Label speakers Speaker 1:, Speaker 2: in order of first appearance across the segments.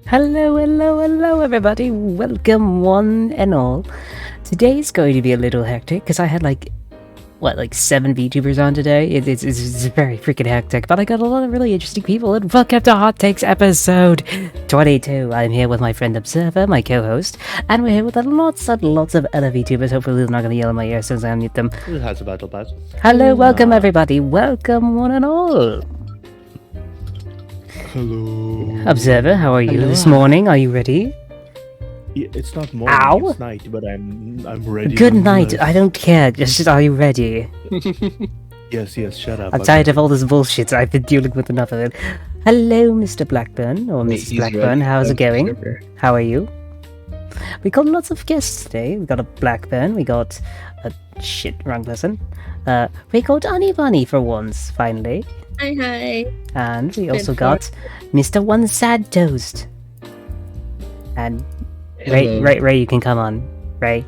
Speaker 1: Hello, everybody. Welcome, one and all. Today's going to be a little hectic because I had like 7 VTubers on today. It's very freaking hectic, but I got a lot of really interesting people. And welcome to Hot Takes episode 22. I'm here with my friend Observer, my co-host, and we're here with lots and lots of other VTubers. Hopefully, they're not going to yell in my ear as soon as I unmute them.
Speaker 2: It has a battle pass.
Speaker 1: Hello, welcome, everybody. Welcome, one and all.
Speaker 2: Hello.
Speaker 1: Observer, how are you this morning? Are you ready?
Speaker 2: It's not morning,
Speaker 1: Ow.
Speaker 2: it's night, but I'm ready.
Speaker 1: Good night. I don't care. Just are you ready?
Speaker 2: Yes, shut up.
Speaker 1: I'm tired of all this bullshit. I've been dealing with enough of it. Hello, Mr. Blackburn, or Mrs. Blackburn. How's it going? How are you? We got lots of guests today. We got a Blackburn. We got a wrong person. We got Honey Bunny for once, finally.
Speaker 3: Hi.
Speaker 1: And we also got Mr. One Sad Toast. And Ray, you can come on. Ray.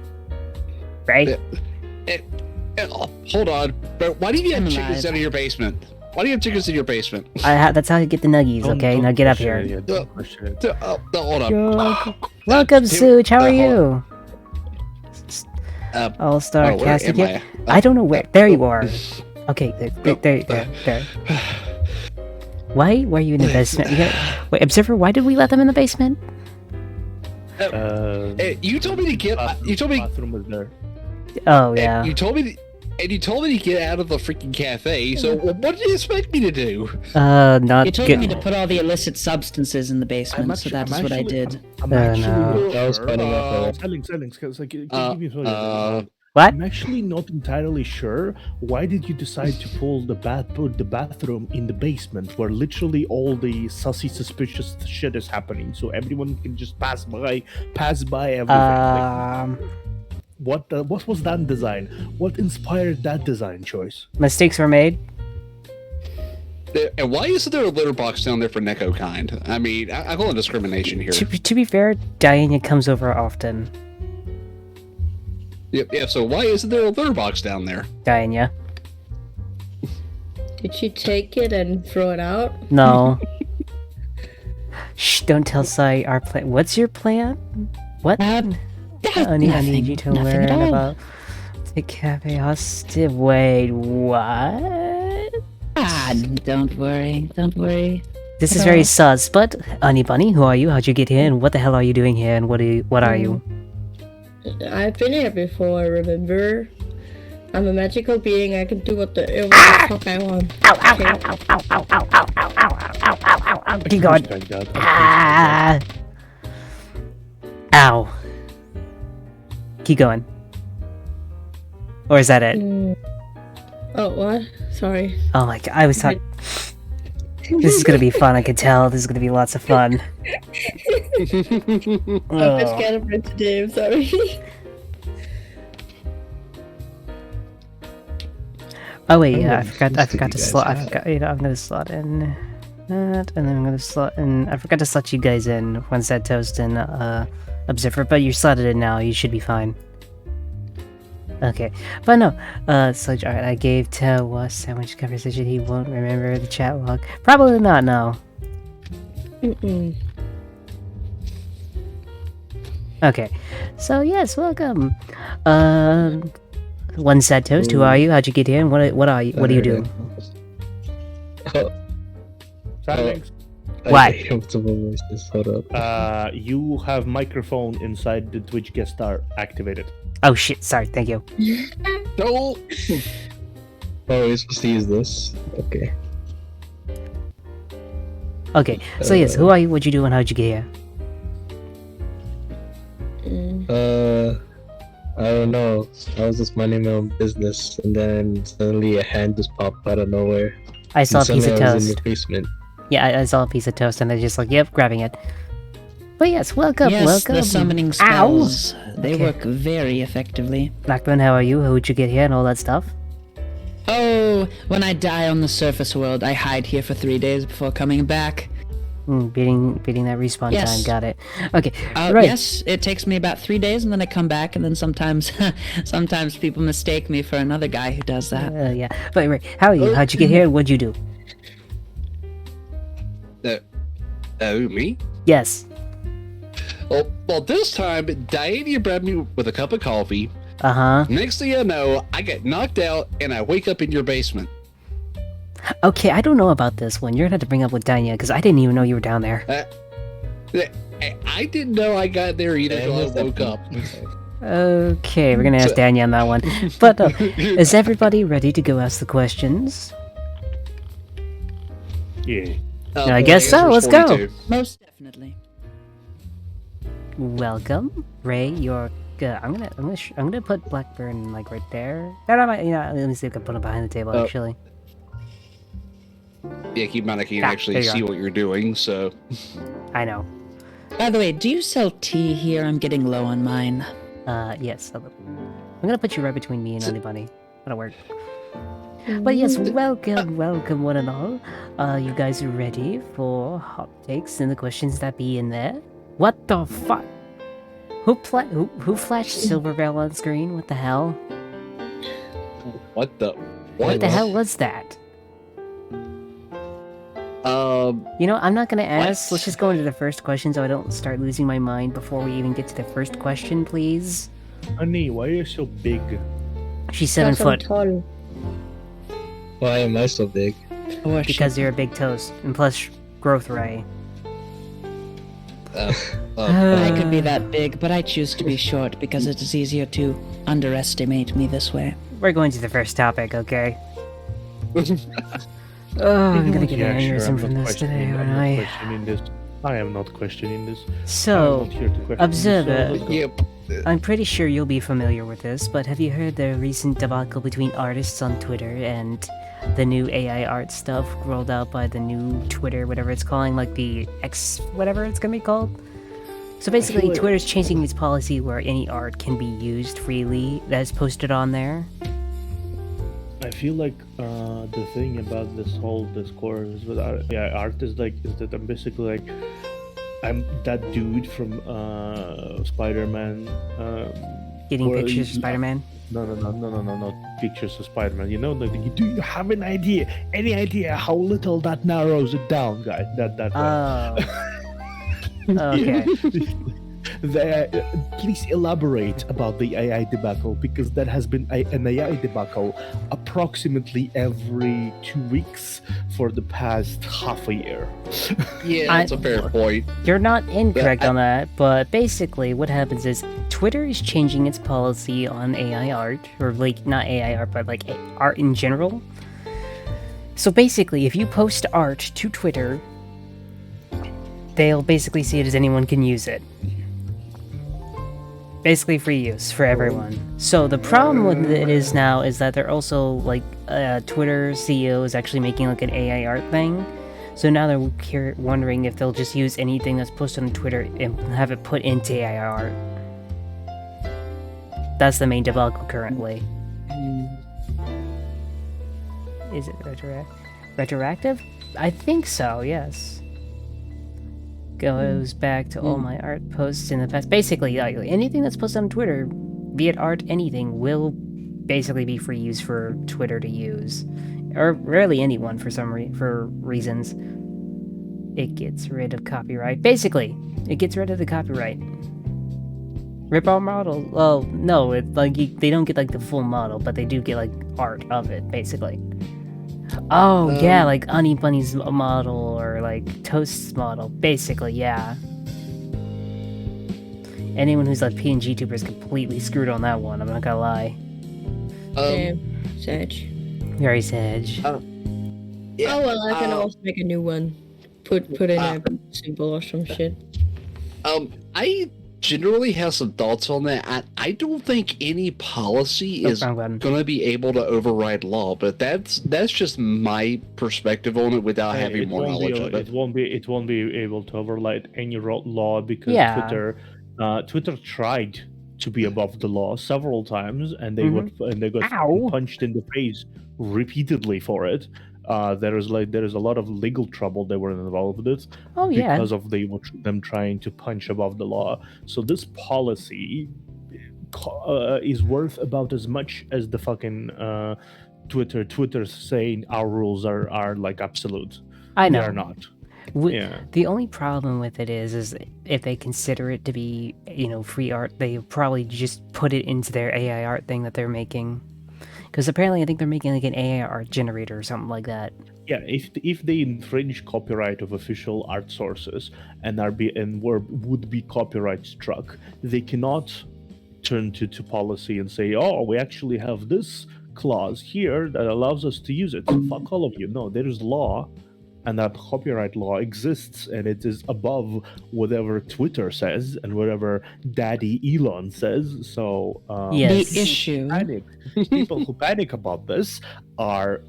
Speaker 4: Hold on. But why do you have chickens out of your basement? Why do you have chickens in your basement?
Speaker 1: That's how you get the nuggies, okay? Now get up here.
Speaker 4: Hold on.
Speaker 1: Welcome, Such. How are you? All-Star casting here. I don't know where. There you are. Okay, there. Why were you in the basement? Wait, Observer, why did we let them in the basement?
Speaker 4: You told me to get. You told me.
Speaker 2: Bathroom was there.
Speaker 1: Oh yeah.
Speaker 4: You told me. And you told me to get out of the freaking cafe. So what did you expect me to do?
Speaker 1: Not
Speaker 5: You told
Speaker 1: good.
Speaker 5: me to put all the illicit substances in the basement, so that is what I did.
Speaker 2: I'm
Speaker 1: actually
Speaker 2: not
Speaker 6: That was
Speaker 2: sure.
Speaker 6: funny enough,
Speaker 2: Selling. Give me a
Speaker 1: What?
Speaker 2: I'm actually not entirely sure. Why did you decide to put the bathroom in the basement, where literally all the sussy, suspicious shit is happening, so everyone can just pass by everything? What was that design? What inspired that design choice?
Speaker 1: Mistakes were made.
Speaker 4: And why isn't there a litter box down there for Neko kind? I mean, I call it discrimination here.
Speaker 1: To be fair, Diana comes over often.
Speaker 4: Yeah. So why isn't there a litter box down there?
Speaker 1: Diana.
Speaker 3: Did you take it and throw it out?
Speaker 1: No. Shh! Don't tell Sai our plan. What's your plan? What? I need you to learn about the cafe hostive. Wait, what?
Speaker 5: Don't worry.
Speaker 1: This is very sus. But Honey Bunny, who are you? How'd you get here? And what the hell are you doing here? And what are you?
Speaker 3: I've been here before, remember? I'm a magical being, I can do what the fuck I want.
Speaker 1: Ow! Keep going. Ah! Ow. Keep going. Or is that it?
Speaker 3: Oh, what? Sorry.
Speaker 1: Oh my god, I was talking. This is gonna be fun, I can tell. This is gonna be lots of fun.
Speaker 3: I'm just scared of it today, I'm sorry.
Speaker 1: Oh wait, yeah, I forgot to slot. I'm gonna slot in that, and then I'm gonna slot in. I forgot to slot you guys in One Sad Toast and Observer, but you're slotted in now. You should be fine. Okay, but no. So alright, I gave Tawa sandwich conversation. He won't remember the chat log. Probably not. No. Okay, so yes, welcome. One Sad Toast. Who are you? How'd you get here? And what are you? What do you do?
Speaker 2: Silence.
Speaker 1: Why?
Speaker 6: Comfortable voices. Hold up.
Speaker 2: You have microphone inside the Twitch guest star activated.
Speaker 1: Oh shit! Sorry. Thank you.
Speaker 4: No.
Speaker 6: Oh, we're supposed to use this. Okay.
Speaker 1: Okay. So yes, who are you? What'd you do? And how'd you get here?
Speaker 6: I don't know. I was just minding my own business, and then suddenly a hand just popped out of nowhere.
Speaker 1: I saw a
Speaker 6: And
Speaker 1: piece of
Speaker 6: suddenly I was in
Speaker 1: toast.
Speaker 6: the basement.
Speaker 1: Yeah, I saw a piece of toast, and I just like, yep, grabbing it. But yes, welcome.
Speaker 5: Yes, the summoning spells. They
Speaker 1: Okay.
Speaker 5: work very effectively.
Speaker 1: Blackburn, how are you? How'd you get here and all that stuff?
Speaker 5: Oh, when I die on the surface world, I hide here for 3 days before coming back.
Speaker 1: Beating that respawn
Speaker 5: Yes.
Speaker 1: time. Got it. Okay, right.
Speaker 5: Yes, it takes me about 3 days, and then I come back, and then sometimes people mistake me for another guy who does that.
Speaker 1: Yeah. But right, how are you? How'd you get here? What'd you do?
Speaker 4: Me?
Speaker 1: Yes.
Speaker 4: Well, this time, Diana grabbed me with a cup of coffee.
Speaker 1: Uh-huh.
Speaker 4: Next thing I know, I get knocked out and I wake up in your basement.
Speaker 1: Okay, I don't know about this one. You're gonna have to bring up with Danya, because I didn't even know you were down there.
Speaker 4: I didn't know I got there either until I woke up.
Speaker 1: Okay, we're gonna ask Danya on that one. But is everybody ready to go ask the questions?
Speaker 2: Yeah.
Speaker 1: I guess so,
Speaker 4: there's
Speaker 1: let's go.
Speaker 4: 42.
Speaker 5: Most definitely.
Speaker 1: Welcome, Ray. You're. I'm gonna put Blackburn like right there. No, let me see if I can put him behind the table.
Speaker 4: Oh.
Speaker 1: Actually,
Speaker 4: Yeah, keep in mind I can't
Speaker 1: there
Speaker 4: actually
Speaker 1: you
Speaker 4: see
Speaker 1: go.
Speaker 4: what you're doing, so...
Speaker 1: I know.
Speaker 5: By the way, do you sell tea here? I'm getting low on mine.
Speaker 1: Yes. I'm gonna put you right between me and anybody. That'll work. But yes, welcome, one and all. You guys are ready for hot takes and the questions that be in there? What the fuck? Who flashed Silverveil on screen? What the hell?
Speaker 4: What the...
Speaker 1: What the hell was that? You know, I'm not gonna ask. Let's just go into the first question so I don't start losing my mind before we even get to the first question, please.
Speaker 2: Honey, why are you so big?
Speaker 1: She's 7
Speaker 3: Because I'm
Speaker 1: foot.
Speaker 3: tall.
Speaker 6: Why am I so big?
Speaker 1: Because you're a big toast. And plus, growth ray.
Speaker 5: I could be that big, but I choose to be short because it is easier to underestimate me this way.
Speaker 1: We're going to the first topic, okay? Oh, I'm gonna get an aneurysm from this today, aren't I?
Speaker 2: I am not questioning this.
Speaker 1: So,
Speaker 2: I'm not here to question
Speaker 1: observer.
Speaker 2: this, so let's go.
Speaker 4: Yep.
Speaker 1: I'm pretty sure you'll be familiar with this, but have you heard the recent debacle between artists on Twitter and the new AI art stuff rolled out by the new Twitter, whatever it's calling, like the X, whatever it's gonna be called? So basically,
Speaker 2: like-
Speaker 1: Twitter's changing its policy where any art can be used freely that's posted on there.
Speaker 2: I feel like the thing about this whole discourse with art is that I'm basically like I'm that dude from Spider-Man.
Speaker 1: Getting
Speaker 2: or-
Speaker 1: pictures of Spider-Man.
Speaker 2: No, not pictures of Spider-Man. You know, like, do you have an idea? Any idea how little that narrows it down, guy? That one.
Speaker 1: Okay.
Speaker 2: Please elaborate about the AI debacle, because that has been an AI debacle approximately every 2 weeks for the past half a year.
Speaker 4: Yeah, that's a fair point.
Speaker 1: You're not incorrect
Speaker 4: Yeah,
Speaker 1: on that, but basically what happens is Twitter is changing its policy on AI art, or like not AI art, but like art in general. So basically, if you post art to Twitter, they'll basically see it as anyone can use it. Basically free use for everyone. So the problem with it is now is that they're also like Twitter CEO is actually making like an AI art thing. So now they're wondering if they'll just use anything that's posted on Twitter and have it put into AI art. That's the main debacle currently. Is it retroactive? I think so, yes. Goes back to all my art posts in the past. Basically, like, anything that's posted on Twitter, be it art, anything, will basically be free use for Twitter to use. Or really anyone for for reasons. It gets rid of copyright. Basically, it gets rid of the copyright. Rip off model? Well, no, they don't get like the full model, but they do get like art of it, basically. Oh, yeah, like Honey Bunny's model or like Toast's model. Basically, yeah. Anyone who's like PNG tuber is completely screwed on that one, I'm not gonna lie.
Speaker 3: Damn. Sage.
Speaker 1: Very sage.
Speaker 4: Yeah,
Speaker 3: Oh well, I can always make a new one. Put in a symbol or some shit.
Speaker 4: I generally have some thoughts on that. I don't think any policy is
Speaker 1: wrong button.
Speaker 4: going to be able to override law, but that's just my perspective on it without having more knowledge of it.
Speaker 2: It won't be able to override any law, because
Speaker 1: Yeah.
Speaker 2: Twitter tried to be above the law several times, and they got
Speaker 1: Ow.
Speaker 2: punched in the face repeatedly for it. There is a lot of legal trouble they were involved with
Speaker 1: Oh, yeah.
Speaker 2: because of them trying to punch above the law. So this policy is worth about as much as the fucking Twitter saying our rules are like absolute.
Speaker 1: I
Speaker 2: They
Speaker 1: know.
Speaker 2: are not. Yeah.
Speaker 1: The only problem with it is if they consider it to be, free art, they probably just put it into their AI art thing that they're making. Because apparently I think they're making like an AI art generator or something like that.
Speaker 2: Yeah, if they infringe copyright of official art sources and would be copyright struck, they cannot turn to policy and say, "Oh, we actually have this clause here that allows us to use it." So fuck all of you. No, there is law, and that copyright law exists, and it is above whatever Twitter says and whatever Daddy Elon says. So
Speaker 1: Yes.
Speaker 5: The issue.
Speaker 2: panic. People who panic about this are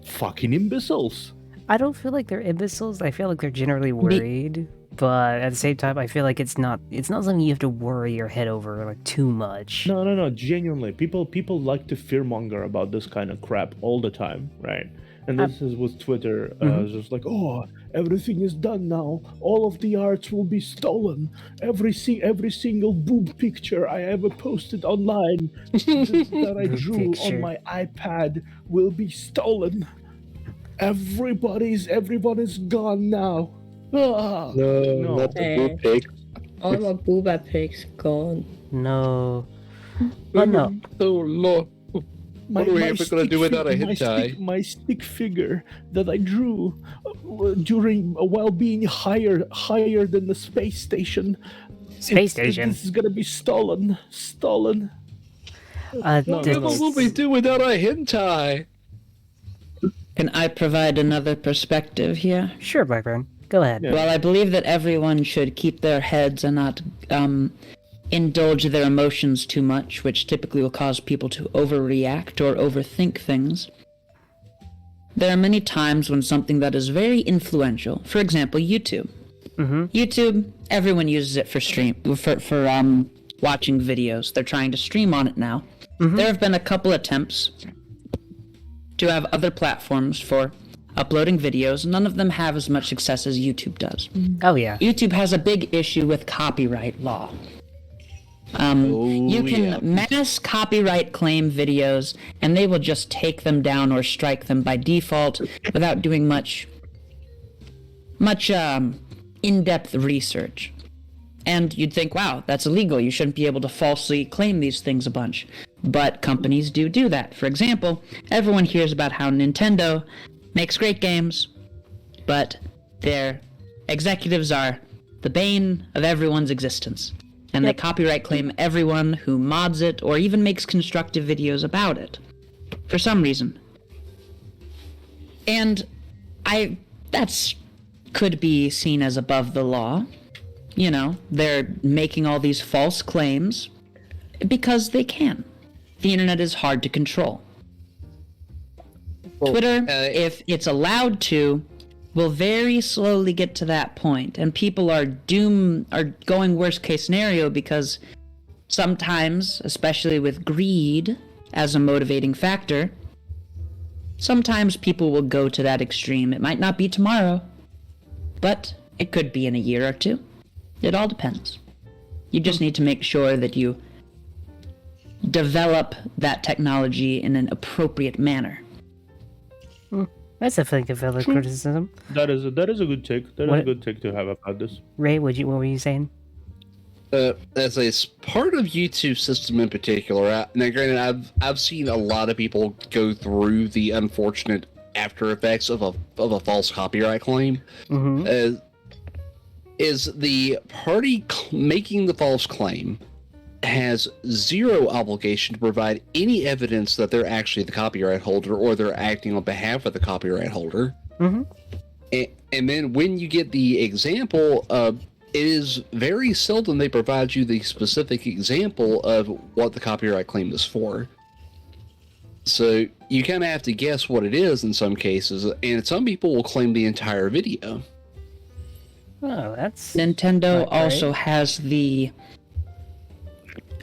Speaker 2: fucking imbeciles.
Speaker 1: I don't feel like they're imbeciles. I feel like they're generally worried, but at the same time, I feel like it's not something you have to worry your head over like too much.
Speaker 2: No. Genuinely, people like to fearmonger about this kind of crap all the time, right? And this is with Twitter, it's just like, oh, everything is done now. All of the arts will be stolen. Every single boob picture I ever posted online that I drew
Speaker 1: picture.
Speaker 2: on my iPad will be stolen. Everyone is gone now. Ah.
Speaker 6: No, not the blue pig.
Speaker 3: All my booba pics gone.
Speaker 1: No. But no.
Speaker 4: Oh no. What are we ever gonna do without a hentai?
Speaker 2: My stick figure that I drew while being higher than the space station.
Speaker 1: Space station.
Speaker 2: This is gonna be stolen.
Speaker 1: Uh,
Speaker 2: No,
Speaker 1: this-
Speaker 4: What will we do without a hentai?
Speaker 5: Can I provide another perspective here?
Speaker 1: Sure, Blackburn. Go ahead.
Speaker 2: Yeah.
Speaker 5: Well, I believe that everyone should keep their heads and not indulge their emotions too much, which typically will cause people to overreact or overthink things. There are many times when something that is very influential, for example, YouTube. YouTube, everyone uses it for watching videos. They're trying to stream on it now. There have been a couple attempts to have other platforms for uploading videos. None of them have as much success as YouTube does.
Speaker 1: Oh yeah.
Speaker 5: YouTube has a big issue with copyright law. You can mass copyright claim videos, and they will just take them down or strike them by default without doing much in-depth research. And you'd think, wow, that's illegal. You shouldn't be able to falsely claim these things a bunch. But companies do that. For example, everyone hears about how Nintendo makes great games, but their executives are the bane of everyone's existence. And they copyright claim everyone who mods it or even makes constructive videos about it. For some reason. And that's could be seen as above the law. You know, they're making all these false claims because they can. The internet is hard to control. Twitter, if it's allowed to, will very slowly get to that point, and people are going worst case scenario because sometimes, especially with greed as a motivating factor, sometimes people will go to that extreme. It might not be tomorrow, but it could be in a year or two. It all depends. You just need to make sure that you develop that technology in an appropriate manner.
Speaker 1: That's definitely a valid criticism.
Speaker 2: That is a good take. That is
Speaker 1: What-
Speaker 2: a good take to have about this.
Speaker 1: Ray, what were you saying?
Speaker 4: As a part of YouTube system in particular, now granted, I've seen a lot of people go through the unfortunate after effects of a false copyright claim. Is the party making the false claim has zero obligation to provide any evidence that they're actually the copyright holder or they're acting on behalf of the copyright holder. And then when you get the example, it is very seldom they provide you the specific example of what the copyright claim is for. So you kind of have to guess what it is in some cases, and some people will claim the entire video.
Speaker 1: Oh, that's
Speaker 5: Nintendo
Speaker 1: Right.
Speaker 5: also has the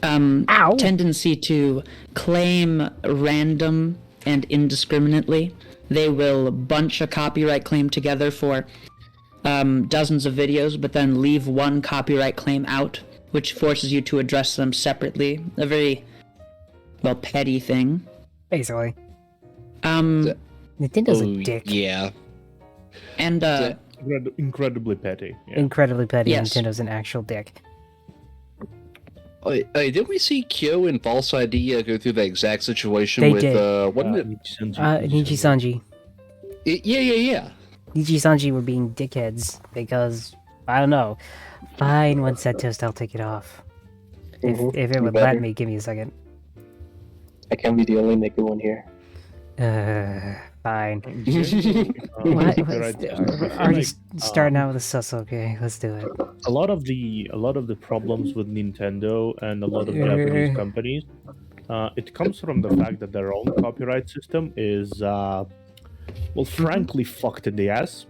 Speaker 1: Ow.
Speaker 5: tendency to claim random and indiscriminately. They will bunch a copyright claim together for dozens of videos, but then leave one copyright claim out, which forces you to address them separately. A very, petty thing.
Speaker 1: basically
Speaker 5: Um,
Speaker 1: Nintendo's
Speaker 4: Oh,
Speaker 1: a dick.
Speaker 4: yeah.
Speaker 5: and
Speaker 2: incredibly petty. Yeah.
Speaker 1: Incredibly petty.
Speaker 5: Yes.
Speaker 1: Nintendo's an actual dick.
Speaker 4: Didn't we see Kyo and False Idea go through the exact situation
Speaker 1: They
Speaker 4: with
Speaker 1: did.
Speaker 4: wasn't it?
Speaker 1: Niji Sanji.
Speaker 4: Yeah.
Speaker 1: Niji Sanji were being dickheads because I don't know. Fine, one set toast, I'll take it off. If it would let
Speaker 6: better.
Speaker 1: me, give me a second.
Speaker 6: I can't be the only naked one here.
Speaker 1: Fine.
Speaker 2: What?
Speaker 1: We're already starting out with a sus. Okay, let's do it.
Speaker 2: A lot of the problems with Nintendo and a lot of Japanese companies, it comes from the fact that their own copyright system is, frankly, fucked in the ass.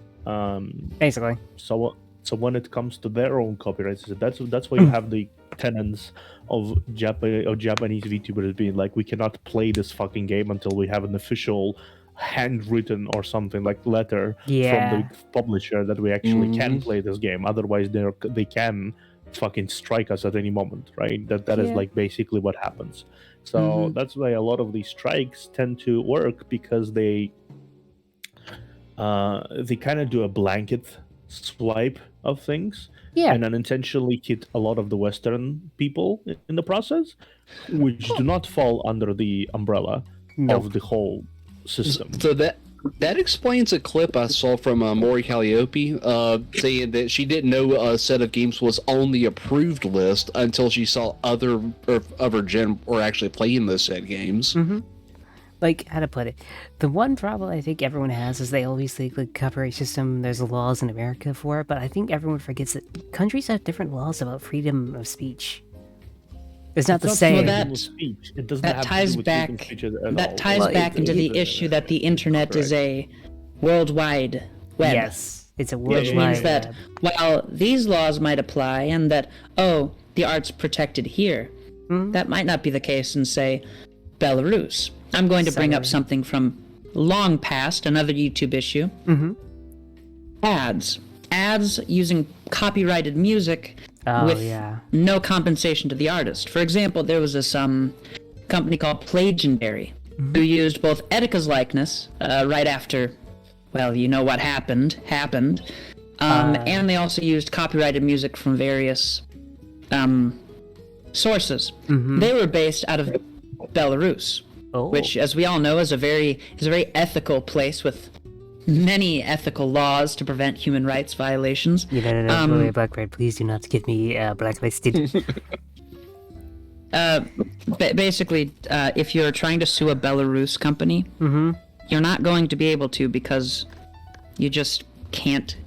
Speaker 1: Basically.
Speaker 2: So when it comes to their own copyright system, that's why you have the tenets of Japanese VTubers being like, we cannot play this fucking game until we have an official handwritten or something like letter from the publisher that we actually can play this game. Otherwise, they can fucking strike us at any moment, right? That is like basically what happens. So that's why a lot of these strikes tend to work, because they kind of do a blanket swipe of things, and unintentionally hit a lot of the Western people in the process, which do not fall under the umbrella of the whole system.
Speaker 4: So that explains a clip I saw from Mori Calliope saying that she didn't know a set of games was on the approved list until she saw other gen were actually playing those said games.
Speaker 1: Like, how to put it? The one problem I think everyone has is they always think, like, copyright system, there's laws in America for it, but I think everyone forgets that countries have different laws about freedom of speech. It's not the same.
Speaker 2: It doesn't
Speaker 5: That
Speaker 2: have
Speaker 5: ties
Speaker 2: to do with
Speaker 5: back.
Speaker 2: freedom of speech at all.
Speaker 5: That ties back into the issue that the internet is a worldwide web.
Speaker 1: Yes, it's a
Speaker 5: Which
Speaker 1: worldwide
Speaker 5: means that
Speaker 1: web.
Speaker 5: while these laws might apply, and that the art's protected here, that might not be the case in, say, Belarus. I'm going to bring up something from long past, another YouTube issue. Ads using copyrighted music with no compensation to the artist. For example, there was this company called Plagendary who used both Etika's likeness right after, well, you know what happened, and they also used copyrighted music from various sources. They were based out of Belarus, which, as we all know, is a very ethical place with many ethical laws to prevent human rights violations.
Speaker 1: No, Blackbird, please do not get me blacklisted.
Speaker 5: Basically, if you're trying to sue a Belarus company, you're not going to be able to, because you just can't.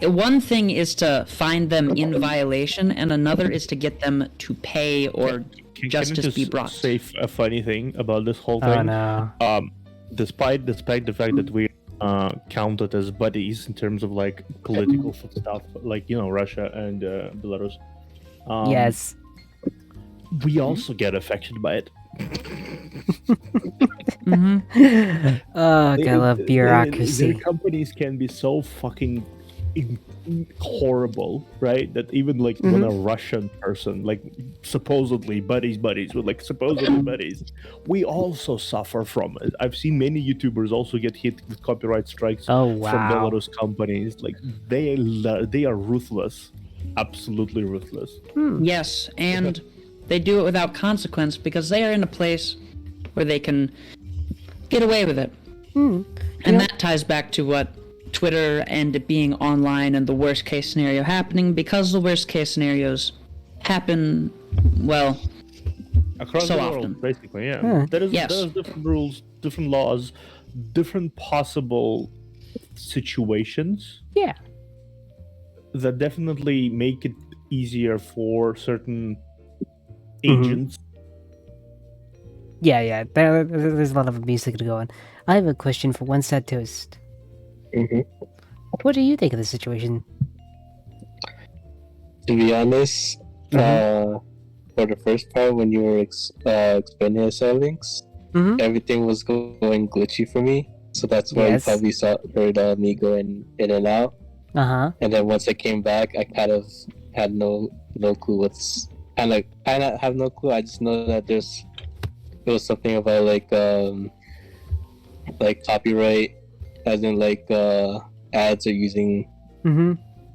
Speaker 5: One thing is to find them in violation, and another is to get them to pay or justice be brought.
Speaker 2: Say a funny thing about this whole thing.
Speaker 1: Oh no.
Speaker 2: Despite the fact that we counted as buddies in terms of like political stuff, like, you know, Russia and Belarus.
Speaker 1: Yes.
Speaker 2: We also get affected by it.
Speaker 1: Oh, I love bureaucracy.
Speaker 2: Their companies can be so fucking horrible, right? That even like when a Russian person, like supposedly buddies with like supposedly buddies, we also suffer from it. I've seen many YouTubers also get hit with copyright strikes from Belarus companies. Like they are ruthless, absolutely ruthless.
Speaker 5: Yes, and they do it without consequence because they are in a place where they can get away with it. And that ties back to what Twitter and it being online and the worst case scenario happening, because the worst case scenarios happen, well,
Speaker 2: across
Speaker 5: so
Speaker 2: the world,
Speaker 5: often.
Speaker 2: basically, yeah. There's
Speaker 5: Yes.
Speaker 2: different rules, different laws, different possible situations.
Speaker 1: Yeah.
Speaker 2: That definitely make it easier for certain agents.
Speaker 1: Yeah. There's a lot of music to go on. I have a question for One Sad Toast. What do you think of the situation?
Speaker 6: To be honest, for the first part when you were explaining yourself, Links, everything was going glitchy for me. So that's why you probably heard me going in and out. And then once I came back, I kind of had no clue what's... I have no clue. I just know that there was something about like copyright, as in like ads are using
Speaker 1: Mm-hmm.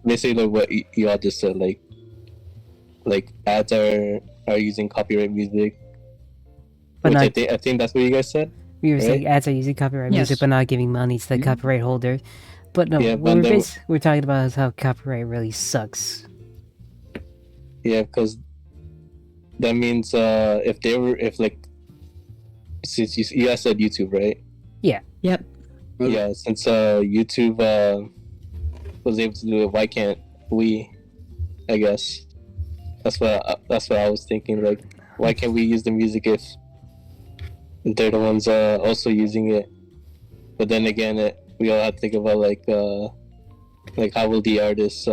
Speaker 6: Basically, what y'all just said, like ads are using copyright music,
Speaker 1: But
Speaker 6: which
Speaker 1: not,
Speaker 6: I think that's what you guys said.
Speaker 1: we were
Speaker 6: right?
Speaker 1: saying ads are using copyright music,
Speaker 5: Yes.
Speaker 1: but not giving money to the copyright holder. But no,
Speaker 6: Yeah,
Speaker 1: we
Speaker 6: but
Speaker 1: were,
Speaker 6: then-
Speaker 1: we're talking about how copyright really sucks.
Speaker 6: Yeah, because that means if like since you guys said YouTube, right?
Speaker 5: Yep.
Speaker 4: Okay.
Speaker 6: Yeah, since YouTube was able to do it, why can't we? I guess that's what I was thinking. Like, why can't we use the music if they're the ones also using it? But then again, we all have to think about like how will the artists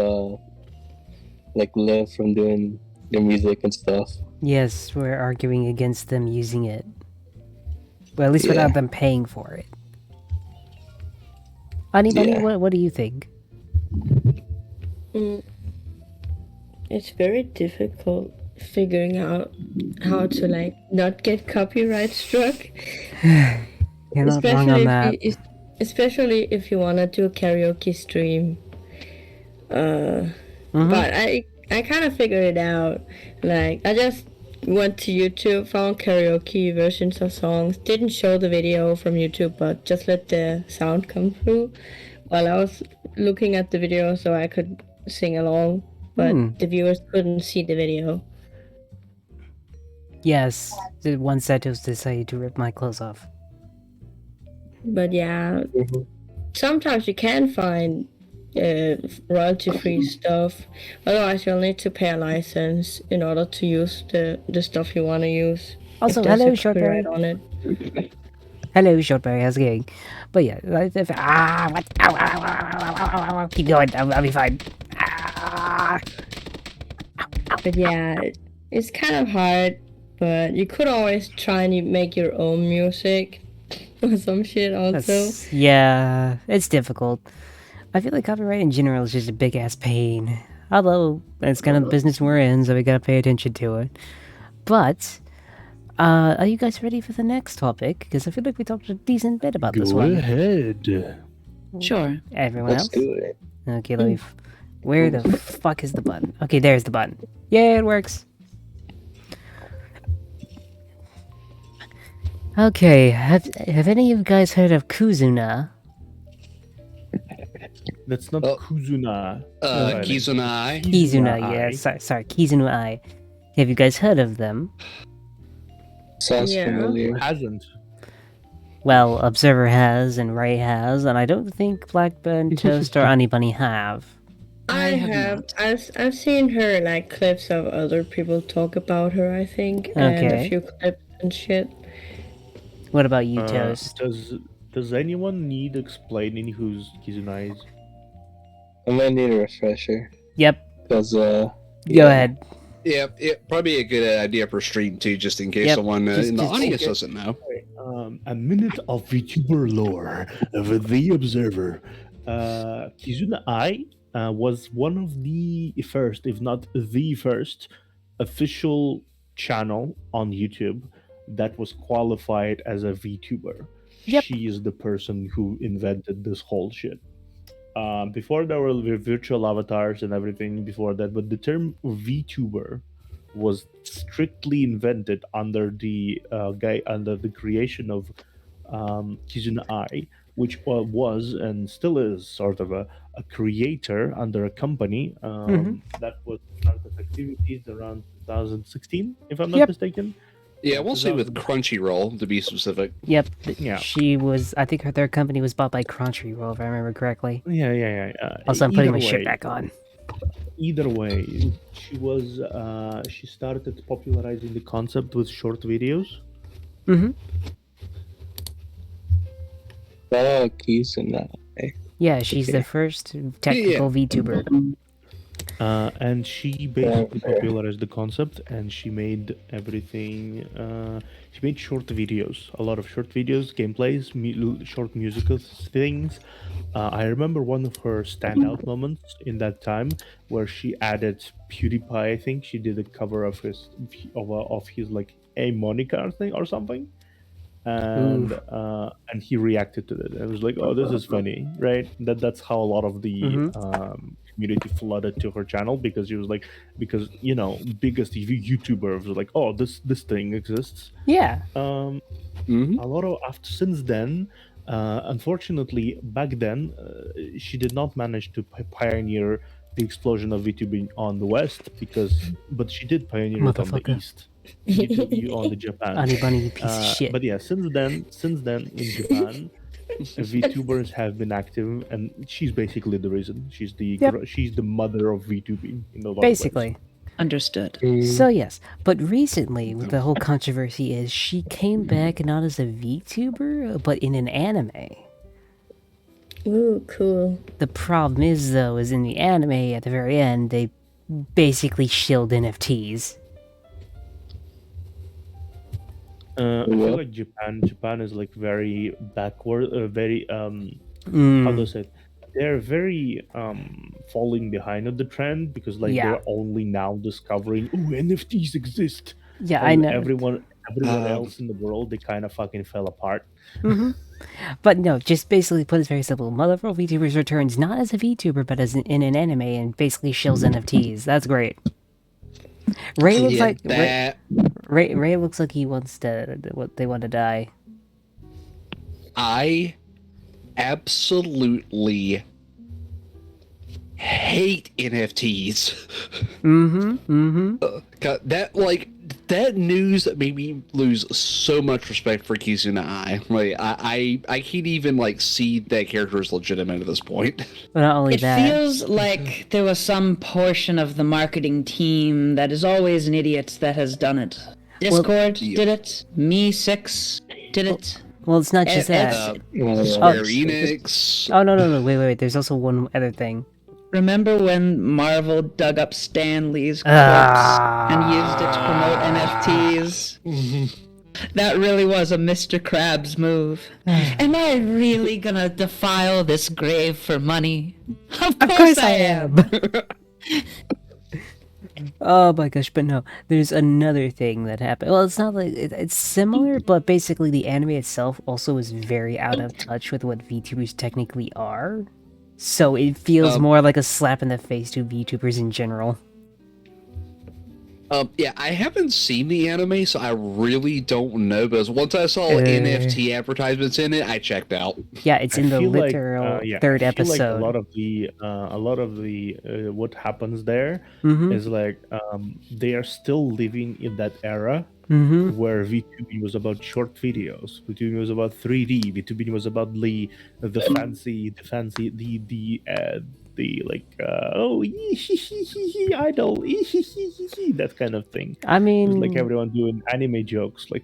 Speaker 6: like live from doing their music and stuff?
Speaker 1: Yes, we're arguing against them using it. Well, at least
Speaker 6: Yeah.
Speaker 1: without them paying for it. Honey Bunny,
Speaker 6: Yeah.
Speaker 1: what do you think?
Speaker 3: It's very difficult figuring out how to like not get copyright struck.
Speaker 1: You're not wrong on that.
Speaker 3: Especially if you wanna do a karaoke stream.
Speaker 1: Mm-hmm.
Speaker 3: But I kind of figured it out. Like I just went to YouTube, found karaoke versions of songs, didn't show the video from YouTube, but just let the sound come through while I was looking at the video so I could sing along. But the viewers couldn't see the video.
Speaker 1: Yes, the ones that just decided to rip my clothes off.
Speaker 3: But yeah, sometimes you can find royalty-free stuff. Otherwise, you'll need to pay a license in order to use the stuff you want to use.
Speaker 1: Also,
Speaker 3: if there's
Speaker 1: hello,
Speaker 3: a copyright
Speaker 1: Shortberry.
Speaker 3: on it.
Speaker 1: Hello, Shortberry, how's it going? But yeah, what? Ow, ow, ow, ow, keep going, I'll be fine. Ah.
Speaker 3: But yeah, it's kind of hard. But you could always try and make your own music or some shit also.
Speaker 1: Yeah, it's difficult. I feel like copyright in general is just a big ass pain. Although, it's kind of the business we're in, so we gotta pay attention to it. But, are you guys ready for the next topic? Because I feel like we talked a decent bit about this
Speaker 2: Go
Speaker 1: one.
Speaker 2: ahead.
Speaker 5: Sure.
Speaker 1: Everyone
Speaker 6: Let's
Speaker 1: else?
Speaker 6: do it.
Speaker 1: Okay, let me. Where the fuck is the button? Okay, there's the button. Yeah, it works. Okay, have any of you guys heard of Kuzuna?
Speaker 2: That's not
Speaker 4: Oh.
Speaker 2: Kuzuna.
Speaker 4: Kizunai.
Speaker 1: Kizuna, yeah, sorry, Kizuna Ai. Have you guys heard of them?
Speaker 6: Sounds
Speaker 3: Yeah.
Speaker 6: familiar.
Speaker 2: Hasn't.
Speaker 1: Well, Observer has, and Ray has, and I don't think Blackburn Toast or Honey Bunny have.
Speaker 3: I have. I've seen her like clips of other people talk about her. I think, and
Speaker 1: Okay.
Speaker 3: a few clips and shit.
Speaker 1: What about you, Toast?
Speaker 2: Does anyone need explaining who's Kizuna is?
Speaker 6: I might need a refresher
Speaker 1: Yep,
Speaker 6: because
Speaker 1: go ahead.
Speaker 4: Yeah, it probably a good idea for stream too, just in case
Speaker 1: Yep,
Speaker 4: someone in the
Speaker 1: just-
Speaker 4: audience
Speaker 2: okay.
Speaker 4: doesn't know.
Speaker 2: A minute of VTuber lore of The Observer. Kizuna Ai was one of the first, if not the first, official channel on YouTube that was qualified as a VTuber.
Speaker 1: Yep.
Speaker 2: She is the person who invented this whole shit. Before there were virtual avatars and everything before that, but the term VTuber was strictly invented under the creation of Kizuna Ai, which was and still is sort of a creator under a company that was started activities around 2016, if I'm not
Speaker 1: Yep.
Speaker 2: mistaken.
Speaker 4: Yeah, we'll say with
Speaker 2: 2000.
Speaker 4: Crunchyroll to be specific.
Speaker 1: Yep,
Speaker 2: Yeah.
Speaker 1: she was. I think their company was bought by Crunchyroll, if I remember correctly.
Speaker 2: Yeah.
Speaker 1: Also, I'm putting my
Speaker 2: Either
Speaker 1: shit
Speaker 2: way-
Speaker 1: back on.
Speaker 2: Either way, she started popularizing the concept with short videos.
Speaker 1: Mm-hmm.
Speaker 6: Kizuna.
Speaker 1: Yeah, she's the first technical VTuber.
Speaker 2: And she basically popularized the concept, and she made everything. She made short videos, a lot of short videos, gameplays, short musical things. I remember one of her standout moments in that time where she added PewDiePie. I think she did a cover of his like a Monica thing or something. and he reacted to it. It was like, oh, this is funny, right? That's how a lot of the community flooded to her channel, because she was like, because biggest YouTuber was like, oh, this thing exists.
Speaker 1: Yeah.
Speaker 2: A lot of since then, unfortunately, back then, she did not manage to pioneer the explosion of VTubing on the West, but she did pioneer it on the East. On the Japan.
Speaker 1: Honey bunny, you piece of shit.
Speaker 2: But yeah, since then in Japan, VTubers have been active, and she's basically the reason. She's the mother of VTubing in a lot
Speaker 1: basically.
Speaker 2: of ways.
Speaker 5: Understood.
Speaker 1: So yes, but recently the whole controversy is she came back not as a VTuber, but in an anime.
Speaker 3: Ooh, cool.
Speaker 1: The problem is though, is in the anime at the very end, they basically shilled NFTs.
Speaker 2: I feel like Japan is like very backward, very how do I say it? They're very falling behind of the trend, because like they're only now discovering, oh, NFTs exist.
Speaker 1: Yeah,
Speaker 2: and
Speaker 1: I know.
Speaker 2: Everyone else in the world, they kind of fucking fell apart.
Speaker 1: But no, just basically put it very simple. Mother of VTubers returns not as a VTuber, but as in an anime, and basically shills NFTs. That's great. Ray looks like that. Ray looks like he wants to. What they want to die.
Speaker 4: I absolutely hate NFTs. That news made me lose so much respect for Kizuna Ai. Like I can't even see that character as legitimate at this point.
Speaker 1: But not only that,
Speaker 5: it feels like there was some portion of the marketing team that is always an idiot that has done it. Discord did it. Me6 did it.
Speaker 1: Well, it's not just that.
Speaker 4: Square Enix.
Speaker 1: Oh no! Wait! There's also one other thing.
Speaker 5: Remember when Marvel dug up Stan Lee's corpse and used it to promote NFTs? That really was a Mr. Krabs move. Am I really gonna defile this grave for money? Of course I am!
Speaker 1: Oh my gosh, but no, there's another thing that happened. Well, it's not like it's similar, but basically the anime itself also is very out of touch with what VTubers technically are. So it feels more like a slap in the face to VTubers in general.
Speaker 4: Yeah, I haven't seen the anime, so I really don't know. Because once I saw NFT advertisements in it, I checked out.
Speaker 1: Yeah, it's in the literal third episode.
Speaker 2: Like a lot of the what happens there is like they are still living in that era where VTubing was about short videos. VTubing was about 3D. VTubing was about the idol, that kind of thing.
Speaker 1: I mean,
Speaker 2: like everyone doing anime jokes. Like,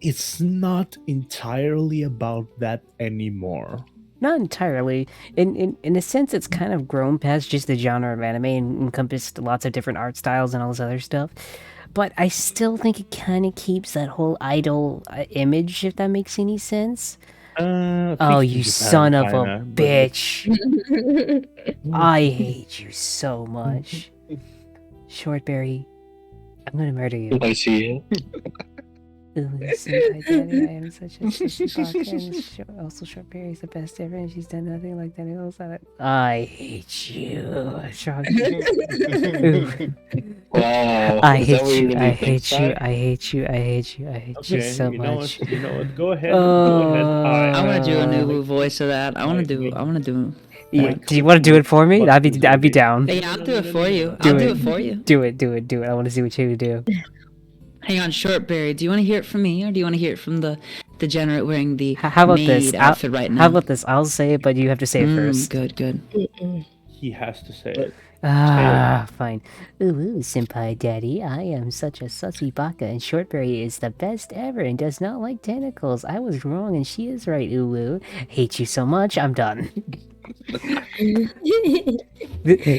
Speaker 2: it's not entirely about that anymore.
Speaker 1: Not entirely. In a sense, it's kind of grown past just the genre of anime and encompassed lots of different art styles and all this other stuff. But I still think it kind of keeps that whole idol image, if that makes any sense. Oh, you son of a bitch. I hate you so much. Shortberry, I'm gonna murder you.
Speaker 6: I see it.
Speaker 1: Ooh, Senpai Daddy, I am such a sissy baka, and also Shortberry is the best ever, and she's done nothing like that else. I hate you.
Speaker 6: Wow.
Speaker 1: I hate you. I hate you. I hate you. I hate you. I hate you so much.
Speaker 2: You know what? Go ahead. I
Speaker 5: want to do a new voice of that. I want to do.
Speaker 1: Yeah, do you want to do it for me? I'd be down.
Speaker 5: Yeah, I'll do it for you. I'll do it for you.
Speaker 1: Do it. I want to see what you do.
Speaker 5: Hang on, Shortberry. Do you want to hear it from me, or do you want to hear it from the degenerate wearing the
Speaker 1: how about this
Speaker 5: outfit right now?
Speaker 1: How about this? I'll say it, but you have to say it first.
Speaker 5: Good.
Speaker 2: He has to say it.
Speaker 1: Fine. Ooh, Senpai Daddy, I am such a sussy baka, and Shortberry is the best ever and does not like tentacles. I was wrong and she is right, ooh. Hate you so much, I'm done.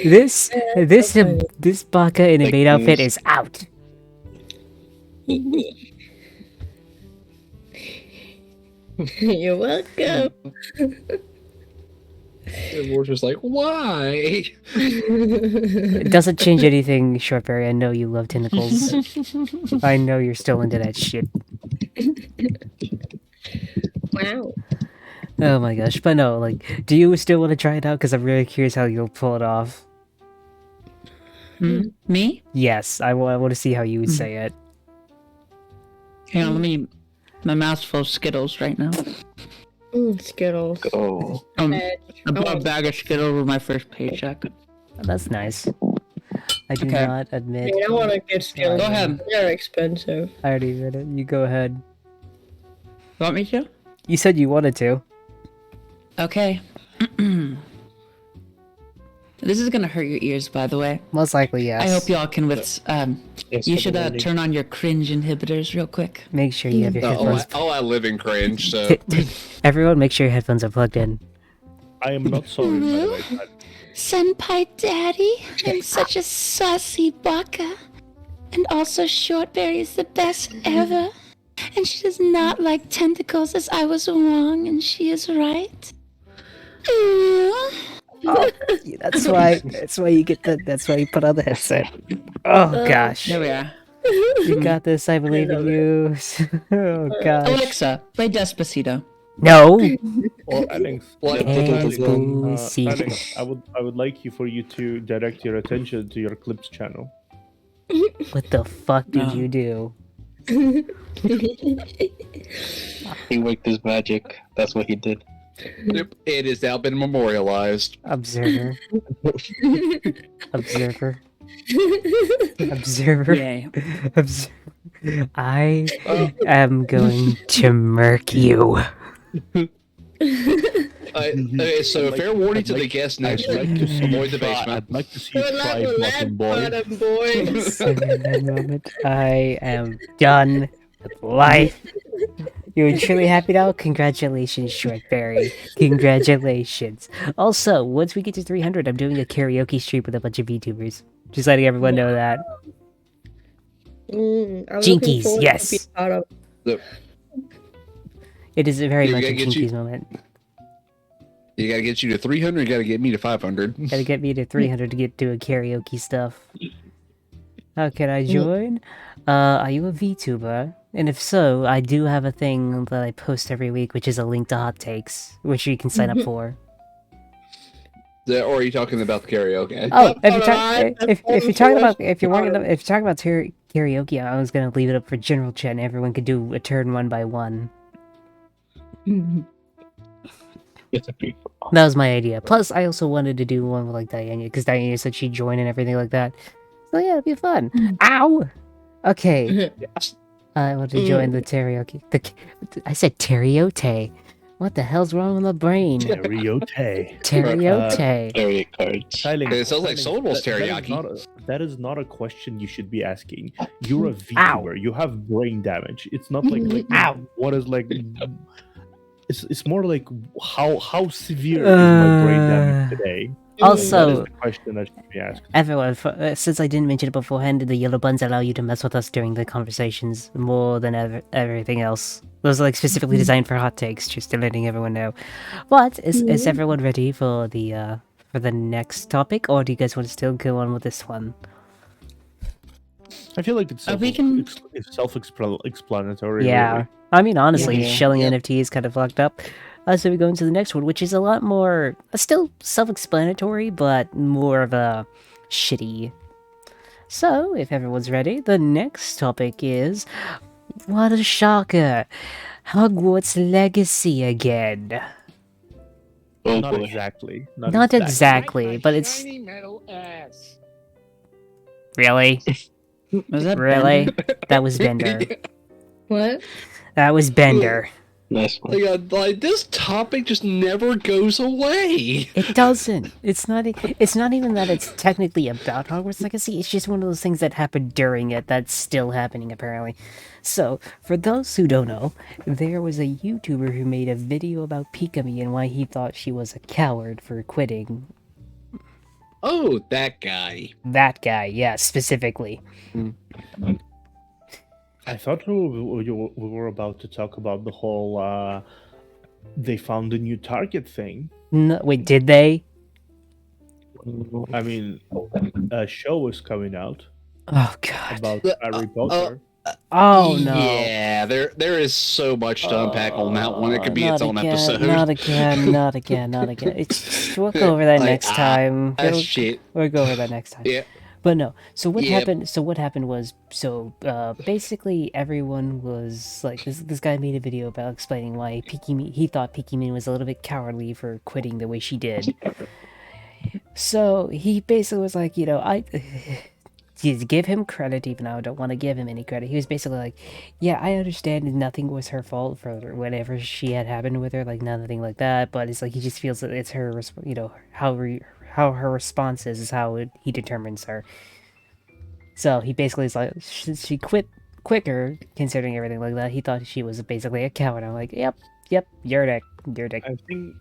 Speaker 1: This baka in a maid outfit is out.
Speaker 3: You're welcome.
Speaker 4: And we're just like, why?
Speaker 1: It doesn't change anything, Shortberry. I know you love tentacles. I know you're still into that shit.
Speaker 3: Wow.
Speaker 1: Oh my gosh, but no, like, do you still want to try it out? Because I'm really curious how you'll pull it off.
Speaker 5: Me?
Speaker 1: Yes, I want to see how you would say it.
Speaker 5: Hang on, let me. My mouth's full of Skittles right now.
Speaker 3: Skittles.
Speaker 6: Oh,
Speaker 5: I
Speaker 3: Oh.
Speaker 5: bought a bag of Skittles with my first paycheck.
Speaker 1: That's nice. I do
Speaker 5: Okay.
Speaker 1: not admit.
Speaker 3: I don't want to get Skittles.
Speaker 5: Go ahead.
Speaker 3: They're expensive.
Speaker 1: I already read it. You go ahead.
Speaker 5: Want me to?
Speaker 1: You said you wanted to.
Speaker 5: Okay. This is gonna hurt your ears, by the way.
Speaker 1: Most likely, yes.
Speaker 5: I hope y'all can with.
Speaker 6: yes,
Speaker 5: You
Speaker 6: for
Speaker 5: should
Speaker 6: the landing.
Speaker 5: turn on your cringe inhibitors real quick.
Speaker 1: Make sure you have your headphones.
Speaker 4: I live in cringe, so
Speaker 1: Everyone, make sure your headphones are plugged in.
Speaker 2: I am not sorry, by the way. But
Speaker 7: Senpai Daddy, I'm such a saucy baka. And also Shortberry is the best ever. And she does not like tentacles as I was wrong and she is right. Ooh.
Speaker 1: Oh, that's why you get the. That's why you put on the headset. Oh gosh,
Speaker 5: There we are.
Speaker 1: you got this. I believe in you. Oh gosh.
Speaker 5: Alexa, play Despacito.
Speaker 1: No.
Speaker 2: well, Alex,
Speaker 4: What?
Speaker 1: Despacito.
Speaker 2: Alex, I would like for you to direct your attention to your clips channel.
Speaker 1: What the fuck did
Speaker 5: No.
Speaker 1: you do?
Speaker 6: He worked his magic. That's what he did.
Speaker 4: Yep, it has now been memorialized.
Speaker 1: Observer. Observer. Observer.
Speaker 5: Yay.
Speaker 1: Observer. I am going to murk you.
Speaker 4: Okay, so fair warning to the guests next
Speaker 2: I'd like
Speaker 4: week.
Speaker 2: to see
Speaker 4: Avoid the
Speaker 2: you try-
Speaker 4: basement.
Speaker 2: I'd like to see you try bottom boy.
Speaker 3: boy.
Speaker 1: And in that moment, I am done with life. You were truly happy now? Congratulations, Shortberry. Congratulations. Also, once we get to 300, I'm doing a karaoke stream with a bunch of VTubers. Just letting everyone know that. Jinkies, yes. It is very
Speaker 4: Yeah, we
Speaker 1: much a
Speaker 4: gotta get you-
Speaker 1: Jinkies moment.
Speaker 4: You gotta get you to 300, you gotta get me to 500.
Speaker 1: Gotta get me to 300 to get to a karaoke stuff. How can I join? Are you a VTuber? And if so, I do have a thing that I post every week, which is a link to hot takes, which you can sign up for.
Speaker 4: Or are you talking about the karaoke?
Speaker 1: Oh, if you're,
Speaker 3: Alright,
Speaker 1: if you're talking about if you're talking about karaoke, I was gonna leave it up for general chat, and everyone could do a turn one by one.
Speaker 6: It's a free for all.
Speaker 1: That was my idea. Plus, I also wanted to do one with like Diana, because Diana said she'd join and everything like that. So yeah, it'd be fun. Ow. Okay. I want to join the karaoke. I said teriote. What the hell's wrong with my brain?
Speaker 2: Teriote.
Speaker 1: Teriote.
Speaker 6: Area cards.
Speaker 2: Silence,
Speaker 4: It sounds like
Speaker 2: silence.
Speaker 4: Soul's teriyaki.
Speaker 2: That is not a question you should be asking. You're a
Speaker 1: Ow.
Speaker 2: VTuber. You have brain damage. It's not like
Speaker 1: Ow.
Speaker 2: what is like. It's more like how severe is my brain damage today? That is
Speaker 1: Also,
Speaker 2: the question that should be asked.
Speaker 1: everyone, since I didn't mention it beforehand, the yellow buns allow you to mess with us during the conversations more than everything else. Those are like specifically designed for hot takes, just to letting everyone know. But is everyone ready for the next topic, or do you guys want to still go on with this one?
Speaker 2: I feel like it's
Speaker 5: we can-
Speaker 2: self-explanatory.
Speaker 1: Yeah.
Speaker 2: Really.
Speaker 1: I mean, honestly,
Speaker 5: Yeah.
Speaker 1: shelling NFT is kind of fucked up. So we go into the next one, which is a lot more, still self-explanatory, but more of a shitty. So, if everyone's ready, the next topic is, what a shocker, Hogwarts Legacy again.
Speaker 6: Oh
Speaker 2: Not
Speaker 6: boy.
Speaker 2: exactly.
Speaker 1: Not exactly, but it's... Really?
Speaker 5: Was that
Speaker 1: Really?
Speaker 5: Bender?
Speaker 1: That was Bender.
Speaker 3: What?
Speaker 1: That was Bender.
Speaker 6: Nice one.
Speaker 4: Like this topic just never goes away.
Speaker 1: It doesn't. It's not. It's not even that it's technically about Hogwarts Legacy. It's just one of those things that happened during it that's still happening apparently. So, for those who don't know, there was a YouTuber who made a video about Pikami and why he thought she was a coward for quitting.
Speaker 4: Oh, that guy.
Speaker 1: That guy, yeah, specifically.
Speaker 2: I thought we were about to talk about the whole they found a new target thing.
Speaker 1: No, wait, did they?
Speaker 2: I mean, a show is coming out
Speaker 1: Oh god.
Speaker 2: about Harry Potter.
Speaker 1: Oh no.
Speaker 4: Yeah, there is so much to unpack on that one. It could be its
Speaker 1: Not
Speaker 4: own
Speaker 1: again,
Speaker 4: episode.
Speaker 1: Not again, not again, not again. We'll go over that
Speaker 4: Like,
Speaker 1: next time.
Speaker 4: Shit.
Speaker 1: We'll go over that next time.
Speaker 4: Yeah.
Speaker 1: But no. So what
Speaker 4: Yep.
Speaker 1: happened? So what happened was, basically everyone was like, this guy made a video about explaining why he thought Pikmin was a little bit cowardly for quitting the way she did. So he basically was like, to give him credit, even though I don't want to give him any credit. He was basically like, yeah, I understand nothing was her fault for whatever she had happened with her, like nothing like that. But it's like he just feels that it's her, how her response is how he determines her. So he basically is like, she quit quicker, considering everything like that. He thought she was basically a coward. I'm like, yep, you're a dick.
Speaker 2: I think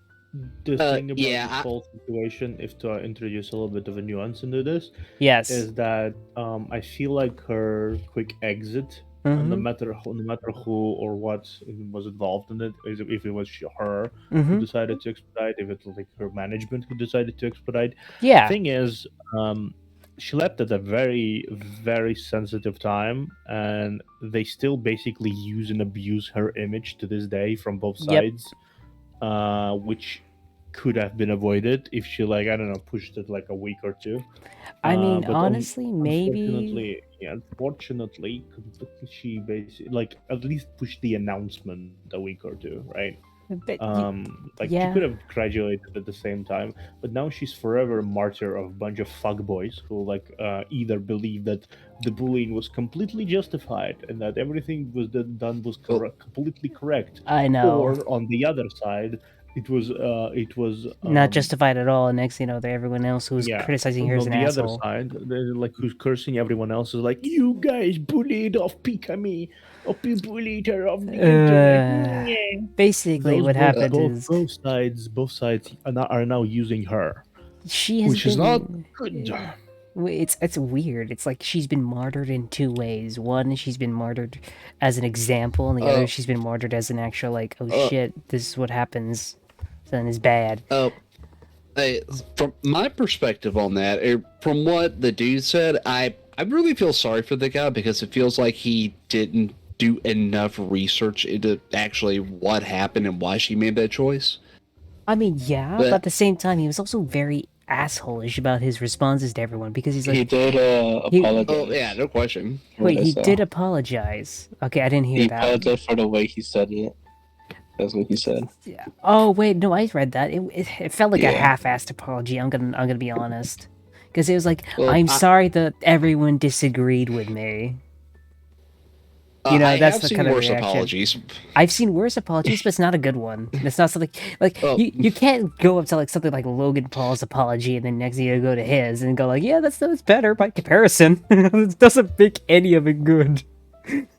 Speaker 2: the thing about
Speaker 4: yeah,
Speaker 2: this whole situation, if to introduce a little bit of a nuance into this,
Speaker 1: Yes.
Speaker 2: is that I feel like her quick exit, no matter who or what was involved in it, if it was her who decided to expedite, if it was like her management who decided to expedite.
Speaker 1: Yeah.
Speaker 2: The thing is, she left at a very, very sensitive time, and they still basically use and abuse her image to this day from both sides, which could have been avoided if she, like, I don't know, pushed it like a week or two.
Speaker 1: I mean,
Speaker 2: But
Speaker 1: honestly, maybe.
Speaker 2: Unfortunately, she basically, like, at least pushed the announcement a week or two, right?
Speaker 1: But
Speaker 2: She could have graduated at the same time, but now she's forever a martyr of a bunch of fuckboys who either believe that the bullying was completely justified and that everything was done was completely correct.
Speaker 1: I know.
Speaker 2: Or on the other side, it was
Speaker 1: not justified at all. And next, everyone else who's criticizing her as an asshole.
Speaker 2: On the other side, they're like who's cursing everyone else is like, you guys bullied off Pikami. You bullied her off the internet.
Speaker 1: Basically, what happened is
Speaker 2: both sides are now using her.
Speaker 1: Which
Speaker 2: is not good.
Speaker 1: It's weird. It's like she's been martyred in two ways. One, she's been martyred as an example, and the other, she's been martyred as an actual, like, shit, this is what happens, then is bad.
Speaker 4: From my perspective on that, from what the dude said, I really feel sorry for the guy because it feels like he didn't do enough research into actually what happened and why she made that choice.
Speaker 1: I mean, yeah, but at the same time, he was also very asshole-ish about his responses to everyone because he's like...
Speaker 6: He did apologize.
Speaker 4: Oh, yeah, no question.
Speaker 1: Wait, he did apologize? Okay, I didn't hear that.
Speaker 6: He apologized for the way he said it. That's what he said.
Speaker 1: Yeah. Oh, wait, no, I read that. It felt like a half-assed apology, I'm gonna be honest. Because it was like, I'm sorry that everyone disagreed with me. That's the kind of reaction.
Speaker 4: Apologies.
Speaker 1: I've seen worse apologies, but it's not a good one. It's not something like you can't go up to like something like Logan Paul's apology and then next you go to his and go like, yeah, that's better by comparison. It doesn't make any of it good.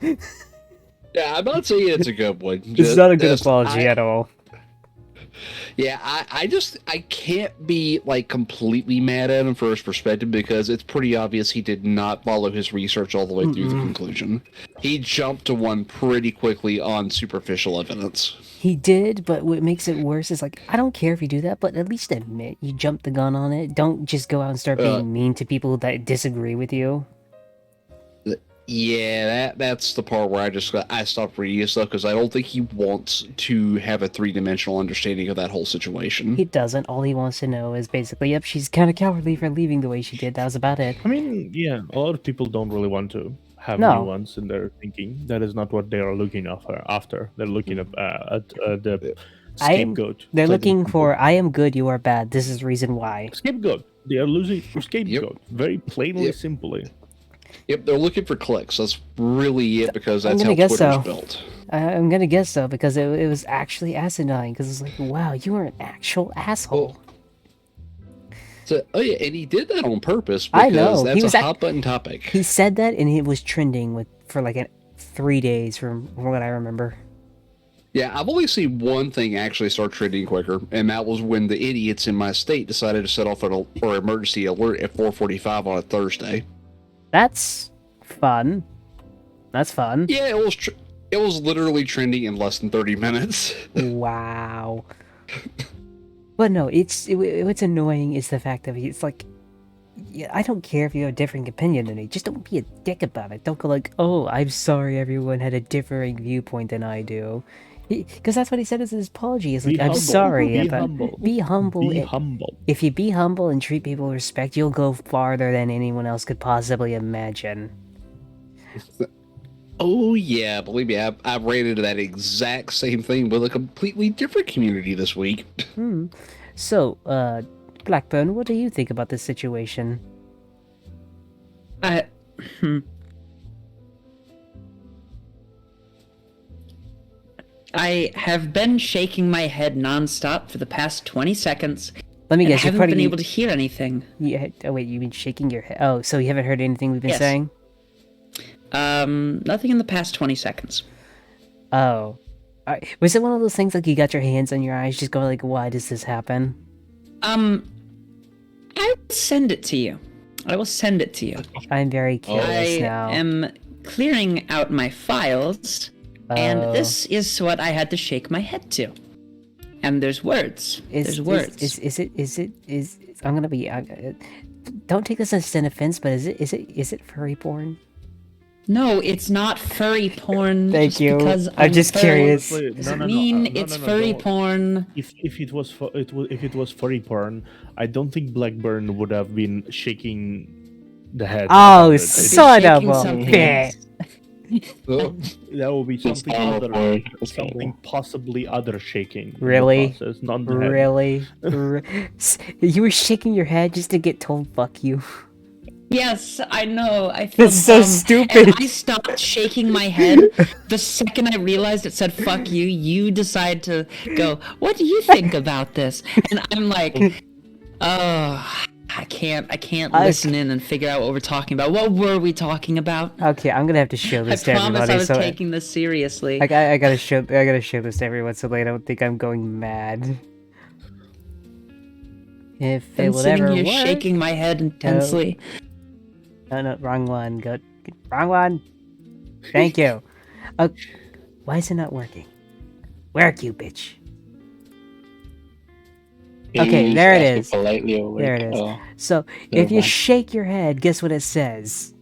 Speaker 4: Yeah, I'm not saying it's a good one.
Speaker 1: It's not a good apology at all.
Speaker 4: Yeah, I can't be like completely mad at him for his perspective because it's pretty obvious he did not follow his research all the way through the conclusion. He jumped to one pretty quickly on superficial evidence.
Speaker 1: He did, but what makes it worse is like, I don't care if you do that, but at least admit you jumped the gun on it. Don't just go out and start being mean to people that disagree with you.
Speaker 4: Yeah, that's the part where I stopped reading his stuff because I don't think he wants to have a three-dimensional understanding of that whole situation.
Speaker 1: He doesn't. All he wants to know is basically, yep, she's kind of cowardly for leaving the way she did. That was about it.
Speaker 2: I mean, yeah, a lot of people don't really want to have nuance in their thinking. That is not what they are looking after. They're looking at the scapegoat.
Speaker 1: They're looking for, I am good, you are bad. This is the reason why.
Speaker 2: Scapegoat. They are losing for scapegoat. Very plainly, simply.
Speaker 4: Yep, they're looking for clicks. That's really it because that's how Twitter's built.
Speaker 1: I'm gonna guess so because it was actually asinine because it's like, wow, you are an actual asshole.
Speaker 4: And he did that on purpose because
Speaker 1: I know.
Speaker 4: That's a hot button topic.
Speaker 1: He said that and it was trending for like 3 days from what I remember.
Speaker 4: Yeah, I've only seen one thing actually start trending quicker, and that was when the idiots in my state decided to set off an emergency alert at 4:45 on a Thursday.
Speaker 1: That's fun. That's fun.
Speaker 4: Yeah, it was literally trending in less than 30 minutes.
Speaker 1: Wow. But no, what's annoying is the fact that it's like yeah, I don't care if you have a differing opinion than me. Just don't be a dick about it. Don't go like, oh, I'm sorry everyone had a differing viewpoint than I do. Because that's what he said as his apology. He's like,
Speaker 2: Be
Speaker 1: I'm
Speaker 2: humble.
Speaker 1: sorry.
Speaker 2: Be
Speaker 1: about...
Speaker 2: humble.
Speaker 1: Be humble.
Speaker 2: Be humble.
Speaker 1: If you be humble and treat people with respect, you'll go farther than anyone else could possibly imagine.
Speaker 4: Oh yeah, believe me, I've ran into that exact same thing with a completely different community this week.
Speaker 1: So, Blackburn, what do you think about this situation?
Speaker 5: I have been shaking my head nonstop for the past 20 seconds.
Speaker 1: Let me
Speaker 5: and
Speaker 1: guess,
Speaker 5: I haven't been able to hear anything.
Speaker 1: Yeah. Oh wait, you've been shaking your head. Oh, so you haven't heard anything we've been
Speaker 5: Yes.
Speaker 1: saying?
Speaker 5: Nothing in the past 20 seconds.
Speaker 1: Oh. Was it one of those things like you got your hands on your eyes, just going like, why does this happen?
Speaker 5: I will send it to you. I will send it to you.
Speaker 1: I'm very curious
Speaker 5: I
Speaker 1: now.
Speaker 5: am clearing out my files, and
Speaker 1: Oh.
Speaker 5: this is what I had to shake my head to. And there's words. There's words.
Speaker 1: I'm gonna be. Don't take this as an offense, but is it furry porn?
Speaker 5: No, it's not furry porn.
Speaker 1: Thank
Speaker 5: just
Speaker 1: you.
Speaker 5: Because
Speaker 1: I'm just
Speaker 5: furry.
Speaker 1: curious.
Speaker 2: Wait,
Speaker 5: Doesn't mean it's furry
Speaker 2: don't.
Speaker 5: porn.
Speaker 2: If it was if it was furry porn, I don't think Blackburn would have been shaking the head.
Speaker 1: Oh,
Speaker 2: about it.
Speaker 1: son of
Speaker 5: shaking
Speaker 1: a
Speaker 5: something
Speaker 1: bitch!
Speaker 2: That would be
Speaker 6: It's
Speaker 2: something
Speaker 6: all
Speaker 2: other,
Speaker 6: porn.
Speaker 2: something possibly other shaking. in the
Speaker 1: Really?
Speaker 2: process, not the head.
Speaker 1: Really? You were shaking your head just to get told "fuck you."
Speaker 5: Yes, I know. I feel
Speaker 1: That's so
Speaker 5: dumb.
Speaker 1: stupid.
Speaker 5: And I stopped shaking my head the second I realized it said "fuck you." You decide to go. What do you think about this? And I'm like, oh, I can't listen in and figure out what we're talking about. What were we talking about?
Speaker 1: Okay, I'm gonna have to show
Speaker 5: I
Speaker 1: this to
Speaker 5: promise
Speaker 1: everybody.
Speaker 5: I was
Speaker 1: so
Speaker 5: taking this seriously.
Speaker 1: I gotta show this to everyone so they don't think I'm going mad. If it
Speaker 5: I'm
Speaker 1: will
Speaker 5: sitting
Speaker 1: ever
Speaker 5: here
Speaker 1: work.
Speaker 5: shaking my head intensely.
Speaker 1: No, wrong one. Wrong one. Thank you. Why is it not working? Work, you bitch. Okay,
Speaker 6: You
Speaker 1: there it
Speaker 6: ask me
Speaker 1: is.
Speaker 6: Politely at work.
Speaker 1: There it is.
Speaker 6: Oh,
Speaker 1: So,
Speaker 6: never
Speaker 1: if you
Speaker 6: mind.
Speaker 1: shake your head, guess what it says?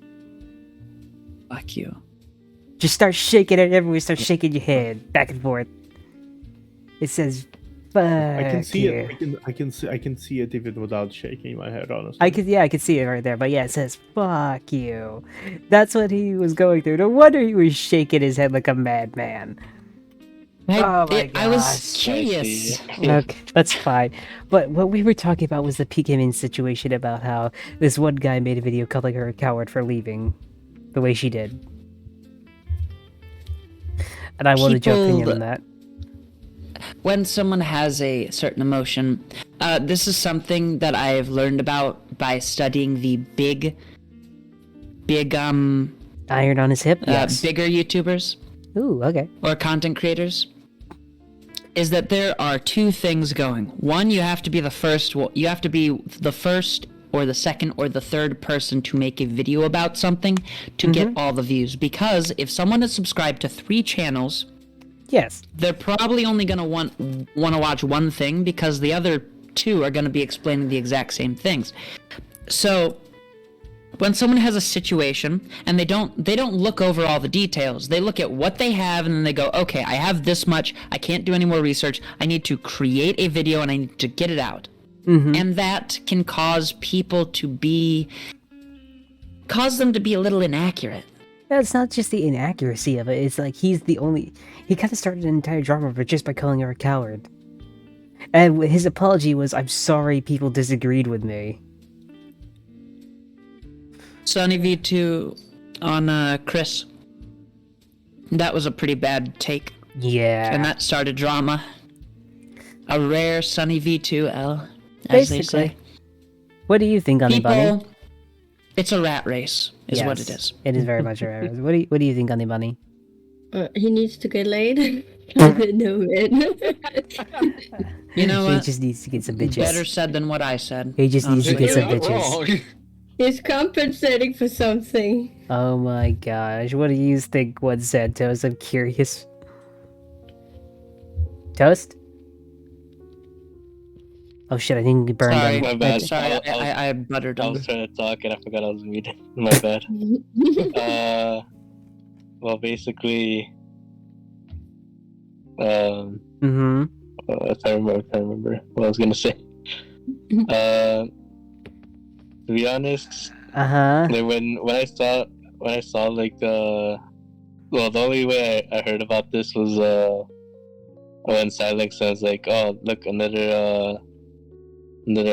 Speaker 5: Fuck you.
Speaker 1: Just start shaking it. Everyone start shaking your head back and forth. It says, "Fuck
Speaker 2: I can see
Speaker 1: you."
Speaker 2: it. I can see it even without shaking my head. Honestly,
Speaker 1: I could see it right there. But yeah, it says, "Fuck you." That's what he was going through. No wonder he was shaking his head like a madman. Oh my
Speaker 5: I was
Speaker 1: gosh.
Speaker 5: curious.
Speaker 1: Okay, that's fine. But what we were talking about was the Pikamin situation about how this one guy made a video calling her a coward for leaving the way she did. And I wanted your opinion
Speaker 5: People-
Speaker 1: on that.
Speaker 5: When someone has a certain emotion, this is something that I've learned about by studying the big
Speaker 1: Iron on his hip? Yes.
Speaker 5: bigger YouTubers
Speaker 1: Ooh, okay.
Speaker 5: or content creators, is that there are two things going. One, you have to be the first or the second or the third person to make a video about something to get all the views. Because if someone is subscribed to 3 channels,
Speaker 1: Yes.
Speaker 5: they're probably only going to want to watch one thing because the other 2 are going to be explaining the exact same things. So when someone has a situation and they don't look over all the details, they look at what they have and then they go, okay, I have this much, I can't do any more research, I need to create a video and I need to get it out. And that can cause people to be a little inaccurate.
Speaker 1: Yeah, it's not just the inaccuracy of it. It's like he kind of started an entire drama but just by calling her a coward. And his apology was, I'm sorry people disagreed with me.
Speaker 5: Sunny V2 on Chris. That was a pretty bad take.
Speaker 1: Yeah.
Speaker 5: And that started drama. A rare Sunny V2L, as they
Speaker 1: Basically.
Speaker 5: say.
Speaker 1: What do you think on the bunny?
Speaker 5: People, it's a rat race, is what it is.
Speaker 1: It is very much a rat race. What do you think on the bunny?
Speaker 3: He needs to get laid. No man.
Speaker 5: You know
Speaker 1: He
Speaker 5: what?
Speaker 1: just needs to get some bitches.
Speaker 5: Better said than what I said.
Speaker 1: He just needs to get some
Speaker 4: You're not
Speaker 1: bitches.
Speaker 4: wrong.
Speaker 3: He's compensating for something.
Speaker 1: Oh my gosh. What do you think one said, Toast? I'm curious. Toast? Oh shit! I think you burned
Speaker 5: Sorry,
Speaker 1: him.
Speaker 6: My bad.
Speaker 5: sorry,
Speaker 6: I
Speaker 5: I buttered
Speaker 6: was
Speaker 5: under.
Speaker 6: trying to talk and I forgot I was muted. My bad. Well, basically,
Speaker 1: Mm-hmm.
Speaker 6: if I remember what I was gonna say. To be honest,
Speaker 1: Uh-huh.
Speaker 6: like when I saw like well, the only way I heard about this was when Silence says like, oh look, another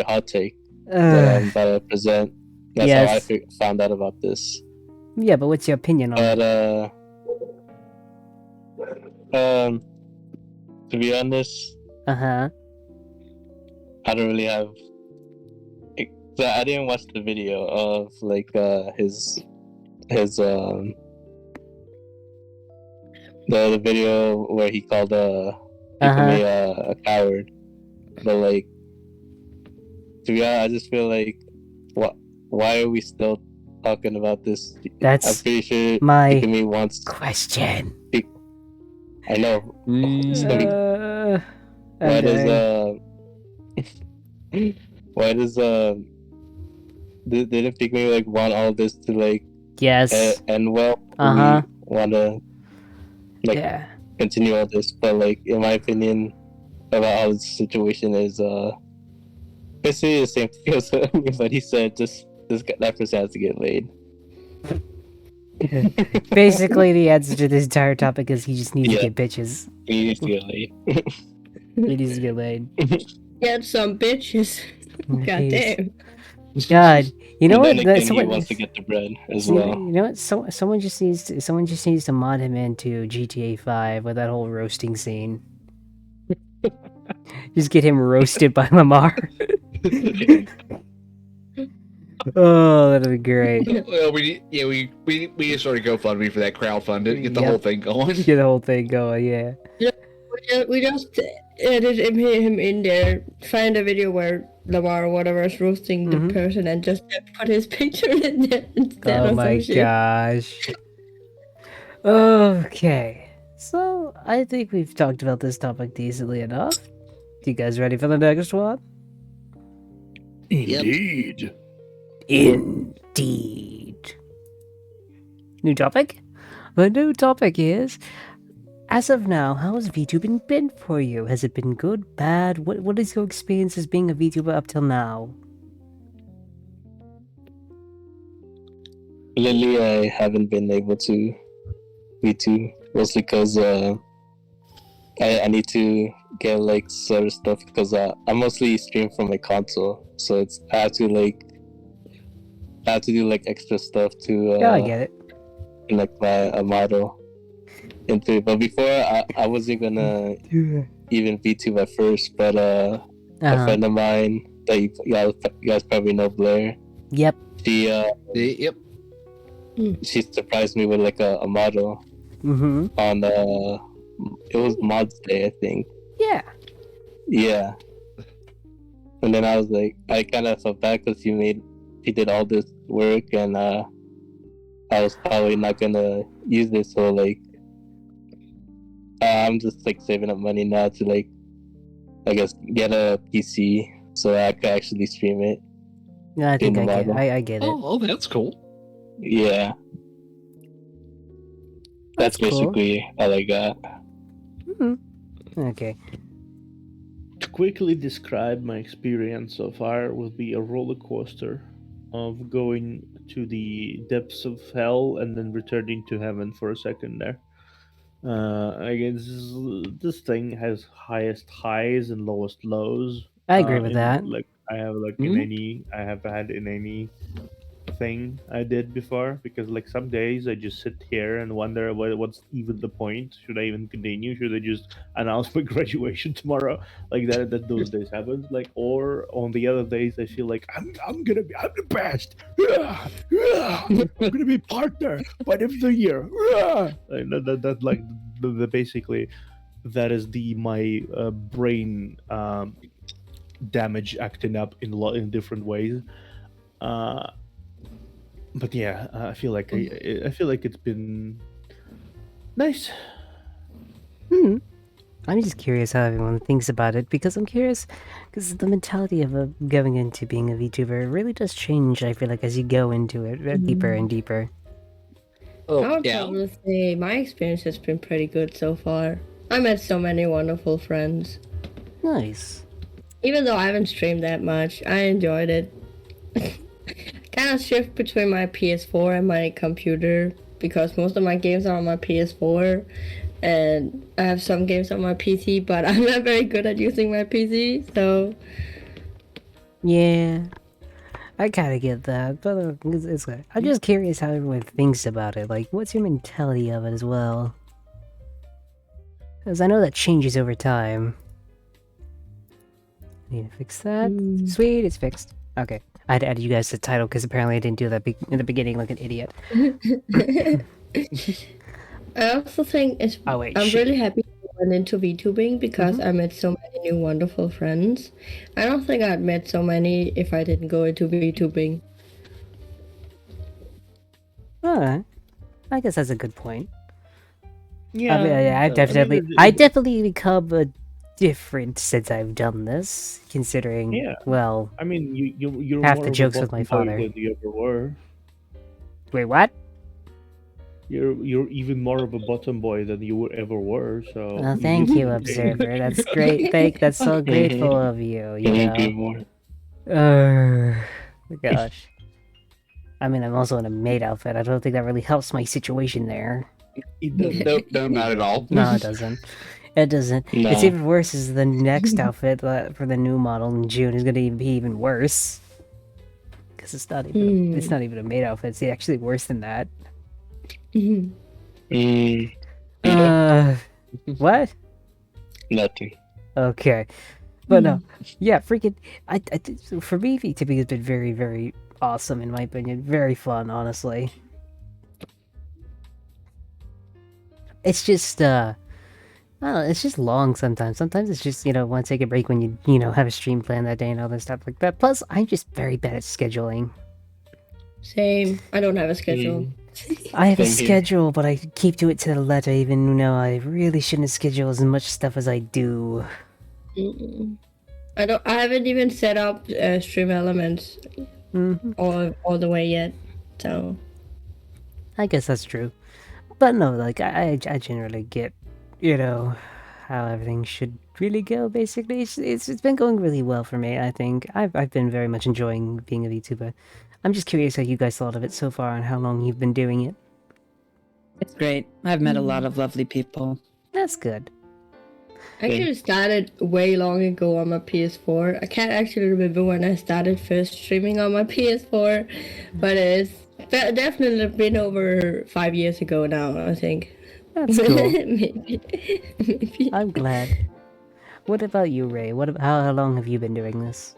Speaker 6: hot take that I'm about to present. That's how I
Speaker 1: Yes.
Speaker 6: found out about this.
Speaker 1: Yeah, but what's your opinion on
Speaker 6: But
Speaker 1: it?
Speaker 6: to be honest,
Speaker 1: Uh-huh.
Speaker 6: I don't really have. So I didn't watch the video of like his the video where he called Ikumi a coward. But like, to be honest, I just feel like why are we still talking about this? I'm
Speaker 1: That's
Speaker 6: pretty sure
Speaker 1: my
Speaker 6: Ikumi wants.
Speaker 1: question.
Speaker 6: I know. Why
Speaker 1: Okay.
Speaker 6: why does didn't Pikmin like want all this to like
Speaker 1: Yes.
Speaker 6: end well?
Speaker 1: Uh-huh.
Speaker 6: We wanna like
Speaker 1: Yeah.
Speaker 6: continue all this, but like in my opinion about how the situation is basically the same thing as everybody said, just that person has to get laid.
Speaker 1: Basically, the answer to this entire topic is he just needs to
Speaker 6: Yeah.
Speaker 1: get bitches.
Speaker 6: He needs to get laid.
Speaker 1: He needs to get laid.
Speaker 3: Get some bitches. God damn.
Speaker 1: God, you know
Speaker 6: And
Speaker 1: what?
Speaker 6: then again,
Speaker 1: Someone,
Speaker 6: he wants to get the bread as
Speaker 1: you
Speaker 6: well.
Speaker 1: know what? Someone just needs to mod him into GTA 5 with that whole roasting scene. Just get him roasted by Lamar. Oh, that'd be great.
Speaker 4: Well, we just started GoFundMe for that crowdfunding. Get the
Speaker 1: Yep.
Speaker 4: whole thing going.
Speaker 1: Get the whole thing going, yeah.
Speaker 3: We just edit him in there. Find a video where Lamar or whatever is roasting the person and just put his picture in there instead
Speaker 1: Oh
Speaker 3: or
Speaker 1: my
Speaker 3: some shit.
Speaker 1: gosh. Okay. So, I think we've talked about this topic decently enough. You guys ready for the next one?
Speaker 2: Indeed.
Speaker 1: Indeed. New topic? The new topic is, as of now, how has VTubing been for you? Has it been good, bad? What is your experience as being a VTuber up till now?
Speaker 6: Lately, I haven't been able to VTube, mostly because I need to get like certain stuff because I mostly stream from my console, so I have to do like extra stuff to
Speaker 1: Yeah, I get it.
Speaker 6: connect a model into it. But before I wasn't gonna even VTube at first, but a friend of mine that you guys probably know, Blair.
Speaker 1: Yep.
Speaker 4: Yep.
Speaker 6: She surprised me with like a model on it was Mods Day, I think.
Speaker 1: Yeah.
Speaker 6: Yeah. And then I was like, I kind of felt bad because he did all this work, and I was probably not gonna use this, so like I'm just like saving up money now to like, I guess, get a PC so I could actually stream it.
Speaker 1: Yeah, I think
Speaker 6: in the model.
Speaker 1: I get it.
Speaker 4: Oh, that's cool.
Speaker 6: Yeah. That's
Speaker 1: cool.
Speaker 6: basically all I got.
Speaker 1: Okay.
Speaker 2: To quickly describe my experience so far would be a roller coaster of going to the depths of hell and then returning to heaven for a second there. Again, this thing has highest highs and lowest lows.
Speaker 1: I agree with that.
Speaker 2: Like I have had in any thing I did before, because like some days I just sit here and wonder what's even the point. Should I even continue? Should I just announce my graduation tomorrow? Like that those days happen. Like, or on the other days I feel like I'm the best. I'm gonna be partner by the end of the year. Like, that like the basically that is my brain damage acting up in different ways. But yeah, I feel like it's been nice.
Speaker 1: I'm just curious how everyone thinks about it, because I'm curious, because the mentality of going into being a VTuber really does change, I feel like, as you go into it deeper and deeper.
Speaker 3: I would probably say my experience has been pretty good so far. I met so many wonderful friends.
Speaker 1: Nice.
Speaker 3: Even though I haven't streamed that much, I enjoyed it. Kind of shift between my PS4 and my computer, because most of my games are on my PS4, and I have some games on my PC, but I'm not very good at using my PC, so...
Speaker 1: Yeah, I kind of get that, but it's good. I'm just curious how everyone thinks about it. Like, what's your mentality of it as well? Because I know that changes over time. Need to fix that. Sweet, it's fixed. Okay. I had to add you guys to the title because apparently I didn't do that in the beginning like an idiot.
Speaker 3: I also think I'm really happy I went into VTubing because I met so many new wonderful friends. I don't think I'd met so many if I didn't go into VTubing.
Speaker 1: Alright. I guess that's a good point.
Speaker 2: Yeah,
Speaker 1: I mean, I definitely become different since I've done this, considering, well,
Speaker 2: I mean, you're
Speaker 1: half
Speaker 2: more
Speaker 1: the
Speaker 2: of a
Speaker 1: jokes with my
Speaker 2: bottom boy
Speaker 1: father.
Speaker 2: than you ever were.
Speaker 1: Wait, what?
Speaker 2: You're even more of a bottom boy than you ever were. So.
Speaker 1: Oh, thank you, Observer. That's great. That's so grateful of you. You know. Gosh. I mean, I'm also in a maid outfit. I don't think that really helps my situation there.
Speaker 4: No, not at all.
Speaker 1: No, it doesn't. It doesn't.
Speaker 6: No.
Speaker 1: It's even worse. Is the next outfit for the new model in June is going to be even worse. Because it's not even it's not even a maid outfit. It's actually worse than that. What?
Speaker 6: Nothing.
Speaker 1: Okay, but no, yeah, freaking. For me, VTubing has been very, very awesome in my opinion. Very fun, honestly. It's just I don't know, it's just long sometimes. Sometimes it's just, want to take a break when you have a stream plan that day and all that stuff like that. Plus, I'm just very bad at scheduling.
Speaker 3: Same. I don't have a schedule.
Speaker 1: I have a schedule, but I keep to it to the letter, even though I really shouldn't schedule as much stuff as I do.
Speaker 3: I haven't even set up Stream Elements all the way yet, so...
Speaker 1: I guess that's true. But no, like, I generally get, how everything should really go, basically. It's been going really well for me, I think. I've been very much enjoying being a VTuber. I'm just curious how you guys thought of it so far and how long you've been doing it.
Speaker 5: It's great. I've met a lot of lovely people.
Speaker 1: That's good.
Speaker 3: I actually started way long ago on my PS4. I can't actually remember when I started first streaming on my PS4, but it's definitely been over 5 years ago now, I think.
Speaker 1: That's cool.
Speaker 3: Maybe.
Speaker 1: I'm glad. What about you, Ray? How long have you been doing this?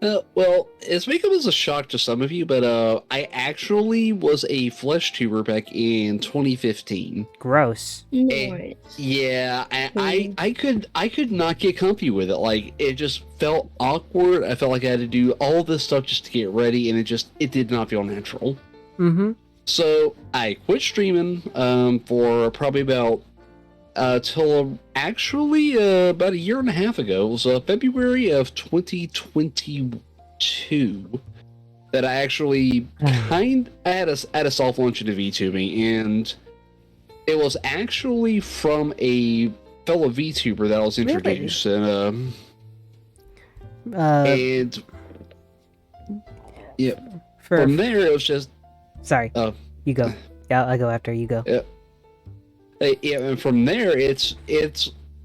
Speaker 4: Well, it's may come as a shock to some of you, but I actually was a flesh tuber back in 2015.
Speaker 1: Gross.
Speaker 3: Nice.
Speaker 4: Yeah, I could not get comfy with it. Like, it just felt awkward. I felt like I had to do all this stuff just to get ready, and it did not feel natural. So I quit streaming for probably about till actually about a year and a half ago. It was February of 2022 that I actually I had a soft launch into VTubing, and it was actually from a fellow VTuber that I was introduced,
Speaker 1: really?
Speaker 4: and yeah, from there it was just.
Speaker 1: Sorry. You go. Yeah, I'll go after you go.
Speaker 4: Yeah. Yeah, and from there, it's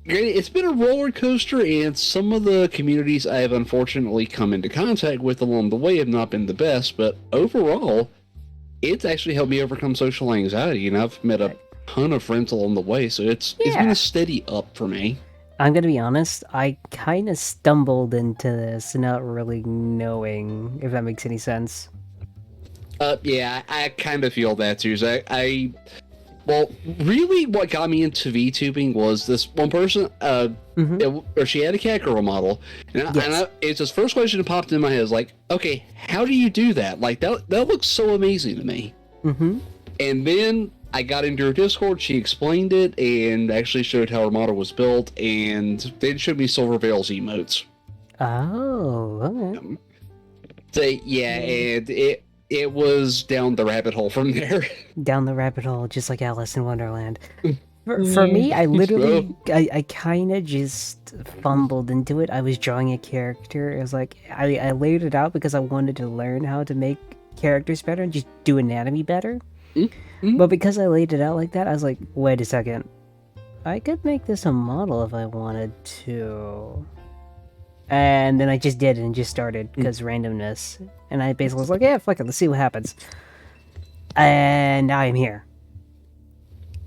Speaker 4: been a roller coaster, and some of the communities I have unfortunately come into contact with along the way have not been the best, but overall, it's actually helped me overcome social anxiety, and I've met a ton of friends along the way, so it's been a steady up for me.
Speaker 1: I'm gonna be honest, I kind of stumbled into this not really knowing if that makes any sense.
Speaker 4: Yeah, I kind of feel that too. So well, really, what got me into VTubing was this one person, she had a cat girl model, and it's his first question that popped in my head is like, okay, how do you do that? Like, that looks so amazing to me. And then I got into her Discord, she explained it, and actually showed how her model was built, and then showed me Silver Veil's emotes.
Speaker 1: Oh, okay.
Speaker 4: So, yeah, and it was down the rabbit hole from there.
Speaker 1: Down the rabbit hole, just like Alice in Wonderland. For me, I literally, I kind of just fumbled into it. I was drawing a character. It was like, I laid it out because I wanted to learn how to make characters better and just do anatomy better.
Speaker 4: Mm-hmm.
Speaker 1: But because I laid it out like that, I was like, wait a second. I could make this a model if I wanted to. And then I just did it and just started because randomness. And I basically was like, yeah, fuck it, let's see what happens. And now I'm here.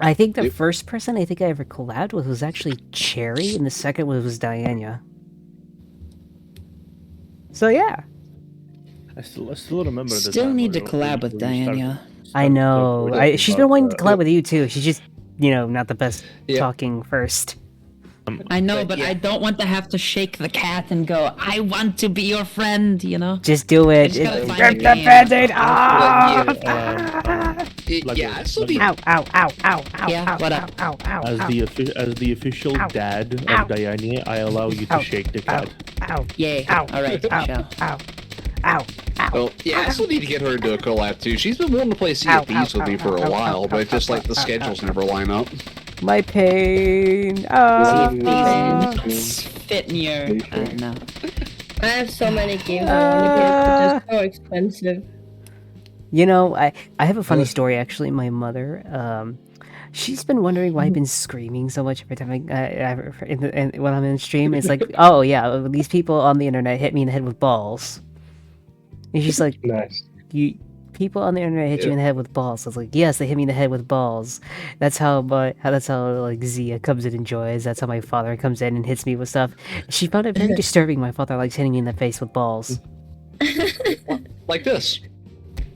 Speaker 1: I think the first person I think I ever collabed with was actually Cherry, and the second one was Diana. So yeah.
Speaker 2: I still remember. the
Speaker 5: Still
Speaker 2: time
Speaker 5: need to
Speaker 2: where
Speaker 5: collab with
Speaker 2: we
Speaker 5: Diana.
Speaker 1: I know.
Speaker 2: talking
Speaker 1: She's been
Speaker 2: about,
Speaker 1: wanting to collab with you too. She's just, not the best
Speaker 4: Yeah.
Speaker 1: talking first.
Speaker 5: I know, but
Speaker 4: yeah.
Speaker 5: I don't want to have to shake the cat and go, I want to be your friend, you know?
Speaker 1: Just do it.
Speaker 5: just gotta find
Speaker 1: Rip
Speaker 5: a
Speaker 1: the
Speaker 5: game.
Speaker 1: band-aid
Speaker 4: But,
Speaker 1: off!
Speaker 4: I still need.
Speaker 1: Ow, ow, ow, ow, ow,
Speaker 5: Yeah,
Speaker 1: ow,
Speaker 5: what
Speaker 1: ow,
Speaker 5: up?
Speaker 1: ow, ow,
Speaker 2: As
Speaker 1: ow,
Speaker 2: the official
Speaker 1: Ow.
Speaker 2: dad
Speaker 1: Ow.
Speaker 2: of Diana, I allow you to
Speaker 1: Ow.
Speaker 2: shake the
Speaker 1: ow,
Speaker 2: cat.
Speaker 1: ow,
Speaker 5: Yay.
Speaker 1: ow,
Speaker 5: Alright,
Speaker 1: ow,
Speaker 5: ciao.
Speaker 1: ow, ow, ow.
Speaker 4: Well, yeah, I still need to get her into a collab too. She's been wanting to play Sea
Speaker 1: Ow,
Speaker 4: of Thieves
Speaker 1: ow,
Speaker 4: with me
Speaker 1: ow,
Speaker 4: for
Speaker 1: ow,
Speaker 4: a
Speaker 1: ow,
Speaker 4: while,
Speaker 1: ow,
Speaker 4: but it's just
Speaker 1: ow,
Speaker 4: like the
Speaker 1: ow,
Speaker 4: schedules
Speaker 1: ow,
Speaker 4: never line up.
Speaker 1: My pain.
Speaker 5: See if
Speaker 1: Ah.
Speaker 5: these nuts fit in your... I don't know.
Speaker 3: I have so many games I want to get, but they're so expensive.
Speaker 1: I have a funny story actually. My mother, she's been wondering why I've been screaming so much every time when I'm in stream. It's like, oh yeah, these people on the internet hit me in the head with balls. And she's like,
Speaker 6: Nice.
Speaker 1: people on the internet hit you in the head with balls. I was like, yes, they hit me in the head with balls. That's how like Zia comes in and joys. That's how my father comes in and hits me with stuff. She found it very disturbing. My father likes hitting me in the face with balls.
Speaker 4: Like this.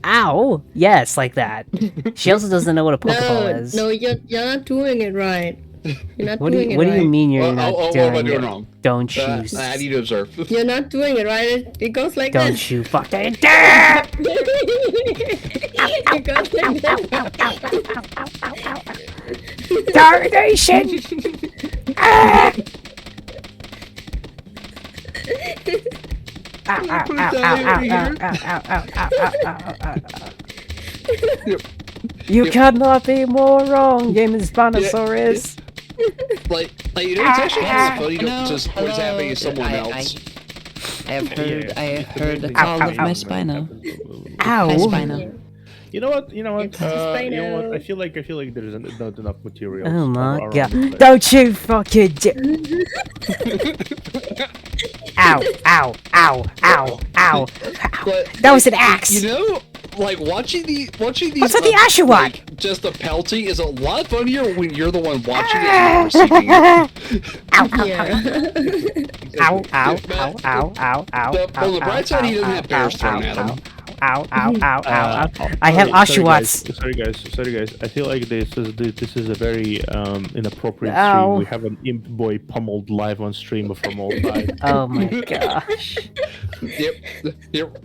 Speaker 1: Ow! Yes, like that. She also doesn't know what a Pokeball is.
Speaker 3: No, you're not doing it right. You're not
Speaker 1: What do
Speaker 3: doing
Speaker 1: you
Speaker 3: it
Speaker 1: What do
Speaker 3: right.
Speaker 1: you mean you're
Speaker 4: What
Speaker 1: not
Speaker 4: am
Speaker 1: doing
Speaker 4: I doing
Speaker 1: it?
Speaker 4: wrong?
Speaker 1: Don't you?
Speaker 4: I need to observe.
Speaker 3: You're not doing it right. It goes like
Speaker 1: Don't
Speaker 3: this.
Speaker 1: you fucking dare!
Speaker 3: It goes like that.
Speaker 1: Darnation! Ah! Ow, ow, ow, ow, ow, ow, ow, ow, ow, ow, ow, ow. You cannot be more wrong, Game Spinosaurus.
Speaker 4: Like it's actually kind of funny to just what is happening to someone else.
Speaker 5: I have heard, I heard the
Speaker 1: Ow,
Speaker 5: call
Speaker 1: ow,
Speaker 5: of
Speaker 1: ow.
Speaker 5: my Spino.
Speaker 1: Ow!
Speaker 5: Hi, Spino.
Speaker 2: You know what?
Speaker 3: It's just
Speaker 2: You know what?
Speaker 3: Spino.
Speaker 2: I feel like there's not enough material.
Speaker 1: Oh my
Speaker 2: around
Speaker 1: god.
Speaker 2: this place.
Speaker 1: Don't you fucking Ow, ow, ow, ow, ow.
Speaker 4: But,
Speaker 1: That was an axe.
Speaker 4: You know, like watching these.
Speaker 1: What's with the Ashewat?
Speaker 4: Like, just the pelting is a lot funnier when you're the one watching it and receiving it.
Speaker 3: Yeah.
Speaker 1: Ow, ow, ow, ow, ow, ow.
Speaker 4: But on the bright side, he doesn't have bears thrown at him.
Speaker 1: Ow, ow, ow, ow, ow. I
Speaker 2: Sorry,
Speaker 1: have
Speaker 2: sorry, guys.
Speaker 1: Ashewats.
Speaker 2: Sorry guys. I feel like this is a very inappropriate
Speaker 1: Ow.
Speaker 2: stream. We have an imp boy pummeled live on stream from all sides.
Speaker 1: Oh my gosh.
Speaker 4: Yep.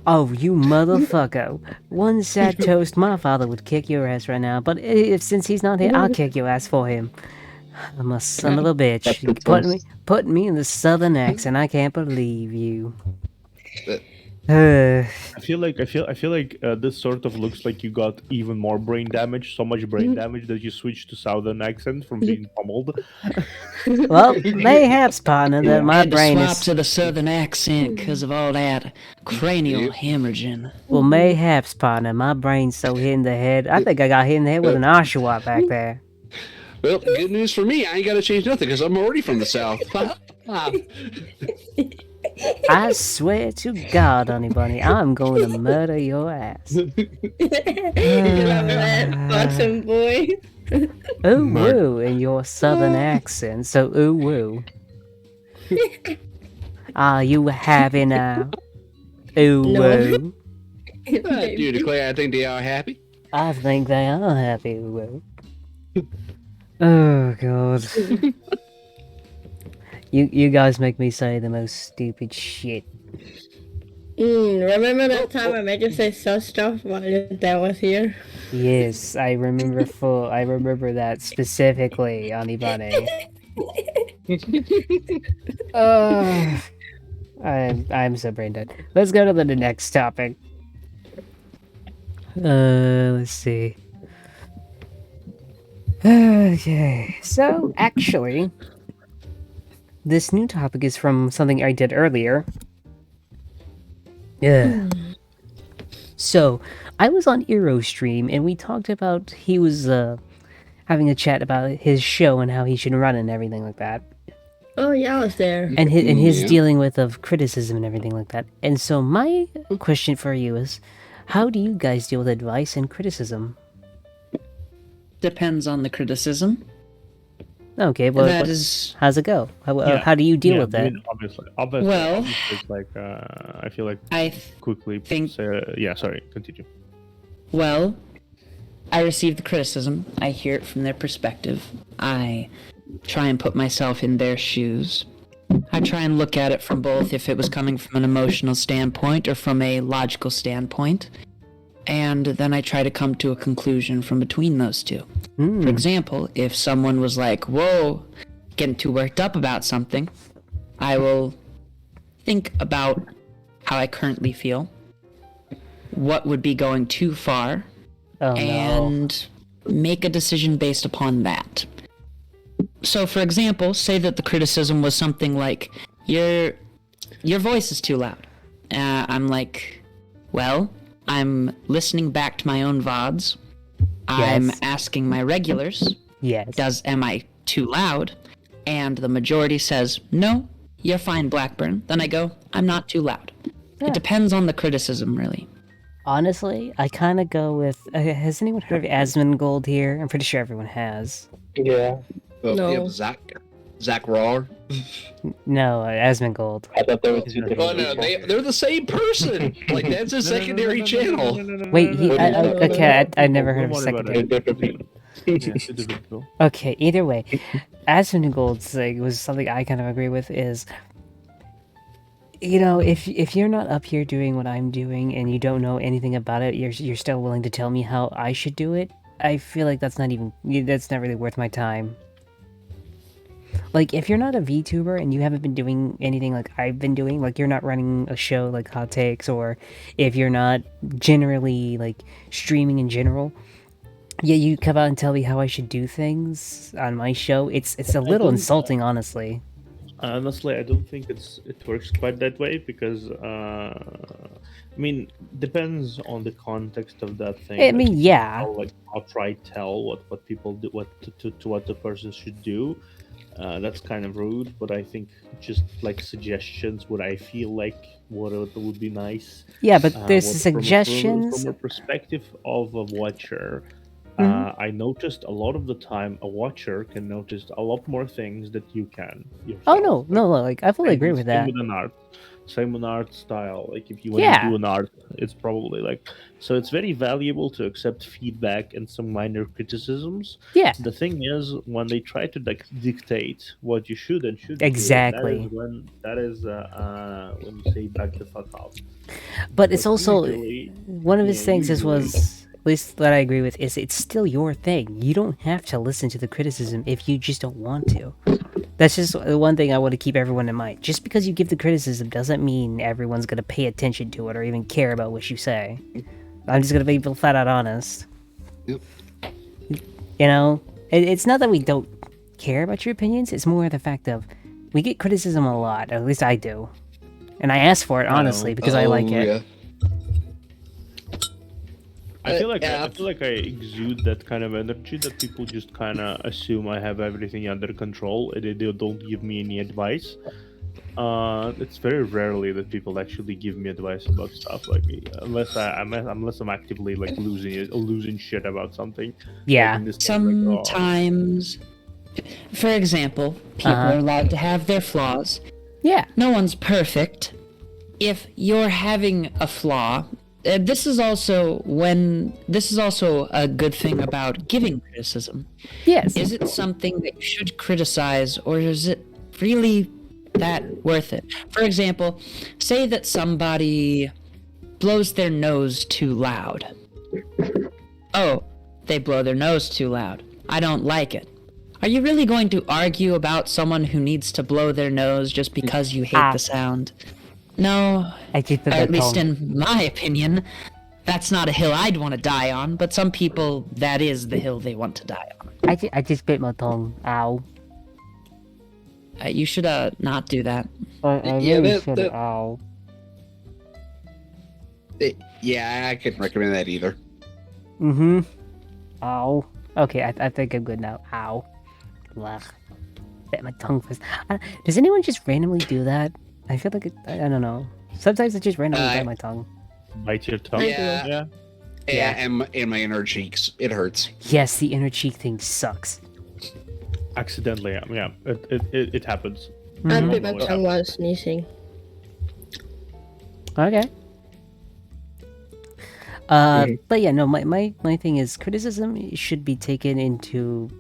Speaker 1: Oh, you motherfucker. One sad toast, my father would kick your ass right now, but since he's not here, I'll kick your ass for him. I'm a son of a bitch.
Speaker 6: That's
Speaker 1: You
Speaker 6: good
Speaker 1: put me in the southern accent. I can't believe you.
Speaker 2: I feel like this sort of looks like you got even more brain damage, so much brain damage that you switched to southern accent from being pummeled.
Speaker 1: Well, mayhaps, partner, that
Speaker 5: I
Speaker 1: my
Speaker 5: had to
Speaker 1: brain
Speaker 5: swap
Speaker 1: is...
Speaker 5: to the southern accent because of all that cranial hemorrhaging.
Speaker 1: Well, mayhaps, partner, my brain's so hit in the head. I think I got hit in the head with an Oshawott back there.
Speaker 4: Well, good news for me. I ain't got to change nothing because I'm already from the south.
Speaker 1: I swear to God, honey bunny, I'm going to murder your ass.
Speaker 3: You love that bottom boy.
Speaker 1: Ooh woo in your southern accent, so ooh woo. Are you having a ooh
Speaker 3: No.
Speaker 1: woo?
Speaker 4: Do you declare I think they are happy?
Speaker 1: I think they are happy ooh woo. Oh god. You guys make me say the most stupid shit.
Speaker 3: Remember that time I made you say so stuff while your dad was here?
Speaker 1: Yes, I remember that specifically, Anibane. I'm so brain dead. Let's go to the next topic. Let's see. Okay, so actually, this new topic is from something I did earlier. Yeah. So, I was on Eurostream and we talked about he was having a chat about his show and how he should run and everything like that.
Speaker 3: Oh yeah, I was there.
Speaker 1: And his dealing with of criticism and everything like that. And so my question for you is, how do you guys deal with advice and criticism?
Speaker 5: Depends on the criticism.
Speaker 1: Okay, well, how's it go? How do you deal with that?
Speaker 2: I mean, obviously,
Speaker 5: Well,
Speaker 2: it's like I feel like
Speaker 5: I
Speaker 2: quickly
Speaker 5: think-
Speaker 2: sorry, continue.
Speaker 5: Well, I receive the criticism. I hear it from their perspective. I try and put myself in their shoes. I try and look at it from both, if it was coming from an emotional standpoint or from a logical standpoint. And then I try to come to a conclusion from between those two. For example, if someone was like, whoa, getting too worked up about something, I will think about how I currently feel, what would be going too far, and make a decision based upon that. So, for example, say that the criticism was something like, your voice is too loud. I'm like, well, I'm listening back to my own VODs. I'm asking my regulars, am I too loud? And the majority says, no, you're fine, Blackburn. Then I go, I'm not too loud. It depends on the criticism, really.
Speaker 1: Honestly, I kind of go with... has anyone heard of Asmongold here? I'm pretty sure everyone has.
Speaker 6: Yeah.
Speaker 3: No.
Speaker 4: Yeah, Zach Rahr.
Speaker 1: No, Asmongold.
Speaker 6: I thought there was two different
Speaker 4: Oh no,
Speaker 6: people.
Speaker 4: they're the same person. Like that's a secondary channel.
Speaker 1: Wait, I never heard of a
Speaker 6: They're
Speaker 1: secondary.
Speaker 6: different people.
Speaker 2: Two different people.
Speaker 1: Okay, either way, Asmongold's like was something I kind of agree with is, you know, if you're not up here doing what I'm doing and you don't know anything about it, you're still willing to tell me how I should do it. I feel like that's not really worth my time. Like, if you're not a VTuber and you haven't been doing anything like I've been doing, like you're not running a show like Hot Takes, or if you're not generally like streaming in general, yeah, you come out and tell me how I should do things on my show. It's a little insulting, honestly.
Speaker 2: Honestly, I don't think it works quite that way because I mean, depends on the context of that thing.
Speaker 1: I mean, yeah.
Speaker 2: I'll like outright tell what people do, what the person should do. That's kind of rude, but I think just like suggestions, what I feel like what would be nice.
Speaker 1: Yeah, but there's
Speaker 2: from
Speaker 1: suggestions.
Speaker 2: From a perspective of a watcher. I noticed a lot of the time a watcher can notice a lot more things that you can yourself.
Speaker 1: Oh no, like I fully agree with that.
Speaker 2: Same with art style. Like if you want to do an art, it's probably like so. It's very valuable to accept feedback and some minor criticisms.
Speaker 1: Yeah.
Speaker 2: The thing is, when they try to like dictate what you should and shouldn't
Speaker 1: Exactly.
Speaker 2: do, that is when you say back the fuck up.
Speaker 1: But it's also
Speaker 2: usually,
Speaker 1: one of his things was, at least that I agree with, is it's still your thing. You don't have to listen to the criticism if you just don't want to. That's just the one thing I want to keep everyone in mind. Just because you give the criticism doesn't mean everyone's going to pay attention to it or even care about what you say. I'm just going to be flat out honest.
Speaker 4: Yep.
Speaker 1: You know, it's not that we don't care about your opinions, it's more the fact of we get criticism a lot, or at least I do. And I ask for it, honestly, because I like it.
Speaker 4: Yeah.
Speaker 2: I feel like I exude that kind of energy that people just kind of assume I have everything under control and they don't give me any advice. It's very rarely that people actually give me advice about stuff, like unless I'm actively like losing shit about something.
Speaker 1: Yeah.
Speaker 2: Like
Speaker 5: Sometimes, for example, people are allowed to have their flaws.
Speaker 1: Yeah.
Speaker 5: No one's perfect. If you're having a flaw, this is also a good thing about giving criticism.
Speaker 1: Yes.
Speaker 5: Is it something that you should criticize, or is it really that worth it? For example, say that somebody blows their nose too loud. Oh, they blow their nose too loud. I don't like it. Are you really going to argue about someone who needs to blow their nose just because you hate the sound? No,
Speaker 1: I just
Speaker 5: or at least in my opinion, that's not a hill I'd want to die on, but some people, that is the hill they want to die on.
Speaker 1: I just bit my tongue. Ow.
Speaker 5: You should not do that.
Speaker 1: I
Speaker 4: Yeah,
Speaker 1: really
Speaker 4: that-
Speaker 1: should.
Speaker 4: that-
Speaker 1: Ow.
Speaker 4: Yeah, I couldn't recommend that either.
Speaker 1: Mm-hmm. Ow. Okay, I think I'm good now. Ow. Ugh. Bit my tongue first. Does anyone just randomly do that? I feel like I don't know. Sometimes I just randomly bite my tongue.
Speaker 2: Bite your tongue.
Speaker 4: Yeah.
Speaker 2: Yeah.
Speaker 4: And my inner cheeks. It hurts.
Speaker 1: Yes, the inner cheek thing sucks.
Speaker 2: Accidentally. Yeah. It happens.
Speaker 3: I
Speaker 1: Mhm.
Speaker 3: bit my tongue while sneezing.
Speaker 1: Okay. But yeah, no, my thing is criticism should be taken into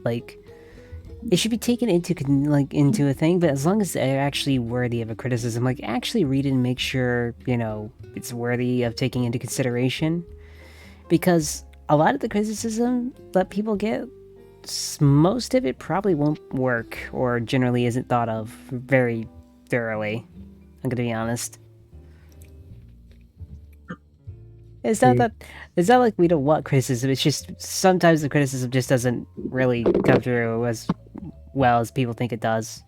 Speaker 1: it should be taken into a thing, but as long as they're actually worthy of a criticism, actually read it and make sure, it's worthy of taking into consideration. Because a lot of the criticism that people get, most of it probably won't work or generally isn't thought of very thoroughly. I'm gonna be honest. It's not like we don't want criticism. It's just sometimes the criticism just doesn't really come through as well as people think it does.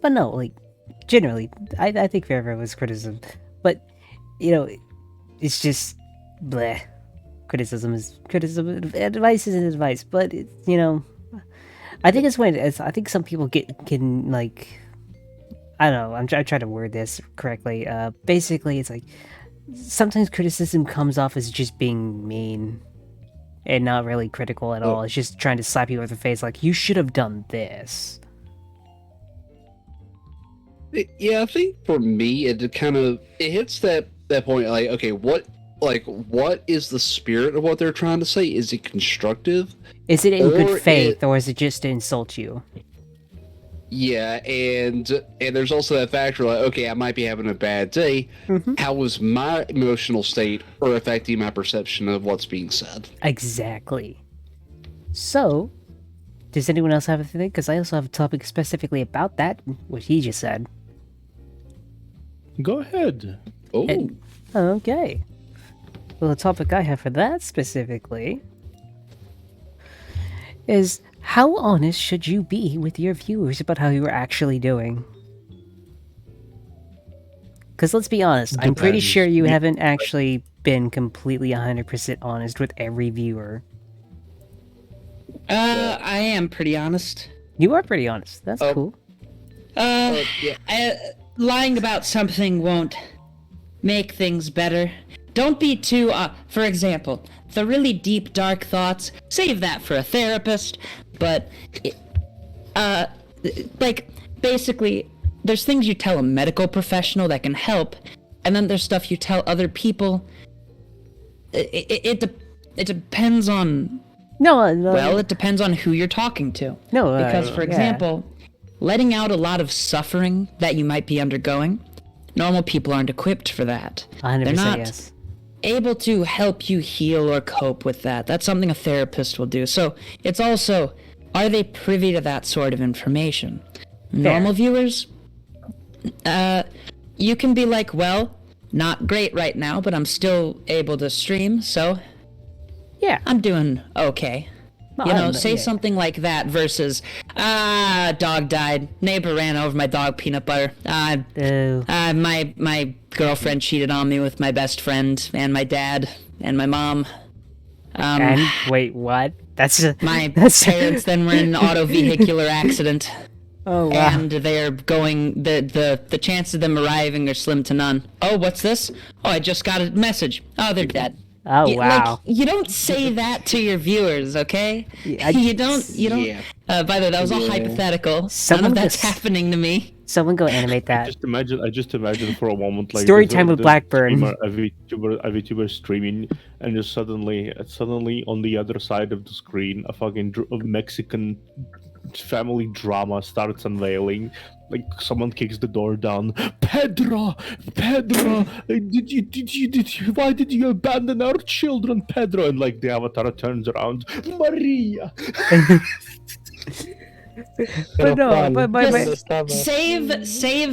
Speaker 1: But no, generally, I think there was criticism. But, it's just bleh. Criticism is criticism. Advice is advice. But, I think I think some people can I don't know, I'm trying to word this correctly. Basically, it's sometimes criticism comes off as just being mean and not really critical at all. It's just trying to slap you over the face you should have done this.
Speaker 4: Yeah, I think for me, it hits that point, okay, what is the spirit of what they're trying to say? Is it constructive?
Speaker 1: Is it in
Speaker 4: Or
Speaker 1: good faith, or is it just to insult you?
Speaker 4: Yeah, and there's also that factor okay, I might be having a bad day.
Speaker 1: Mm-hmm.
Speaker 4: How was my emotional state or affecting my perception of what's being said?
Speaker 1: Exactly. So, does anyone else have anything? Because I also have a topic specifically about that, what he just said.
Speaker 2: Go ahead.
Speaker 4: Oh,
Speaker 1: Okay. Well, the topic I have for that specifically is how honest should you be with your viewers about how you're actually doing? Because let's be honest, I'm pretty
Speaker 2: Depends.
Speaker 1: sure you haven't actually been completely 100% honest with every viewer.
Speaker 5: I am pretty honest.
Speaker 1: You are pretty honest. That's
Speaker 4: Oh.
Speaker 1: cool.
Speaker 4: yeah.
Speaker 5: Lying about something won't make things better. Don't be too, for example, the really deep, dark thoughts, save that for a therapist, but, basically, there's things you tell a medical professional that can help, and then there's stuff you tell other people. It depends on,
Speaker 1: No,
Speaker 5: it depends on who you're talking to.
Speaker 1: no,
Speaker 5: Because, for
Speaker 1: yeah.
Speaker 5: example, letting out a lot of suffering that you might be undergoing, normal people aren't equipped for that.
Speaker 1: 100%
Speaker 5: They're not
Speaker 1: yes.
Speaker 5: able to help you heal or cope with that. That's something a therapist will do. So it's also, are they privy to that sort of information? Normal viewers, you can be like, well, not great right now, but I'm still able to stream, so
Speaker 1: Yeah.
Speaker 5: I'm doing okay. You know, say
Speaker 1: yeah.
Speaker 5: something like that versus, dog died. Neighbor ran over my dog peanut butter.
Speaker 1: Oh.
Speaker 5: My girlfriend cheated on me with my best friend and my dad and my mom.
Speaker 1: And wait, what? That's
Speaker 5: My
Speaker 1: that's
Speaker 5: parents then were in an auto vehicular accident,
Speaker 1: Oh wow.
Speaker 5: and they're going. The chance of them arriving are slim to none. Oh, what's this? Oh, I just got a message. Oh, they're dead.
Speaker 1: Oh wow.
Speaker 5: You don't say that to your viewers, okay?
Speaker 1: Yeah,
Speaker 5: you don't.
Speaker 4: Yeah.
Speaker 5: By the way, that was all
Speaker 6: Yeah.
Speaker 5: hypothetical. None
Speaker 1: Someone
Speaker 5: of that's
Speaker 1: just-
Speaker 5: happening to me.
Speaker 1: Someone go animate that.
Speaker 2: I just imagine for a moment
Speaker 1: Story
Speaker 2: there's
Speaker 1: time with
Speaker 2: this
Speaker 1: Blackburn.
Speaker 2: streamer, a VTuber streaming, and just suddenly on the other side of the screen, a fucking Mexican family drama starts unveiling. Like someone kicks the door down. Pedro, why did you abandon our children, Pedro? And like the avatar turns around, Maria.
Speaker 1: But no, but
Speaker 5: Save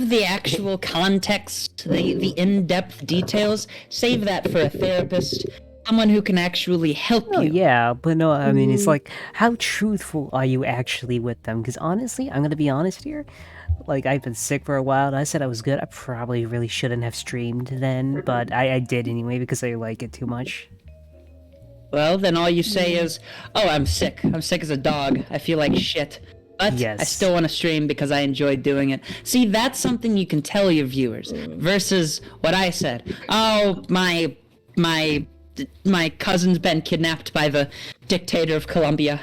Speaker 5: the actual context, the in-depth details. Save that for a therapist, someone who can actually help
Speaker 1: Oh
Speaker 5: you.
Speaker 1: yeah, but no, I mean it's like, how truthful are you actually with them? Because honestly, I'm gonna be honest here. Like I've been sick for a while, and I said I was good. I probably really shouldn't have streamed then, but I did anyway because I like it too much.
Speaker 5: Well, then all you say is, "Oh, I'm sick. I'm sick as a dog. I feel like shit." But I
Speaker 1: Yes.
Speaker 5: still want to stream because I enjoy doing it. See, that's something you can tell your viewers versus what I said. Oh, my cousin's been kidnapped by the dictator of Colombia.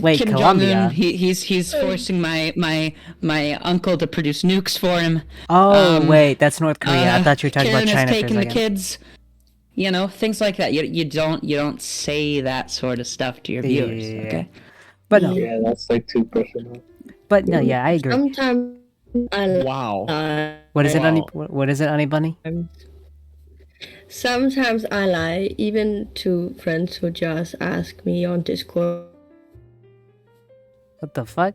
Speaker 1: Wait,
Speaker 5: Kim
Speaker 1: Colombia?
Speaker 5: Jong-un, he's forcing my uncle to produce nukes for him.
Speaker 1: Oh wait, that's North Korea. I thought you were talking
Speaker 5: Karen
Speaker 1: about China
Speaker 5: is
Speaker 1: for a
Speaker 5: taking the
Speaker 1: second.
Speaker 5: kids. You know, things like that. You don't say that sort of stuff to your viewers.
Speaker 1: Yeah.
Speaker 5: Okay.
Speaker 1: But no,
Speaker 6: Yeah, that's like too personal.
Speaker 1: but no, yeah, I agree.
Speaker 3: Sometimes I
Speaker 2: Wow.
Speaker 3: lie.
Speaker 1: What is it,
Speaker 2: Wow.
Speaker 1: What is it, Honey Bunny?
Speaker 3: Sometimes I lie, even to friends who just ask me on Discord.
Speaker 1: What the fuck?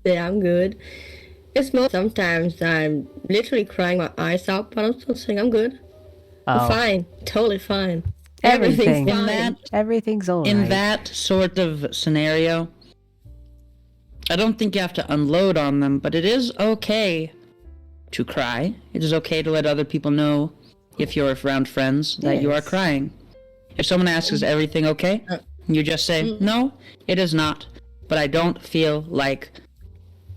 Speaker 3: Say I'm good. It's most sometimes I'm literally crying my eyes out, but I'm still saying I'm good. I'm
Speaker 1: Oh,
Speaker 3: fine, totally fine.
Speaker 1: Everything.
Speaker 3: Everything's
Speaker 5: In
Speaker 3: fine.
Speaker 5: that
Speaker 1: everything's alright.
Speaker 5: in that sort of scenario, I don't think you have to unload on them, but it is okay to cry. It is okay to let other people know, if you're around friends, that you are
Speaker 1: Yes.
Speaker 5: crying. If someone asks, is everything okay? You just say, no, it is not. But I don't feel like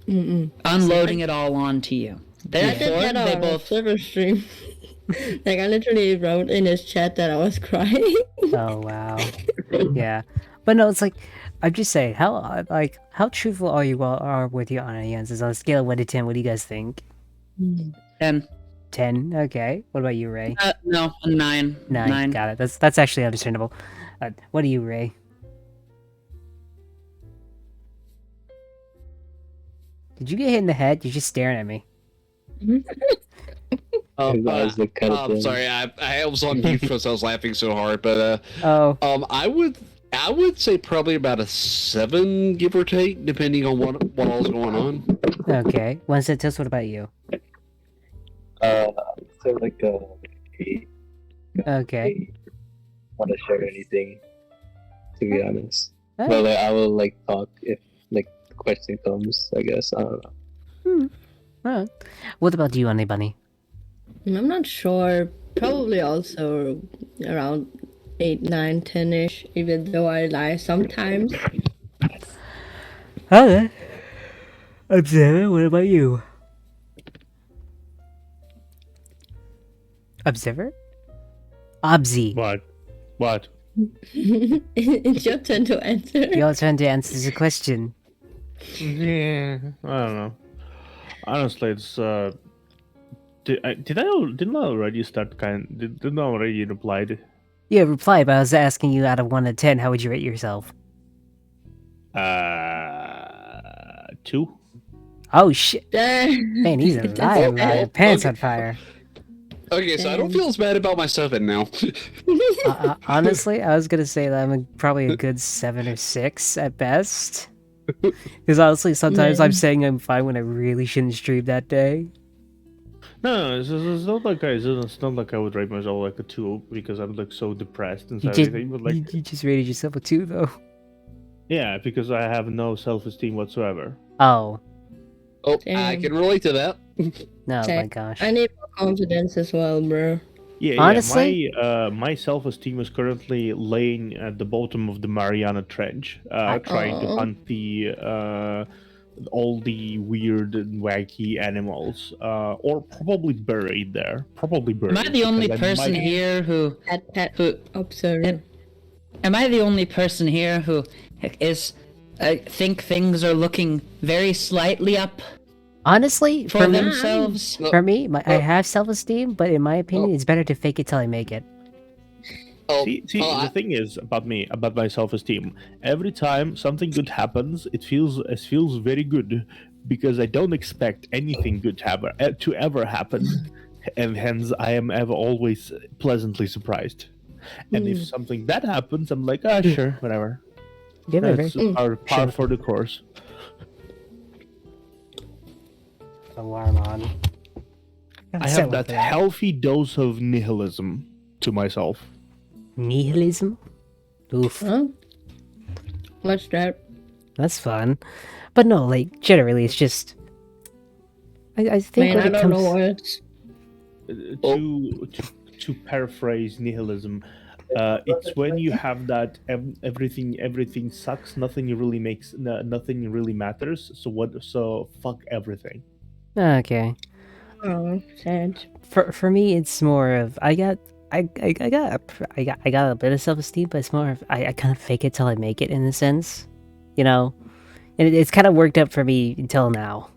Speaker 5: unloading it all onto you.
Speaker 3: I did
Speaker 5: Therefore,
Speaker 3: that
Speaker 5: they
Speaker 3: on
Speaker 5: both...
Speaker 3: server stream. Like I literally wrote in his chat that I was crying.
Speaker 1: Oh wow. Yeah, but no, it's like I'm just saying, how truthful are you are with your audiences on a scale of 1 to 10? What do you guys think?
Speaker 5: And
Speaker 1: 10. Okay. What about you, Ray?
Speaker 5: no, a 9.
Speaker 1: 9. Got it. That's actually understandable. What do you, Ray? Did you get hit in the head? You're just staring at me.
Speaker 6: His eyes look kind of
Speaker 4: I'm
Speaker 6: thin.
Speaker 4: sorry, I was on mute because I was laughing so hard. But
Speaker 1: Oh,
Speaker 4: I would say probably about a 7, give or take, depending on what all's going on.
Speaker 1: okay. Once it tilts, what about you?
Speaker 6: So like eight.
Speaker 1: Okay.
Speaker 6: Want to share anything, to be honest.
Speaker 1: Oh.
Speaker 6: But like, I will like talk if like the question comes. I guess I don't know.
Speaker 1: Alright. What about you, Honey Bunny?
Speaker 3: I'm not sure. Probably also around 8, 9, 10-ish, even though I lie sometimes.
Speaker 1: Okay. Observer, what about you? Observer? Obzi.
Speaker 2: What?
Speaker 3: It's your turn to answer.
Speaker 1: Your turn to answer the question.
Speaker 2: Yeah, I don't know. Honestly, it's didn't I already start didn't I already replied?
Speaker 1: Yeah, reply, but I was asking you out of 1 to 10, how would you rate yourself?
Speaker 2: 2.
Speaker 1: Oh shit.
Speaker 3: Dang.
Speaker 1: Man, he's a liar. Pants on fire.
Speaker 4: Okay, so I don't feel as bad about my 7 now.
Speaker 1: Honestly, I was gonna say that I'm probably a good 7 or 6 at best. Because honestly, sometimes I'm saying I'm fine when I really shouldn't stream that day.
Speaker 2: No, it's not like it's not like I would rate myself like a 2 because I'm like so depressed and
Speaker 1: You
Speaker 2: everything. But like,
Speaker 1: you just rated yourself a 2 though.
Speaker 2: yeah, because I have no self-esteem whatsoever.
Speaker 1: Oh,
Speaker 4: Oh, I
Speaker 3: Damn.
Speaker 4: can relate to that.
Speaker 1: no,
Speaker 3: Okay.
Speaker 1: my gosh.
Speaker 3: I need more confidence as well, bro.
Speaker 2: Yeah,
Speaker 1: Honestly?
Speaker 2: my self-esteem is currently laying at the bottom of the Mariana Trench, trying to
Speaker 3: Aw.
Speaker 2: hunt the all the weird and wacky animals, or probably buried there. Probably buried.
Speaker 5: Am I the only
Speaker 2: because I
Speaker 5: person
Speaker 2: might-
Speaker 5: here who
Speaker 3: Pet observer.
Speaker 5: Am I the only person here who is think things are looking very slightly up
Speaker 1: Honestly,
Speaker 5: for
Speaker 1: for me,
Speaker 5: themselves?
Speaker 1: I have self-esteem, but in my opinion, it's better to fake it till I make it.
Speaker 2: See, the thing is about me, about my self-esteem. Every time something good happens, it feels very good because I don't expect anything good to ever happen, and hence I am ever always pleasantly surprised. And if something bad happens, I'm like, sure, whatever.
Speaker 1: Yeah,
Speaker 2: It's par for the course.
Speaker 1: Alarm on.
Speaker 2: I have that healthy dose of nihilism to myself.
Speaker 1: Nihilism? Oof.
Speaker 3: Huh? What's that?
Speaker 1: That's fun. But no, like, generally, it's just... I think
Speaker 3: Man,
Speaker 1: when
Speaker 3: I
Speaker 1: it
Speaker 3: don't
Speaker 1: comes...
Speaker 3: know words.
Speaker 2: To paraphrase nihilism, it's when you have that everything sucks, nothing really matters. So fuck everything.
Speaker 1: Okay.
Speaker 3: Oh, sad.
Speaker 1: For me, it's more of I got a bit of self-esteem, but it's more of I kind of fake it till I make it in a sense, you know, and it's kind of worked out for me until now.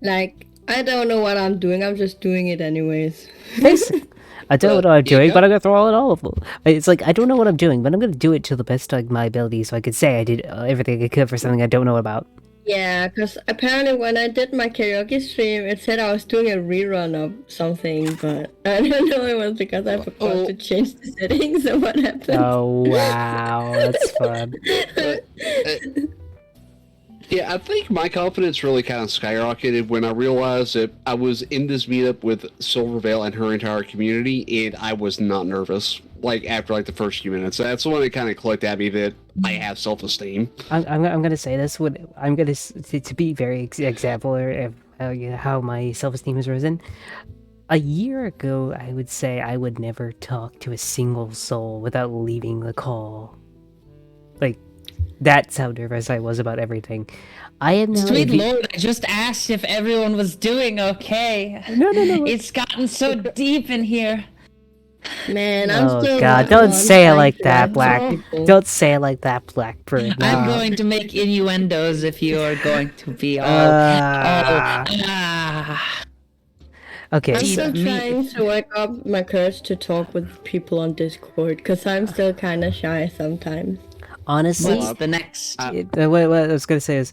Speaker 3: Like, I don't know what I'm doing. I'm just doing it anyways.
Speaker 1: Basically, I don't know what I'm doing, but I'm gonna throw it all of them. It's like I don't know what I'm doing, but I'm gonna do it to the best of my ability, so I could say I did everything I could for something I don't know about.
Speaker 3: Yeah, because apparently when I did my karaoke stream, it said I was doing a rerun of something, but I don't know it was because I forgot to change the settings or what happened.
Speaker 1: Oh wow, that's fun.
Speaker 4: Yeah, I think my confidence really kind of skyrocketed when I realized that I was in this meetup with Silvervale and her entire community, and I was not nervous. Like after the first few minutes, that's when it kind of clicked at me that I have self-esteem.
Speaker 1: I'm gonna say this. I'm gonna to be very exemplary of how my self-esteem has risen. A year ago, I would say I would never talk to a single soul without leaving the call. Like, that's how nervous I was about everything. I am now.
Speaker 5: Sweet Lord, I just asked if everyone was doing okay.
Speaker 1: No.
Speaker 5: It's gotten so deep in here.
Speaker 3: Man, I'm still.
Speaker 1: Oh God! Don't say it like that, Black. Don't say it like that, Blackbird. No.
Speaker 5: I'm going to make innuendos if you are going to be all.
Speaker 1: Okay.
Speaker 3: I'm still trying to work up my courage to talk with people on Discord because I'm still kind of shy sometimes.
Speaker 1: Honestly,
Speaker 5: What's the next?
Speaker 1: what I was gonna say is,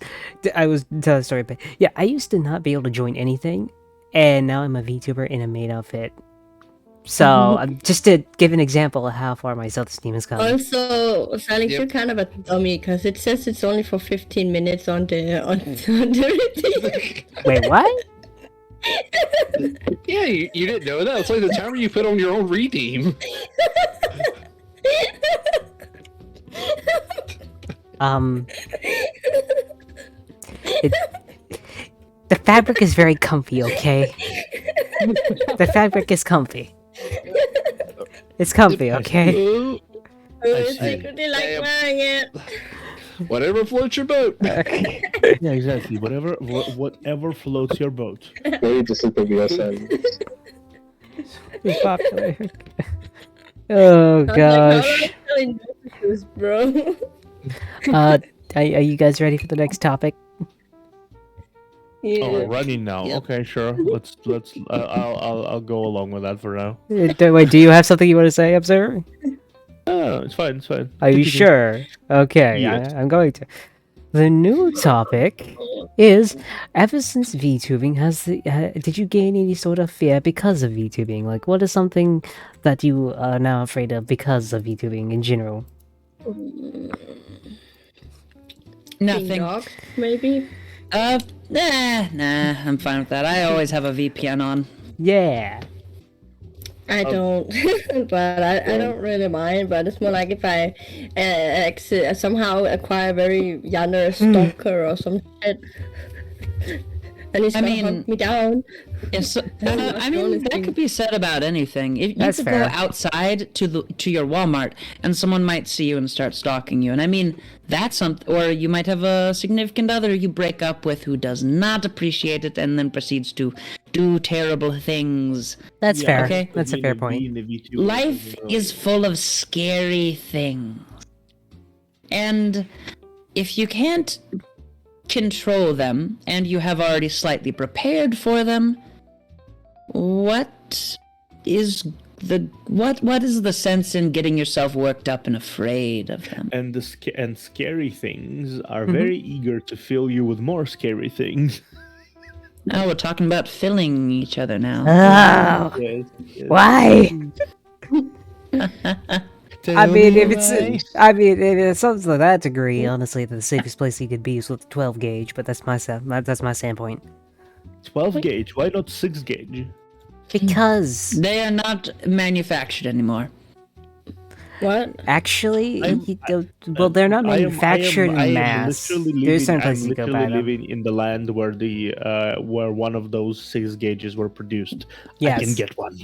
Speaker 1: I was tell a story, but yeah, I used to not be able to join anything, and now I'm a VTuber in a maid outfit. So, just to give an example of how far my self-esteem has come.
Speaker 3: Also, Silent, you're kind of a dummy because it says it's only for 15 minutes on the redeem.
Speaker 1: Wait, what?
Speaker 4: Yeah, you didn't know that. It's like the timer you put on your own redeem.
Speaker 1: The fabric is very comfy, okay? The fabric is comfy. It's comfy, okay?
Speaker 3: I secretly like wearing it.
Speaker 4: Whatever floats your boat.
Speaker 2: Yeah, exactly. Whatever floats your boat.
Speaker 6: Maybe just look at yourself.
Speaker 1: It's popular. Oh gosh.
Speaker 3: Bro.
Speaker 1: Are you guys ready for the next topic?
Speaker 3: Yeah.
Speaker 2: Oh, running now. Yep. Okay, sure. Let's. I'll go along with that for now.
Speaker 1: Wait, do you have something you want to say, Observer?
Speaker 2: No, it's fine. It's fine.
Speaker 1: Are you sure? Okay,
Speaker 2: Yes.
Speaker 1: I'm going to. The new topic is, ever since VTubing did you gain any sort of fear because of VTubing? Like, what is something that you are now afraid of because of VTubing in general?
Speaker 5: Nothing.
Speaker 3: Dogs, maybe?
Speaker 5: Nah, I'm fine with that. I always have a VPN on.
Speaker 1: Yeah.
Speaker 3: I don't, but I don't really mind. But it's more like if I somehow acquire a very younger stalker or some shit, and he's gonna hunt me down.
Speaker 5: Yes, that could be said about anything. If you could go outside to your Walmart and someone might see you and start stalking you, and I mean that's something. Or you might have a significant other you break up with who does not appreciate it and then proceeds to do terrible things.
Speaker 1: That's fair.
Speaker 5: Okay?
Speaker 1: That's a fair point.
Speaker 5: Life is full of scary things, and if you can't control them and you have already slightly prepared for them, what is what is the sense in getting yourself worked up and afraid of them?
Speaker 2: And and scary things are very eager to fill you with more scary things.
Speaker 5: Oh, we're talking about filling each other now.
Speaker 1: Oh,
Speaker 2: Yes, yes.
Speaker 1: why? I mean, if it's something to that degree, honestly, the safest place you could be is with 12 gauge. But that's my standpoint.
Speaker 2: 12 gauge. Why not 6 gauge?
Speaker 1: Because
Speaker 5: They are not manufactured anymore.
Speaker 3: What?
Speaker 1: actually, they're not manufactured in mass. There's certain places you go buy them.
Speaker 2: living in the land where where one of those 6 gauges were produced.
Speaker 1: Yes.
Speaker 2: I can get one.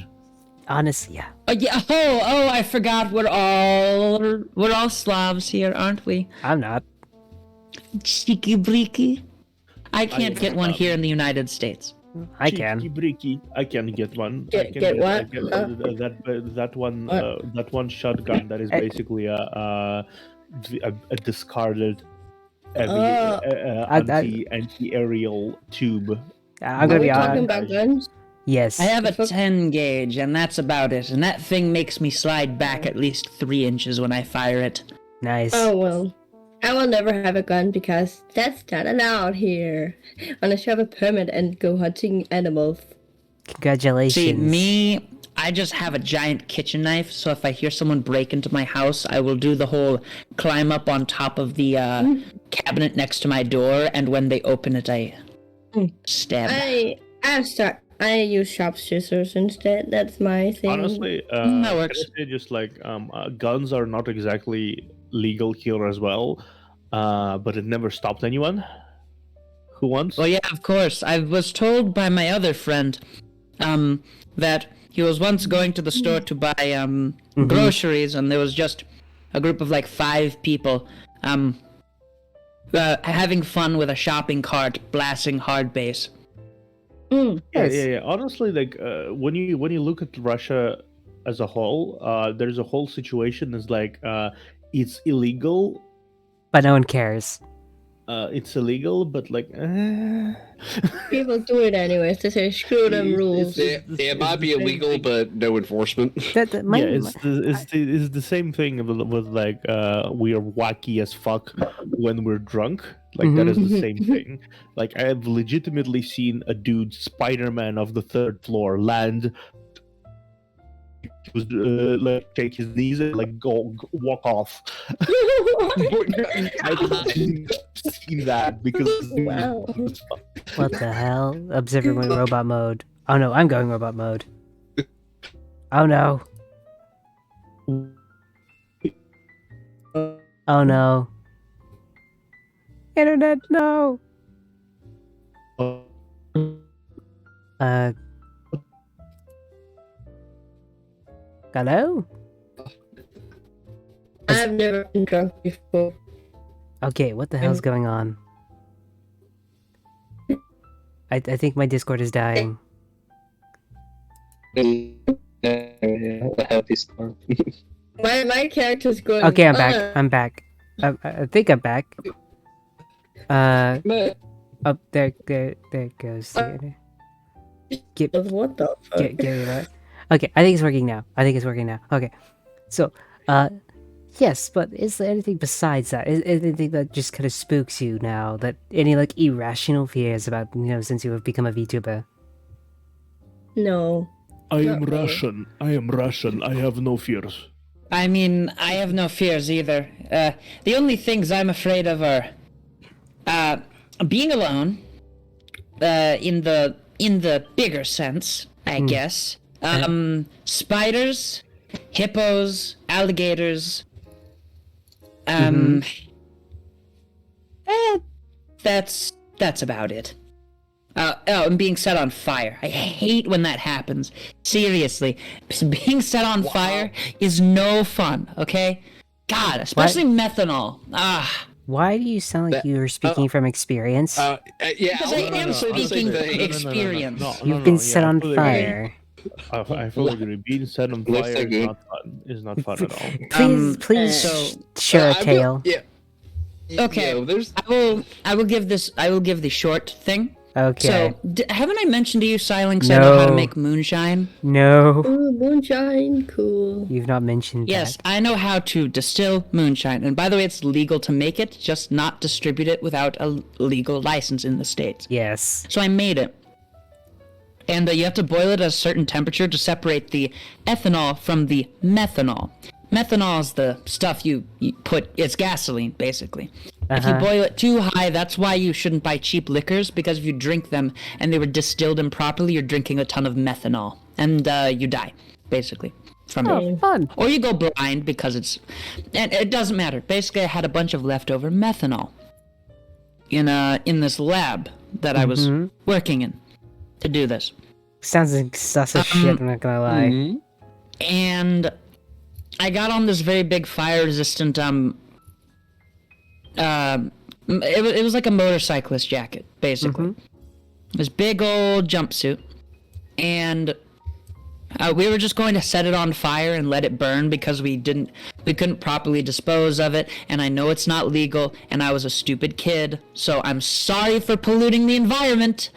Speaker 1: Honestly, yeah.
Speaker 5: Yeah. Oh! I forgot. We're all Slavs here, aren't we?
Speaker 1: I'm not.
Speaker 5: Cheeky breaky. I can't get one here in the United States.
Speaker 1: I can.
Speaker 2: Cheeky-breaky, I can get one.
Speaker 3: Get what?
Speaker 2: That one shotgun that is basically a discarded anti-aerial tube.
Speaker 1: I'm gonna
Speaker 3: Are we
Speaker 1: be
Speaker 3: talking
Speaker 1: honest.
Speaker 3: about guns?
Speaker 1: Yes.
Speaker 5: I have a 10 gauge, and that's about it. And that thing makes me slide back at least 3 inches when I fire it.
Speaker 1: Nice.
Speaker 3: Oh well. I will never have a gun because that's not allowed here. Unless you have a permit and go hunting animals.
Speaker 1: Congratulations.
Speaker 5: See, me, I just have a giant kitchen knife, so if I hear someone break into my house, I will do the whole climb up on top of the cabinet next to my door, and when they open it, I stab.
Speaker 3: I use sharpshooters instead. That's my thing.
Speaker 2: Honestly,
Speaker 5: that works.
Speaker 2: can I say just like guns are not exactly legal here as well, but it never stopped anyone who wants.
Speaker 5: Well, yeah, of course. I was told by my other friend that he was once going to the store to buy groceries, and there was just a group of like 5 people having fun with a shopping cart, blasting hard bass.
Speaker 2: Yeah. Honestly, like when you look at Russia as a whole, there's a whole situation is like it's illegal.
Speaker 1: But no one cares.
Speaker 2: It's illegal, but like
Speaker 3: People do it anyways. They say screw them rules.
Speaker 4: It might be illegal, but no enforcement.
Speaker 2: it's the same thing with like we are wacky as fuck when we're drunk. Like that is the same thing. Like I have legitimately seen a dude Spider-Man of the 3rd floor land. Was like take his knees and like walk off. I didn't see that because
Speaker 3: Wow.
Speaker 1: What the hell? Observer went robot mode. Oh no, I'm going robot mode. Oh no. Oh no. Internet, no. Hello?
Speaker 3: I've never been drunk before.
Speaker 1: Okay, what the hell's going on? I think my Discord is dying.
Speaker 6: A happy storm.
Speaker 3: My character's going.
Speaker 1: Okay, I'm back. I'm back. I think I'm back. Oh, there it goes.
Speaker 3: What the fuck?
Speaker 1: Get it right. Okay, I think it's working now. Okay, so, yes, but is there anything besides that? Is anything that just kind of spooks you now? That any, like, irrational fears about, since you have become a VTuber?
Speaker 3: No.
Speaker 2: I am
Speaker 3: Not really.
Speaker 2: Russian. I am Russian. I have no fears.
Speaker 5: I mean, I have no fears either. The only things I'm afraid of are being alone, in the bigger sense, I guess. Spiders, hippos, alligators. That's about it. And being set on fire. I hate when that happens. Seriously, being set on fire is no fun. Okay, God, especially methanol.
Speaker 1: Why do you sound like you were speaking from experience?
Speaker 4: Yeah,
Speaker 5: Because I am speaking experience.
Speaker 1: You've been set on fire.
Speaker 2: I fully agree. Being set on
Speaker 6: Looks
Speaker 2: fire
Speaker 6: so good.
Speaker 2: is not fun at all.
Speaker 1: Please
Speaker 5: so-
Speaker 1: share a tale.
Speaker 4: Yeah.
Speaker 5: Okay,
Speaker 4: there's
Speaker 5: I will give the short thing.
Speaker 1: Okay.
Speaker 5: So, haven't I mentioned to you, Silence, I know how to
Speaker 1: No.
Speaker 5: make moonshine?
Speaker 1: No,
Speaker 3: Ooh, moonshine, cool.
Speaker 1: you've not mentioned
Speaker 5: Yes,
Speaker 1: that.
Speaker 5: I know how to distill moonshine. And by the way, it's legal to make it, just not distribute it without a legal license in the States.
Speaker 1: Yes.
Speaker 5: So I made it. And you have to boil it at a certain temperature to separate the ethanol from the methanol. Methanol is the stuff you put, it's gasoline, basically. If you boil it too high, that's why you shouldn't buy cheap liquors, because if you drink them and they were distilled improperly, you're drinking a ton of methanol. And you die, basically, from it.
Speaker 1: Oh, fun.
Speaker 5: Or you go blind because it's... And it doesn't matter. Basically, I had a bunch of leftover methanol in this lab that I was working in to do this.
Speaker 1: Sounds like sus as shit, I'm not gonna lie.
Speaker 5: And I got on this very big fire-resistant, it was like a motorcyclist jacket, basically. This big old jumpsuit. And we were just going to set it on fire and let it burn because we couldn't properly dispose of it, and I know it's not legal, and I was a stupid kid, so I'm sorry for polluting the environment.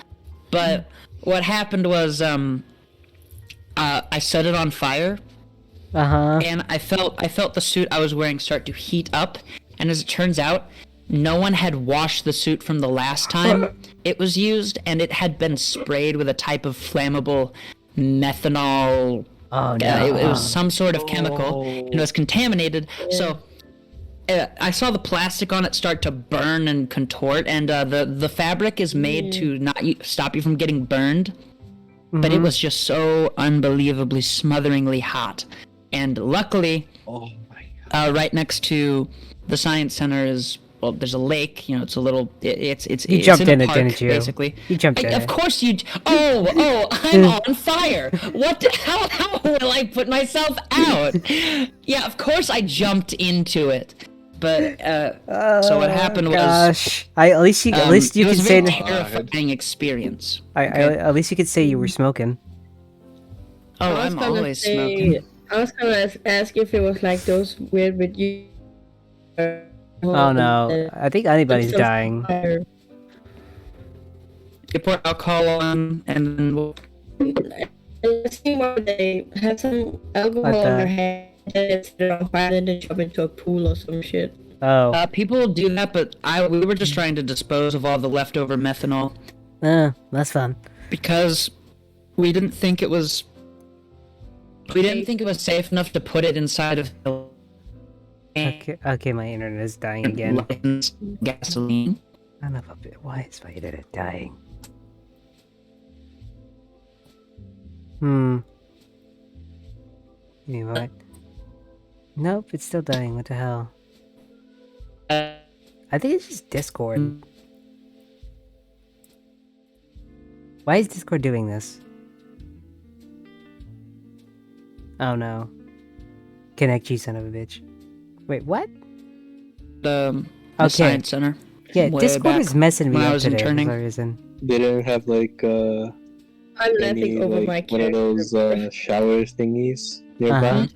Speaker 5: But what happened was, I set it on fire, and I felt the suit I was wearing start to heat up, and as it turns out, no one had washed the suit from the last time it was used, and it had been sprayed with a type of flammable methanol.
Speaker 1: Oh no.
Speaker 5: It was some sort of chemical, and it was contaminated. So I saw the plastic on it start to burn and contort, and the fabric is made to not stop you from getting burned. But it was just so unbelievably smotheringly hot. And luckily, right next to the science center is, well, there's a lake. You know, it's a little. It's
Speaker 1: You jumped
Speaker 5: in
Speaker 1: in
Speaker 5: a
Speaker 1: it,
Speaker 5: park,
Speaker 1: didn't you?
Speaker 5: basically.
Speaker 1: You jumped in
Speaker 5: Of
Speaker 1: it.
Speaker 5: course you. Oh, I'm on fire. What? How will I put myself out? Yeah, of course I jumped into it. But so what happened was.
Speaker 1: Gosh, at least you
Speaker 5: it
Speaker 1: can
Speaker 5: was a
Speaker 1: say.
Speaker 5: very terrifying experience.
Speaker 1: At least you could say you were smoking.
Speaker 5: Oh,
Speaker 3: I was
Speaker 5: I'm
Speaker 3: gonna
Speaker 5: always
Speaker 3: say-
Speaker 5: smoking.
Speaker 3: I was gonna ask if it was like those weird with you.
Speaker 1: Oh no, I think anybody's dying.
Speaker 5: You pour alcohol on, and then
Speaker 3: I see where they had some alcohol
Speaker 1: What
Speaker 3: in
Speaker 1: the-
Speaker 3: their hand and it's on fire and then jump into a pool or some shit.
Speaker 1: Oh,
Speaker 5: people do that, but we were just trying to dispose of all the leftover methanol
Speaker 1: that's fun.
Speaker 5: because we didn't think it was. We didn't think it was safe enough to put it inside of
Speaker 1: Okay, my internet is dying again.
Speaker 5: licensed gasoline.
Speaker 1: Son of a bit. Why is my internet dying? You know what? Nope, it's still dying. What the hell? I think it's just Discord. Why is Discord doing this? Oh no. Connect, you son of a bitch. Wait, what?
Speaker 5: The
Speaker 1: Okay.
Speaker 5: science center.
Speaker 1: Yeah,
Speaker 5: Way
Speaker 1: Discord
Speaker 5: back
Speaker 1: is messing me
Speaker 5: when I
Speaker 1: up
Speaker 5: was
Speaker 1: today for
Speaker 5: interning.
Speaker 1: some reason.
Speaker 6: They didn't have like
Speaker 3: I'm laughing
Speaker 6: any
Speaker 3: over
Speaker 6: like
Speaker 3: my
Speaker 6: one of those
Speaker 3: character.
Speaker 6: shower thingies nearby.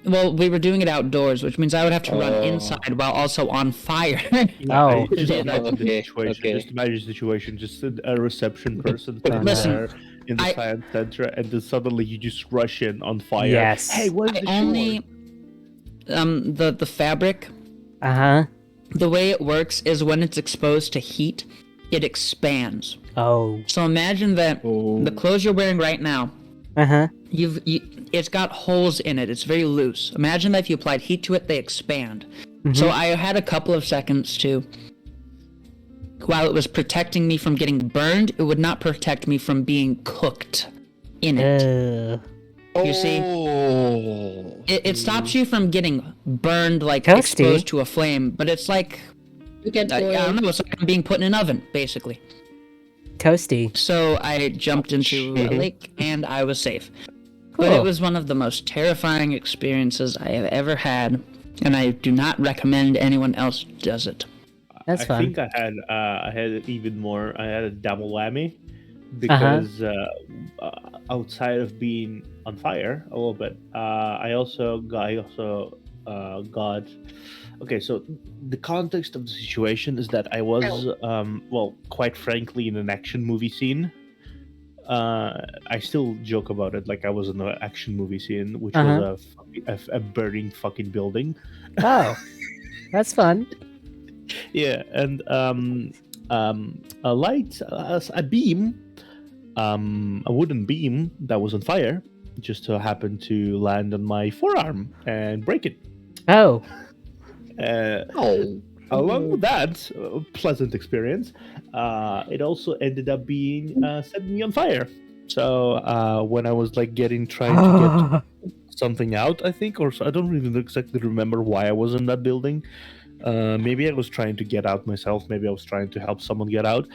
Speaker 5: Well, we were doing it outdoors, which means I would have to run
Speaker 6: Oh.
Speaker 5: inside while also on fire.
Speaker 1: Oh.
Speaker 2: Just
Speaker 5: Yeah,
Speaker 2: imagine the
Speaker 6: okay,
Speaker 2: situation.
Speaker 6: okay.
Speaker 2: Just imagine the situation. Just a reception person
Speaker 5: Listen,
Speaker 2: there in the
Speaker 5: I-
Speaker 2: science center, and then suddenly you just rush in on fire.
Speaker 1: Yes.
Speaker 2: Hey, where's
Speaker 5: I
Speaker 2: the
Speaker 5: only
Speaker 2: sword?
Speaker 5: the fabric,
Speaker 1: Uh-huh.
Speaker 5: the way it works is when it's exposed to heat, it expands.
Speaker 1: Oh.
Speaker 5: So imagine that the clothes you're wearing right now,
Speaker 1: Uh-huh.
Speaker 5: it's got holes in it. It's very loose. Imagine that if you applied heat to it, they expand. So I had a couple of seconds to, while it was protecting me from getting burned, it would not protect me from being cooked in it. You see?
Speaker 4: Oh.
Speaker 5: It stops you from getting burned, like
Speaker 1: Toasty.
Speaker 5: exposed to a flame, but it's like,
Speaker 3: You get
Speaker 5: I don't
Speaker 3: boiled.
Speaker 5: know, it's like I'm being put in an oven, basically.
Speaker 1: Toasty.
Speaker 5: So I jumped into a lake and I was safe. But
Speaker 1: Cool.
Speaker 5: it was one of the most terrifying experiences I have ever had, and I do not recommend anyone else does it.
Speaker 1: That's
Speaker 2: I
Speaker 1: fun.
Speaker 2: think I had even more. I had a double whammy because outside of being on fire a little bit, I also got Okay, so the context of the situation is that I was, quite frankly, in an action movie scene. I still joke about it, like I was in an action movie scene, which was a burning fucking building.
Speaker 1: Oh, that's fun.
Speaker 2: Yeah, and a light, a beam, a wooden beam that was on fire, just so happened to land on my forearm and break it.
Speaker 1: Oh.
Speaker 2: Along with that pleasant experience, it also ended up being setting me on fire. So when I was like trying to get something out, I think, or I don't even exactly remember why I was in that building. Maybe I was trying to get out myself. Maybe I was trying to help someone get out.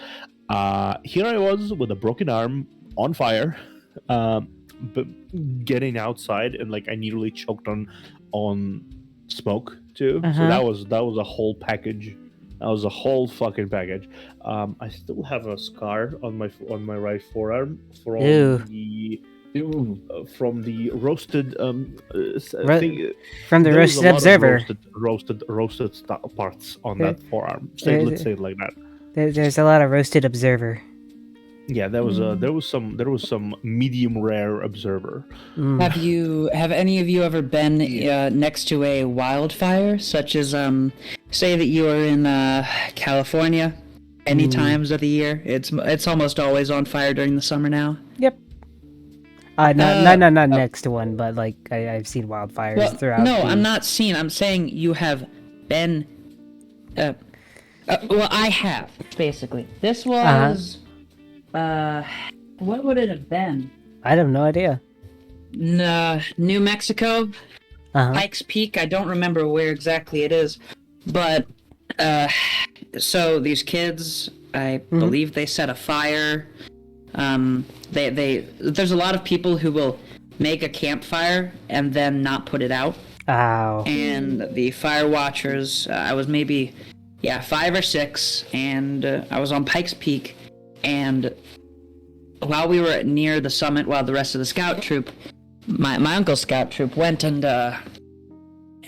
Speaker 2: Here I was with a broken arm on fire, but getting outside, and like I nearly choked on smoke too. So that was a whole package. That was a whole fucking package. I still have a scar on my right forearm from the roasted thing.
Speaker 1: From the roasted observer.
Speaker 2: Roasted parts on that forearm. Let's say it like that.
Speaker 1: There's a lot of roasted observer.
Speaker 2: Yeah, there was some medium rare observer.
Speaker 5: Have any of you ever been next to a wildfire, such as say that you are in California? Any times of the year, it's almost always on fire during the summer now.
Speaker 1: Yep. Not next to one, but like I've seen wildfires throughout.
Speaker 5: No, I'm not seeing. I'm saying you have been. Well, I have basically. This was. What would it have been?
Speaker 1: I have no idea.
Speaker 5: New Mexico, Pikes Peak. I don't remember where exactly it is, but so these kids, I believe they set a fire. There's a lot of people who will make a campfire and then not put it out.
Speaker 1: Ow.
Speaker 5: And the fire watchers, I was maybe 5 or 6, and I was on Pikes Peak. And while we were near the summit, while the rest of the scout troop, my uncle's scout troop went and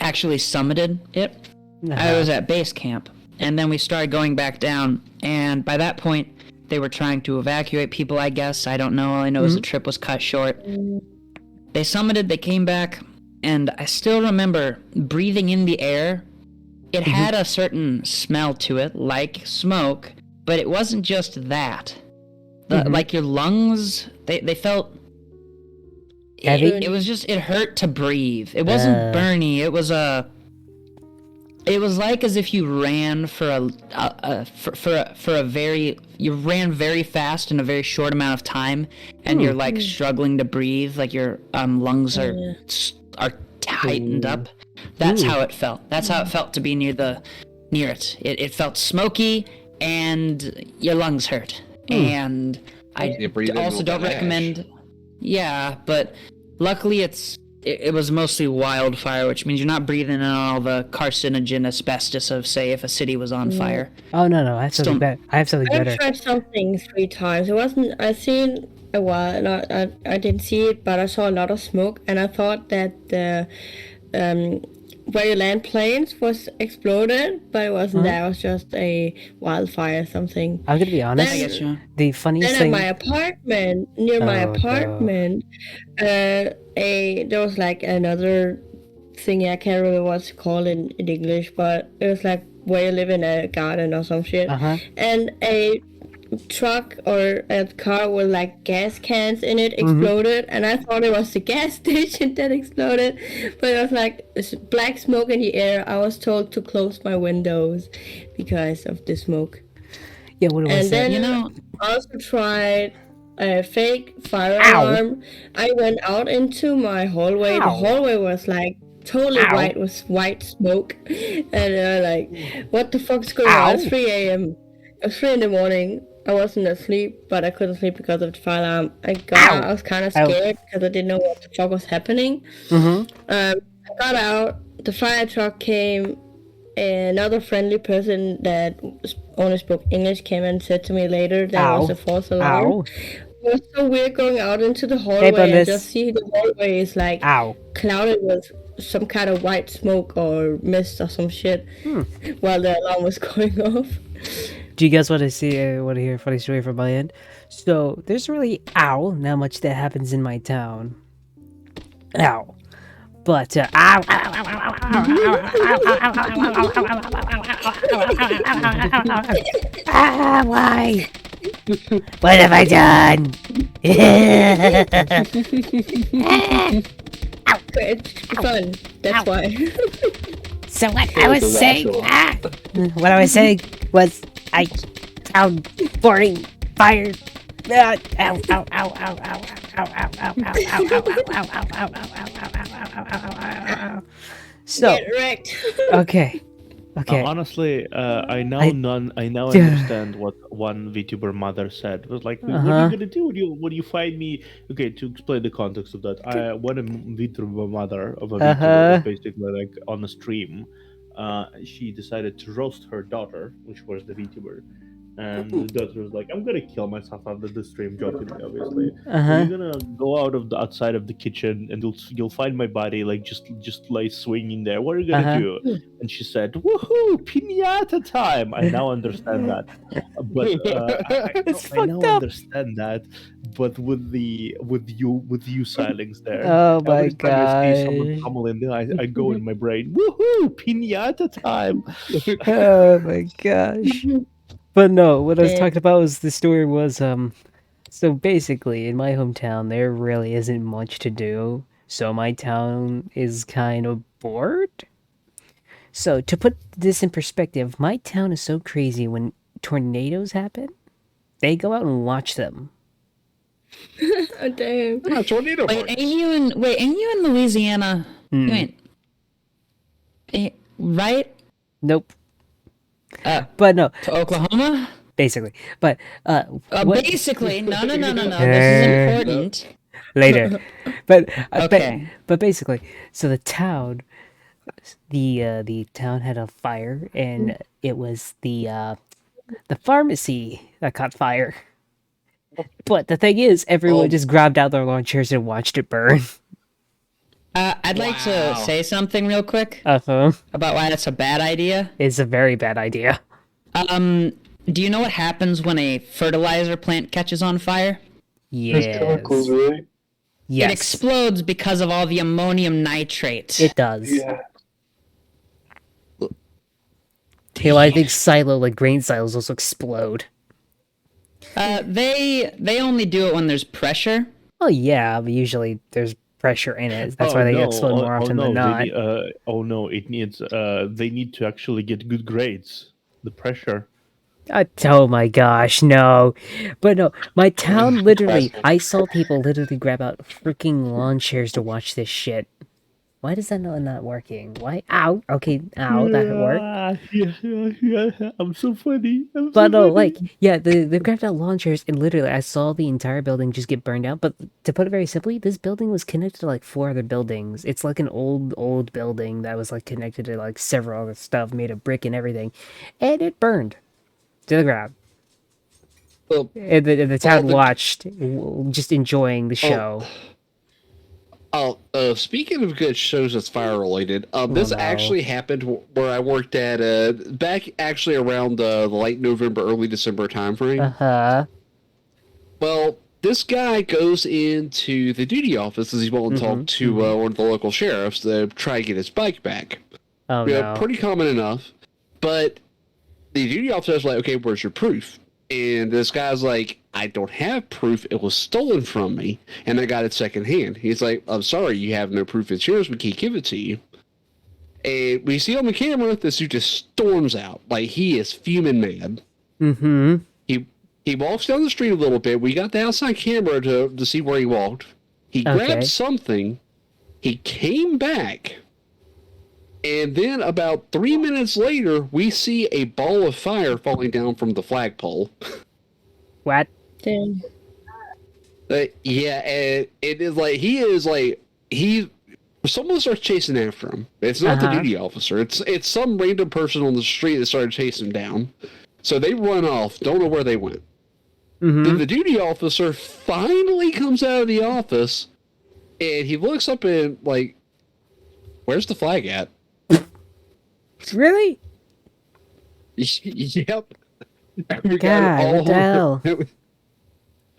Speaker 5: actually summited it. I was at base camp, and then we started going back down. And by that point, they were trying to evacuate people, I guess. I don't know. All I know is the trip was cut short. They summited, they came back, and I still remember breathing in the air. It had a certain smell to it, like smoke. But it wasn't just that. Like your lungs, they felt... It was just, it hurt to breathe. It wasn't burny. It was it was like as if you ran you ran very fast in a very short amount of time, and you're like struggling to breathe, like your lungs are tightened up. That's how it felt. That's how it felt to be near it. It felt smoky, and your lungs hurt. And I also don't recommend. Yeah, but luckily it was mostly wildfire, which means you're not breathing in all the carcinogen asbestos of, say, if a city was on fire.
Speaker 1: Oh no, I have something better. I've
Speaker 3: tried something 3 times. It wasn't. I seen a while, and I didn't see it, but I saw a lot of smoke, and I thought that the where you land planes was exploded, but it wasn't that. It was just a wildfire or something.
Speaker 1: I'm gonna be honest. The funniest thing.
Speaker 3: Then at my apartment, there was like another thing. I can't remember what's called in English, but it was like where you live in a garden or some shit. And a truck or a car with like gas cans in it exploded, and I thought it was the gas station that exploded, but it was like black smoke in the air. I was told to close my windows because of the smoke.
Speaker 1: Yeah, what was that?
Speaker 3: And then I also tried a fake fire alarm. I went out into my hallway. The hallway was like totally white with white smoke, and like, what the fuck's going on? It's 3 a.m. It was 3 in the morning. I wasn't asleep, but I couldn't sleep because of the fire alarm. I was kind of scared because I didn't know what the fuck was happening. I got out, the fire truck came, another friendly person that only spoke English came and said to me later that it was a false alarm. It was so weird going out into the hallway and just see the hallway is like clouded with some kind of white smoke or mist or some shit while the alarm was going off.
Speaker 1: Do you guys want to hear a funny story from my end? So there's really not much that happens in my town. But why? What have I done?
Speaker 3: It's fun. That's why.
Speaker 1: So what I was saying, what I was saying was I found boring fire. Ow, ow, ow, ow, ow, ow, ow, ow, ow, ow, ow, ow. So
Speaker 3: Get wrecked.
Speaker 1: okay.
Speaker 2: Honestly, I now understand what one VTuber mother said. It was like, what are you gonna do? Would you find me? Okay, to explain the context of that, when a VTuber mother of a VTuber was basically like on a stream, she decided to roast her daughter, which was the VTuber. And the daughter was like, "I'm gonna kill myself after the stream," jokingly, obviously. You're gonna go outside of the kitchen, and you'll find my body like just like swinging there. What are you gonna do? And she said, "Woohoo, piñata time!" I now understand that, but I now understand that. But with you silence there.
Speaker 1: Oh my
Speaker 2: Every time I see someone
Speaker 1: god.
Speaker 2: fumbling, I go in my brain, "Woohoo, piñata time!"
Speaker 1: Oh my gosh. But no, what I was talking about was the story was so basically in my hometown there really isn't much to do. So my town is kind of bored. So to put this in perspective, my town is so crazy when tornadoes happen, they go out and watch them.
Speaker 3: Oh, damn.
Speaker 4: Ah, tornado
Speaker 5: Wait,
Speaker 4: parties.
Speaker 5: ain't you in Louisiana? You ain't, right?
Speaker 1: Nope. But no,
Speaker 5: To Oklahoma?
Speaker 1: basically. But
Speaker 5: Basically, no. This is important.
Speaker 1: later. But
Speaker 5: Okay.
Speaker 1: but basically, so the town had a fire, and it was the pharmacy that caught fire. But the thing is, everyone just grabbed out their lawn chairs and watched it burn.
Speaker 5: I'd like to say something real quick
Speaker 1: Uh-huh.
Speaker 5: about why that's a bad idea.
Speaker 1: It's a very bad idea.
Speaker 5: Do you know what happens when a fertilizer plant catches on fire?
Speaker 1: Yes.
Speaker 6: Chemicals, right?
Speaker 1: Yes.
Speaker 5: It explodes because of all the ammonium nitrate.
Speaker 1: It does.
Speaker 6: Yeah.
Speaker 1: Hell, I think grain silos also explode.
Speaker 5: They only do it when there's pressure.
Speaker 1: Oh yeah, but usually there's pressure in it. That's why they explode more often than not.
Speaker 2: It needs. They need to actually get good grades. The pressure.
Speaker 1: Oh my gosh, no. But no, my town literally, I saw people literally grab out freaking lawn chairs to watch this shit. Why does that not working? Why? Ow. Okay, ow, that worked.
Speaker 2: Yeah. I'm so funny.
Speaker 1: But no, like, yeah, they grabbed out lawn chairs, and literally, I saw the entire building just get burned out. But to put it very simply, this building was connected to like 4 other buildings. It's like an old building that was like connected to like several other stuff made of brick and everything, and it burned to the ground.
Speaker 4: Well,
Speaker 1: And the town watched, just enjoying the show.
Speaker 4: Speaking of good shows that's fire related, this actually happened where I worked at back actually around the late November, early December timeframe. Well, this guy goes into the duty office as he's willing to talk to one of the local sheriffs to try to get his bike back.
Speaker 1: Oh no.
Speaker 4: Pretty common enough, but the duty officer's like, "Okay, where's your proof?" And this guy's like, "I don't have proof. It was stolen from me, and I got it secondhand." He's like, "I'm sorry, you have no proof. It's yours. We can't give it to you." And we see on the camera, this dude just storms out. Like, he is fuming mad.
Speaker 1: Mm-hmm.
Speaker 4: He walks down the street a little bit. We got the outside camera to see where he walked. He grabbed something. He came back. And then about 3 minutes later, we see a ball of fire falling down from the flagpole.
Speaker 1: What?
Speaker 3: Damn.
Speaker 4: Yeah, and it is like someone starts chasing after him. It's not the duty officer. It's some random person on the street that started chasing him down. So they run off. Don't know where they went. Then the duty officer finally comes out of the office, and he looks up and like, Where's the flag at?
Speaker 1: Really?
Speaker 4: Yep. We
Speaker 1: God, what the hell?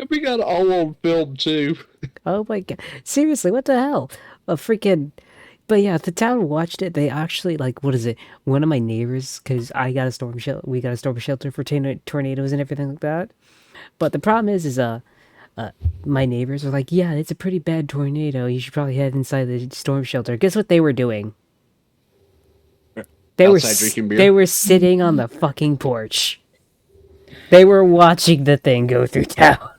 Speaker 4: We got it all on film too.
Speaker 1: Oh my god. Seriously, what the hell? A freaking... But yeah, the town watched it. They actually, like, what is it? One of my neighbors, because we got a storm shelter for tornadoes and everything like that. But the problem is my neighbors are like, yeah, it's a pretty bad tornado. You should probably head inside the storm shelter. Guess what they were doing?
Speaker 4: Outside drinking beer.
Speaker 1: They were sitting on the fucking porch. They were watching the thing go through town.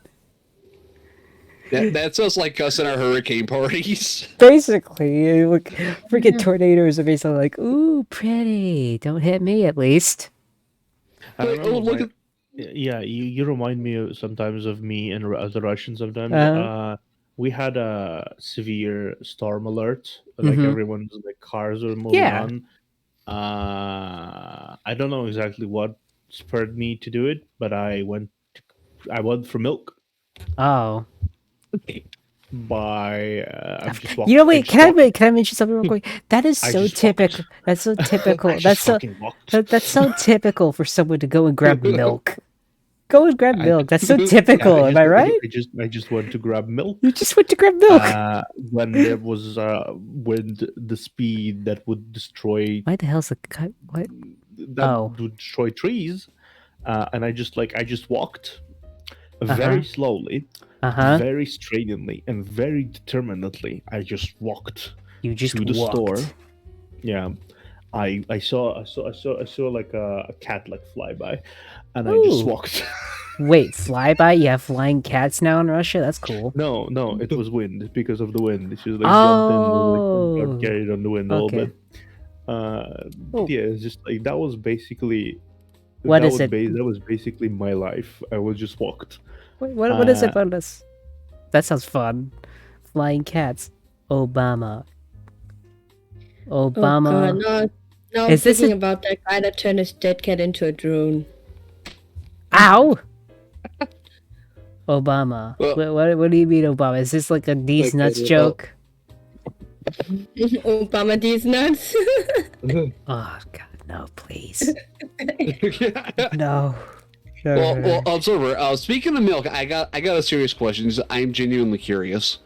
Speaker 4: That sounds like us in our hurricane parties.
Speaker 1: Basically, look, freaking tornadoes are basically like, ooh, pretty. Don't hit me, at least.
Speaker 2: I don't know,
Speaker 4: look
Speaker 2: like, yeah, you remind me sometimes of me and the Russians sometimes. We had a severe storm alert. Like everyone's like cars were moving on. I don't know exactly what spurred me to do it, but I went for milk.
Speaker 1: Oh.
Speaker 2: I'm just walking.
Speaker 1: You know, wait, can I mention something real quick? That is so typical. That's so typical. That's so typical for someone to go and grab milk. Go and grab milk. That's so typical. Am I right?
Speaker 2: I just went to grab milk.
Speaker 1: You just went to grab milk.
Speaker 2: When there was wind, the speed that would destroy.
Speaker 1: Why the hell's the cut? What?
Speaker 2: That would destroy trees, and I just walked very slowly. Very strainedly and very determinedly, I just walked.
Speaker 1: You just
Speaker 2: to the
Speaker 1: walked.
Speaker 2: store. Yeah, I saw like a cat like fly by, and I just walked.
Speaker 1: Wait, flyby? You have flying cats now in Russia? That's cool.
Speaker 2: No, it was wind because of the wind. She was like jumped in, like, carried on the wind a little bit. Yeah, it's just like that was basically. That was basically my life. I was just walked.
Speaker 1: Wait, what is it about this? That sounds fun. Flying cats. Obama.
Speaker 3: Oh God, no, I'm thinking about that guy that turned his dead cat into a drone.
Speaker 1: Ow! Obama. What do you mean, Obama? Is this like a D's nuts joke?
Speaker 3: Obama D's nuts?
Speaker 1: Oh God, no, please. No.
Speaker 4: Well, Observer. Speaking of milk, I got a serious question. I'm genuinely curious.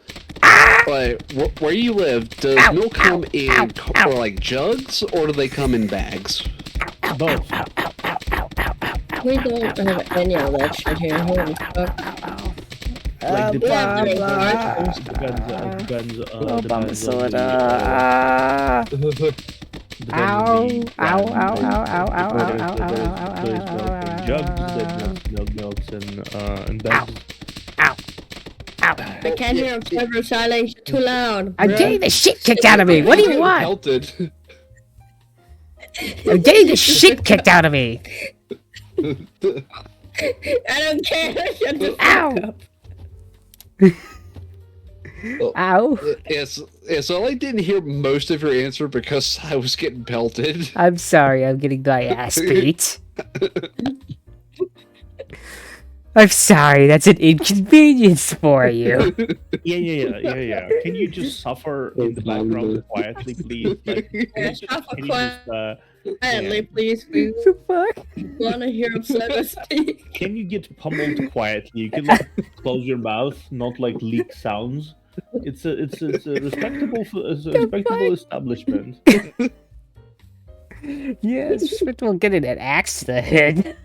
Speaker 4: But where you live, does milk come in or like jugs, or do they come in bags?
Speaker 2: Both.
Speaker 3: We don't have any of that shit here. Holy fuck.
Speaker 2: Like depends milks and bags.
Speaker 3: I can't hear Observer silence. Too loud.
Speaker 1: I'm getting the shit kicked out of me. What do you want?
Speaker 4: Pelted.
Speaker 1: I'm getting the shit kicked out of me.
Speaker 3: I don't care. Shut the fuck up.
Speaker 1: Ow.
Speaker 4: Yes, so I didn't hear most of your answer because I was getting pelted.
Speaker 1: I'm sorry, I'm getting my ass beat. I'm sorry, that's an inconvenience for you.
Speaker 2: Yeah. Can you just suffer in the background quietly, please?
Speaker 3: Quietly, please.
Speaker 1: What the fuck?
Speaker 3: Want to hear Observer speak?
Speaker 2: Can you get pummeled quietly? You can like close your mouth, not like leak sounds. It's a respectable establishment.
Speaker 1: Yeah, it's respectable getting an axe to the head.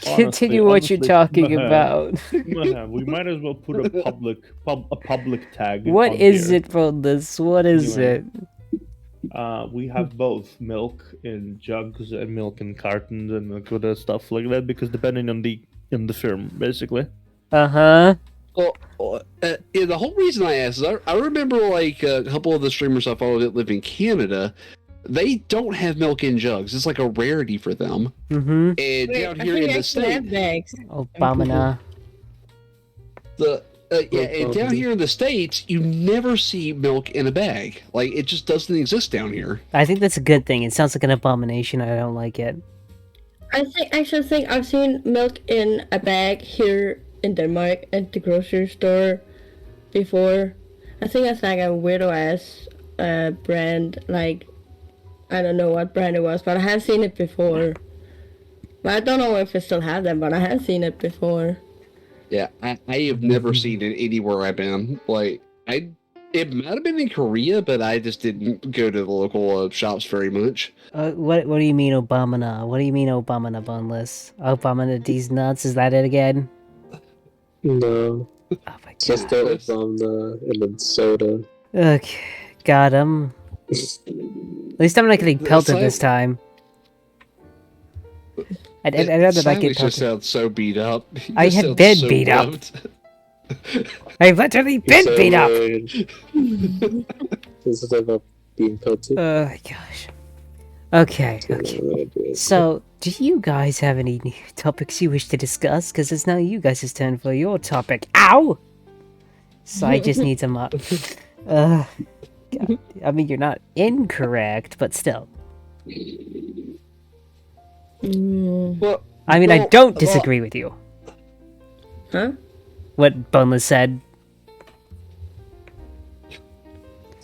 Speaker 1: Continue what you're talking about.
Speaker 2: We might as well put a public tag.
Speaker 1: What is it from this? What is it?
Speaker 2: We have both milk in jugs and milk in cartons and other stuff like that because depending on the firm, basically.
Speaker 4: Well, the whole reason I asked is I remember like a couple of the streamers I follow that live in Canada. They don't have milk in jugs. It's like a rarity for them.
Speaker 1: Mm-hmm.
Speaker 4: And down here in the States,
Speaker 1: Obama.
Speaker 4: And down here in the States, you never see milk in a bag. Like it just doesn't exist down here.
Speaker 1: I think that's a good thing. It sounds like an abomination. I don't like it.
Speaker 3: I actually think I've seen milk in a bag here in Denmark at the grocery store before, I think it's like a weirdo ass brand. Like, I don't know what brand it was, but I have seen it before. But I don't know if it still has them, but I have seen it before.
Speaker 4: Yeah, I have never seen it anywhere I've been. Like, it might have been in Korea, but I just didn't go to the local shops very much.
Speaker 1: What do you mean, Obama? What do you mean, Obama Boneless? Obama these nuts? Is that it again?
Speaker 6: No.
Speaker 1: Oh my god.
Speaker 6: Just the Obama and then soda.
Speaker 1: Okay, got him. At least I'm not getting pelted this time. I know that I get
Speaker 4: Just
Speaker 1: pelted.
Speaker 4: sounds so beat up.
Speaker 1: I have been beat up. I've literally been beat up!
Speaker 6: This is about being pelted.
Speaker 1: Oh my gosh. Okay. So, do you guys have any topics you wish to discuss? Because it's now you guys' turn for your topic. Ow! So I just need some up. God. I mean, you're not incorrect, but still.
Speaker 4: Well,
Speaker 1: I mean, I don't disagree with you.
Speaker 3: Huh?
Speaker 1: What Boneless said.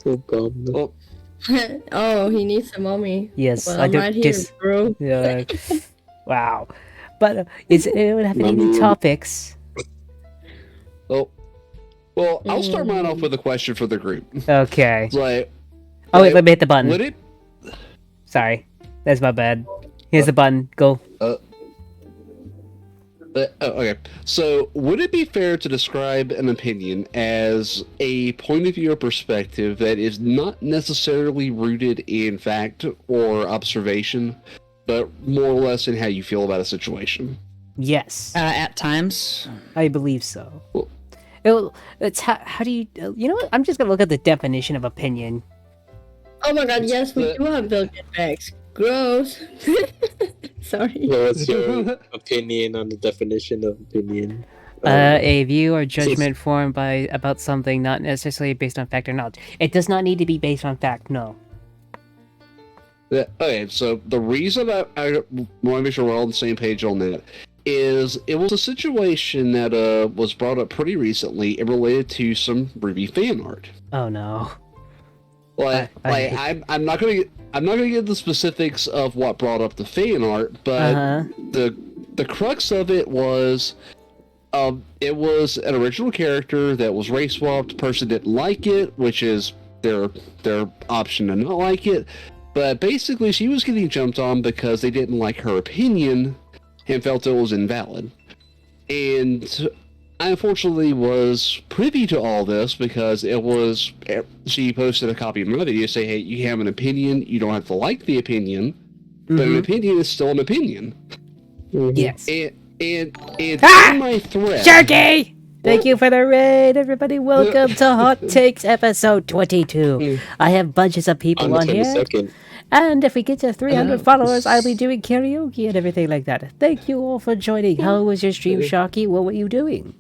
Speaker 6: Obama.
Speaker 3: Oh, he needs a mommy.
Speaker 1: Yes,
Speaker 3: Well,
Speaker 1: I
Speaker 3: I'm
Speaker 1: don't
Speaker 3: right here, bro.
Speaker 1: Yeah. Wow. But is anyone have any
Speaker 6: Mommy.
Speaker 1: topics?
Speaker 4: well, I'll start mine off with a question for the group.
Speaker 1: Okay.
Speaker 4: Like,
Speaker 1: Oh wait, let me hit the button.
Speaker 4: would it?
Speaker 1: Sorry, that's my bad. Here's the button. Go.
Speaker 4: Okay. So, would it be fair to describe an opinion as a point of view or perspective that is not necessarily rooted in fact or observation, but more or less in how you feel about a situation?
Speaker 1: Yes,
Speaker 5: At times.
Speaker 1: I believe so.
Speaker 4: Well-
Speaker 1: It's how do you? You know what? I'm just gonna look at the definition of opinion.
Speaker 3: Oh my god, yes, we do have Bill Gates bags. Gross. Sorry.
Speaker 6: What's your opinion on the definition of opinion?
Speaker 1: A view or judgment formed by about something, not necessarily based on fact or knowledge. It does not need to be based on fact. No.
Speaker 4: Okay, so the reason I want to make sure we're all on the same page on that is it was a situation that was brought up pretty recently and related to some Ruby fan art.
Speaker 1: Oh no.
Speaker 4: I'm not gonna get the specifics of what brought up the fan art, but the crux of it was an original character that was race swapped. Person didn't like it, which is their option to not like it. But basically, she was getting jumped on because they didn't like her opinion and felt it was invalid. And I unfortunately was privy to all this because she posted a copy of my video saying, hey, you have an opinion, you don't have to like the opinion, but an opinion is still an opinion.
Speaker 1: Yes.
Speaker 4: And in my thread...
Speaker 1: Sharky! Thank you for the raid, everybody. Welcome to Hot Takes episode 22. I have bunches of people on here.
Speaker 6: 22nd.
Speaker 1: And if we get to 300 followers, I'll be doing karaoke and everything like that. Thank you all for joining. How was your stream, Sharky? What were you doing?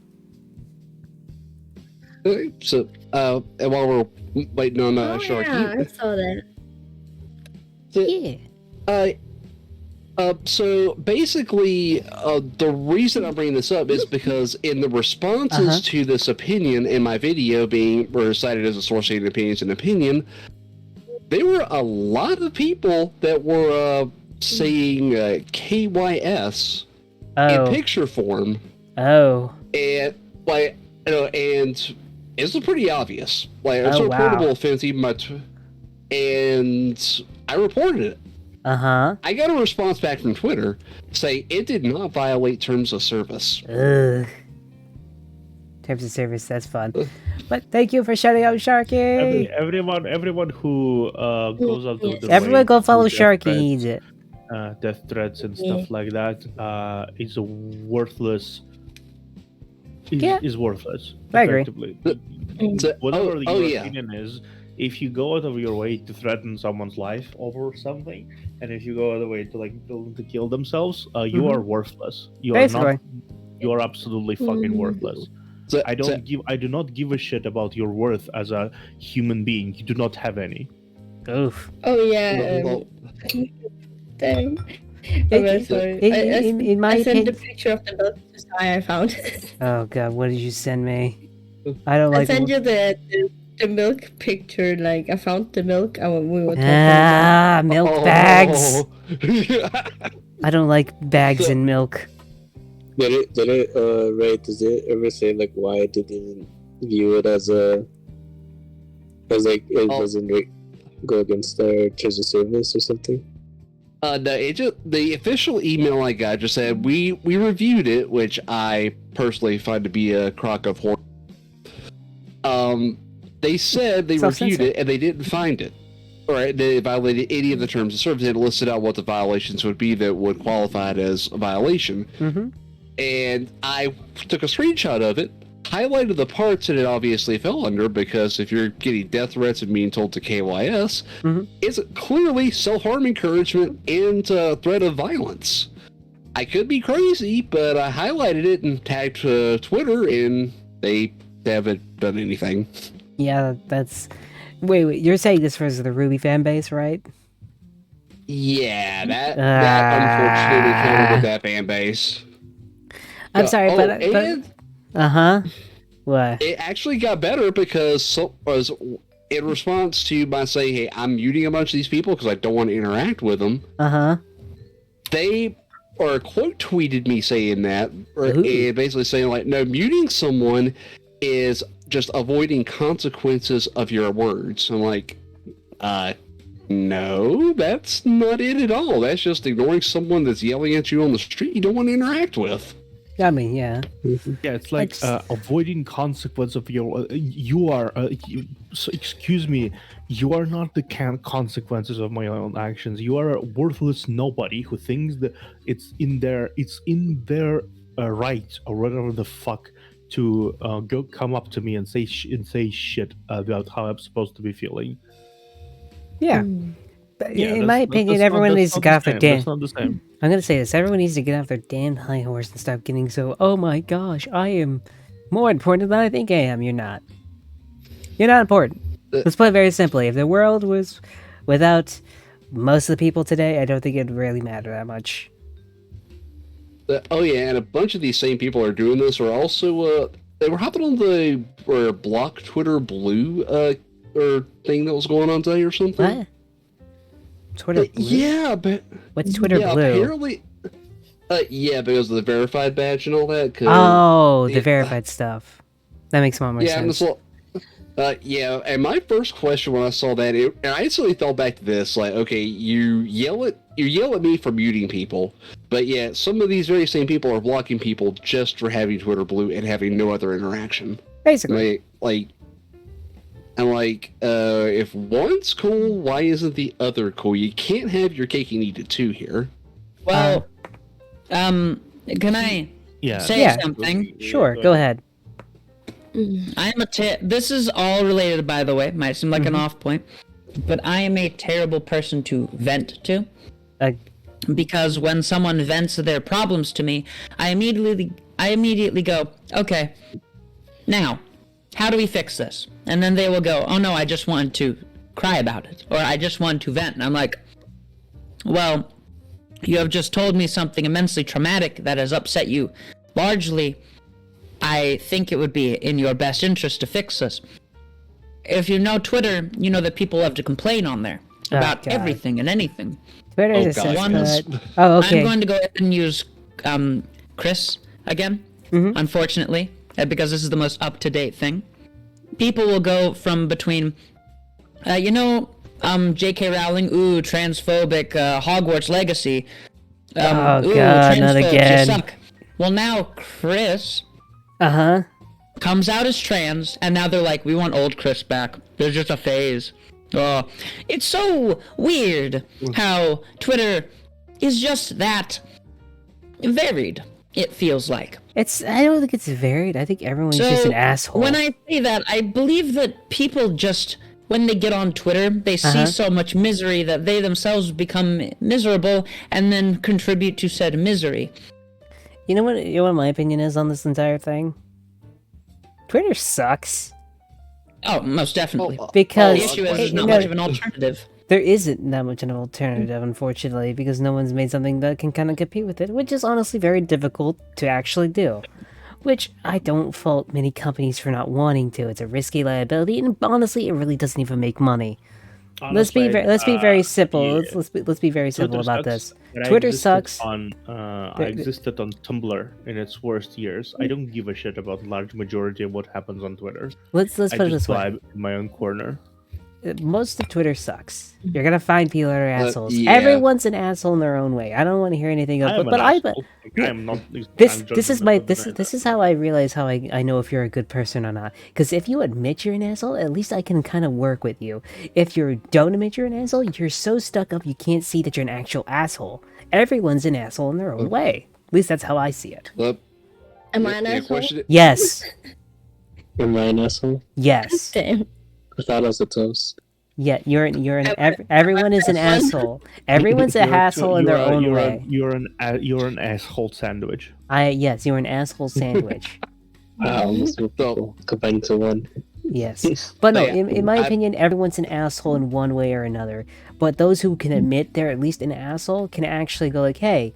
Speaker 4: So, and while we're waiting on Sharky...
Speaker 3: Yeah, I saw that.
Speaker 1: Yeah.
Speaker 4: So basically, the reason I'm bringing this up is because in the responses to this opinion in my video being recited as a source of opinions and opinion, there were a lot of people that were saying KYS in picture form.
Speaker 1: Oh.
Speaker 4: And and it's pretty obvious. It's a reportable offense, even and I reported it. I got a response back from Twitter saying it did not violate terms of service.
Speaker 1: Ugh. Terms of service, that's fun. But thank you for shouting out Sharky.
Speaker 2: Everyone who goes out of the
Speaker 1: Everyone
Speaker 2: way
Speaker 1: go follow
Speaker 2: to
Speaker 1: Sharky.
Speaker 2: death
Speaker 1: He needs it.
Speaker 2: death threats and stuff like that is a worthless. Is worthless.
Speaker 1: I agree.
Speaker 2: Effectively. Whatever your opinion is, if you go out of your way to threaten someone's life over something, and if you go out of the way to tell them to kill themselves, you are worthless. You are not. You are absolutely fucking worthless. I do not give a shit about your worth as a human being. You do not have any.
Speaker 1: Oof.
Speaker 3: Oh yeah. Damn. Sorry.
Speaker 1: In my
Speaker 3: I sent
Speaker 1: opinion,
Speaker 3: the picture of the Belgian sky I found.
Speaker 1: oh god, what did you send me? I don't like.
Speaker 3: I sent you the the milk picture. Like I found the milk. We were talking about.
Speaker 1: Milk bags.
Speaker 4: Oh.
Speaker 1: I don't like bags in milk.
Speaker 6: Ray, does it ever say like why it didn't view it as like it doesn't go against their terms of service or something?
Speaker 4: No, the official email I got just said we reviewed it, which I personally find to be a crock of horror. They said they reviewed it and they didn't find it. Right, they violated any of the terms of service. They listed out what the violations would be that would qualify it as a violation.
Speaker 1: Mm-hmm.
Speaker 4: And I took a screenshot of it, highlighted the parts that it obviously fell under, because if you're getting death threats and being told to KYS, it's clearly self-harm encouragement and threat of violence. I could be crazy, but I highlighted it and tagged Twitter, and they haven't done anything.
Speaker 1: Yeah, that's... Wait, you're saying this was the Ruby fan base, right?
Speaker 4: Yeah, that unfortunately counted with that fan base.
Speaker 1: I'm sorry, but what?
Speaker 4: It actually got better because in response to my saying, "Hey, I'm muting a bunch of these people because I don't want to interact with them." They quote tweeted me saying that, and basically saying like, "No, muting someone is just avoiding consequences of your words." I'm like, no, that's not it at all. That's just ignoring someone that's yelling at you on the street you don't want to interact with.
Speaker 1: I mean, yeah.
Speaker 2: Yeah, it's like avoiding consequence of your. You are. So excuse me. You are not the consequences of my own actions. You are a worthless nobody who thinks that it's in their right or whatever the fuck to come up to me and say shit about how I'm supposed to be feeling.
Speaker 1: Yeah. In my opinion, everyone needs to get off their damn... That's not the same. I'm going to say this. Everyone needs to get off their damn high horse and stop getting so, oh my gosh, I am more important than I think I am. You're not. You're not important. Let's put it very simply. If the world was without most of the people today, I don't think it'd really matter that much.
Speaker 4: Oh yeah, and a bunch of these same people are doing this. Or also, they were hopping on the block Twitter Blue or thing that was going on today or something.
Speaker 1: What? Twitter Blue?
Speaker 4: Yeah, but
Speaker 1: what's Twitter Blue?
Speaker 4: Apparently, because of the verified badge and all that.
Speaker 1: The verified stuff. That makes more sense.
Speaker 4: And my first question when I saw that, and I instantly thought back to this, like, okay, you yell at me for muting people, but yeah, some of these very same people are blocking people just for having Twitter Blue and having no other interaction.
Speaker 1: Basically.
Speaker 4: If one's cool, why isn't the other cool? You can't have your cake and eat it too here.
Speaker 5: Well, can I say something?
Speaker 1: Sure, go ahead.
Speaker 5: This is all related, by the way. Might seem like an off point, but I am a terrible person to vent to. Because when someone vents their problems to me, I immediately go, okay, now, how do we fix this? And then they will go, oh no, I just wanted to cry about it, or I just wanted to vent. And I'm like, well, you have just told me something immensely traumatic that has upset you. Largely, I think it would be in your best interest to fix this. If you know Twitter, you know that people love to complain on there about everything and anything.
Speaker 1: Twitter is okay.
Speaker 5: I'm going to go ahead and use Chris again, unfortunately, because this is the most up-to-date thing. People will go from between, J.K. Rowling, transphobic, Hogwarts Legacy.
Speaker 1: God, not again.
Speaker 5: You suck. Well, now Chris comes out as trans, and now they're like, we want old Chris back. There's just a phase. Oh, it's so weird how Twitter is just that varied, it feels like.
Speaker 1: I don't think it's varied. I think everyone's just an asshole.
Speaker 5: When I say that, I believe that people just, when they get on Twitter, they see so much misery that they themselves become miserable and then contribute to said misery.
Speaker 1: You know what my opinion is on this entire thing? Twitter sucks.
Speaker 5: Oh, most definitely.
Speaker 1: Because
Speaker 5: the issue is there's not much of an alternative.
Speaker 1: There isn't that much of an alternative, unfortunately, because no one's made something that can kind of compete with it, which is honestly very difficult to actually do. which I don't fault many companies for not wanting to. It's a risky liability, and honestly, it really doesn't even make money.
Speaker 2: Honestly,
Speaker 1: let's be very simple.
Speaker 2: yeah.
Speaker 1: Let's be very simple
Speaker 2: Twitter
Speaker 1: about
Speaker 2: sucks,
Speaker 1: this.
Speaker 2: but
Speaker 1: Twitter sucks.
Speaker 2: I existed on Tumblr in its worst years. I don't give a shit about large majority of what happens on Twitter.
Speaker 1: Let's put
Speaker 2: I
Speaker 1: it
Speaker 2: just
Speaker 1: this way.
Speaker 2: vibe in my own corner.
Speaker 1: Most of Twitter sucks. You're gonna find people that are assholes.
Speaker 4: yeah.
Speaker 1: Everyone's an asshole in their own way. I don't want to hear anything else.
Speaker 2: I am not.
Speaker 1: This
Speaker 2: I'm
Speaker 1: is
Speaker 2: judging
Speaker 1: my
Speaker 2: myself
Speaker 1: this is how I realize how I know if you're a good person or not. Because if you admit you're an asshole, at least I can kind of work with you. If you don't admit you're an asshole, you're so stuck up you can't see that you're an actual asshole. Everyone's an asshole in their own way. At least that's how I see it.
Speaker 3: Am I an asshole?
Speaker 1: Yes.
Speaker 6: Am I an asshole?
Speaker 1: Yes.
Speaker 3: Damn.
Speaker 6: I thought I was a toast.
Speaker 1: Yeah, everyone is an asshole. Everyone's an asshole in their own way.
Speaker 2: You're an asshole sandwich.
Speaker 1: Yes, you're an asshole sandwich.
Speaker 6: Wow, almost combined to one.
Speaker 1: Yes, but no,
Speaker 4: Yeah.
Speaker 1: in my opinion, everyone's an asshole in one way or another. But those who can admit they're at least an asshole can actually go like, hey,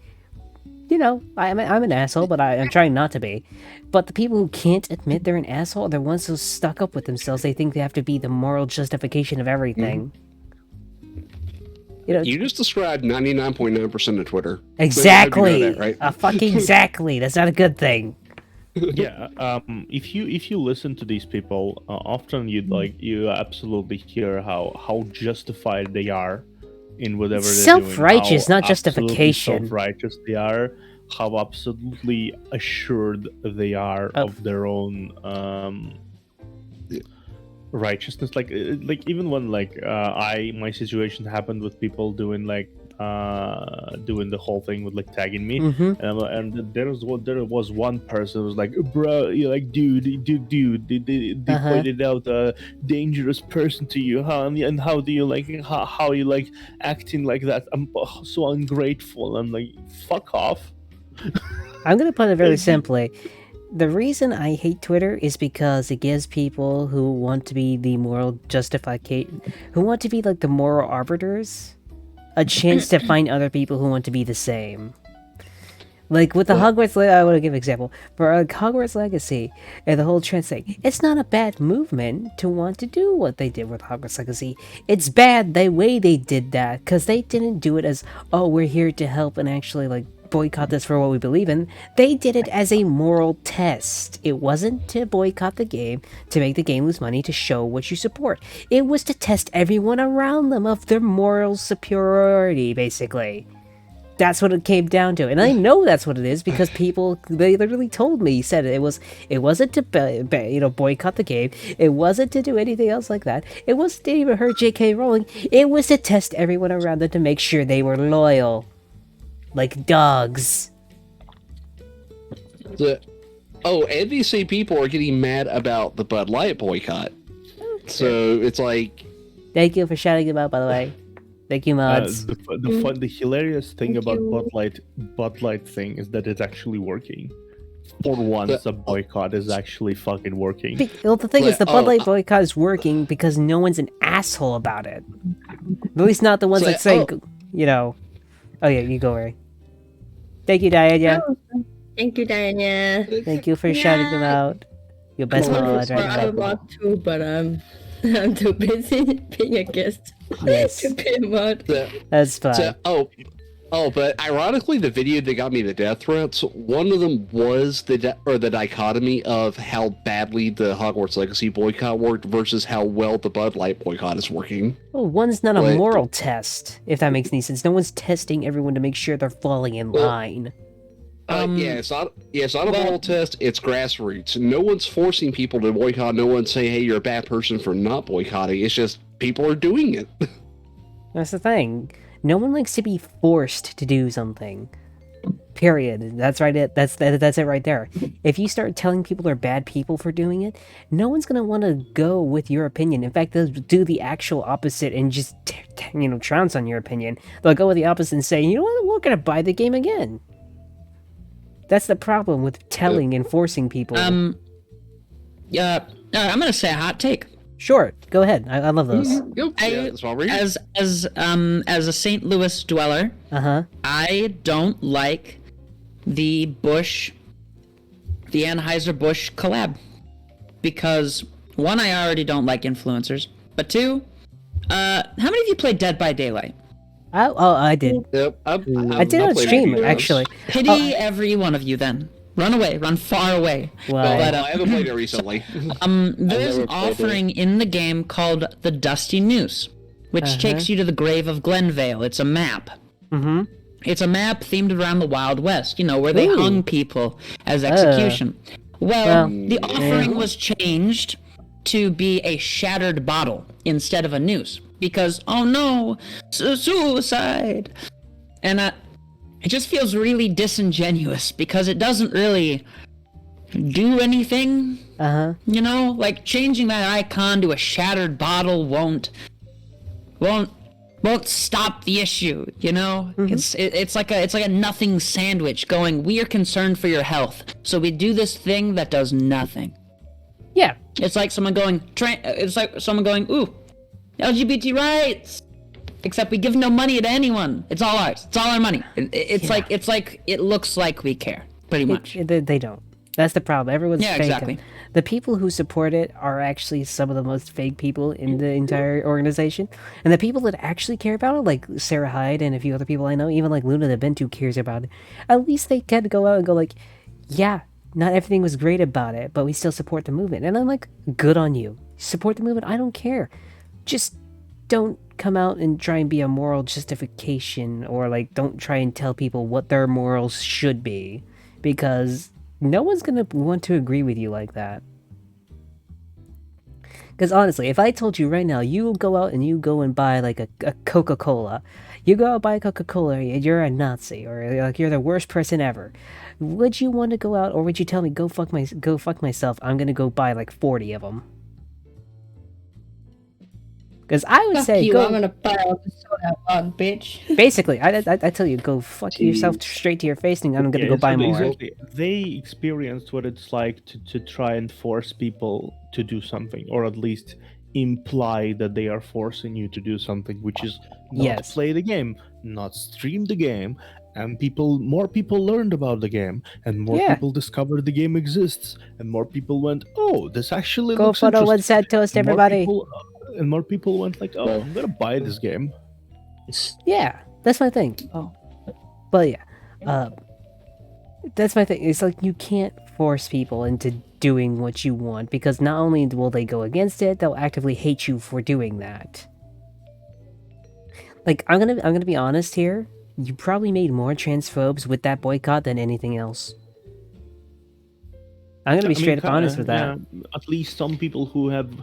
Speaker 1: you know, I'm an asshole, but I'm trying not to be. But the people who can't admit they're an asshole are the ones who stuck up with themselves. They think they have to be the moral justification of everything. You know,
Speaker 4: You just described 99.9% of Twitter.
Speaker 1: exactly.
Speaker 4: You know that, right?
Speaker 1: Fucking exactly. That's not a good thing.
Speaker 2: Yeah. If you listen to these people, often you absolutely hear how justified they are in whatever they're doing.
Speaker 1: Self-righteous,
Speaker 2: how
Speaker 1: not
Speaker 2: absolutely
Speaker 1: justification.
Speaker 2: Self-righteous they are. How absolutely assured they are of their own righteousness. Like even when my situation happened with people doing doing the whole thing with tagging me, and there was one person who was like, bro, you're like, dude, they pointed out a dangerous person to you, huh? And how do you how you acting like that? I'm so ungrateful. I'm like, fuck off.
Speaker 1: I'm gonna put it very simply. The reason I hate Twitter is because it gives people who want to be the moral justification, who want to be like the moral arbiters, a chance to find other people who want to be the same. Like with the Hogwarts, I want to give an example. For Hogwarts Legacy and the whole trans thing, it's not a bad movement to want to do what they did with Hogwarts Legacy. It's bad the way they did that, because they didn't do it as, oh, we're here to help and actually boycott this for what we believe in. They did it as a moral test. It wasn't to boycott the game, to make the game lose money, to show what you support. It was to test everyone around them of their moral superiority, basically. That's what it came down to, and I know that's what it is because people, they literally told me, said it wasn't to boycott the game, it wasn't to do anything else like that, it wasn't to even hurt J.K. Rowling, it was to test everyone around them to make sure they were loyal, like dogs.
Speaker 4: And these same people are getting mad about the Bud Light boycott. So it's like,
Speaker 1: thank you for shouting them out, by the way. Thank you, mods.
Speaker 2: The hilarious thing about Bud Light thing is that it's actually working. For once, a boycott is actually fucking working.
Speaker 1: Well, the thing is, the Bud Light boycott is working because no one's an asshole about it. At least not the ones saying, you know. Oh yeah, you go, Ray. Thank you, Diana.
Speaker 3: Thank you, Diana.
Speaker 1: Thank you for shouting them out. Your best mod right
Speaker 3: I want to, but I'm too busy being a guest.
Speaker 1: Yes.
Speaker 3: To be a mod.
Speaker 1: That's fine.
Speaker 4: But ironically, the video that got me the death threats, one of them was the dichotomy of how badly the Hogwarts Legacy boycott worked versus how well the Bud Light boycott is working.
Speaker 1: Well, one's not a moral test, if that makes any sense. No one's testing everyone to make sure they're falling in line.
Speaker 4: It's not a moral test. It's grassroots. No one's forcing people to boycott. No one's saying, "Hey, you're a bad person for not boycotting." It's just people are doing it.
Speaker 1: That's the thing. No one likes to be forced to do something. Period. That's right. That's it right there. If you start telling people they're bad people for doing it, no one's gonna want to go with your opinion. In fact, they'll do the actual opposite and just trounce on your opinion. They'll go with the opposite and say, "You know what? We're gonna buy the game again." That's the problem with telling and forcing people.
Speaker 5: I'm gonna say a hot take.
Speaker 1: Sure, go ahead. I love those.
Speaker 5: As a St. Louis dweller, I don't like the Bush the Anheuser-Busch collab. Because, one, I already don't like influencers. But two, how many of you played Dead by Daylight?
Speaker 1: I did.
Speaker 4: Yep.
Speaker 1: I did on
Speaker 4: played
Speaker 1: stream,
Speaker 4: it.
Speaker 1: actually.
Speaker 5: Pity every one of you then. Run away, run far away.
Speaker 1: Why?
Speaker 5: But,
Speaker 4: I haven't played it recently.
Speaker 5: there's an offering in the game called the Dusty Noose, which takes you to the grave of Glenvale. It's a map.
Speaker 1: Mm-hmm.
Speaker 5: It's a map themed around the Wild West, where they hung people as execution. Well, the offering was changed to be a shattered bottle instead of a noose. Because, oh no, suicide! And it just feels really disingenuous because it doesn't really do anything. Like changing that icon to a shattered bottle won't stop the issue. It's like a nothing sandwich going, we are concerned for your health, so we do this thing that does nothing.
Speaker 1: Yeah.
Speaker 5: It's like someone going, ooh, LGBT rights. Except we give no money to anyone. It's all ours. It's all our money. It's like it looks like we care, pretty much.
Speaker 1: They don't. That's the problem. Everyone's fake.
Speaker 5: Exactly.
Speaker 1: The people who support it are actually some of the most fake people in the entire organization. And the people that actually care about it, like Sarah Hyde and a few other people I know, even like Luna the Bentu cares about it. At least they can go out and go like, yeah, not everything was great about it, but we still support the movement. And I'm like, good on you. Support the movement. I don't care. Just don't come out and try and be a moral justification, or like don't try and tell people what their morals should be, because no one's gonna want to agree with you like that. Because honestly, if I told you right now, you go out and you go and buy like a Coca-Cola, you go out and buy a Coca-Cola, you're a Nazi, or like you're the worst person ever, would you want to go out, or would you tell me go fuck myself, I'm gonna go buy like 40 of them? Because I would say,
Speaker 3: you,
Speaker 1: go.
Speaker 3: I'm gonna buy all the soda I want, bitch.
Speaker 1: Basically, I tell you, go fuck yourself straight to your face, and I'm gonna go buy more.
Speaker 2: Exactly. They experienced what it's like to try and force people to do something, or at least imply that they are forcing you to do something, which is not play the game, not stream the game, and more people learned about the game, and more people discovered the game exists, and more people went, oh, this actually looks interesting.
Speaker 1: Go photo one sad toast, everybody.
Speaker 2: And more people went like, oh, I'm gonna buy this game.
Speaker 1: Yeah, that's my thing. But yeah, that's my thing. It's like you can't force people into doing what you want, because not only will they go against it, they'll actively hate you for doing that. Like, I'm gonna be honest here. You probably made more transphobes with that boycott than anything else. I'm gonna be straight up honest with that.
Speaker 2: Yeah, at least some people who have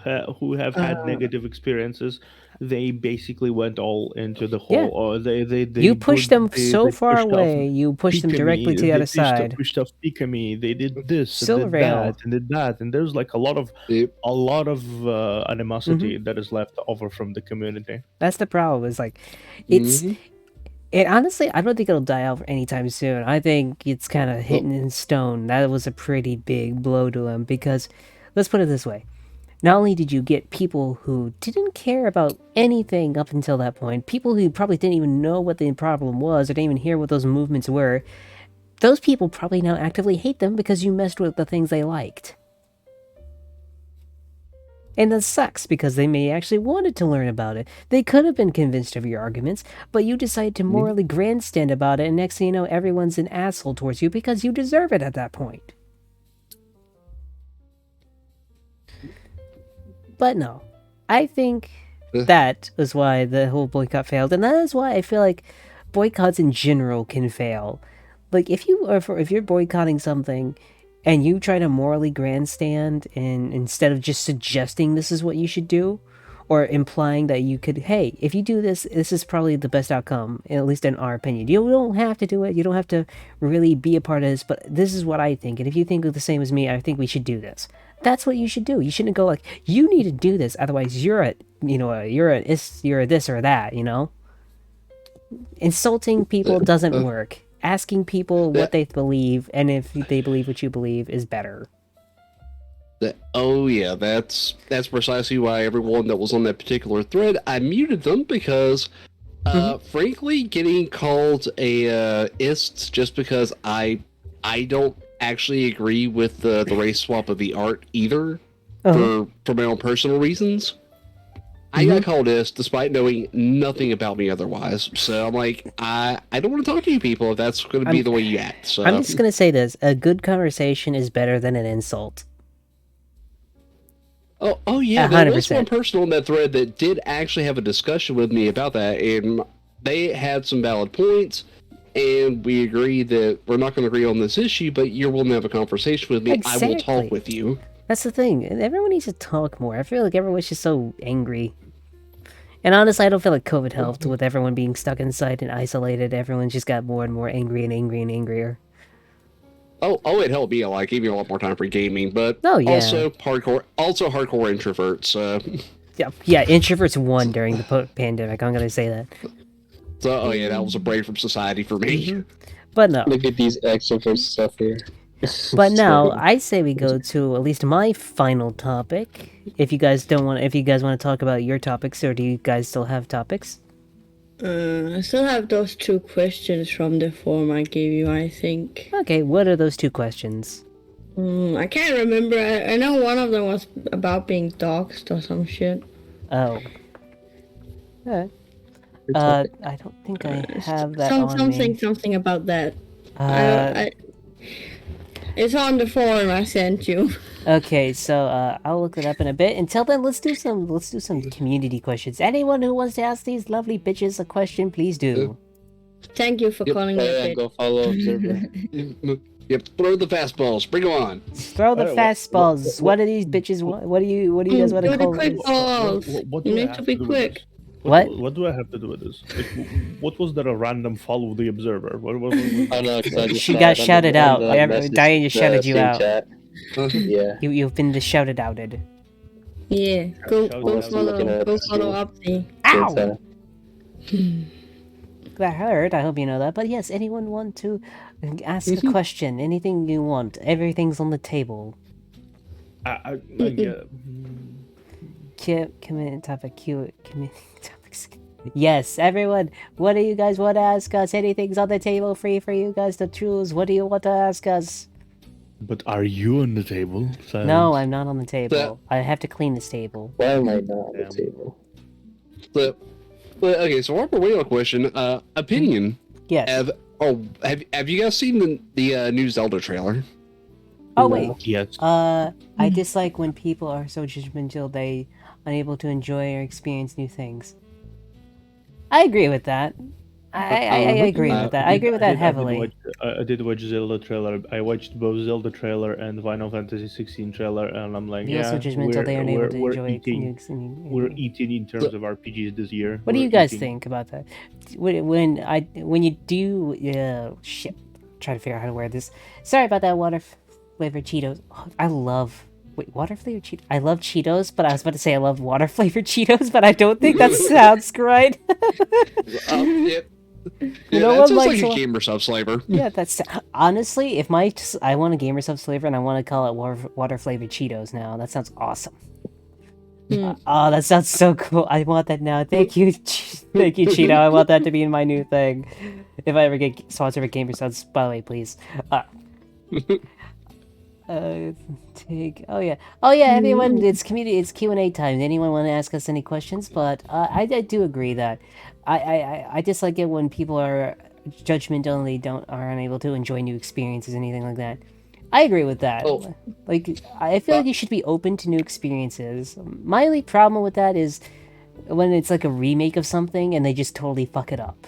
Speaker 2: had negative experiences, they basically went all into the whole. Or they
Speaker 1: you pushed them so far away. You pushed them directly to the other side.
Speaker 2: They pushed off Pikami. They did this,
Speaker 1: Silver
Speaker 2: and did that, and there's like a lot of animosity that is left over from the community.
Speaker 1: That's the problem. Is like, it's. And honestly, I don't think it'll die out anytime soon. I think it's kind of hitting in stone. That was a pretty big blow to him, because, let's put it this way. Not only did you get people who didn't care about anything up until that point, people who probably didn't even know what the problem was, or didn't even hear what those movements were, those people probably now actively hate them because you messed with the things they liked. And that sucks, because they may actually wanted to learn about it. They could have been convinced of your arguments, but you decided to morally grandstand about it, and next thing you know, everyone's an asshole towards you because you deserve it at that point. But no, I think that is why the whole boycott failed, and that is why I feel like boycotts in general can fail. Like, if you're boycotting something, and you try to morally grandstand, and instead of just suggesting this is what you should do, or implying that you could, hey, if you do this, this is probably the best outcome, at least in our opinion. You don't have to do it. You don't have to really be a part of this, but this is what I think. And if you think the same as me, I think we should do this. That's what you should do. You shouldn't go like, you need to do this, otherwise you're a this or that, Insulting people doesn't work. Asking people what they believe, and if they believe what you believe, is better.
Speaker 4: That's precisely why everyone that was on that particular thread, I muted them, because frankly, getting called a ist just because I don't actually agree with the race swap of the art either,
Speaker 1: Uh-huh.
Speaker 4: for my own personal reasons. I got called this despite knowing nothing about me otherwise. So I'm like, I don't want to talk to you people if that's going to be the way you act. So
Speaker 1: I'm just gonna say this: a good conversation is better than an insult.
Speaker 4: Oh yeah, there was
Speaker 1: 100%.
Speaker 4: one person on that thread that did actually have a discussion with me about that, and they had some valid points, and we agreed that we're not going to agree on this issue, but you're willing to have a conversation with me. I will
Speaker 1: Exactly.
Speaker 4: talk with you.
Speaker 1: That's the thing. Everyone needs to talk more. I feel like everyone's just so angry. And honestly, I don't feel like COVID helped with everyone being stuck inside and isolated. Everyone just got more and more angry and angry and angrier.
Speaker 4: Oh, it helped me. Like, gave me a lot more time for gaming, but
Speaker 1: Oh, yeah.
Speaker 4: also hardcore introverts.
Speaker 1: Yeah, introverts won during the pandemic. I'm gonna say that.
Speaker 4: So, oh yeah, that was a break from society for me.
Speaker 1: But no.
Speaker 6: Look at these extroverts suffer.
Speaker 1: But now I say we go to at least my final topic. If you guys want to talk about your topics, or do you guys still have topics?
Speaker 3: I still have those 2 questions from the form I gave you, I think.
Speaker 1: Okay, what are those 2 questions?
Speaker 3: I can't remember. I know one of them was about being doxxed or some shit.
Speaker 1: Oh. Alright. I don't think I have that on me.
Speaker 3: Something about that. It's on the form I sent you.
Speaker 1: Okay, so I'll look it up in a bit. Until then, let's do some community questions. Anyone who wants to ask these lovely bitches a question, please do.
Speaker 3: Thank you for calling me a bitch.
Speaker 6: Go follow Observer.
Speaker 4: Yep, throw the fastballs. Bring them on.
Speaker 1: Throw the fastballs. What do these bitches want? What do you guys want to
Speaker 3: Do the
Speaker 1: call
Speaker 3: quick
Speaker 1: this?
Speaker 3: balls.
Speaker 2: What
Speaker 3: You
Speaker 2: do I
Speaker 3: need
Speaker 2: have
Speaker 3: to be
Speaker 2: do with
Speaker 3: quick.
Speaker 2: this?
Speaker 1: What?
Speaker 2: What do I have to do with this? Like, what was that a random follow the observer? What
Speaker 6: Oh no, 'cause I just
Speaker 1: She
Speaker 6: saw
Speaker 1: got
Speaker 6: it on
Speaker 1: shouted
Speaker 6: the-
Speaker 1: out.
Speaker 6: on the message,
Speaker 1: Diane just shouted you
Speaker 6: team
Speaker 1: out.
Speaker 6: chat. Yeah.
Speaker 1: You've been shouted outed.
Speaker 3: Yeah, go
Speaker 2: Shout
Speaker 3: go
Speaker 2: out.
Speaker 6: Looking
Speaker 3: follow
Speaker 6: at
Speaker 3: go
Speaker 6: the
Speaker 3: follow
Speaker 6: stream.
Speaker 3: Opti.
Speaker 1: Ow! That hurt. I hope you know that. But yes, anyone want to ask a question? Anything you want? Everything's on the table. Community topic. Community topics. Yes, everyone. What do you guys want to ask us? Anything's on the table, free for you guys to choose. What do you want to ask us?
Speaker 2: But are you on the table? Silence.
Speaker 1: No, I'm not on the table. I have to clean this table.
Speaker 6: Why am I not on the
Speaker 2: Damn.
Speaker 6: table?
Speaker 4: But okay, so while we're waiting on a question, opinion.
Speaker 1: Yes.
Speaker 4: Have you guys seen the new Zelda trailer?
Speaker 1: Oh wait.
Speaker 2: Yes.
Speaker 1: I dislike when people are so judgmental they unable to enjoy or experience new things. I agree with that. I agree with that. I agree with that heavily.
Speaker 2: I did watch Zelda trailer. I watched both Zelda trailer and Final Fantasy 16 trailer, and I'm like,
Speaker 1: You're
Speaker 2: yeah,
Speaker 1: so judgmental they aren't able to enjoy
Speaker 2: we're eating in terms of RPGs this year.
Speaker 1: What do
Speaker 2: We're
Speaker 1: you guys
Speaker 2: eating.
Speaker 1: think about that? When you do shit, trying to figure out how to wear this. Sorry about that water flavored Cheetos. Oh, I love water flavored Cheetos. I love Cheetos, but I was about to say I love water flavored Cheetos, but I don't think that sounds right.
Speaker 4: Yeah,
Speaker 1: No
Speaker 4: that
Speaker 1: one
Speaker 4: sounds like
Speaker 1: likes
Speaker 4: a
Speaker 1: wa-
Speaker 4: gamer sub flavor.
Speaker 1: Yeah, that's honestly, if I want a gamer subs flavor and I want to call it water flavored Cheetos now, that sounds awesome. Oh, that sounds so cool. I want that now. Thank you, thank you, Cheeto. I want that to be in my new thing. If I ever get sponsored by gamer subs, by the way, please. Oh yeah, everyone, it's Q&A time. Anyone want to ask us any questions? But I do agree that I dislike it when people are judgmental and they are unable to enjoy new experiences, anything like that. I agree with that.
Speaker 4: Oh.
Speaker 1: Like, I feel like you should be open to new experiences. My only problem with that is when it's like a remake of something and they just totally fuck it up.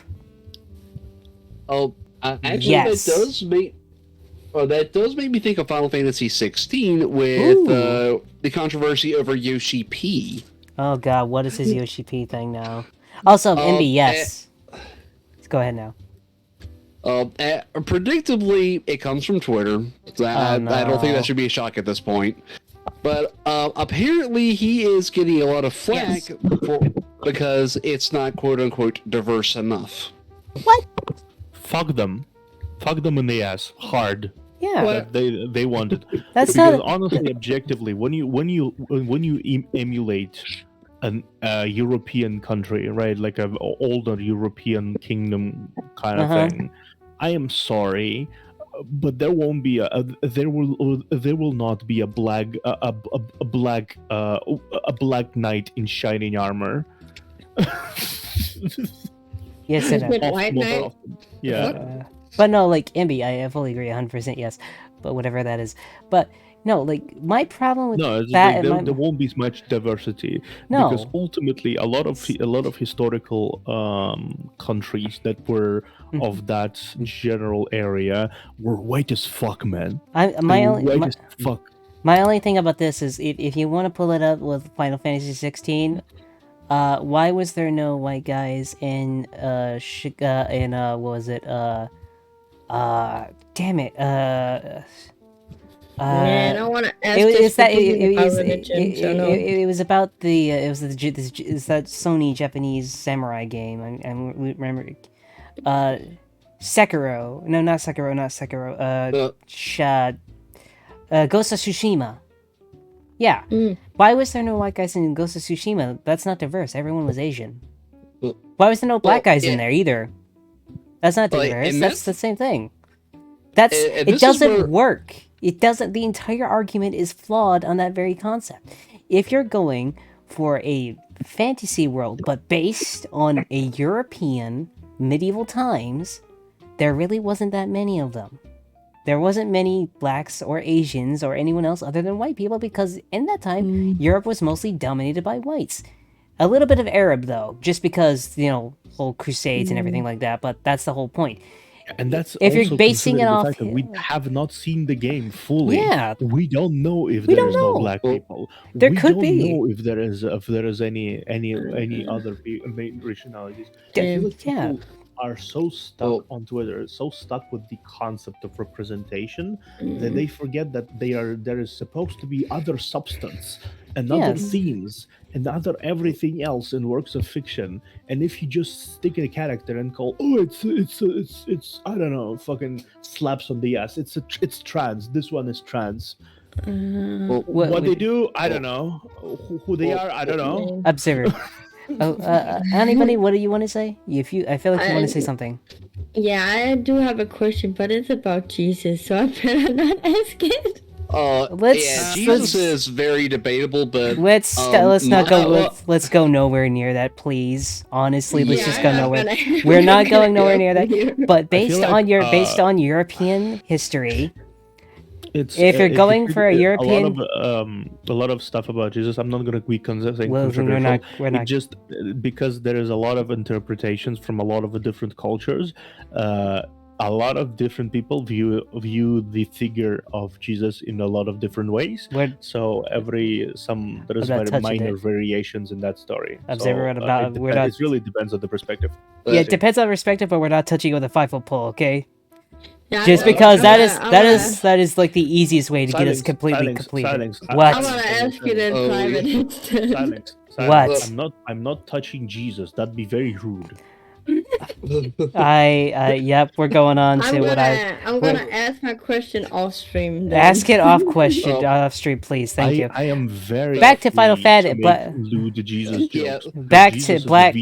Speaker 4: Oh, actually,
Speaker 1: Yes.
Speaker 4: that does make me think of Final Fantasy 16 with the controversy over Yoshi P.
Speaker 1: Oh god, what is his Yoshi P thing now? Also, MB, yes. Go ahead now.
Speaker 4: Predictably, it comes from Twitter. I don't think
Speaker 1: no.
Speaker 4: that should be a shock at this point. But apparently, he is getting a lot of flack because it's not "quote unquote" diverse enough.
Speaker 1: What?
Speaker 2: Fuck them in the ass hard.
Speaker 1: Yeah.
Speaker 3: What?
Speaker 2: They want it.
Speaker 1: That's
Speaker 2: Because
Speaker 1: not.
Speaker 2: honestly, objectively, when you emulate an European country, right, like an older European kingdom kind of thing, I am sorry, but there won't be there will not be a black knight in shining armor.
Speaker 1: Yes and
Speaker 3: With
Speaker 1: no.
Speaker 3: White Knight?
Speaker 2: Yeah.
Speaker 1: But no, like Imbi, I fully agree, 100% yes. But whatever that is, but no, like my problem with
Speaker 2: No, it's
Speaker 1: that,
Speaker 2: like
Speaker 1: and
Speaker 2: there won't be much diversity
Speaker 1: No.
Speaker 2: because ultimately a lot of historical countries that were of that general area were white as fuck, man.
Speaker 1: my
Speaker 2: They were
Speaker 1: only
Speaker 2: white
Speaker 1: my,
Speaker 2: as fuck.
Speaker 1: my only thing about this is if you want to pull it up with Final Fantasy 16, why was there no white guys in what was it damn it
Speaker 3: Man, I want to ask
Speaker 1: it
Speaker 3: this
Speaker 1: was
Speaker 3: about religion, so no.
Speaker 1: it was about the it was that Sony Japanese samurai game. I remember Sekiro. No, not Sekiro. Ghost of Tsushima. Yeah. Why was there no white guys in Ghost of Tsushima? That's not diverse. Everyone was Asian. Why was there no black guys in there either? That's not diverse. That's the same thing. It doesn't work. It doesn't. The entire argument is flawed on that very concept. If you're going for a fantasy world, but based on a European medieval times, there really wasn't that many of them. There wasn't many blacks or Asians or anyone else other than white people because in that time, Europe was mostly dominated by whites. A little bit of Arab though, just because, whole crusades and everything like that, but that's the whole point.
Speaker 2: And that's
Speaker 1: if
Speaker 2: also
Speaker 1: you're basing it
Speaker 2: considering the
Speaker 1: off,
Speaker 2: fact that we have not seen the game fully.
Speaker 1: Yeah.
Speaker 2: We don't know if
Speaker 1: We
Speaker 2: there
Speaker 1: don't
Speaker 2: is no
Speaker 1: know.
Speaker 2: black people.
Speaker 1: There
Speaker 2: we
Speaker 1: could
Speaker 2: don't
Speaker 1: be.
Speaker 2: know if there is any other main rationalities. I feel like
Speaker 1: Yeah.
Speaker 2: people are so stuck on Twitter, so stuck with the concept of representation that they forget that there is supposed to be other substance and other
Speaker 1: Yes.
Speaker 2: themes and other everything else in works of fiction. And if you just stick a character and call, it's I don't know, fucking slaps on the ass. It's trans. This one is trans. What they do, I don't know. Who they are, I don't know.
Speaker 1: Observer. Anybody, what do you want to say? I feel like you want to say something.
Speaker 3: Yeah, I do have a question, but it's about Jesus, so I better not ask it.
Speaker 4: Jesus is very debatable, but
Speaker 1: let's not go. Let's go nowhere near that, please. Honestly, let's just go nowhere. We're not going nowhere near that. But based on European history, if you're going for a European,
Speaker 2: a lot of stuff about Jesus, I'm not going to be saying
Speaker 1: we're not.
Speaker 2: Just because there is a lot of interpretations from a lot of the different cultures. A lot of different people view the figure of Jesus in a lot of different ways. So there is very minor variations in that story. It really depends on the perspective.
Speaker 1: Yeah, it depends on perspective, but we're not touching with a 5-foot pole, okay? Yeah, just because that is like the easiest way to get us completely completed. What?
Speaker 3: I want to ask you that in private instead.
Speaker 2: Silence.
Speaker 1: What?
Speaker 2: I'm not touching Jesus. That'd be very rude.
Speaker 1: Yep, we're going on to
Speaker 3: I'm gonna ask my question off stream. Then.
Speaker 1: Ask it off stream, please. Thank you.
Speaker 2: I am very
Speaker 1: back to Final Fantasy,
Speaker 2: but lewd Jesus jokes.
Speaker 1: Back
Speaker 2: Jesus
Speaker 1: to Black.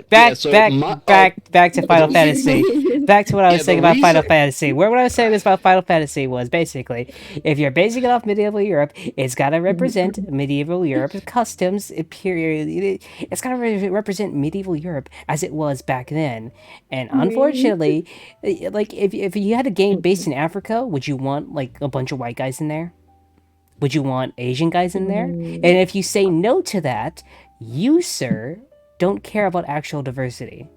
Speaker 1: Back to Final Fantasy. Back to what I was saying about Final Fantasy. What I was saying about Final Fantasy was basically, if you're basing it off medieval Europe, it's got to represent medieval Europe customs, period. It's got to represent medieval Europe as it was back then. And unfortunately, like if you had a game based in Africa, would you want like a bunch of white guys in there? Would you want Asian guys in there? And if you say no to that, you, sir, don't care about actual diversity.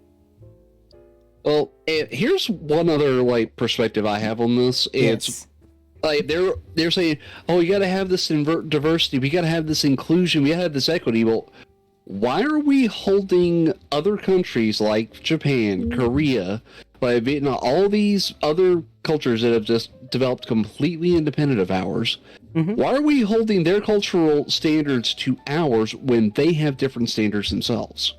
Speaker 4: Well, here's one other perspective I have on this. It's like they're saying, "Oh, you got to have this diversity. We got to have this inclusion. We got to have this equity." Well, why are we holding other countries like Japan, Korea, like Vietnam, all these other cultures that have just developed completely independent of ours? Why are we holding their cultural standards to ours when they have different standards themselves?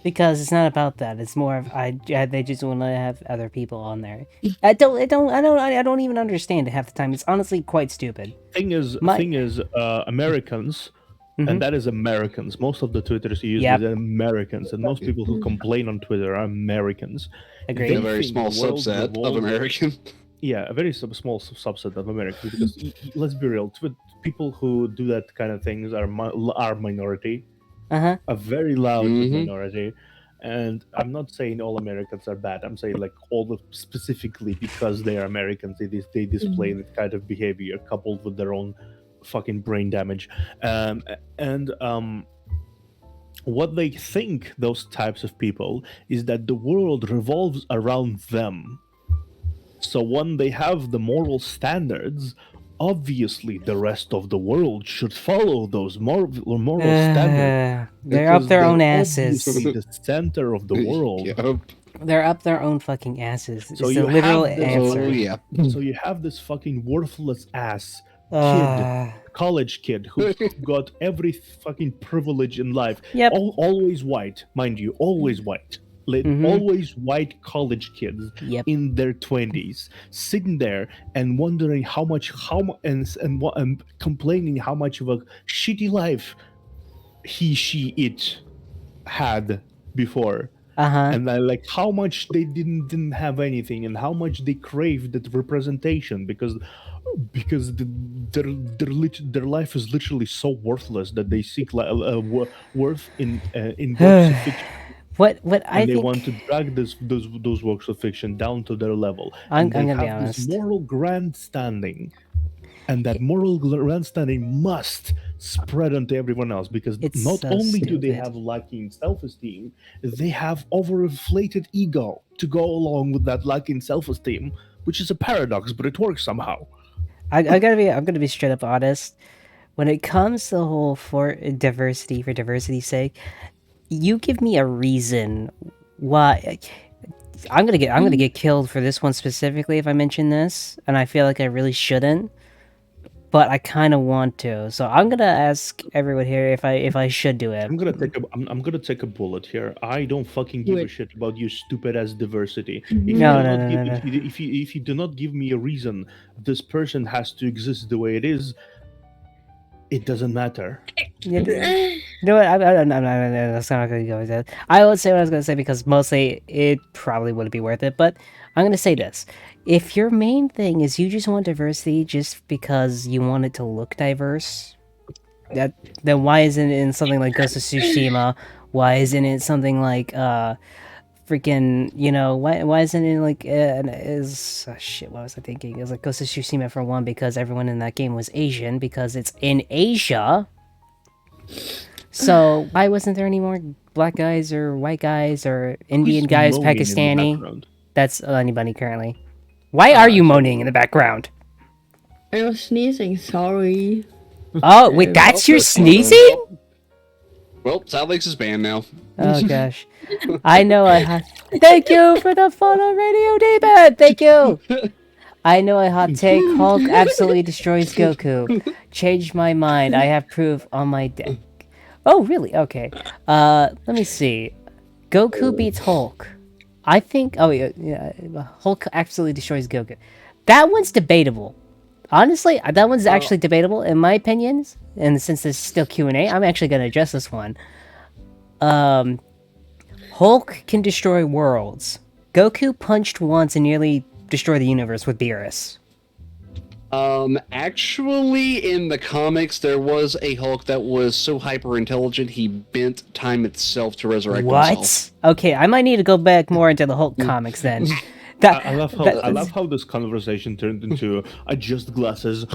Speaker 1: Because it's not about that. It's more of they just want to have other people on there. I don't even understand it half the time. It's honestly quite stupid.
Speaker 2: Thing is, Americans and that is Americans. Most of the Twitters you use is Americans, and most people who complain on Twitter are Americans.
Speaker 1: Agreed.
Speaker 2: They
Speaker 4: A very
Speaker 2: think
Speaker 4: small
Speaker 2: the world
Speaker 4: subset of
Speaker 2: revolves-
Speaker 4: American.
Speaker 2: Yeah, a very small subset of Americans. Because let's be real, people who do that kind of things are minority, a very loud minority. And I'm not saying all Americans are bad. I'm saying like specifically because they are Americans, they display that kind of behavior coupled with their own fucking brain damage. What they think, those types of people, is that the world revolves around them. So when they have the moral standards, obviously the rest of the world should follow those moral standards.
Speaker 1: They're up their own asses.
Speaker 2: Obviously the center of the world.
Speaker 4: Yep.
Speaker 1: They're up their own fucking asses.
Speaker 2: So
Speaker 1: It's
Speaker 2: you
Speaker 1: the literal
Speaker 2: have this-
Speaker 1: answer.
Speaker 4: Oh yeah.
Speaker 2: So you have this fucking worthless ass kid, college kid, who got every fucking privilege in life.
Speaker 1: Yep.
Speaker 2: Always white, mind you, always white. Always white college kids in their 20s, sitting there and wondering and complaining how much of a shitty life it had before. And like how much they didn't have anything, and how much they craved that representation because their life is literally so worthless that they seek worth in works of fiction. They want to drag those works of fiction down to their level.
Speaker 1: I'm
Speaker 2: they
Speaker 1: gonna be
Speaker 2: have
Speaker 1: honest.
Speaker 2: this moral grandstanding, and that moral grandstanding must spread onto everyone else, because
Speaker 1: It's
Speaker 2: not
Speaker 1: so
Speaker 2: only do they
Speaker 1: stupid.
Speaker 2: have lacking self-esteem, they have overinflated ego to go along with that lacking self-esteem, which is a paradox, but it works somehow.
Speaker 1: I'm gonna be straight up honest. When it comes to the whole for diversity's sake, you give me a reason why. I'm gonna get killed for this one specifically if I mention this, and I feel like I really shouldn't, but I kind of want to. So I'm gonna ask everyone here if I should do it.
Speaker 2: I'm gonna take a bullet here. I don't fucking give a shit about your stupid ass diversity. If you do not give me a reason this person has to exist the way it is, it doesn't matter.
Speaker 1: You know what? I'm not gonna go with that. I would say what I was gonna say because mostly it probably wouldn't be worth it. But I'm gonna say this: if your main thing is you just want diversity just because you want it to look diverse, then why isn't it in something like Ghost of Tsushima? Why isn't it something like freaking, why isn't it like shit, what was I thinking? It was like Ghost of Tsushima for one, because everyone in that game was Asian, because it's in Asia. So why wasn't there any more black guys or white guys or Indian guys, Pakistani? That's anybody currently. Why are you moaning in the background?
Speaker 3: I was sneezing, sorry.
Speaker 1: Oh, wait, that's your sneezing?
Speaker 4: Well, Southlinks is banned now.
Speaker 1: Oh gosh. I know I had. Thank you for the follow, Radio D-Bad. Thank you. I know a hot take. Hulk absolutely destroys Goku. Changed my mind. I have proof on my deck. Oh really? Okay. Let me see. Goku beats Hulk. I think. Oh yeah. Hulk absolutely destroys Goku. That one's debatable. Honestly, that one's actually debatable in my opinions. And since this is still Q&A, I'm actually going to address this one. Hulk can destroy worlds. Goku punched once and nearly destroyed the universe with Beerus.
Speaker 4: Actually, in the comics, there was a Hulk that was so hyper intelligent he bent time itself to resurrect himself.
Speaker 1: What? Okay, I might need to go back more into the Hulk comics then.
Speaker 2: I love how this conversation turned into adjust glasses.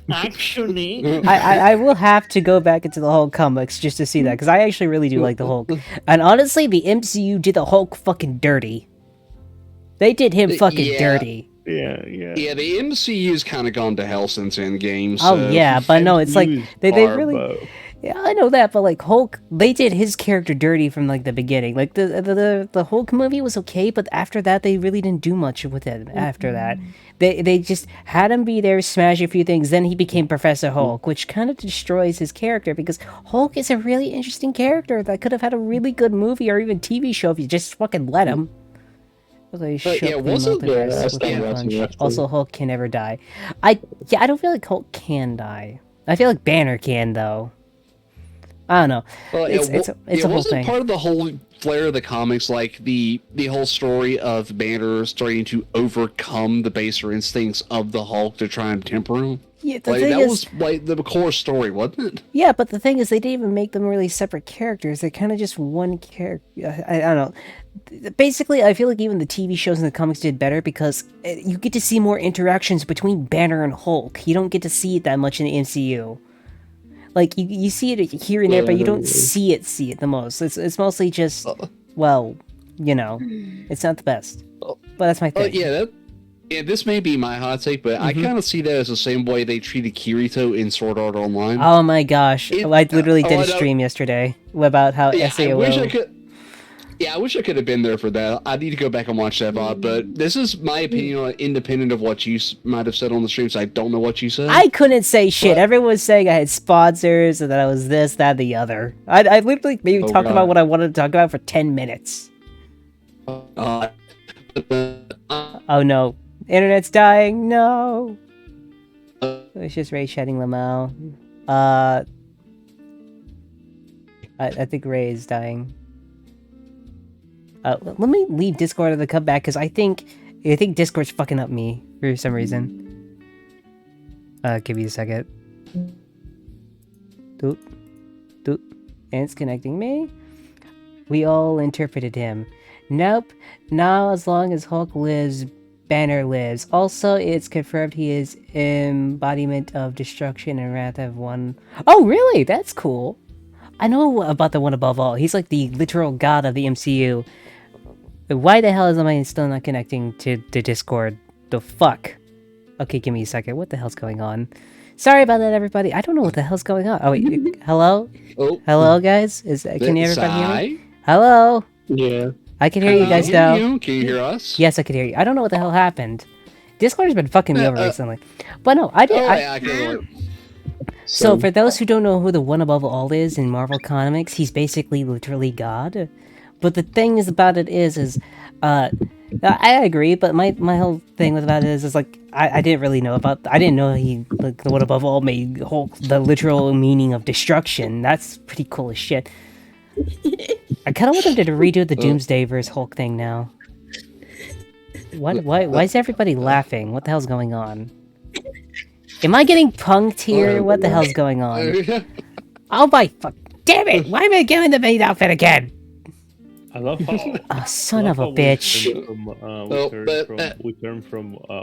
Speaker 2: Actually,
Speaker 1: I will have to go back into the Hulk comics just to see that, because I actually really do like the Hulk. And honestly, the MCU did the Hulk fucking dirty. They did him fucking dirty.
Speaker 2: Yeah.
Speaker 4: Yeah, the MCU's kind of gone to hell since Endgame.
Speaker 1: Oh yeah, but no, it's like they really.
Speaker 2: Barbo.
Speaker 1: Yeah, I know that, but like Hulk, they did his character dirty from like the beginning. Like the Hulk movie was okay, but after that they really didn't do much with it. After that, they just had him be there, smash a few things, then he became Professor Hulk, which kind of destroys his character, because Hulk is a really interesting character that could have had a really good movie or even TV show if you just fucking let him. Also, Hulk can never die. I don't feel like Hulk can die. I feel like Banner can though. I don't know.
Speaker 4: Well,
Speaker 1: It's a whole
Speaker 4: wasn't
Speaker 1: thing.
Speaker 4: part of the whole flair of the comics, like the whole story of Banner starting to overcome the baser instincts of the Hulk to try and temper him.
Speaker 1: Yeah, the
Speaker 4: Like
Speaker 1: thing
Speaker 4: that
Speaker 1: is,
Speaker 4: was like the core story, wasn't it?
Speaker 1: yeah, but the thing is, they didn't even make them really separate characters. They're kind of just one character. I don't know. Basically, I feel like even the TV shows and the comics did better because you get to see more interactions between Banner and Hulk. You don't get to see it that much in the MCU. Like you see it here and there, but you don't see it the most. It's mostly just, well, you know, it's not the best. But that's my thing.
Speaker 4: Yeah, this may be my hot take, but I kind of see that as the same way they treated Kirito in Sword Art Online.
Speaker 1: Oh my gosh, I literally did a stream yesterday about how SAO.
Speaker 4: I wish I could have been there for that. I need to go back and watch that VOD, but this is my opinion, independent of what you might have said on the stream, so I don't know what you said.
Speaker 1: I couldn't say shit. Everyone was saying I had sponsors and that I was this, that, the other. I literally maybe talked about what I wanted to talk about for 10 minutes. Oh no. Internet's dying. No. It's just Ray shedding Lamau. I think Ray is dying. Let me leave Discord and then come back because I think Discord's fucking up me for some reason. Give me a second. Doot. And it's connecting me. We all interpreted him. Nope. Now as long as Hulk lives, Banner lives. Also, it's confirmed he is embodiment of destruction and wrath of one. Oh, really? That's cool. I know about the one above all. He's like the literal god of the MCU. Why the hell am I still not connecting to Discord? The fuck? Okay, give me a second. What the hell's going on? Sorry about that, everybody. I don't know what the hell's going on. Oh, wait. Hello?
Speaker 4: Oh.
Speaker 1: Hello, guys? Can everybody hear me?
Speaker 4: Sai?
Speaker 1: Hello?
Speaker 6: Yeah.
Speaker 1: I can hear you guys now.
Speaker 4: Can you hear us?
Speaker 1: Yes, I can hear you. I don't know what the hell happened. Discord has been fucking me over recently. But no, I did.
Speaker 4: I can
Speaker 1: So, for those who don't know who the One Above All is in Marvel Comics, he's basically literally God. But the thing is about it is I agree, but my whole thing about it is like, I didn't really know I didn't know he, like, the One Above All made Hulk the literal meaning of destruction. That's pretty cool as shit. I kind of want them to redo the Doomsday vs. Hulk thing now. Why is everybody laughing? What the hell's going on? Am I getting punked here? What the hell's going on? Oh my fuck! Damn it! Why am I getting the maid outfit again?
Speaker 2: I love how.
Speaker 1: Oh, son of a bitch!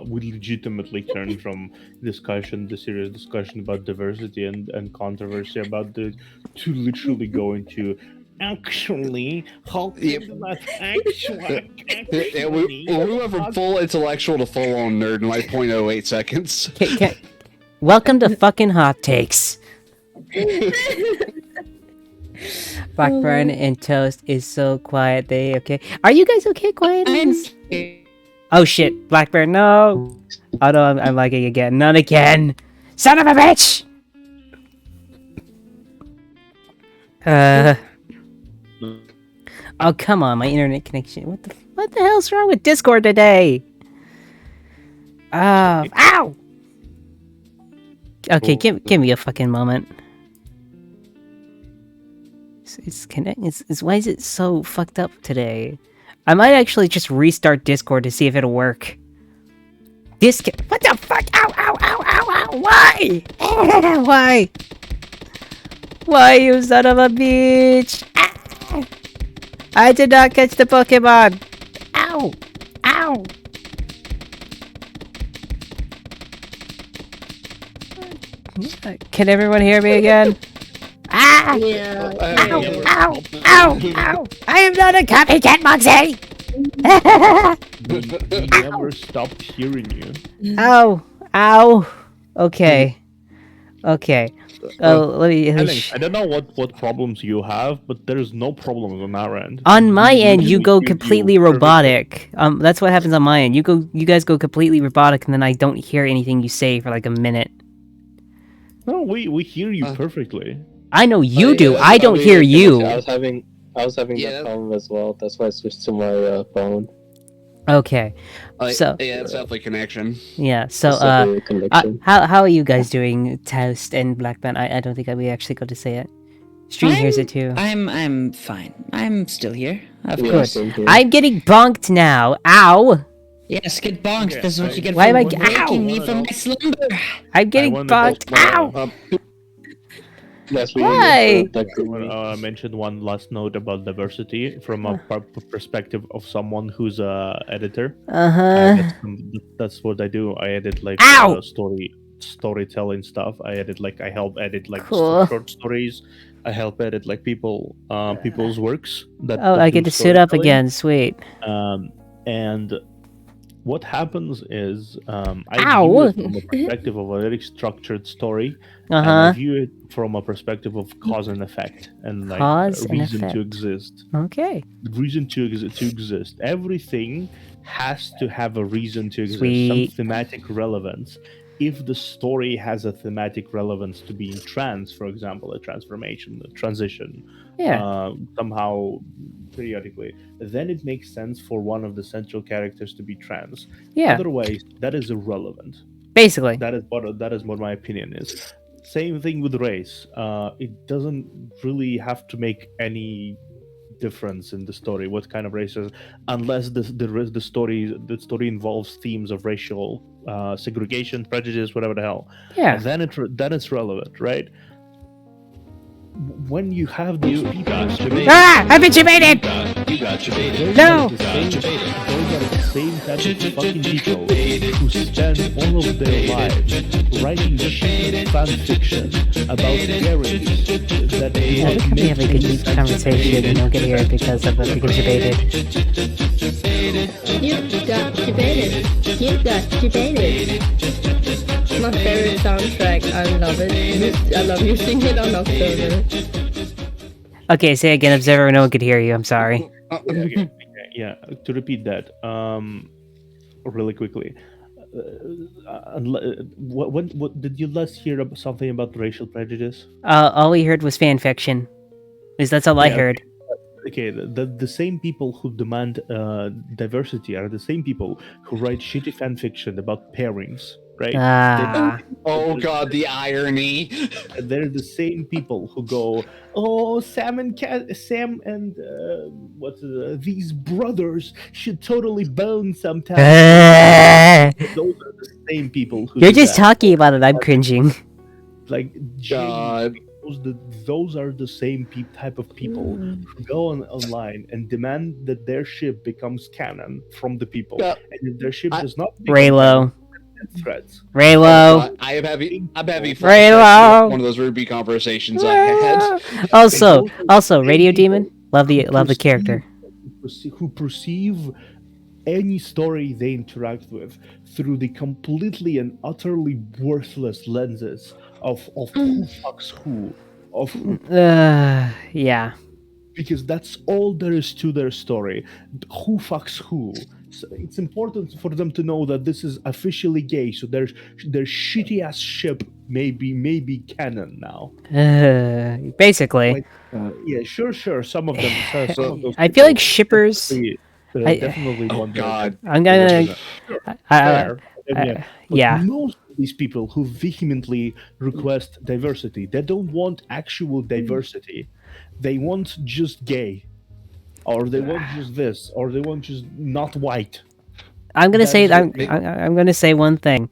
Speaker 2: We legitimately turned from the serious discussion about diversity and controversy about the to literally going to. Actually, Hulk is not actually.
Speaker 4: Yeah, we went from full intellectual to full on nerd in like 0.08 seconds.
Speaker 1: Welcome to fucking hot takes. Blackburn and Toast is so quiet. They okay? Are you guys okay? Quiet? Oh shit, Blackburn, no! Oh no, I'm lagging again. Not again! Son of a bitch! Oh come on, my internet connection. What the hell's wrong with Discord today? Ow! Okay, give me a fucking moment. It's why is it so fucked up today? I might actually just restart Discord to see if it'll work. What the fuck? Ow! Why? Why? Why, you son of a bitch? Ah! I did not catch the Pokemon. Ow! Can everyone hear me again? Ah!
Speaker 3: Yeah.
Speaker 1: Ow! I am not a copycat, Moxie!
Speaker 2: We never stopped hearing you.
Speaker 1: Ow! Okay. Let me.
Speaker 2: Alex, I don't know what problems you have, but there's no problems on our end.
Speaker 1: On my end, you go completely robotic. That's what happens on my end. You guys go completely robotic, and then I don't hear anything you say for like a minute.
Speaker 2: No, we hear you perfectly.
Speaker 1: I know you do. I don't hear you.
Speaker 6: I was having that problem as well. That's why I switched to my phone.
Speaker 1: Okay. So
Speaker 4: it's definitely connection.
Speaker 1: Yeah. So how are you guys doing, Toast and Blackman? I don't think we actually got to say it. Stream hears it too.
Speaker 5: I'm fine. I'm still here. Of
Speaker 6: Yeah,
Speaker 5: course.
Speaker 6: same here.
Speaker 1: I'm getting bonked now. Ow!
Speaker 5: Yes, get bonked.
Speaker 2: Okay,
Speaker 5: This is what you get
Speaker 1: Why
Speaker 5: for
Speaker 1: am I-
Speaker 5: waking me
Speaker 2: Ow!
Speaker 5: from my slumber.
Speaker 1: I'm getting
Speaker 2: wanna
Speaker 1: bonked.
Speaker 2: go-
Speaker 1: Ow!
Speaker 6: That's
Speaker 1: Why?
Speaker 2: I mentioned one last note about diversity from a perspective of someone who's a editor.
Speaker 1: Uh-huh.
Speaker 2: That's what I do. I edit like
Speaker 1: Ow!
Speaker 2: storytelling stuff. I help edit like
Speaker 1: Cool.
Speaker 2: short stories. I help edit like people's works. That
Speaker 1: Oh,
Speaker 2: that
Speaker 1: I
Speaker 2: do
Speaker 1: get to sit up
Speaker 2: storytelling.
Speaker 1: again. Sweet.
Speaker 2: And what happens is I
Speaker 1: Ow!
Speaker 2: view it from a perspective of a very structured story. And I
Speaker 1: Uh-huh.
Speaker 2: view it from a perspective of cause and effect and like
Speaker 1: Cause
Speaker 2: a
Speaker 1: and
Speaker 2: reason
Speaker 1: effect.
Speaker 2: to exist.
Speaker 1: Okay.
Speaker 2: The reason to exist. Everything has to have a reason to exist.
Speaker 1: Sweet.
Speaker 2: Some thematic relevance. If the story has a thematic relevance to being trans, for example, a transformation, a transition,
Speaker 1: Yeah.
Speaker 2: somehow periodically, then it makes sense for one of the central characters to be trans.
Speaker 1: Yeah.
Speaker 2: Otherwise, that is irrelevant.
Speaker 1: Basically.
Speaker 2: That is what my opinion is. Same thing with race. It doesn't really have to make any difference in the story what kind of race is, unless the story involves themes of racial segregation, prejudice, whatever the hell.
Speaker 1: Yeah.
Speaker 2: And then it's relevant, right? When you have these people,
Speaker 1: Ah! I've been debated! No!
Speaker 2: those are the same type of fucking people who spend all of their lives writing shit fan fiction about parents that
Speaker 1: Yeah, we probably have a good deep conversation and don't get here because of it being debated.
Speaker 3: You got debated. You got debated. My favorite soundtrack. I love it. I love using it on October.
Speaker 1: Okay, say again, Observer, no one could hear you. I'm sorry.
Speaker 2: Okay, yeah, to repeat that really quickly. What did you last hear about something about racial prejudice?
Speaker 1: All we heard was fan fiction. That's all I
Speaker 2: Yeah,
Speaker 1: heard.
Speaker 2: Okay, the same people who demand diversity are the same people who write shitty fan fiction about pairings, right?
Speaker 1: Ah.
Speaker 4: Oh god, the irony.
Speaker 2: They're the same people who go, "Oh, Sam and these brothers should totally bone sometime." Those are the same people who
Speaker 1: You're
Speaker 2: do
Speaker 1: just
Speaker 2: that.
Speaker 1: talking about it. I'm cringing.
Speaker 2: Like
Speaker 4: God.
Speaker 2: those are the same type of people who go online and demand that their ship becomes canon from the people,
Speaker 4: Yeah.
Speaker 2: and if their ship does not become
Speaker 1: Raylo.
Speaker 2: canon, threats.
Speaker 1: Raylo.
Speaker 4: I'm having
Speaker 1: Raylo.
Speaker 4: flashbacks to one of those Ruby conversations I had.
Speaker 1: Also, Radio Demon. Love the character.
Speaker 2: Who perceive any story they interact with through the completely and utterly worthless lenses of who fucks who, of who,
Speaker 1: Yeah.
Speaker 2: because that's all there is to their story. Who fucks who. So it's important for them to know that this is officially gay, so their shitty ass ship may be canon now.
Speaker 1: Basically.
Speaker 2: Yeah, sure. Some of them. Some of those
Speaker 1: I feel
Speaker 2: people
Speaker 1: like shippers.
Speaker 2: definitely
Speaker 4: Oh
Speaker 2: want their-
Speaker 4: god.
Speaker 1: I'm gonna.
Speaker 2: fair. But
Speaker 1: yeah.
Speaker 2: most of these people who vehemently request diversity, they don't want actual diversity. They want just gay, or they want just this, or they want just not white.
Speaker 1: I'm gonna say
Speaker 2: That's
Speaker 1: I'm gonna say one thing.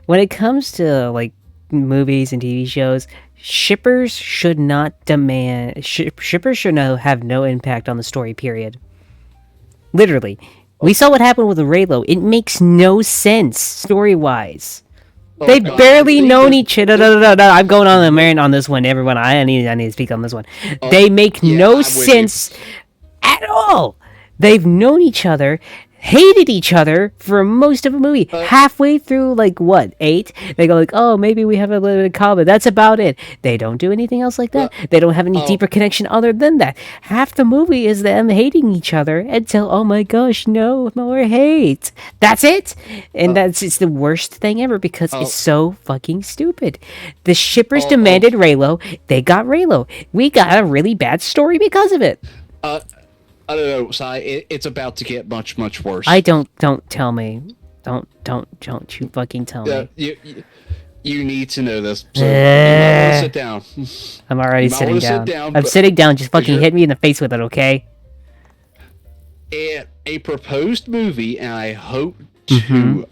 Speaker 1: When it comes to like movies and TV shows, shippers should not demand. Shippers should have no impact on the story. Period. Literally, we saw what happened with Raylo. It makes no sense story wise. They've
Speaker 4: God.
Speaker 1: barely known each other. No. I'm going on the rant on this one. Everyone, I need to speak on this one. They make
Speaker 4: yeah, I'm
Speaker 1: no
Speaker 4: with you.
Speaker 1: sense at all. They've known each other, hated each other for most of a movie. Halfway through, like, what, 8? They go like, oh, maybe we have a little bit in common. That's about it. They don't do anything else like that. They don't have any deeper connection other than that. Half the movie is them hating each other until, oh my gosh, no more hate. That's it. And it's the worst thing ever because it's so fucking stupid. The shippers demanded Raylo. They got Raylo. We got a really bad story because of it.
Speaker 4: I don't know, Sai. It's about to get much worse.
Speaker 1: Don't tell me. Don't you fucking tell me.
Speaker 4: You need to know this. So you might want to sit down.
Speaker 1: I'm already
Speaker 4: You might
Speaker 1: sitting
Speaker 4: wanna sit
Speaker 1: down.
Speaker 4: down,
Speaker 1: I'm
Speaker 4: but-
Speaker 1: sitting down. Just fucking
Speaker 4: you're-
Speaker 1: hit me in the face with it, okay?
Speaker 4: A proposed movie, and I hope to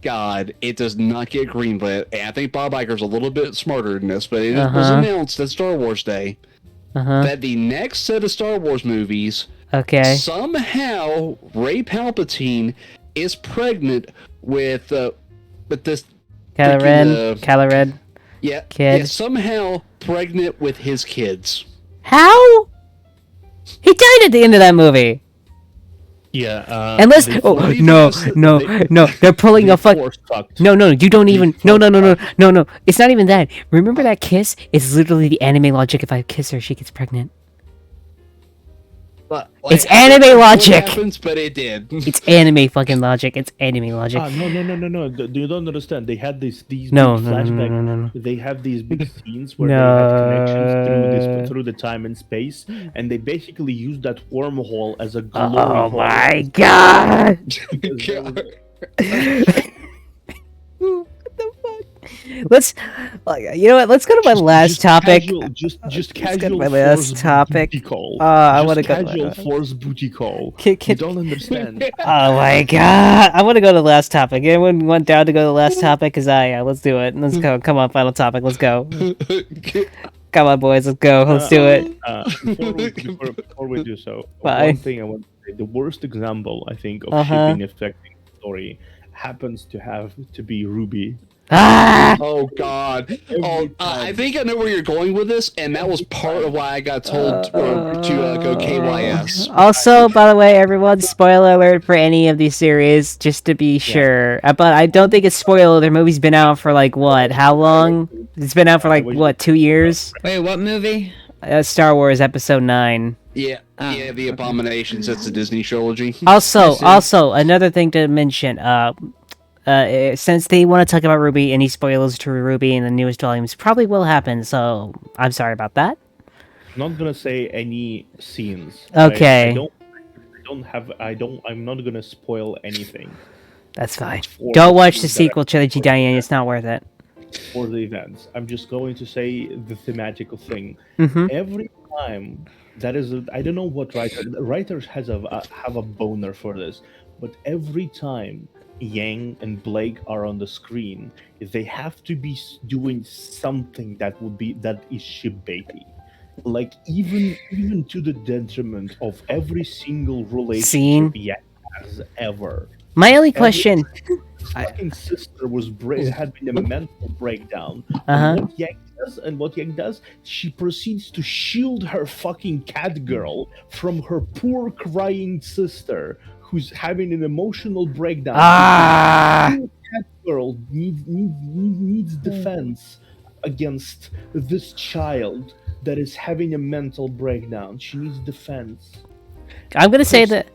Speaker 4: God it does not get greenlit. And I think Bob Iger's a little bit smarter than this, but it was announced at Star Wars Day that the next set of Star Wars movies,
Speaker 1: Okay.
Speaker 4: somehow Rey Palpatine is pregnant with this
Speaker 1: Kylo Ren. Kid.
Speaker 4: somehow pregnant with his kids.
Speaker 1: How? He died at the end of that movie.
Speaker 2: Yeah.
Speaker 1: Unless,
Speaker 2: they
Speaker 1: oh
Speaker 2: forced-
Speaker 1: no, they're pulling
Speaker 2: they
Speaker 1: a fuck.
Speaker 2: force fucked.
Speaker 1: No, you don't even. No. It's not even that. Remember that kiss? It's literally the anime logic. If I kiss her, she gets pregnant.
Speaker 4: But,
Speaker 1: It's
Speaker 4: I don't
Speaker 1: anime
Speaker 4: know what
Speaker 1: logic!
Speaker 4: happens, but it did.
Speaker 1: It's anime fucking logic. It's anime logic.
Speaker 2: No. You don't understand. They had these
Speaker 1: No,
Speaker 2: big
Speaker 1: no, no,
Speaker 2: flashback.
Speaker 1: no, no, no.
Speaker 2: They have these big scenes where they had connections through the time and space, and they basically use that wormhole as a glory
Speaker 1: Oh
Speaker 2: hole.
Speaker 1: my god! Let's, you know what? Let's go to my last topic.
Speaker 2: Just
Speaker 1: Let's go
Speaker 2: casual.
Speaker 1: to my last
Speaker 2: force
Speaker 1: topic.
Speaker 2: Booty call.
Speaker 1: I
Speaker 2: Just
Speaker 1: wanna go to my-
Speaker 2: casual force booty call.
Speaker 1: Can-
Speaker 2: You don't understand.
Speaker 1: Oh my god! I want to go to the last topic. Anyone want down to go to the last topic? Cause yeah, let's do it. Let's go. Come on, final topic. Let's go. Come on, boys. Let's go. Let's do it.
Speaker 2: Before we do so,
Speaker 1: Bye.
Speaker 2: one thing I want to say: the worst example I think of
Speaker 1: Uh-huh.
Speaker 2: shipping affecting the story happens to be Ruby.
Speaker 1: Ah!
Speaker 4: Oh God! I think I know where you're going with this, and that was part of why I got told to go KYS.
Speaker 1: Also, by the way, everyone, spoiler alert for any of these series, just to be sure. But I don't think it's spoiler. Their movie's been out for like what? How long? It's been out for like what? 2 years?
Speaker 5: Wait, what movie?
Speaker 1: Star Wars Episode 9.
Speaker 4: Yeah, the Abominations. That's the Disney trilogy.
Speaker 1: Also, another thing to mention. Since they want to talk about Ruby, any spoilers to Ruby in the newest volumes probably will happen. So I'm sorry about that.
Speaker 2: I'm not gonna say any scenes.
Speaker 1: Okay.
Speaker 2: I'm not gonna spoil anything
Speaker 1: That's fine.
Speaker 2: For
Speaker 1: Don't watch the
Speaker 2: that
Speaker 1: sequel trilogy, Diane. It's not worth it.
Speaker 2: for the events. I'm just going to say the thematical thing.
Speaker 1: Mm-hmm.
Speaker 2: Every time I don't know what writers have a boner for this, but every time Yang and Blake are on the screen, they have to be doing something that is ship-baity. Like even to the detriment of every single relationship
Speaker 1: Scene.
Speaker 2: Yang has ever.
Speaker 1: My only question.
Speaker 2: Fucking sister had been a mental breakdown.
Speaker 1: Uh-huh.
Speaker 2: And what Yang does, she proceeds to shield her fucking cat girl from her poor crying sister who's having an emotional breakdown.
Speaker 1: Ah!
Speaker 2: The cat girl needs defense against this child that is having a mental breakdown. She needs defense.
Speaker 1: I'm gonna say that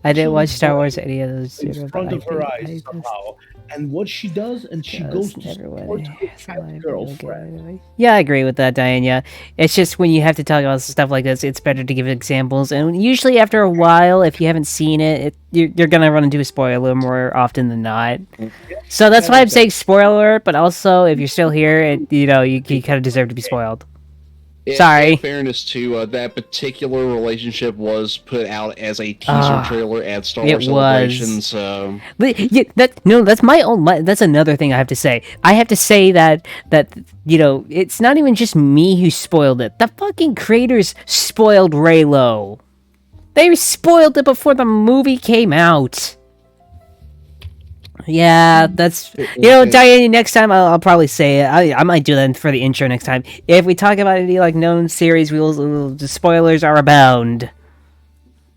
Speaker 1: I didn't watch Star Wars any of those.
Speaker 2: In front of her eyes somehow. And what she does, and she goes to support her cat girlfriend.
Speaker 1: Yeah, I agree with that, Diane. Yeah, it's just when you have to talk about stuff like this, it's better to give examples. And usually, after a while, if you haven't seen it, you're gonna run into a spoiler more often than not. So that's why I'm saying spoiler. But also, if you're still here, you kind of deserve to be spoiled. Sorry.
Speaker 4: In fairness to that particular relationship was put out as a teaser trailer at Star Wars Celebration. So
Speaker 1: that's my own. That's another thing I have to say. I have to say that it's not even just me who spoiled it. The fucking creators spoiled Reylo. They spoiled it before the movie came out. Yeah, that's Diane. Next time I'll probably say it. I might do that for the intro next time. If we talk about any like known series, the spoilers are abound.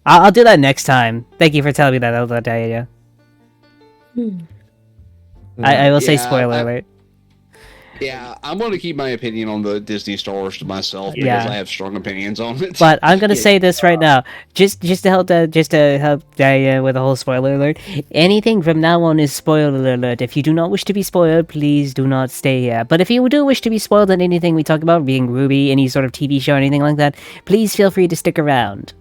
Speaker 1: I'll do that next time. Thank you for telling me that, Diane. I will say spoiler alert.
Speaker 4: Yeah, I'm going to keep my opinion on the Disney Star Wars to myself because I have strong opinions on it.
Speaker 1: But I'm gonna say this right now, just to help Diane with a whole spoiler alert. Anything from now on is spoiler alert. If you do not wish to be spoiled, please do not stay here. But if you do wish to be spoiled on anything we talk about, being Ruby, any sort of TV show, anything like that, please feel free to stick around.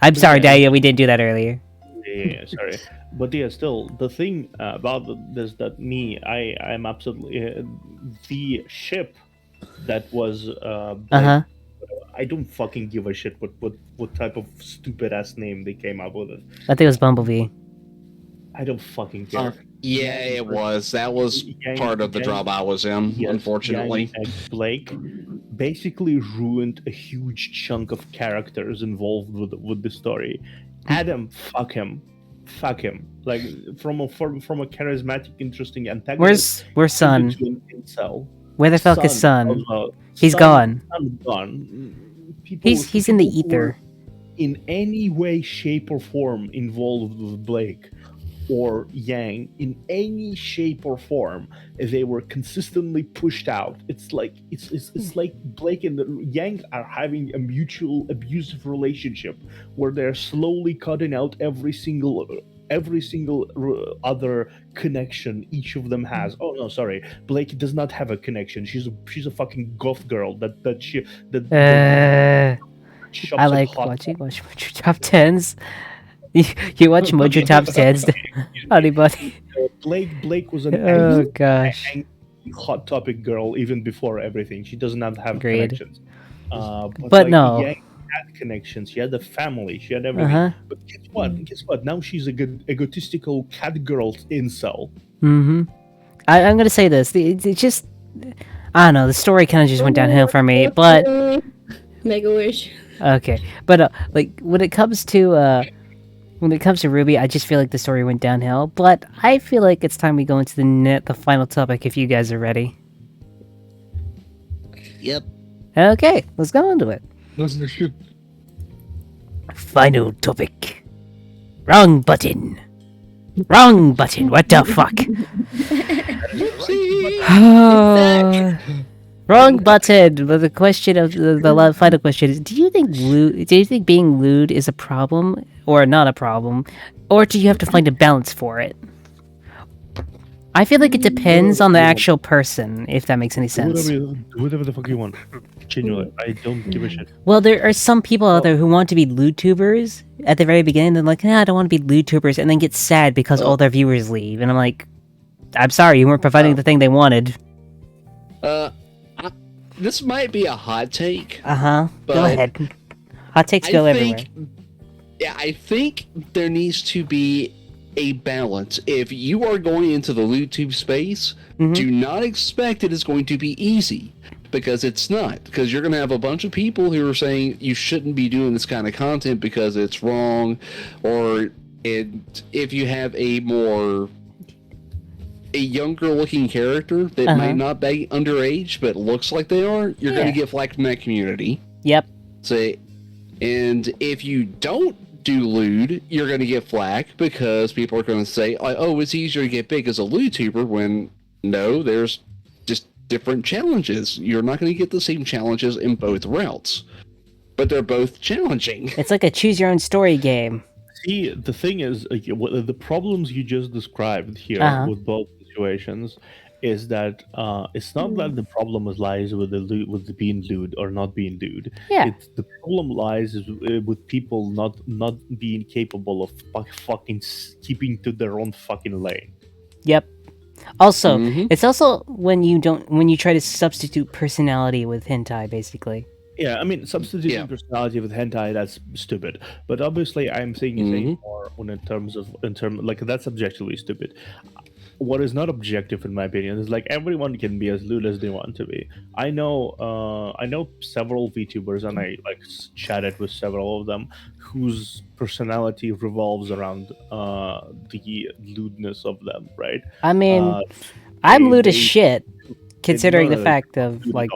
Speaker 1: I'm sorry, Diane, we didn't do that earlier.
Speaker 2: Yeah, sorry. But yeah, still the thing about this that I'm absolutely the ship that was
Speaker 1: Uh-huh.
Speaker 2: I don't fucking give a shit what type of stupid ass name they came up with it.
Speaker 1: I think it was Bumblebee.
Speaker 2: I don't fucking care.
Speaker 4: Yeah, it was. That was part of the job I was in,
Speaker 2: Yes,
Speaker 4: unfortunately.
Speaker 2: Yang and Blake basically ruined a huge chunk of characters involved with the story. Adam, fuck him. Like from a charismatic, interesting antagonist.
Speaker 1: Where's Sun?
Speaker 2: to an incel.
Speaker 1: Where the fuck is Sun? He's gone.
Speaker 2: Sun's gone.
Speaker 1: He's in the
Speaker 2: people who
Speaker 1: ether.
Speaker 2: were in any way, shape, or form involved with Blake or Yang in any shape or form, they were consistently pushed out. It's like Blake and Yang are having a mutual abusive relationship where they're slowly cutting out every single other connection each of them has. Oh no, sorry, Blake does not have a connection. She's a fucking goth girl
Speaker 1: I like watching Mojo Top 10s. You watch Mojo Top 10s, honey buddy.
Speaker 2: Blake was an
Speaker 1: gosh,
Speaker 2: hot topic girl even before everything. She doesn't have
Speaker 1: Agreed.
Speaker 2: connections. But
Speaker 1: But no.
Speaker 2: Yang had connections. She had a family. She had everything.
Speaker 1: Uh-huh.
Speaker 2: But guess what? Now she's a good egotistical cat girl incel.
Speaker 1: Mm-hmm. I'm gonna say this. It just, I don't know. The story kind of just went downhill for me. But
Speaker 3: Make a wish.
Speaker 1: okay. But like when it comes to Ruby, I just feel like the story went downhill. But I feel like it's time we go into the final topic. If you guys are ready.
Speaker 4: Yep.
Speaker 1: Okay, let's go into it.
Speaker 6: That's the shit.
Speaker 1: Final topic. Wrong button. Wrong button. What the fuck? Wrong button. But the question of the final question is: Do you think being lewd is a problem or not a problem, or do you have to find a balance for it? I feel like it depends on the actual person, if that makes any sense.
Speaker 2: Whatever the fuck you want. Genuinely, I don't give a shit.
Speaker 1: Well, there are some people out there who want to be lewd-tubers at the very beginning. They're like, I don't want to be lewd-tubers, and then get sad because all their viewers leave. And I'm like, I'm sorry, you weren't providing the thing they wanted.
Speaker 4: This might be a hot take.
Speaker 1: Go
Speaker 4: but
Speaker 1: ahead. Hot takes go everywhere.
Speaker 4: Yeah, I think there needs to be a balance. If you are going into the LootTube space, do not expect it is going to be easy, because it's not. Because you're going to have a bunch of people who are saying you shouldn't be doing this kind of content because it's wrong, or if you have a younger looking character that might not be underage but looks like they are, you're going to get flack from that community.
Speaker 1: Yep.
Speaker 4: And if you don't do lewd, you're going to get flack because people are going to say, oh, it's easier to get big as a LootTuber, when no, there's just different challenges. You're not going to get the same challenges in both routes, but they're both challenging.
Speaker 1: It's like a choose your own story game.
Speaker 2: See, the thing is, the problems you just described here with both situations is that it's not that the problem lies with the being lewd or not being lewd.
Speaker 1: Yeah.
Speaker 2: The problem lies with people not being capable of fucking keeping to their own fucking lane.
Speaker 1: Yep. Also, it's also when you try to substitute personality with hentai, basically.
Speaker 2: Yeah, I mean, substituting personality with hentai, that's stupid. But obviously, I'm saying more in terms like, that's objectively stupid. What is not objective, in my opinion, is like everyone can be as lewd as they want to be. I know several VTubers, and I chatted with several of them whose personality revolves around the lewdness of them, right?
Speaker 1: I mean, I'm lewd as shit, considering the fact of like.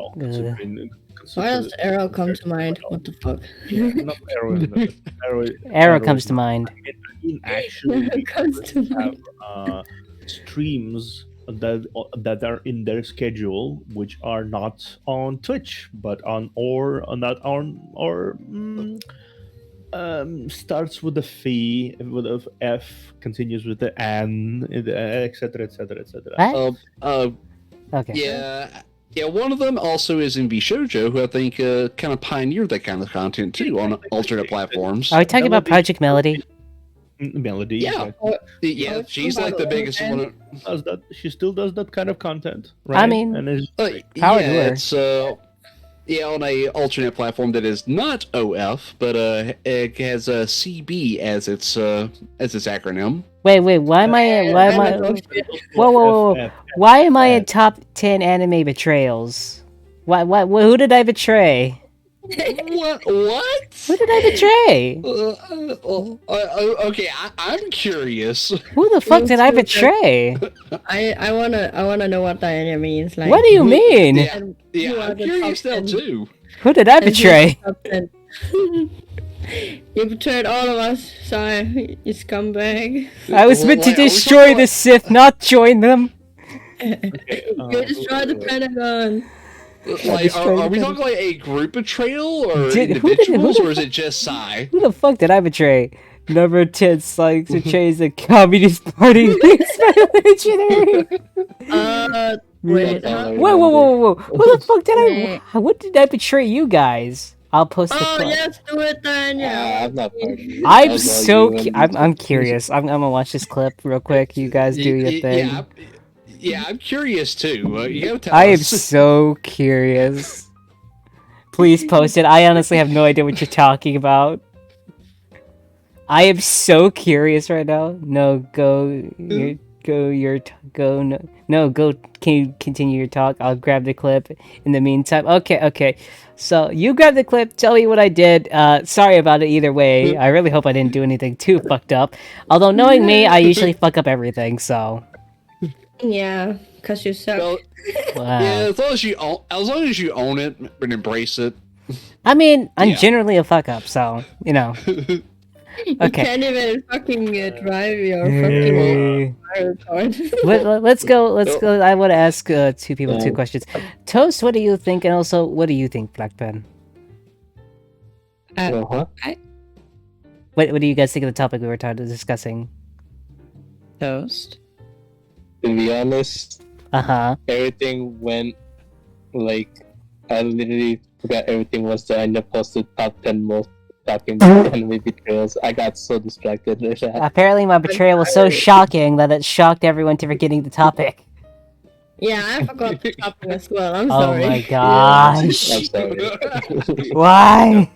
Speaker 3: Why does Arrow come to mind? What the fuck?
Speaker 2: Yeah, not
Speaker 1: Arrow comes to mind.
Speaker 2: I mean, actually,
Speaker 3: Arrow comes to mind.
Speaker 2: Have streams that are in their schedule, which are not on Twitch, but starts with a fee, with a F, continues with the N, etc., etc., etc.
Speaker 1: Okay.
Speaker 4: Yeah, one of them also is in Bishojo, who I think kind of pioneered that kind of content too on alternate platforms.
Speaker 1: Are we talking about Project Melody?
Speaker 2: Melody.
Speaker 4: Yeah. Yeah, she's like the biggest one.
Speaker 2: Does that? She still does that kind of content, right?
Speaker 1: I mean,
Speaker 2: and is
Speaker 1: Power to
Speaker 4: yeah,
Speaker 1: her.
Speaker 4: it's on a alternate platform that is not OF, but it has CB as its acronym.
Speaker 1: Wait, why am I? Why am I? Whoa! Why am I in top 10 anime betrayals? Why? Who did I betray?
Speaker 4: What?
Speaker 1: Who did I betray?
Speaker 4: Okay, I'm curious.
Speaker 1: Who the fuck did I betray?
Speaker 3: I wanna know what Diana means. Like,
Speaker 1: What do you mean?
Speaker 4: Yeah, I'm curious now too.
Speaker 1: Who did I betray?
Speaker 3: You betrayed all of us, Sai, you scumbag.
Speaker 1: I was meant to destroy the Sith, not join them.
Speaker 3: You destroyed the Pentagon.
Speaker 4: Like, are we talking like a group betrayal or individuals, or is it just Sai?
Speaker 1: Who the fuck did I betray? Number 10 likes to change the Communist Party. Legendary.
Speaker 3: Wait.
Speaker 1: Whoa. Who the fuck did I... What did I betray you guys? I'll post the clip.
Speaker 3: Yes, do it then. Yeah.
Speaker 6: I'm not part of it.
Speaker 1: I'm so... I'm curious. I'm gonna watch this clip real quick. You guys do your thing.
Speaker 4: Yeah, I'm curious too. You gotta tell
Speaker 1: I am
Speaker 4: us.
Speaker 1: so curious. Please post it. I honestly have no idea what you're talking about. I am so curious right now. No, go. Can you continue your talk? I'll grab the clip in the meantime. Okay. So you grab the clip. Tell me what I did. Sorry about it either way. I really hope I didn't do anything too fucked up. Although knowing me, I usually fuck up everything. So.
Speaker 3: Yeah, cause you suck.
Speaker 4: Well,
Speaker 1: Wow.
Speaker 4: yeah, as long as you own it and embrace it.
Speaker 1: I mean, I'm
Speaker 4: Yeah.
Speaker 1: generally a fuck up, so you know.
Speaker 3: You
Speaker 1: Okay.
Speaker 3: can't even fucking drive your fucking car.
Speaker 1: Let's go. I want to ask two people two questions. Toast, what do you think? And also, what do you think, Black Pen? What do you guys think of the topic we were discussing?
Speaker 5: Toast.
Speaker 6: To be honest,
Speaker 1: Everything
Speaker 6: went like I literally forgot everything was there. I end up posted top 10 most shocking anime betrayals. I got so distracted with that.
Speaker 1: Apparently, my betrayal was so shocking that it shocked everyone to forgetting the topic.
Speaker 3: Yeah, I forgot the topic as well. I'm
Speaker 1: Oh
Speaker 3: sorry.
Speaker 1: my gosh!
Speaker 6: I'm sorry.
Speaker 1: Why?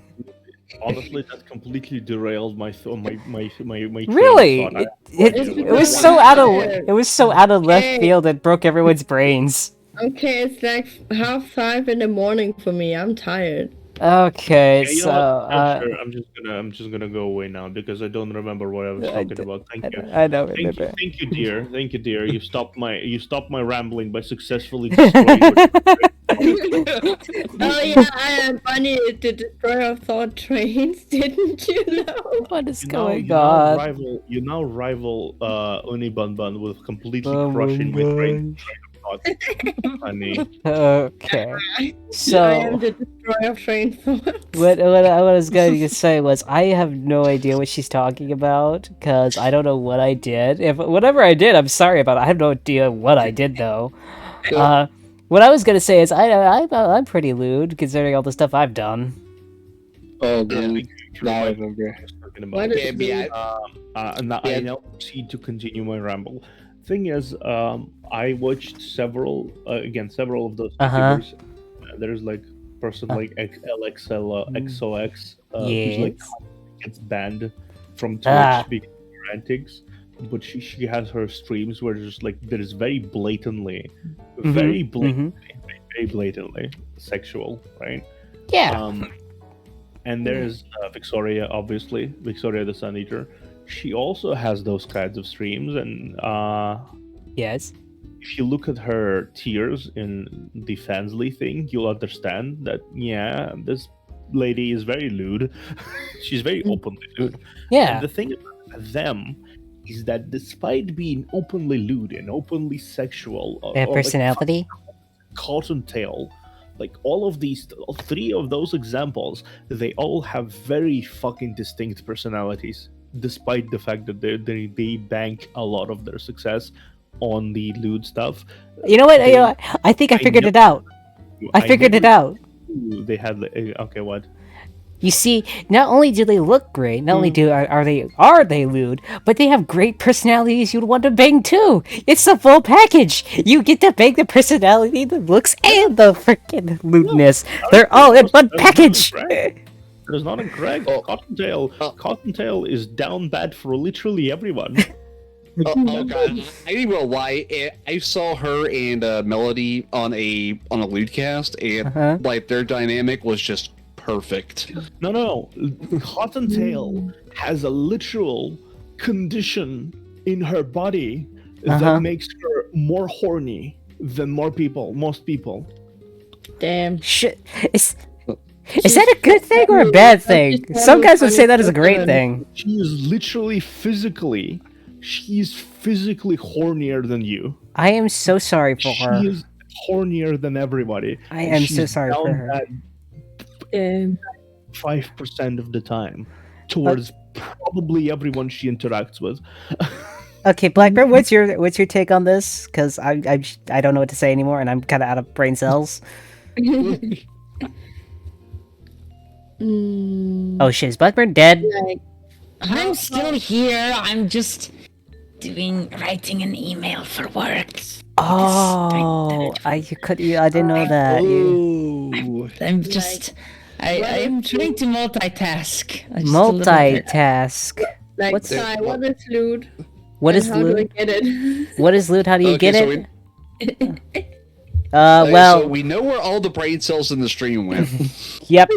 Speaker 2: Honestly, that completely derailed my train of
Speaker 1: Really?
Speaker 2: thought.
Speaker 1: It was so out of left field it broke everyone's brains.
Speaker 3: Okay, it's like 5:30 in the morning for me. I'm tired.
Speaker 1: Okay,
Speaker 2: Yeah, you know
Speaker 1: so
Speaker 2: what? Sure, I'm just gonna go away now because I don't remember what I was talking about. Thank you.
Speaker 1: I know.
Speaker 2: Thank you, dear. Thank you, dear. You stopped my rambling by successfully destroying
Speaker 3: Oh yeah, I am funny to destroy thought trains, didn't you know?
Speaker 1: What is
Speaker 2: you
Speaker 1: going
Speaker 2: now
Speaker 1: on?
Speaker 2: you now rival Unibunbun with completely crushing my train of thought. Honey.
Speaker 1: Okay.
Speaker 3: I
Speaker 1: So
Speaker 3: am the destroyer of train thoughts.
Speaker 1: what I was going to say was I have no idea what she's talking about because I don't know what I did. If whatever I did, I'm sorry about it. I have no idea what I did though. What I was gonna say is I'm pretty lewd considering all the stuff I've done.
Speaker 6: Oh, then now I remember.
Speaker 3: What is
Speaker 2: I now proceed to continue my ramble. Thing is, I watched several of those YouTubers. There's like a person like LXL XOX who's like gets banned from Twitch because of her antics. But she has her streams where there's like there is very blatantly sexual, right?
Speaker 1: Yeah.
Speaker 2: And there's Victoria, obviously, Victoria the Sun Eater. She also has those kinds of streams, and
Speaker 1: Yes.
Speaker 2: if you look at her tiers in the Fansly thing, you'll understand that this lady is very lewd. She's very openly lewd.
Speaker 1: Yeah.
Speaker 2: And the thing about them is that despite being openly lewd and openly sexual,
Speaker 1: Their personality.
Speaker 2: cottontail, like all of these, three of those examples, they all have very fucking distinct personalities, despite the fact that they bank a lot of their success on the lewd stuff.
Speaker 1: You know what? I think I figured it out. I figured it out.
Speaker 2: They had okay, what?
Speaker 1: You see, not only do they look great, not only are they lewd, but they have great personalities you'd want to bang too. It's the full package. You get to bang the personality, the looks, and the freaking lewdness. They're all in one package.
Speaker 2: There's not a Greg. Cottontail is down bad for literally everyone.
Speaker 4: Oh god, I ain't gonna lie. I saw her and Melody on a Lewdcast, and like their dynamic was just perfect.
Speaker 2: No. Cottontail has a literal condition in her body that makes her more horny than most people.
Speaker 3: Damn.
Speaker 1: Shit. Is that a good thing or a bad thing? Some guys would say that is a great thing.
Speaker 2: She is literally she's physically hornier than you.
Speaker 1: I am so sorry for her.
Speaker 2: She is hornier than everybody.
Speaker 1: I am so sorry for her.
Speaker 2: 5% of the time towards probably everyone she interacts with.
Speaker 1: Okay, Blackbird, what's your take on this? Because I don't know what to say anymore, and I'm kind of out of brain cells. Oh shit, is Blackbird dead?
Speaker 5: I'm still here. I'm just writing an email for work.
Speaker 1: Oh, I didn't know that.
Speaker 5: I'm just I am trying to multitask.
Speaker 1: Multitask.
Speaker 3: Like,
Speaker 1: What's
Speaker 3: what is lewd?
Speaker 1: What is
Speaker 3: How do I
Speaker 1: lewd?
Speaker 3: get it?
Speaker 1: What is lewd? How do you get
Speaker 4: so
Speaker 1: it?
Speaker 4: so we know where all the brain cells in the stream went.
Speaker 1: Yep.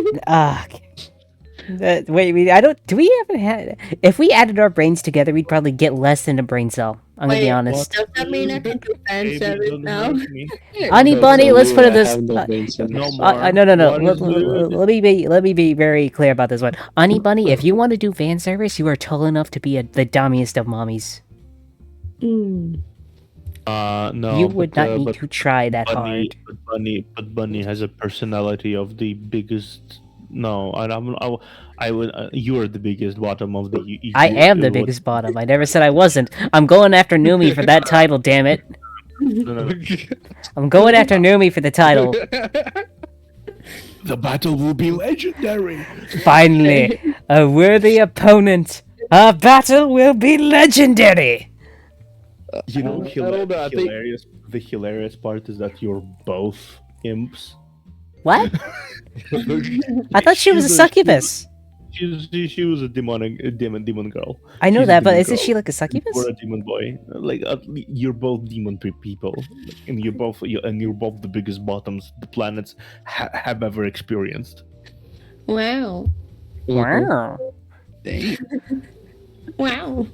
Speaker 1: Wait, I don't. Do we even have? If we added our brains together, we'd probably get less than a brain cell. I'm gonna be honest.
Speaker 3: Does that mean I can do fan service now?
Speaker 1: Honey Bunny, let's put it this.
Speaker 2: No more.
Speaker 1: No. Let me be very clear about this one. Honey Bunny, if you want to do fan service, you are tall enough to be the dummiest of mommies.
Speaker 2: No.
Speaker 1: You would not need to try that hard.
Speaker 2: But Bunny has a personality of the biggest. No, I would. You are the biggest bottom of the.
Speaker 1: I am the biggest bottom. I never said I wasn't. I'm going after Numi for that title. Damn it!
Speaker 2: No.
Speaker 1: I'm going after Numi for the title.
Speaker 2: The battle will be legendary.
Speaker 1: Finally, a worthy opponent. A battle will be legendary.
Speaker 2: You know, the hilarious part is that you're both imps.
Speaker 1: What? I thought she was a succubus.
Speaker 2: She was a demon girl.
Speaker 1: I know
Speaker 2: She's
Speaker 1: that, but
Speaker 2: demon
Speaker 1: isn't
Speaker 2: girl.
Speaker 1: she like a succubus?
Speaker 2: Or a demon boy. Like you're both demon people, and you're both the biggest bottoms the planets have ever experienced.
Speaker 3: Wow.
Speaker 1: Wow.
Speaker 3: Wow.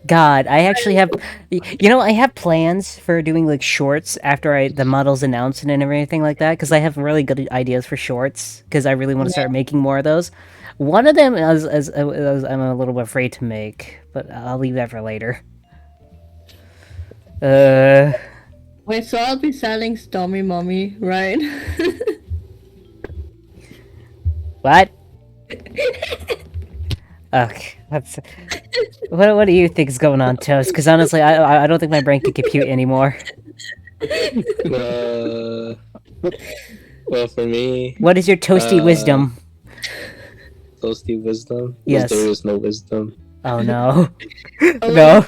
Speaker 1: God, I actually have, I have plans for doing like shorts after the model's announced and everything like that, because I have really good ideas for shorts, because I really want to start making more of those. One of them is I'm a little bit afraid to make, but I'll leave that for later.
Speaker 3: Wait, so I'll be selling Stormy Mommy, right?
Speaker 1: What? Okay, that's. What do you think is going on, Toast? Because honestly, I don't think my brain can compute anymore.
Speaker 6: Well, for me.
Speaker 1: What is your toasty wisdom?
Speaker 6: Toasty wisdom?
Speaker 1: Yes.
Speaker 6: There is no wisdom.
Speaker 1: Oh no. No.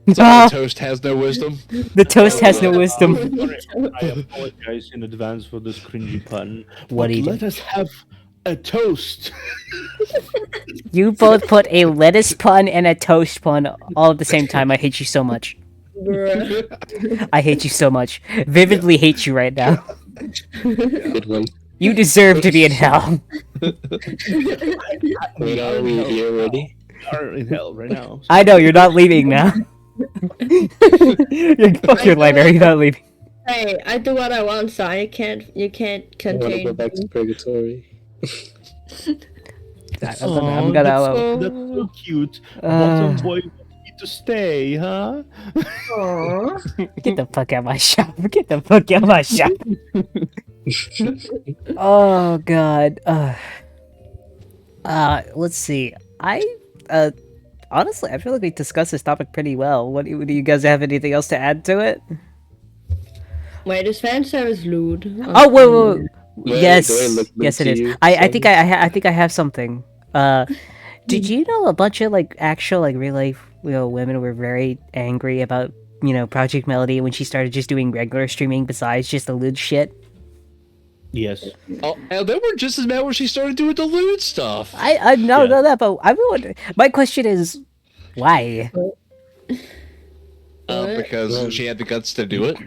Speaker 4: The toast has no wisdom.
Speaker 1: The toast has no wisdom.
Speaker 2: I apologize in advance for this cringy pun.
Speaker 1: What do you do?
Speaker 2: Let us have a toast.
Speaker 1: You both put a lettuce pun and a toast pun all at the same time. I hate you so much. I hate you so much. Vividly hate you right now.
Speaker 6: Good one.
Speaker 1: You deserve to be in hell.
Speaker 6: Wait, are we here already?
Speaker 2: We are in hell right now.
Speaker 1: I know, you're not leaving now. Fuck your library, you're not leaving.
Speaker 3: Hey, I do what I want, so you can't
Speaker 6: I want to
Speaker 3: contain
Speaker 6: go back to purgatory.
Speaker 2: That's so cute. Bottom boy wants me to stay, huh?
Speaker 1: Get the fuck out of my shop. Get the fuck out of my shop. Oh god. Let's see. Honestly, I feel like we discussed this topic pretty well. Do you guys have anything else to add to it?
Speaker 3: Wait, is fan service lewd?
Speaker 1: Oh, wait. Yes,
Speaker 6: do I look good
Speaker 1: yes, it
Speaker 6: to
Speaker 1: is.
Speaker 6: you,
Speaker 1: I think
Speaker 6: Simon?
Speaker 1: I think I have something. Did you know a bunch of like actual like real life women were very angry about Project Melody when she started just doing regular streaming besides just the lewd shit?
Speaker 2: Yes.
Speaker 4: Oh, and they were just as mad when she started doing the lewd stuff.
Speaker 1: I know
Speaker 2: Yeah.
Speaker 1: that, but my question is why?
Speaker 4: Because she had the guts to do it.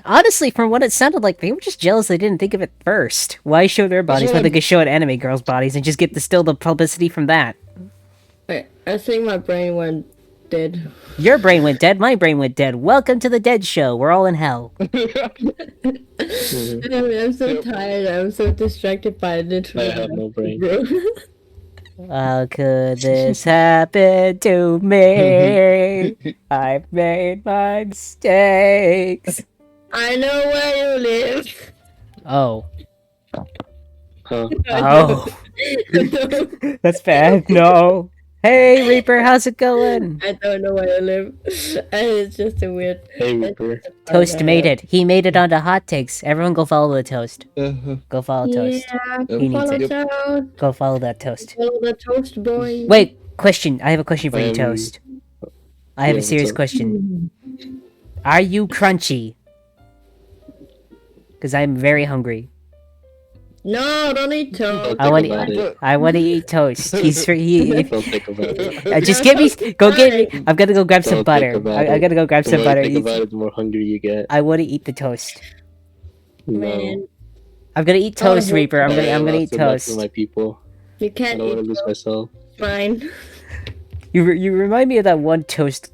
Speaker 1: Honestly, from what it sounded like, they were just jealous they didn't think of it first. Why show their bodies
Speaker 4: what
Speaker 1: when they
Speaker 4: I'm-
Speaker 1: could show it anime girls' bodies and just get the publicity from that?
Speaker 3: Wait, I think my brain went dead.
Speaker 1: Your brain went dead, my brain went dead. Welcome to the Dead Show. We're all in hell.
Speaker 3: I'm so tired. I'm so distracted by it.
Speaker 6: I have no brain.
Speaker 1: How could this happen to me? I've made my mistakes.
Speaker 3: I know where you live.
Speaker 1: Oh.
Speaker 6: Huh.
Speaker 1: Oh. That's bad. No. Hey, Reaper, how's it going?
Speaker 3: I don't know where you live. It's just a weird.
Speaker 6: Hey, Reaper.
Speaker 1: Toast made it. He made it onto Hot Takes. Everyone go follow the Toast. Go follow Toast.
Speaker 3: Yeah,
Speaker 1: He needs
Speaker 3: follow
Speaker 1: it.
Speaker 3: Toast.
Speaker 1: Go follow that Toast.
Speaker 3: Follow the Toast boy.
Speaker 1: Wait, question. I have a question for you,
Speaker 6: Um,
Speaker 1: Toast. I have
Speaker 6: yeah,
Speaker 1: a serious
Speaker 6: what's up?
Speaker 1: question. Are you crunchy? Because I'm very hungry.
Speaker 3: No, don't eat Toast.
Speaker 1: I want
Speaker 6: about
Speaker 1: to.
Speaker 6: it.
Speaker 1: I want to eat toast. He's for he.
Speaker 6: Don't think about it.
Speaker 1: Just get me. Go get me. I'm gonna go grab some
Speaker 6: Don't
Speaker 1: butter.
Speaker 6: think about
Speaker 1: I
Speaker 6: it.
Speaker 1: gotta go grab
Speaker 6: The
Speaker 1: some
Speaker 6: more you
Speaker 1: butter.
Speaker 6: think about it, the more hungry you get.
Speaker 1: I want to eat the toast.
Speaker 6: No.
Speaker 3: Man,
Speaker 1: I'm gonna eat toast,
Speaker 3: Oh,
Speaker 1: Reaper. I'm
Speaker 6: I
Speaker 1: gonna
Speaker 6: lost
Speaker 1: eat
Speaker 6: the luck
Speaker 1: toast.
Speaker 6: for my people.
Speaker 3: you
Speaker 6: I
Speaker 3: can't
Speaker 6: don't want to
Speaker 3: eat
Speaker 6: lose myself.
Speaker 3: fine.
Speaker 1: You remind me of that one toast,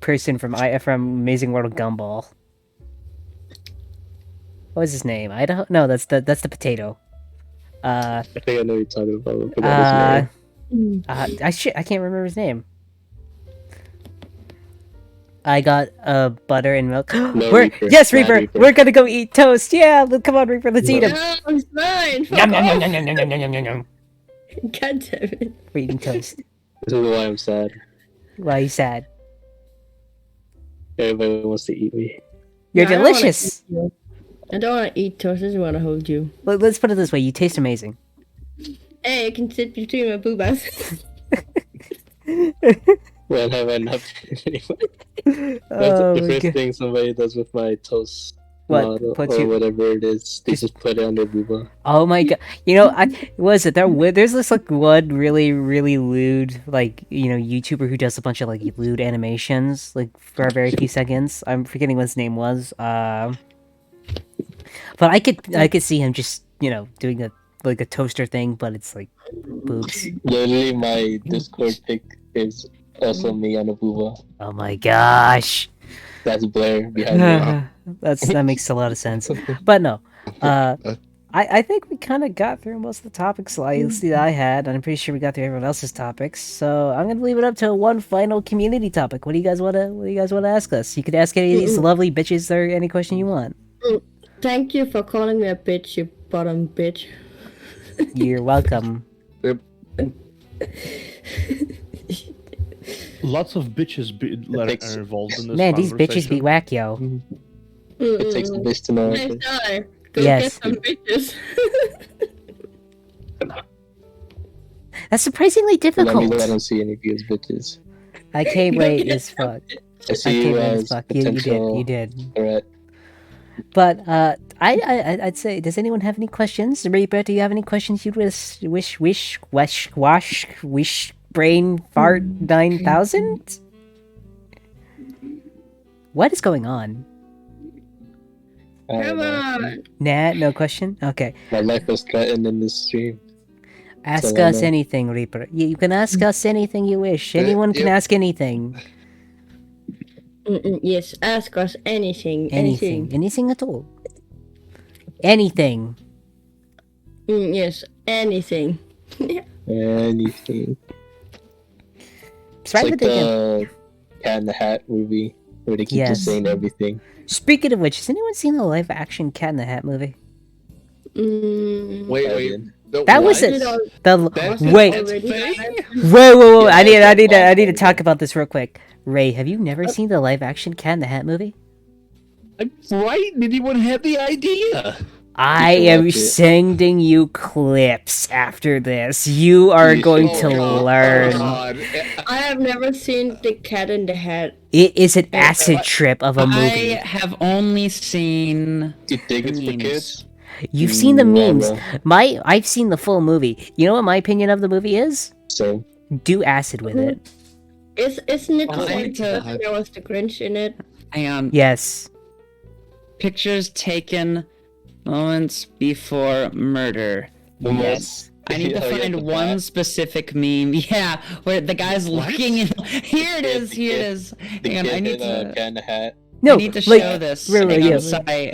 Speaker 1: person from Amazing World of Gumball. What was his name? Idaho? No, that's the potato.
Speaker 6: I think I know what you're talking about. I forgot his name.
Speaker 1: I can't remember his name. I got butter and milk.
Speaker 6: Reaper.
Speaker 1: Yes,
Speaker 6: Not
Speaker 1: Reaper.
Speaker 6: Reaper.
Speaker 1: We're gonna go eat toast. Yeah, come on, Reaper. Let's eat him.
Speaker 3: No, it's fine. Fuck
Speaker 1: Yum, yum,
Speaker 3: off.
Speaker 1: yum, yum, yum, yum, yum, yum, yum.
Speaker 3: God damn it.
Speaker 1: We're eating toast.
Speaker 6: This is why I'm sad.
Speaker 1: Why are you sad?
Speaker 6: Everybody wants to eat me.
Speaker 1: You're
Speaker 3: No, I don't wanna
Speaker 1: delicious.
Speaker 3: eat you. I don't want to eat Toast. I just want to hold you.
Speaker 1: Let's put it this way. You taste amazing.
Speaker 3: Hey, you can sit between my boobas.
Speaker 6: When have I not been anyway?
Speaker 1: Oh,
Speaker 6: That's the
Speaker 1: my
Speaker 6: first
Speaker 1: God.
Speaker 6: thing somebody does with my toast
Speaker 1: What?
Speaker 6: model
Speaker 1: Puts
Speaker 6: or
Speaker 1: you-
Speaker 6: whatever it is. They just put it on their booba.
Speaker 1: Oh my god! Was it there's this like one really really lewd YouTuber who does a bunch of like lewd animations like for a very few seconds. I'm forgetting what his name was. But I could see him just doing a toaster thing, but it's like boobs.
Speaker 6: Literally, my Discord pic is also me on a booba.
Speaker 1: Oh my gosh!
Speaker 6: That's Blair behind me.
Speaker 1: That makes a lot of sense. But no, I think we kind of got through most of the topics at least that I had, and I'm pretty sure we got through everyone else's topics. So I'm gonna leave it up to one final community topic. What do you guys wanna ask us? You could ask any of these lovely bitches or any question you want.
Speaker 3: Thank you for calling me a bitch, you bottom bitch.
Speaker 1: You're welcome.
Speaker 2: Lots of bitches
Speaker 6: takes-
Speaker 2: are involved in this.
Speaker 1: Man, these bitches be
Speaker 2: conversation.
Speaker 1: whack, yo.
Speaker 6: It takes a bitch to know.
Speaker 3: Nice die. Go
Speaker 1: Yes.
Speaker 3: get some bitches.
Speaker 1: That's surprisingly
Speaker 6: Let me know I
Speaker 1: difficult.
Speaker 6: don't see any of you as bitches.
Speaker 1: I can't wait as fuck.
Speaker 6: I
Speaker 1: I
Speaker 6: see
Speaker 1: can't
Speaker 6: you
Speaker 1: wait as
Speaker 6: as
Speaker 1: fuck.
Speaker 6: potential
Speaker 1: You did.
Speaker 6: threat.
Speaker 1: But I'd say, does anyone have any questions? Reaper, do you have any questions you'd wish brain fart 9000? What is going on?
Speaker 6: I don't
Speaker 3: Come
Speaker 6: know.
Speaker 3: on.
Speaker 1: Nah, no question. Okay,
Speaker 6: My life was threatened in this stream.
Speaker 1: ask
Speaker 6: So I
Speaker 1: us
Speaker 6: know.
Speaker 1: anything, Reaper. You can ask us anything you wish. Anyone can
Speaker 4: yep.
Speaker 1: ask anything.
Speaker 3: Yes, ask us anything.
Speaker 1: Anything at all. Anything.
Speaker 3: Yes, anything.
Speaker 6: Anything. It's
Speaker 1: Try
Speaker 6: like
Speaker 1: to think of-
Speaker 6: the Cat in the Hat movie where they keep
Speaker 1: Yes.
Speaker 6: just saying everything.
Speaker 1: Speaking of which, has anyone seen the live action Cat in the Hat movie?
Speaker 4: Wait. No,
Speaker 1: That was
Speaker 4: what?
Speaker 1: it.
Speaker 3: Did
Speaker 4: That's
Speaker 1: Wait.
Speaker 4: That's a thing?
Speaker 1: Whoa!
Speaker 6: Yeah,
Speaker 1: I need
Speaker 6: that's
Speaker 1: to
Speaker 6: awful.
Speaker 1: talk about this real quick. Ray, have you never seen the live action Cat in the Hat movie?
Speaker 4: Right? Did anyone have the idea?
Speaker 1: I
Speaker 6: should
Speaker 1: am
Speaker 6: watch it.
Speaker 1: sending you clips after this. You are
Speaker 6: You
Speaker 1: going
Speaker 6: should.
Speaker 1: to
Speaker 6: Oh,
Speaker 1: learn.
Speaker 4: God.
Speaker 3: I have never seen The Cat in the Hat.
Speaker 1: It is an
Speaker 3: Wait,
Speaker 1: acid
Speaker 3: what?
Speaker 1: trip of a movie.
Speaker 5: I have only seen.
Speaker 6: Do you think it's for
Speaker 5: memes.
Speaker 6: kids?
Speaker 1: You've seen the
Speaker 6: No,
Speaker 1: memes.
Speaker 6: bro.
Speaker 1: I've seen the full movie. You know what my opinion of the movie is?
Speaker 6: Same.
Speaker 1: Do acid with it.
Speaker 3: Isn't it the
Speaker 5: Oh,
Speaker 3: same
Speaker 5: God.
Speaker 3: person there was the Grinch in it?
Speaker 5: Hang on.
Speaker 1: Yes.
Speaker 5: Pictures taken moments before murder. Yes. I need to
Speaker 6: Oh, yeah,
Speaker 5: find
Speaker 6: the
Speaker 5: one
Speaker 6: bat.
Speaker 5: specific meme. Yeah, where the guy's looking. Here it is. Here it is.
Speaker 6: The
Speaker 5: Hang on.
Speaker 6: kid
Speaker 5: I need
Speaker 6: in a
Speaker 5: to.
Speaker 6: Cat in the Hat.
Speaker 1: No,
Speaker 5: I need to
Speaker 1: like,
Speaker 5: show this.
Speaker 1: right,
Speaker 5: Hang
Speaker 1: yeah.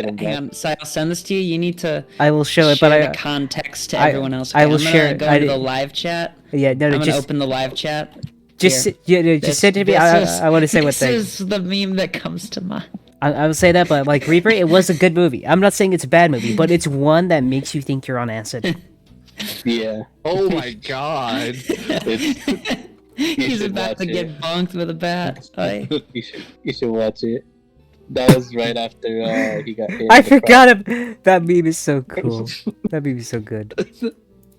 Speaker 5: on, Hang on, Sai, I'll send this to you. You need to
Speaker 1: I will show it, but
Speaker 5: share
Speaker 1: I
Speaker 5: the context to
Speaker 1: I-
Speaker 5: everyone else.
Speaker 1: I
Speaker 5: Okay,
Speaker 1: will
Speaker 5: I'm gonna
Speaker 1: share it.
Speaker 5: Go
Speaker 1: I
Speaker 5: into the
Speaker 1: didn't-
Speaker 5: live chat.
Speaker 1: yeah, no,
Speaker 5: I'm
Speaker 1: no,
Speaker 5: gonna
Speaker 1: just
Speaker 5: open the live chat.
Speaker 1: just
Speaker 5: Here.
Speaker 1: yeah, no, just send it to me. I want to say what
Speaker 5: this
Speaker 1: thing.
Speaker 5: is the meme that comes to mind.
Speaker 1: I would say that, but like Reaper, it was a good movie. I'm not saying it's a bad movie, but it's one that makes you think you're on acid.
Speaker 6: Yeah.
Speaker 4: Oh my God.
Speaker 6: It's,
Speaker 5: He's
Speaker 6: should
Speaker 5: about to
Speaker 6: watch
Speaker 5: get
Speaker 6: it.
Speaker 5: bonked with a bat. Oi.
Speaker 6: you should watch it. That was right after he got hit.
Speaker 1: I
Speaker 6: in the
Speaker 1: forgot him. That meme is so cool. That meme is so good.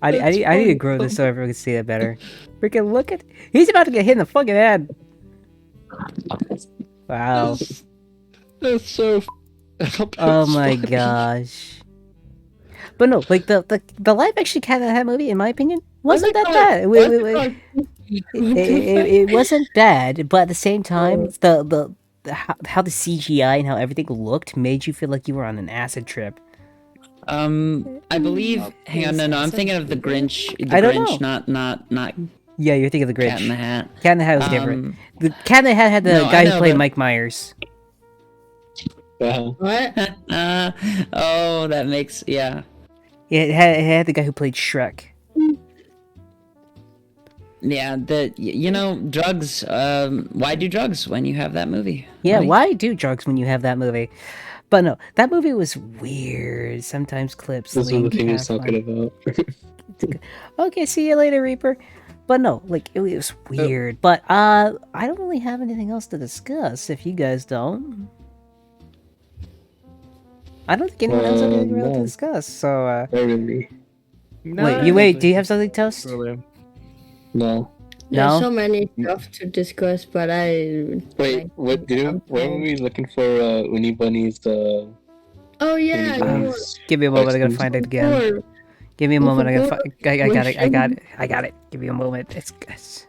Speaker 1: I need to grow this so everyone can see it better. Freaking look at, he's about to get hit in the fucking head. Wow.
Speaker 4: That's so.
Speaker 1: Oh my gosh. But no, like the live action Cat in the Hat movie, in my opinion, wasn't that bad. It wasn't bad, but at the same time, the how the CGI and how everything looked made you feel like you were on an acid trip.
Speaker 5: I believe. Hang on, no, I'm thinking of the Grinch. The
Speaker 1: I don't
Speaker 5: Grinch,
Speaker 1: know.
Speaker 5: not
Speaker 1: Yeah, you're thinking of the Grinch.
Speaker 5: Cat in the Hat.
Speaker 1: Cat in the Hat was different.
Speaker 5: Um,
Speaker 1: The Cat in the Hat had the
Speaker 5: no, I
Speaker 1: guy who
Speaker 5: know,
Speaker 1: played
Speaker 5: but-
Speaker 1: Mike Myers.
Speaker 3: What?
Speaker 5: Oh, that makes yeah.
Speaker 1: Yeah, it had the guy who played Shrek.
Speaker 5: Yeah, you know, drugs. Why do drugs when you have that movie?
Speaker 1: Yeah,
Speaker 5: right?
Speaker 1: why do drugs when you have that movie? But no, that movie was weird. Sometimes clips.
Speaker 6: This is the
Speaker 1: leak
Speaker 6: thing he's
Speaker 1: half
Speaker 6: talking
Speaker 1: one.
Speaker 6: about.
Speaker 1: Okay, see you later, Reaper. But no, like it was weird. But I don't really have anything else to discuss. If you guys don't, I don't think anyone else has anything real to
Speaker 6: no.
Speaker 1: discuss. So
Speaker 6: Not really.
Speaker 1: wait. Do you have something, Toast?
Speaker 6: No.
Speaker 3: There's
Speaker 1: No?
Speaker 3: so many stuff to discuss, but
Speaker 6: Wait, what did you, where were we looking for Uni Bunny's
Speaker 3: Oh yeah,
Speaker 6: Uni
Speaker 3: you
Speaker 6: Bunny's
Speaker 1: Give me a moment. I gotta find it again.
Speaker 3: were.
Speaker 1: Give me a moment. I gotta.
Speaker 3: forgot
Speaker 1: I got it. I got
Speaker 3: question.
Speaker 1: it. I got it. Give me a moment. It's.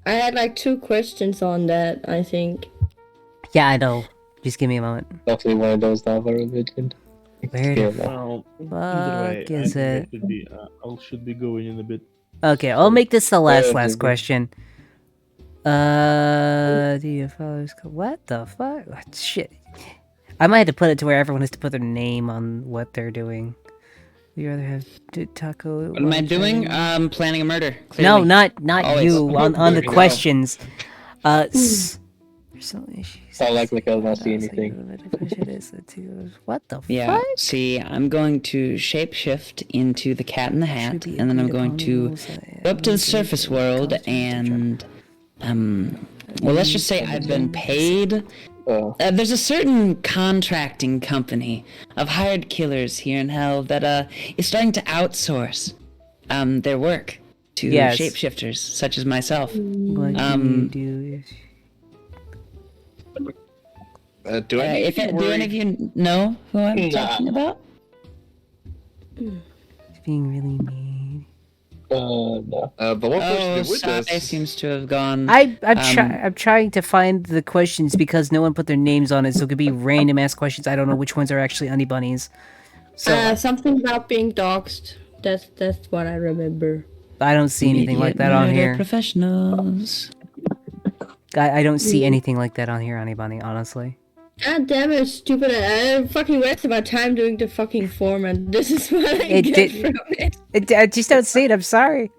Speaker 3: I had like 2 questions on that, I think.
Speaker 1: Yeah, I know. Just give me a moment.
Speaker 6: definitely one of those not a religion.
Speaker 1: Where the
Speaker 6: Yeah, no.
Speaker 2: Well, either way,
Speaker 1: fuck is
Speaker 2: I
Speaker 1: it?
Speaker 2: think I should be going in a bit.
Speaker 1: Okay, I'll make this the last
Speaker 6: Yeah,
Speaker 1: question. Do you follow? What the fuck? What shit? I might have to put it to where everyone has to put their name on what they're doing. Would you rather have taco?
Speaker 5: What am I doing? Planning a murder.
Speaker 1: No,
Speaker 5: Clearly.
Speaker 1: not
Speaker 5: Always.
Speaker 1: you. On the
Speaker 4: There you go.
Speaker 1: questions.
Speaker 6: I like I don't see anything.
Speaker 1: What the
Speaker 5: Yeah.
Speaker 1: fuck?
Speaker 5: See, I'm going to shapeshift into the Cat in the Hat, and then I'm going to go up to the surface world and well, let's just say I've been paid. There's a certain contracting company of hired killers here in hell that is starting to outsource their work to
Speaker 1: Yes.
Speaker 5: shapeshifters such as myself.
Speaker 1: What do you do?
Speaker 4: Do I need to be
Speaker 5: Do
Speaker 4: worried?
Speaker 5: any of you know who I'm talking about?
Speaker 1: It's being really mean.
Speaker 6: No.
Speaker 4: The one person
Speaker 5: Oh,
Speaker 4: who would
Speaker 5: Sai
Speaker 4: this.
Speaker 5: seems to have gone.
Speaker 1: I'm trying to find the questions because no one put their names on it, so it could be random ass questions. I don't know which ones are actually honey bunnies. So
Speaker 3: Something about being doxxed. That's what I remember.
Speaker 1: I don't see anything like that on here.
Speaker 5: Professionals.
Speaker 1: I don't see anything like that on here, honey bunny. Honestly.
Speaker 3: God damn it, stupid! I fucking wasted my time doing the fucking form, and this is what I
Speaker 1: It
Speaker 3: get
Speaker 1: did-
Speaker 3: from it.
Speaker 1: I just don't see it. I'm sorry.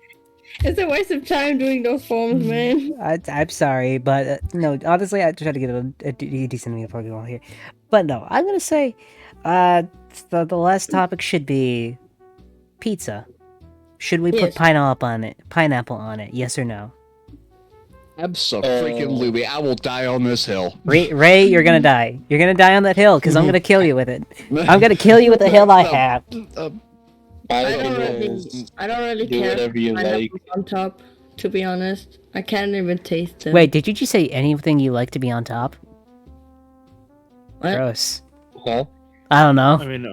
Speaker 3: It's a waste of time doing those forms, man.
Speaker 1: I'm sorry, but no. Honestly, I try to get a decent amount of Pokemon here. But no, I'm gonna say, the last topic should be pizza. Should we put
Speaker 3: Yes.
Speaker 1: pineapple on it? Pineapple on it? Yes or no?
Speaker 4: Absolutely, I will die on this hill.
Speaker 1: Ray, you're gonna die. You're gonna die on that hill because I'm gonna kill you with it. I'm gonna kill you with the hill I have.
Speaker 3: I don't really
Speaker 6: do
Speaker 3: care
Speaker 6: whatever you
Speaker 3: for
Speaker 6: like.
Speaker 3: pineapples on top, to be honest. I can't even taste them.
Speaker 1: Wait, did you just say anything you like to be on top?
Speaker 3: What?
Speaker 1: Gross.
Speaker 6: Huh?
Speaker 1: I don't know.
Speaker 2: I mean,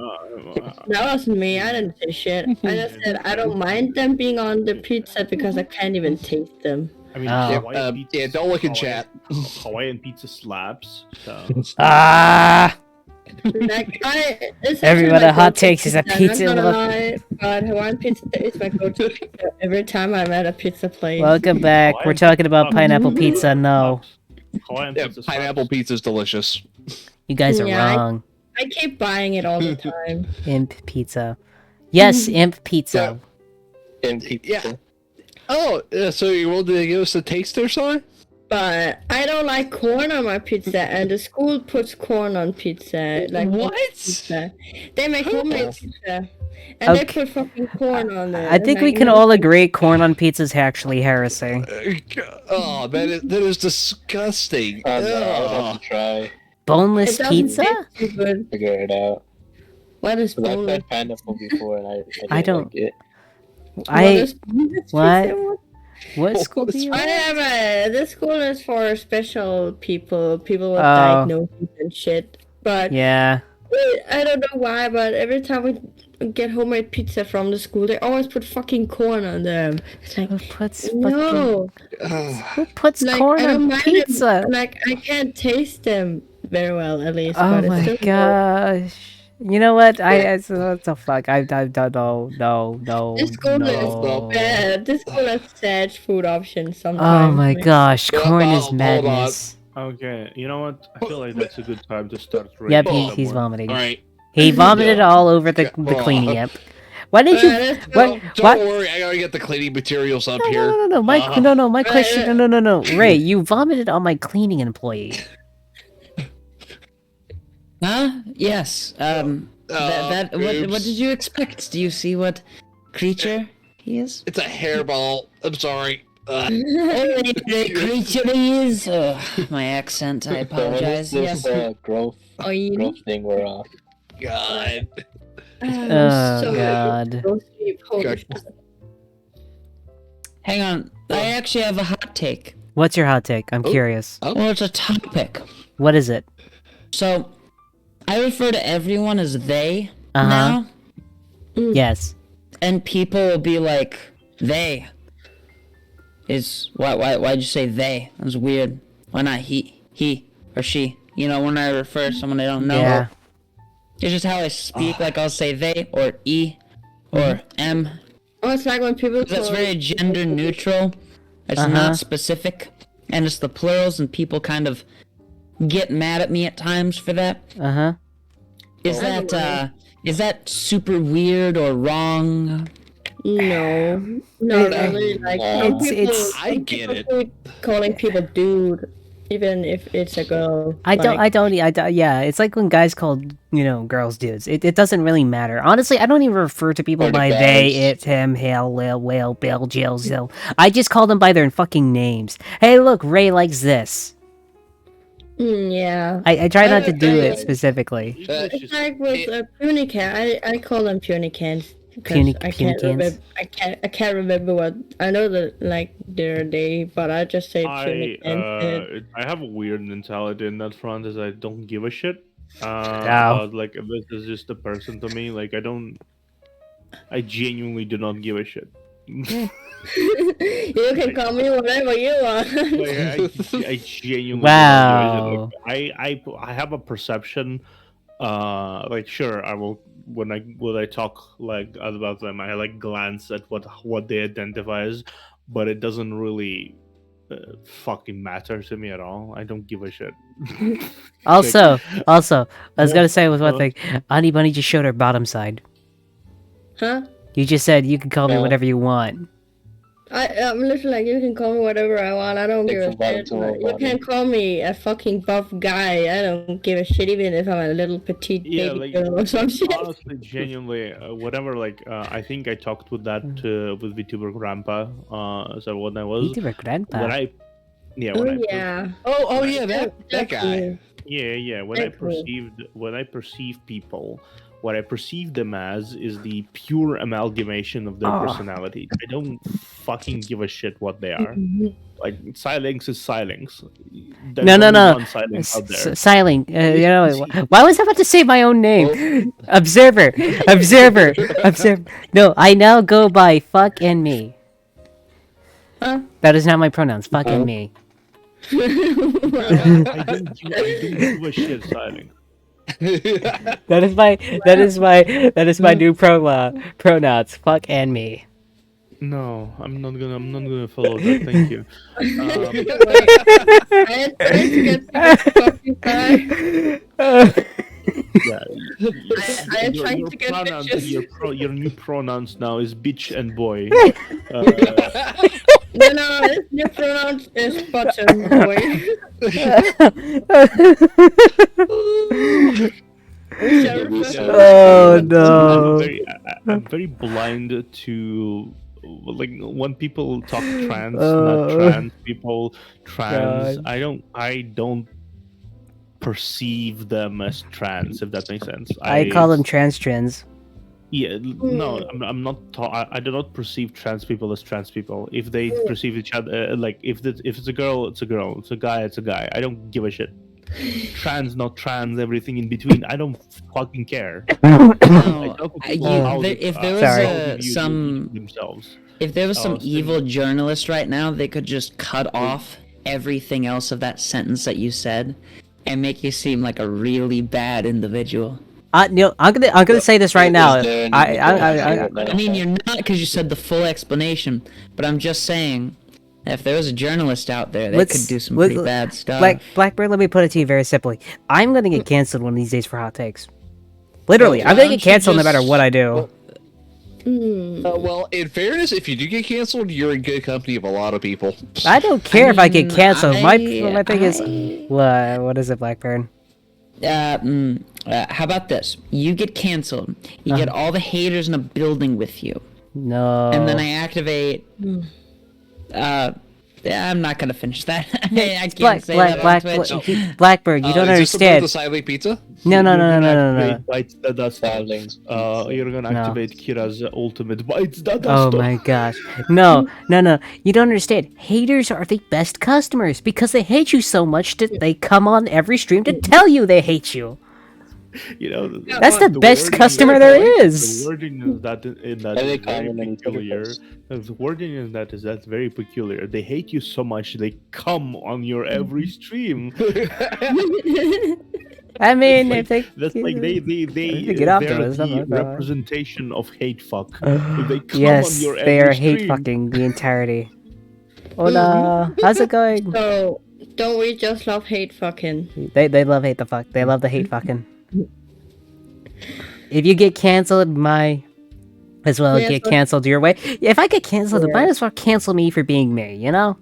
Speaker 3: That wasn't me. I didn't say shit. I just said I don't mind them being on the pizza because I can't even taste them.
Speaker 2: I mean,
Speaker 1: Oh.
Speaker 2: Hawaiian pizza,
Speaker 4: Yeah, don't look in chat.
Speaker 2: Hawaiian pizza slaps. So.
Speaker 1: Ah!
Speaker 3: Like it's
Speaker 1: Everyone
Speaker 3: actually my
Speaker 1: at Hot
Speaker 3: go-to
Speaker 1: Takes is a pizza
Speaker 3: I'm not gonna
Speaker 1: lover.
Speaker 3: lie, but Hawaiian pizza is my go-to pizza every time I'm at a pizza place.
Speaker 1: Welcome back. We're talking about pineapple
Speaker 3: Mhm.
Speaker 1: pizza. No,
Speaker 2: Hawaiian
Speaker 4: Yeah,
Speaker 2: pizza
Speaker 4: pineapple
Speaker 2: slaps.
Speaker 4: pizza's delicious.
Speaker 1: you guys are
Speaker 3: Yeah,
Speaker 1: wrong.
Speaker 3: I keep buying it all the time.
Speaker 1: Imp pizza. Yes, imp pizza.
Speaker 6: And pizza.
Speaker 4: Yeah. Oh, so you wanted to give us a taste there, son?
Speaker 3: But I don't like corn on my pizza, and the school puts corn on pizza. Like
Speaker 4: What?
Speaker 3: Pizza. They make homemade pizza, and
Speaker 1: Okay.
Speaker 3: they put fucking corn on it.
Speaker 1: I think we
Speaker 3: Like,
Speaker 1: can
Speaker 3: no-
Speaker 1: all agree corn on pizza is actually heresy.
Speaker 4: Oh, that is disgusting.
Speaker 6: I would
Speaker 4: Ugh.
Speaker 6: have to try.
Speaker 1: Boneless
Speaker 3: It doesn't
Speaker 1: pizza?
Speaker 3: taste too good.
Speaker 6: Figure it out.
Speaker 3: What is
Speaker 6: 'Cause I've
Speaker 3: boneless?
Speaker 6: had pineapple before and
Speaker 1: I
Speaker 6: didn't
Speaker 1: don't-
Speaker 6: like it.
Speaker 3: What
Speaker 1: I
Speaker 3: is boneless
Speaker 1: what?
Speaker 3: pizza?
Speaker 1: what school do you?
Speaker 3: I have a. This school is for special people, people with
Speaker 1: Oh.
Speaker 3: diagnoses and shit. But
Speaker 1: Yeah.
Speaker 3: I don't know why, but every time we get homemade pizza from the school, they always put fucking corn on them. It's like,
Speaker 1: Who puts fucking,
Speaker 3: no,
Speaker 1: who puts
Speaker 3: like
Speaker 1: corn
Speaker 3: I don't
Speaker 1: on
Speaker 3: mind
Speaker 1: pizza?
Speaker 3: them. Like I can't taste them very well, at least.
Speaker 1: Oh
Speaker 3: but it's
Speaker 1: my
Speaker 3: still
Speaker 1: gosh. You know what? What the fuck? I don't no.
Speaker 3: This school
Speaker 1: no.
Speaker 3: is bad. This school has sad food options sometimes.
Speaker 1: Oh my
Speaker 3: Like,
Speaker 1: gosh,
Speaker 4: Well,
Speaker 1: corn
Speaker 4: hold
Speaker 1: is
Speaker 4: on.
Speaker 1: madness.
Speaker 2: Okay, you know what? I feel like that's a good time to start.
Speaker 1: Yep,
Speaker 2: rating
Speaker 1: he's
Speaker 2: someone.
Speaker 1: vomiting.
Speaker 4: All right.
Speaker 1: He vomited
Speaker 4: Yeah.
Speaker 1: all over the cleaning app. Why did you?
Speaker 3: let's go.
Speaker 1: What?
Speaker 4: Don't
Speaker 1: What?
Speaker 4: worry, I gotta get the cleaning materials up
Speaker 1: No,
Speaker 4: here.
Speaker 1: no. My
Speaker 4: Uh-huh.
Speaker 1: question. No. Ray, you vomited on my cleaning employee.
Speaker 5: Huh? Yes. What
Speaker 4: oops.
Speaker 5: did you expect? Do you see what creature he is?
Speaker 4: It's a hairball. I'm sorry.
Speaker 5: The creature he is. My accent. I apologize.
Speaker 6: This
Speaker 5: Yes.
Speaker 6: growth
Speaker 3: Oh, you
Speaker 6: growth thing we're off.
Speaker 4: God.
Speaker 1: Oh god.
Speaker 4: God.
Speaker 5: Hang on. I actually have a hot take.
Speaker 1: What's your hot take? I'm curious.
Speaker 4: Oh.
Speaker 5: Well, it's a topic.
Speaker 1: What is it?
Speaker 5: So, I refer to everyone as they
Speaker 1: Uh-huh.
Speaker 5: now,
Speaker 1: Yes.
Speaker 5: and people will be like, "They is why'd you say they? That's weird. Why not he or she? You know, when I refer to someone I don't know,
Speaker 1: Yeah.
Speaker 5: it's just how I speak. Like I'll say they or e or m.
Speaker 3: Oh, it's like when people
Speaker 5: That's
Speaker 3: call-
Speaker 5: very gender neutral. It's
Speaker 1: Uh-huh.
Speaker 5: not specific, and it's the plurals, and people kind of get mad at me at times for that.
Speaker 1: Uh-huh.
Speaker 5: Is that super weird or wrong?
Speaker 3: No, not really. Like some
Speaker 1: It's-
Speaker 3: people,
Speaker 1: it's-
Speaker 4: I get it.
Speaker 3: calling people dude, even if it's a girl.
Speaker 1: I don't, yeah, it's like when guys call, girls dudes. It doesn't really matter. Honestly, I don't even refer to people
Speaker 6: Or the
Speaker 1: by they,
Speaker 6: guys.
Speaker 1: it, him, hell, whale, bill, Jill, Zill. I just call them by their fucking names. Hey, look, Ray likes this.
Speaker 3: Yeah.
Speaker 1: I try not to do
Speaker 3: I-
Speaker 1: it specifically.
Speaker 3: It's like with puny cat. I call them puny cans.
Speaker 1: Puny-
Speaker 3: I
Speaker 1: puny
Speaker 3: can't
Speaker 1: cans?
Speaker 3: remember. I can't remember what. I know that like their day, but I just say puny cans.
Speaker 2: I have a weird mentality in that front, is I don't give a shit.
Speaker 1: Oh.
Speaker 2: About, like, if this is just a person to me. Like, I genuinely do not give a shit.
Speaker 3: You can call me whatever you want.
Speaker 2: Like, I genuinely
Speaker 1: Wow.
Speaker 2: don't give a shit. Like, I have a perception. Like, sure, I will when I talk like about them, I like glance at what they identify as, but it doesn't really fucking matter to me at all. I don't give a shit.
Speaker 1: Also, I was
Speaker 2: Yeah.
Speaker 1: gonna say with one
Speaker 2: Uh.
Speaker 1: thing. Honey Bunny just showed her bottom side.
Speaker 3: Huh?
Speaker 1: You just said you can call me
Speaker 6: Yeah.
Speaker 1: whatever you want.
Speaker 3: I'm literally like, you can call me whatever I want. I don't
Speaker 6: Take
Speaker 3: give a
Speaker 6: some bottom
Speaker 3: shit.
Speaker 6: to
Speaker 3: Like,
Speaker 6: my
Speaker 3: you
Speaker 6: bottom.
Speaker 3: can call me a fucking buff guy. I don't give a shit, even if I'm a little petite
Speaker 2: Yeah,
Speaker 3: baby
Speaker 2: like,
Speaker 3: girl or some shit.
Speaker 2: honestly, genuinely, whatever. Like, I think I talked with that with VTuber Grandpa. So when I was
Speaker 1: VTuber grandpa.
Speaker 2: when I Yeah.
Speaker 3: Oh
Speaker 2: When
Speaker 3: yeah.
Speaker 4: Oh yeah, that
Speaker 3: That's
Speaker 4: guy.
Speaker 3: cool.
Speaker 2: Yeah.
Speaker 3: Exactly.
Speaker 2: When I perceive people, what I perceive them as is the pure amalgamation of their
Speaker 1: Oh.
Speaker 2: personality. I don't fucking give a shit what they are.
Speaker 3: Mhm.
Speaker 2: Like Silinx is Silinx. There's
Speaker 1: No, no,
Speaker 2: only
Speaker 1: no.
Speaker 2: one Silinx out there.
Speaker 1: Siling.
Speaker 2: If
Speaker 1: You know,
Speaker 2: you see-
Speaker 1: why was I about to say my own name? Observer. Observer. Observer. No, I now go by fuck and me.
Speaker 3: Huh?
Speaker 1: That is not my pronouns. Fuck and me.
Speaker 2: I don't give a shit, Silinx.
Speaker 1: That is my new pronouns. Fuck and me.
Speaker 2: No, I'm not gonna follow that. Thank you.
Speaker 3: I tried to get the Spotify.
Speaker 2: Yeah,
Speaker 3: I am trying to get
Speaker 2: pronouns,
Speaker 3: bitches.
Speaker 2: your new pronouns now is bitch and boy.
Speaker 3: No, this new pronouns is button boy.
Speaker 1: Oh no.
Speaker 2: I'm very blind to like when people talk trans,
Speaker 1: Oh.
Speaker 2: not trans people, trans.
Speaker 1: God.
Speaker 2: I don't perceive them as trans, if that makes sense.
Speaker 1: I call them trans.
Speaker 2: Yeah, no, I'm not. I do not perceive trans people as trans people. If they perceive each other like if it's a girl, it's a girl. It's a guy, it's a guy. I don't give a shit. Trans, not trans, everything in between. I don't fucking care.
Speaker 5: No,
Speaker 1: If
Speaker 5: there was
Speaker 1: Sorry.
Speaker 5: some
Speaker 2: themselves.
Speaker 5: if there was some
Speaker 2: so-
Speaker 5: evil journalist right now, they could just cut off everything else of that sentence that you said and make you seem like a really bad individual.
Speaker 1: Neil, I'm gonna say this right now.
Speaker 5: I mean, you're not because you said the full explanation, but I'm just saying, if there was a journalist out there, they could do some pretty bad stuff.
Speaker 1: Blackbird, let me put it to you very simply. I'm gonna get canceled one of these days for hot takes. Literally, I'm gonna get canceled no matter what I do.
Speaker 4: Well, in fairness, if you do get canceled, you're in good company of a lot of people.
Speaker 1: I don't care if I get canceled. My thing is,
Speaker 5: I-
Speaker 1: what is it, Blackbird?
Speaker 5: How about this? You get canceled. You get all the haters in a building with you.
Speaker 1: No.
Speaker 5: And then I activate. I'm not gonna finish that. I can't say that on Twitch.
Speaker 1: Blackbird, you don't
Speaker 4: Is this about
Speaker 1: understand.
Speaker 4: the silent pizza?
Speaker 1: No.
Speaker 2: Bites the dust. You're gonna
Speaker 1: No.
Speaker 2: activate Kira's ultimate bites the dust.
Speaker 1: Oh my gosh. No. You don't understand. Haters are the best customers because they hate you so much that they come on every stream to tell you they hate you.
Speaker 2: You know,
Speaker 1: That's the best
Speaker 2: wording
Speaker 1: customer
Speaker 2: is-
Speaker 1: there is.
Speaker 2: The wording is that in that
Speaker 6: And they
Speaker 2: is very
Speaker 6: comment on
Speaker 2: peculiar.
Speaker 6: Twitter
Speaker 2: The wording in that is that's very peculiar. They hate you so much they come on your every stream.
Speaker 1: I mean,
Speaker 2: like-
Speaker 1: if they
Speaker 2: That's like they
Speaker 1: get off
Speaker 2: they're
Speaker 1: those, I'm
Speaker 2: the
Speaker 1: not gonna lie.
Speaker 2: representation of hate fuck. If they come
Speaker 1: yes,
Speaker 2: on your
Speaker 1: they are
Speaker 2: every
Speaker 1: hate
Speaker 2: stream,
Speaker 1: fucking the entirety. Hola, how's it going?
Speaker 3: So, don't we just love hate fucking?
Speaker 1: They love hate the fuck. They love the hate fucking. If you get canceled, as well
Speaker 3: Yeah,
Speaker 1: get
Speaker 3: so-
Speaker 1: canceled your way. If I get canceled,
Speaker 3: Yeah.
Speaker 1: might as well cancel me for being me, you know?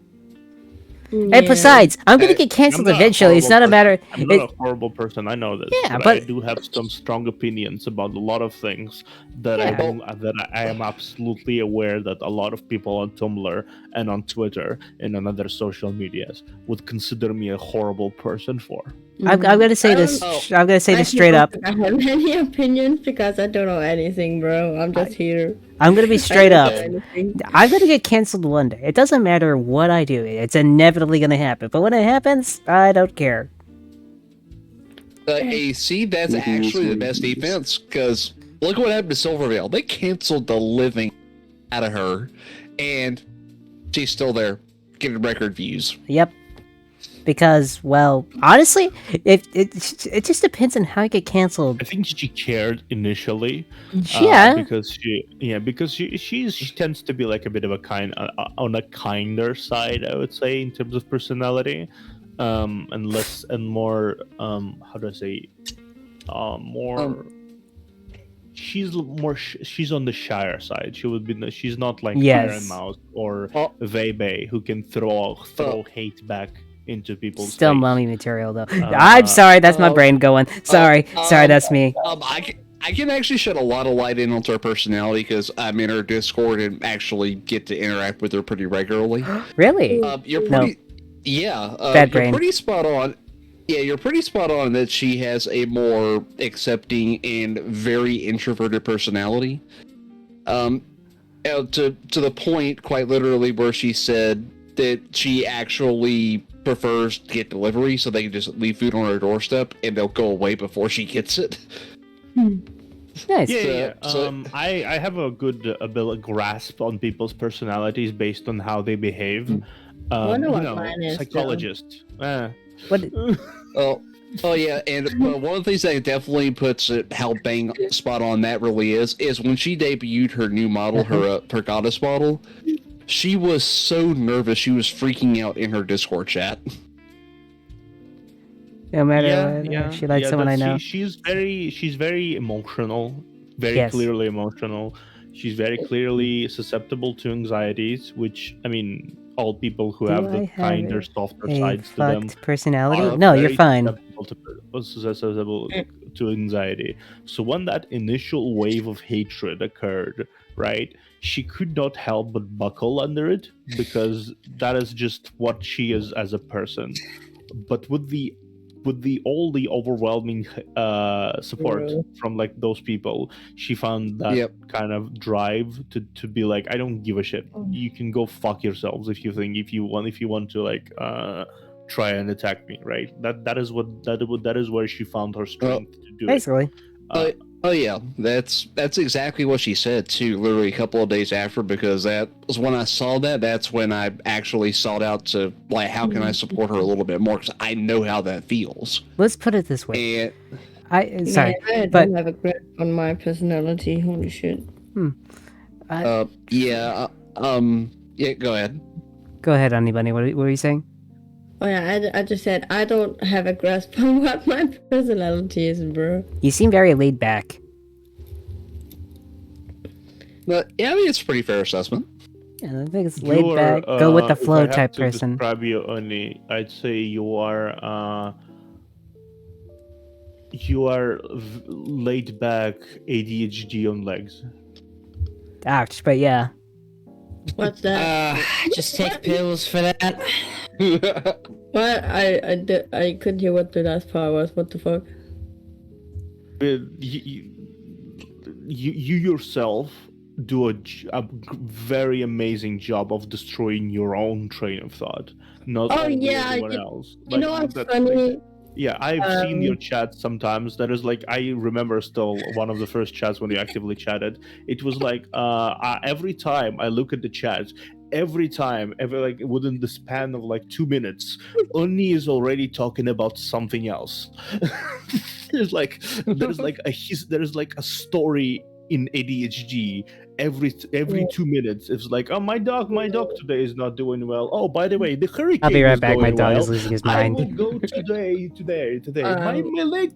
Speaker 3: Yeah.
Speaker 1: And besides, I'm gonna get canceled
Speaker 2: I'm not a
Speaker 1: eventually. It's not a
Speaker 2: horrible
Speaker 1: matter.
Speaker 2: I'm not a horrible person. I know this.
Speaker 1: Yeah,
Speaker 2: I
Speaker 1: but-
Speaker 2: do have some strong opinions about a lot of things that
Speaker 1: Yeah.
Speaker 2: I am absolutely aware that a lot of people on Tumblr and on Twitter and on other social medias would consider me a horrible person for.
Speaker 1: I'm gonna say this. I'm gonna say this straight up.
Speaker 3: I have any opinions because I don't know anything, bro. I'm just here.
Speaker 1: I'm gonna be straight
Speaker 3: I
Speaker 1: up.
Speaker 3: don't know anything.
Speaker 1: I'm gonna get canceled one day. It doesn't matter what I do. It's inevitably gonna happen. But when it happens, I don't care.
Speaker 4: Hey, see, that's
Speaker 6: Mhm.
Speaker 4: actually the best defense, because look what happened to Silvervale. They canceled the living out of her, and she's still there, getting record views.
Speaker 1: Yep. Because, well, honestly, it just depends on how you get canceled.
Speaker 2: I think she cared initially.
Speaker 1: Yeah.
Speaker 2: Because she tends to be like a bit of a on a kinder side, I would say, in terms of personality, and less and more how do I say, more. She's on the shyer side. She's not like
Speaker 1: Yes.
Speaker 2: Iron Mouse or
Speaker 6: Oh.
Speaker 2: Vebe who can throw hate back into people's
Speaker 1: Still
Speaker 2: face.
Speaker 1: mummy material, though. I'm sorry, that's my brain going. Sorry, that's me.
Speaker 4: I can actually shed a lot of light in onto her personality because I'm in her Discord and actually get to interact with her pretty regularly.
Speaker 1: Really?
Speaker 4: You're
Speaker 1: No.
Speaker 4: pretty. Yeah,
Speaker 1: Bad brain.
Speaker 4: You're pretty spot on. Yeah, you're pretty spot on that she has a more accepting and very introverted personality. To the point, quite literally, where she said that she actually prefers to get delivery, so they can just leave food on her doorstep and they'll go away before she gets it.
Speaker 1: Nice.
Speaker 2: Yeah.
Speaker 4: So-
Speaker 2: I have a good grasp on people's personalities based on how they behave.
Speaker 3: wonder what mine is, though.
Speaker 2: Psychologist.
Speaker 1: What?
Speaker 4: Oh yeah, and one of the things that definitely puts it how bang spot on that really is when she debuted her new model, her goddess model, she was so nervous she was freaking out in her Discord chat.
Speaker 1: No matter what, she likes someone I know.
Speaker 2: She's very emotional, very
Speaker 1: Yes.
Speaker 2: clearly emotional. She's very clearly susceptible to anxieties, which I mean, all people who
Speaker 1: Do
Speaker 2: have
Speaker 1: I
Speaker 2: the
Speaker 1: have
Speaker 2: kinder, softer
Speaker 1: A
Speaker 2: sides to them
Speaker 1: fucked personality?
Speaker 2: are
Speaker 1: No, you're
Speaker 2: very
Speaker 1: fine.
Speaker 2: susceptible to anxiety. So when that initial wave of hatred occurred, right, she could not help but buckle under it because that is just what she is as a person. But with the overwhelming support from like those people, she found that kind of drive to be like, I don't give a shit. You can go fuck yourselves if you want to like try and attack me, right? That is where she found her strength to do it.
Speaker 1: Basically.
Speaker 4: Oh yeah, that's exactly what she said too. Literally a couple of days after, because that was when I saw that. That's when I actually sought out to like, how can I support her a little bit more? Because I know how that feels.
Speaker 1: Let's put it this way.
Speaker 4: And
Speaker 1: Sorry,
Speaker 3: I
Speaker 1: but
Speaker 3: don't have a grip on my personality. Holy shit.
Speaker 4: yeah, go ahead.
Speaker 1: go ahead, Honey Bunny. What were you saying?
Speaker 3: Oh yeah, I just said I don't have a grasp on what my personality is, bro.
Speaker 1: You seem very laid back.
Speaker 4: But yeah, I mean, it's a pretty fair assessment.
Speaker 1: And I think it's laid back, go with the flow type person.
Speaker 2: Describe you only, I'd say you are laid back ADHD on legs.
Speaker 1: Ouch, but yeah.
Speaker 3: What's that?
Speaker 5: Just take pills for that.
Speaker 3: What? I couldn't hear what the last part was. What the fuck?
Speaker 2: You yourself do a very amazing job of destroying your own train of thought, not only everyone else.
Speaker 3: You know what's funny?
Speaker 2: Yeah, I've seen your chat sometimes. That is like, I remember still one of the first chats when you actively chatted. It was like every time I look at the chat, every like within the span of like 2 minutes, Onni is already talking about something else. there's like a story in ADHD every 2 minutes. It's like, oh, my dog today is not doing well. Oh, by the way, the hurricane.
Speaker 1: I'll be right
Speaker 2: is
Speaker 1: back. My
Speaker 2: going
Speaker 1: dog
Speaker 2: well.
Speaker 1: is losing his
Speaker 2: I
Speaker 1: mind.
Speaker 2: will go today.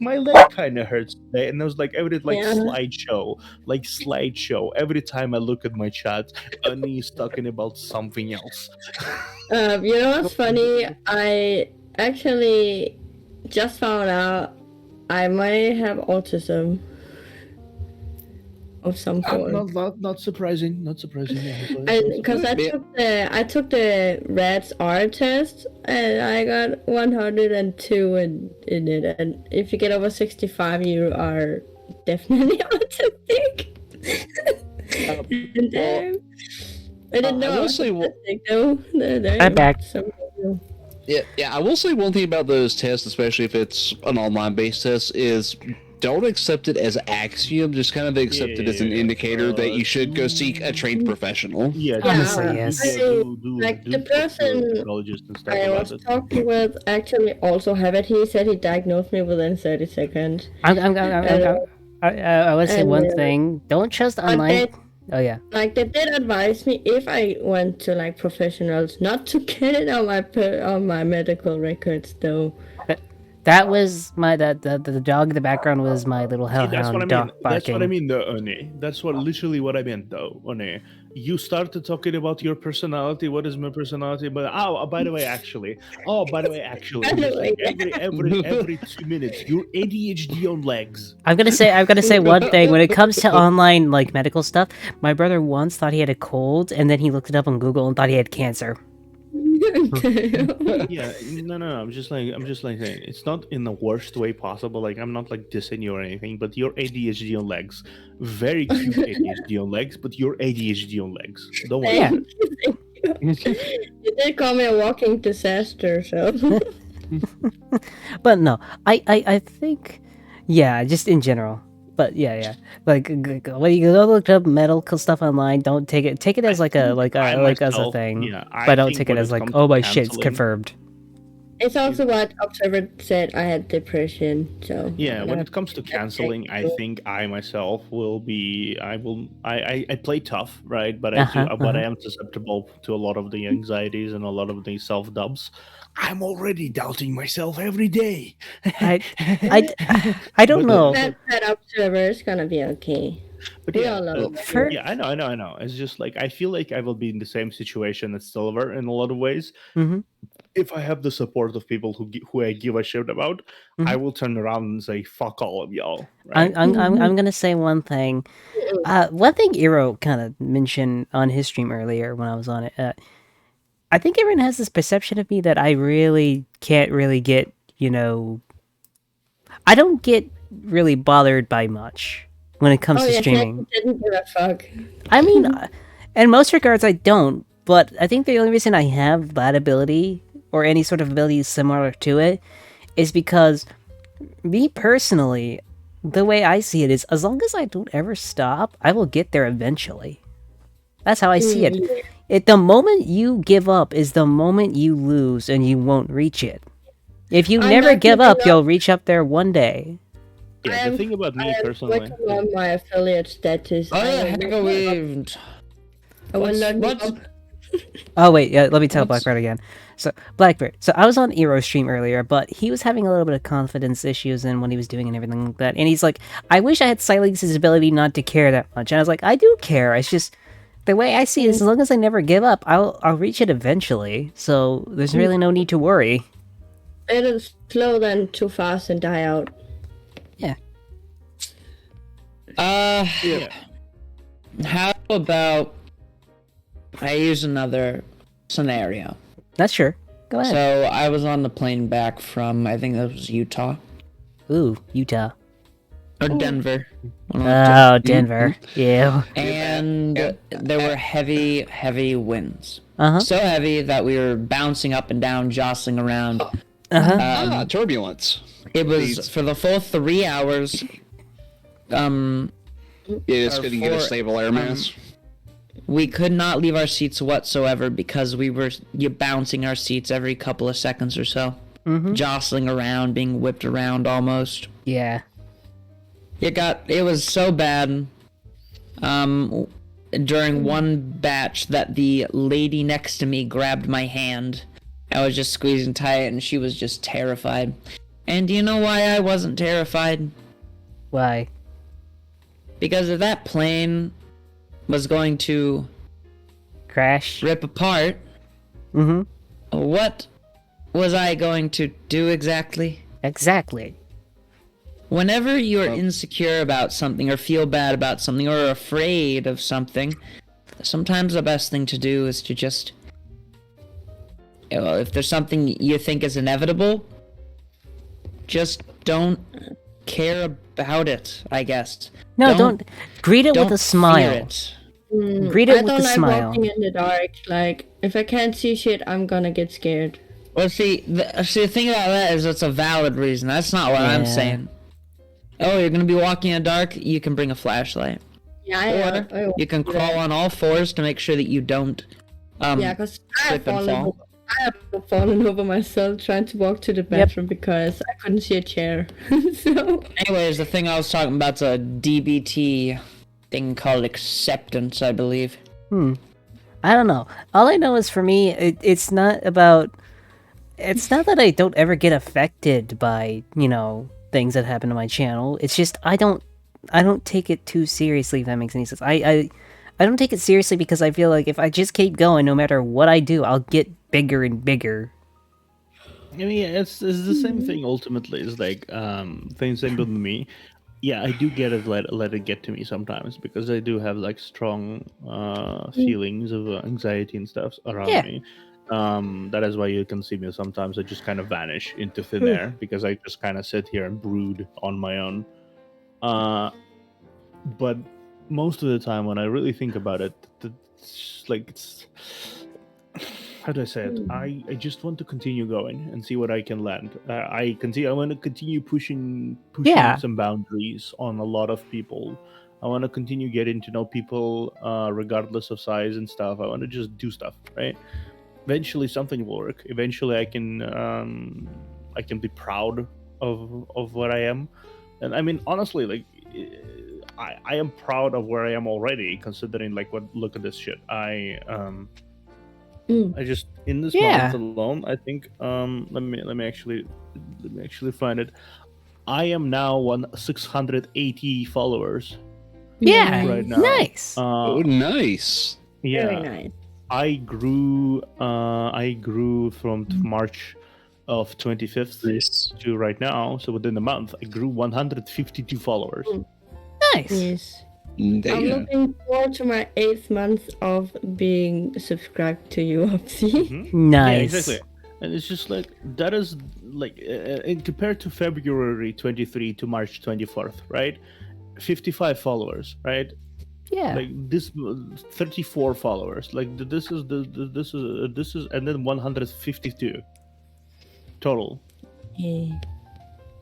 Speaker 2: My leg kind of hurts today, and I was like, slideshow. Every time I look at my chat, Annie is talking about something else.
Speaker 3: You know what's funny? I actually just found out I might have autism of some sort.
Speaker 2: Not surprising.
Speaker 3: Because I took the RADS R test and I got 102 in it. And if you get over 65, you are definitely autistic. I didn't know I was autistic though.
Speaker 1: I'm back.
Speaker 4: Yeah, I will say one thing about those tests, especially if it's an online-based test, is don't accept it as axiom. Just kind of accept it as an indicator that you should go seek a trained professional.
Speaker 2: Yeah,
Speaker 1: honestly, yes.
Speaker 3: The person I was talking with actually also have it. He said he diagnosed me within 30 seconds.
Speaker 1: I would say one thing. Don't trust online. Oh yeah.
Speaker 3: Like, they did advise me if I went to like professionals not to get it on my medical records though.
Speaker 1: That was the dog in the background was my little hellhound dog barking.
Speaker 2: That's what I mean though, Oni. That's literally what I meant though, Oni. You started talking about your personality. What is my personality? But by the way, actually, every 2 minutes, you're ADHD on legs.
Speaker 1: I'm gonna say one thing. When it comes to online like medical stuff, my brother once thought he had a cold, and then he looked it up on Google and thought he had cancer.
Speaker 2: Yeah, no. I'm just like saying it's not in the worst way possible. Like I'm not like dissing you or anything, but you're ADHD on legs, very cute ADHD on legs, but you're ADHD on legs. Don't worry.
Speaker 1: Yeah.
Speaker 2: About it.
Speaker 3: You did call me a walking disaster, so.
Speaker 1: But no, I think, yeah, just in general. But yeah. Like when you go look up medical stuff online, don't take it as like a as a thing.
Speaker 2: Yeah,
Speaker 1: but don't
Speaker 2: think
Speaker 1: take it
Speaker 2: when
Speaker 1: as like,
Speaker 2: comes
Speaker 1: oh
Speaker 2: to
Speaker 1: my shit, it's
Speaker 2: canceling-
Speaker 1: confirmed.
Speaker 3: It's also what Observer said. I had depression, so.
Speaker 2: Yeah, when
Speaker 3: I
Speaker 2: it comes to canceling, I think I myself will be. I play tough, right? But I am susceptible to a lot of the anxieties and a lot of the self dubs. I'm already doubting myself every day.
Speaker 1: I don't
Speaker 2: But,
Speaker 1: know.
Speaker 3: That Observer is gonna be okay.
Speaker 2: But
Speaker 3: We
Speaker 2: yeah,
Speaker 3: all know that.
Speaker 1: For-
Speaker 2: yeah, I know. It's just like I feel like I will be in the same situation as Silver in a lot of ways.
Speaker 1: Mhm.
Speaker 2: If I have the support of people who I give a shit about, I will turn around and say "fuck all of y'all." Right?
Speaker 1: I'm gonna say one thing. One thing Eero kind of mentioned on his stream earlier when I was on it. I think everyone has this perception of me that I really can't really get. I don't get really bothered by much when it comes to streaming.
Speaker 3: Didn't give a fuck.
Speaker 1: I mean, in most regards, I don't. But I think the only reason I have that ability or any sort of ability similar to it is because me personally, the way I see it is, as long as I don't ever stop, I will get there eventually. That's how I see it. The moment you give up is the moment you lose and you won't reach it. If you
Speaker 3: I'm
Speaker 1: never
Speaker 3: not
Speaker 1: give
Speaker 3: giving
Speaker 1: up,
Speaker 3: up.
Speaker 1: you'll reach up there one day.
Speaker 2: Yeah, the thing about me personally.
Speaker 3: Working on my affiliate status.
Speaker 5: Oh yeah, heck,
Speaker 3: I will not
Speaker 5: What?
Speaker 3: give up.
Speaker 1: Oh wait, yeah, let me tell Blackbird again. So Blackbird. So I was on Eero's stream earlier, but he was having a little bit of confidence issues in what he was doing and everything like that. And he's like, "I wish I had Silence's ability not to care that much." And I was like, "I do care. It's just the way I see it is, as long as I never give up, I'll reach it eventually. So there's really no need to worry."
Speaker 3: Better slow than too fast and die out.
Speaker 1: Yeah.
Speaker 2: Yeah.
Speaker 5: How about I use another scenario?
Speaker 1: That's sure. Go ahead.
Speaker 5: So I was on the plane back from, I think that was Utah
Speaker 1: Ooh, Utah.
Speaker 5: or Denver. One of the
Speaker 1: Oh, Denver. Yeah.
Speaker 5: two. And there were heavy winds.
Speaker 1: Uh-huh.
Speaker 5: So heavy that we were bouncing up and down, jostling around.
Speaker 4: Turbulence.
Speaker 5: It was for the full 3 hours.
Speaker 4: It's
Speaker 5: Or
Speaker 4: going to get a
Speaker 5: for-
Speaker 4: stable air mass.
Speaker 5: We could not leave our seats whatsoever because we were bouncing our seats every couple of seconds or so. Jostling around, being whipped around almost.
Speaker 1: Yeah.
Speaker 5: It was so bad during one batch that the lady next to me grabbed my hand. I was just squeezing tight and she was just terrified. And do you know why I wasn't terrified?
Speaker 1: Why?
Speaker 5: Because if that plane was going to
Speaker 1: Crash?
Speaker 5: rip apart, what was I going to do exactly?
Speaker 1: Exactly.
Speaker 5: Whenever you're insecure about something or feel bad about something or afraid of something, sometimes the best thing to do is to just, if there's something you think is inevitable, just don't care about it, I guess.
Speaker 1: No, don't greet it with a
Speaker 5: fear
Speaker 1: smile.
Speaker 5: it.
Speaker 1: Greet
Speaker 3: I
Speaker 1: it with
Speaker 3: don't
Speaker 1: a
Speaker 3: like
Speaker 1: smile.
Speaker 3: walking in the dark. Like, if I can't see shit, I'm gonna get scared.
Speaker 5: Well, see, the thing about that is it's a valid reason. That's not what I'm
Speaker 1: Yeah.
Speaker 5: saying. Oh, you're gonna be walking in the dark? You can bring a flashlight.
Speaker 3: Yeah,
Speaker 5: Or you can crawl on all fours to make sure that you don't
Speaker 3: Yeah, because I have
Speaker 5: slip and fall.
Speaker 3: fallen over myself trying to walk to the bathroom because I couldn't see a chair. So
Speaker 5: Anyways, the thing I was talking about's a DBT thing called acceptance, I believe.
Speaker 1: I don't know. All I know is for me, it's not about. It's not that I don't ever get affected by things that happen to my channel. It's just I don't take it too seriously. If that makes any sense. I don't take it seriously because I feel like if I just keep going, no matter what I do, I'll get bigger and bigger.
Speaker 2: I mean, yeah, it's the same thing ultimately. It's like same with me. Yeah, I do get it. Let it get to me sometimes because I do have like strong feelings of anxiety and stuff around
Speaker 1: Yeah.
Speaker 2: me, That is why you can see me sometimes. I just kind of vanish into thin air because I just kind of sit here and brood on my own. But most of the time, when I really think about it, it's how do I say it? I just want to continue going and see what I can land. I want to continue pushing some boundaries on a lot of people. I want to continue getting to know people, regardless of size and stuff. I want to just do stuff, right? Eventually, something will work. Eventually, I can be proud of what I am. And I mean, honestly, like, I am proud of where I am already, considering like look at this shit. I just in this month alone, I think let me actually find it. I am now 680 followers.
Speaker 1: Yeah,
Speaker 2: right now.
Speaker 1: Nice.
Speaker 4: Oh, nice.
Speaker 2: Yeah,
Speaker 3: Very nice.
Speaker 2: I grew from March of 25th to right now. So within a month, I grew 152 followers.
Speaker 1: Nice.
Speaker 3: Yes.
Speaker 4: Damn.
Speaker 3: I'm looking forward to my 8th month of being subscribed to you, Opsy.
Speaker 1: Nice.
Speaker 2: Yeah, exactly. And it's just like that is like compared to February 23 to March 24th, right? 55 followers, right?
Speaker 1: Yeah.
Speaker 2: Like this 34 followers. Like this is and then 152 total.
Speaker 3: Yeah.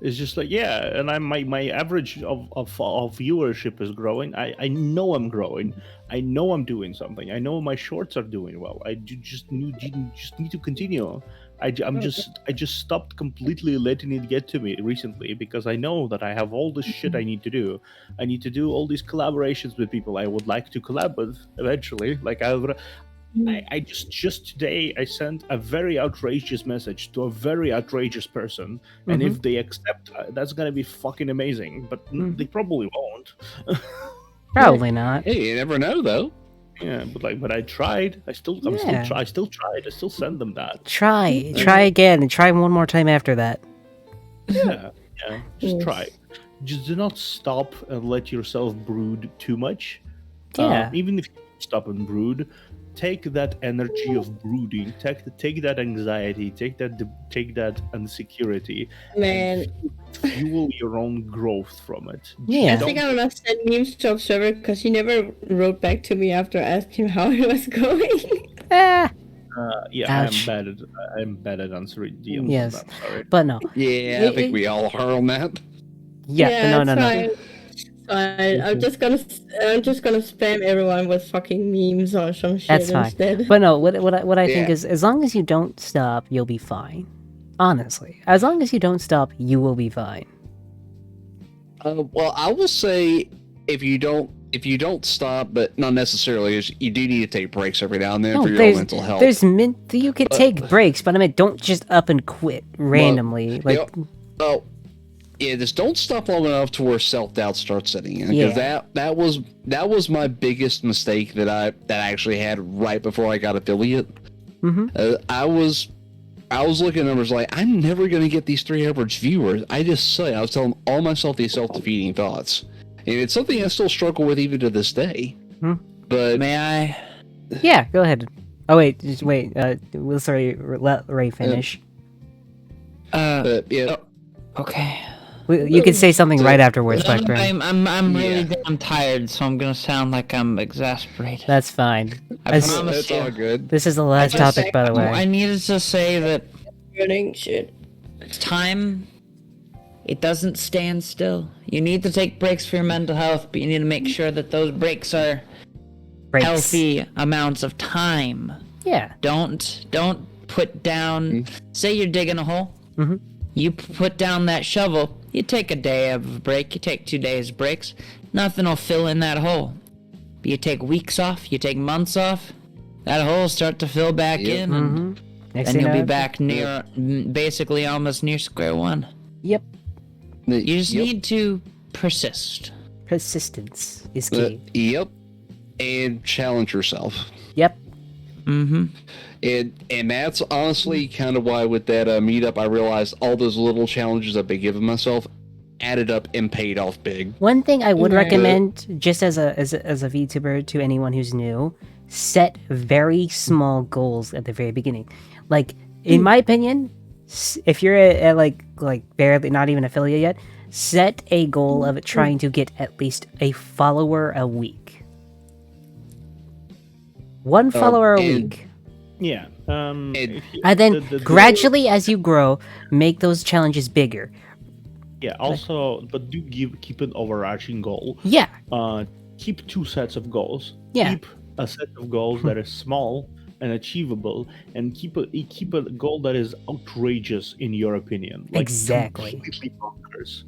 Speaker 2: It's just like, yeah, and my average of viewership is growing. I know I'm growing. I know I'm doing something. I know my shorts are doing well. I just need to continue. I just stopped completely letting it get to me recently because I know that I have all this shit I need to do. I need to do all these collaborations with people I would like to collab with eventually. Like I just today I sent a very outrageous message to a very outrageous person, and if they accept, that's gonna be fucking amazing. But they probably won't.
Speaker 1: Probably not.
Speaker 4: Hey, you never know though.
Speaker 2: Yeah, but I tried. I still tried. I still send them that.
Speaker 1: Try again, and try one more time after that.
Speaker 2: Yeah. Just try. Just do not stop and let yourself brood too much.
Speaker 1: Yeah.
Speaker 2: Even if you stop and brood, take that energy of brooding, take that anxiety, take that insecurity,
Speaker 3: Man,
Speaker 2: fuel your own growth from it.
Speaker 1: Yeah.
Speaker 3: I think I'm gonna send memes to Observer because he never wrote back to me after I asked him how it was going.
Speaker 2: Yeah,
Speaker 1: Ouch.
Speaker 2: I'm bad at answering DMs.
Speaker 1: Yes.
Speaker 2: I'm sorry.
Speaker 1: But no.
Speaker 4: Yeah, I think we all are on that.
Speaker 1: Yeah. No.
Speaker 3: Fine. I'm just gonna spam everyone with fucking memes or some shit
Speaker 1: That's fine.
Speaker 3: instead.
Speaker 1: But no, what I think
Speaker 4: Yeah.
Speaker 1: is, as long as you don't stop, you'll be fine. Honestly, as long as you don't stop, you will be fine.
Speaker 4: Well, I will say if you don't stop, but not necessarily, you do need to take breaks every now and then for your own mental health.
Speaker 1: You can take breaks, but I mean, don't just up and quit randomly.
Speaker 4: Just don't stop long enough to where self-doubt starts setting in. Because that was my biggest mistake that I actually had right before I got affiliate. I was looking at numbers like, I'm never going to get these 3 average viewers. I was telling all myself these self-defeating thoughts. And it's something I still struggle with even to this day. But
Speaker 5: May I?
Speaker 1: Yeah, go ahead. Oh wait, just wait. We'll let Ray finish.
Speaker 4: yeah.
Speaker 5: Okay.
Speaker 1: You can say something right afterwards, Blackburn.
Speaker 5: I'm really damn tired, so I'm gonna sound like I'm exasperated.
Speaker 1: That's fine.
Speaker 5: I
Speaker 1: As-
Speaker 5: promise
Speaker 4: That's
Speaker 5: you.
Speaker 4: all good.
Speaker 1: This is the last topic, by the way.
Speaker 5: I needed to say that
Speaker 3: Running shit.
Speaker 5: time, it doesn't stand still. You need to take breaks for your mental health, but you need to make sure that those breaks are
Speaker 1: Breaks.
Speaker 5: healthy amounts of time.
Speaker 1: Yeah.
Speaker 5: Don't put down. Say you're digging a hole.
Speaker 1: Mhm.
Speaker 5: You put down that shovel. You take a day of a break. You take 2 days breaks. Nothing will fill in that hole. But you take weeks off. You take months off. That hole will start to fill back in, and
Speaker 1: Next
Speaker 5: then
Speaker 1: thing
Speaker 5: you'll be
Speaker 1: I-
Speaker 5: back near, basically almost near square one.
Speaker 1: Yep.
Speaker 5: You just need to persist.
Speaker 1: Persistence is key.
Speaker 4: Yep. And challenge yourself.
Speaker 1: Yep.
Speaker 5: Mm-hmm.
Speaker 4: And that's honestly kind of why with that meetup I realized all those little challenges I've been giving myself added up and paid off big.
Speaker 1: One thing I would
Speaker 3: Right.
Speaker 1: recommend, just as a VTuber to anyone who's new, set very small goals at the very beginning. Like, in my opinion, if you're at like barely not even affiliate yet, set a goal of trying to get at least a follower a week. One follower a week.
Speaker 2: Yeah.
Speaker 1: And then gradually, as you grow, make those challenges bigger.
Speaker 2: Yeah. Also, but keep an overarching goal.
Speaker 1: Yeah.
Speaker 2: Keep 2 sets of goals.
Speaker 1: Yeah.
Speaker 2: Keep a set of goals that is small and achievable, and keep a goal that is outrageous in your opinion. Like,
Speaker 1: exactly.
Speaker 2: Completely bonkers.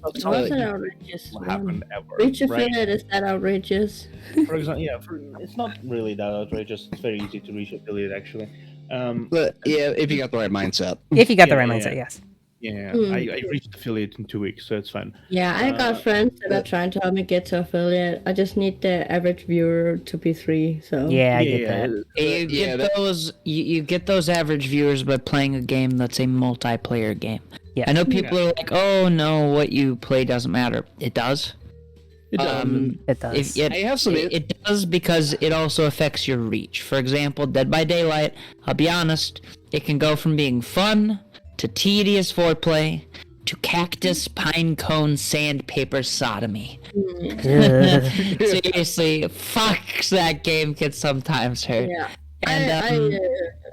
Speaker 3: What's an outrageous
Speaker 2: Will happen ever.
Speaker 3: Reach
Speaker 2: right?
Speaker 3: affiliate is that outrageous?
Speaker 2: For example, it's not really that outrageous. It's very easy to reach affiliate actually.
Speaker 4: But yeah, if you got the right mindset.
Speaker 1: If you got the right mindset, yes.
Speaker 2: Yeah, I reached affiliate in 2 weeks, so it's fine.
Speaker 3: Yeah, I got friends that are trying to help me get to affiliate. I just need the average viewer to be 3. So
Speaker 1: Yeah, I get that.
Speaker 5: You get those average viewers by playing a game that's a multiplayer game.
Speaker 1: Yeah.
Speaker 5: I know people are like, "Oh no, what you play doesn't matter." It does.
Speaker 2: It does.
Speaker 1: It does.
Speaker 5: It does because it also affects your reach. For example, Dead by Daylight. I'll be honest, it can go from being fun to tedious foreplay to cactus, pine cone, sandpaper sodomy. Seriously, fucks, that game can sometimes hurt.
Speaker 3: yeah.
Speaker 5: And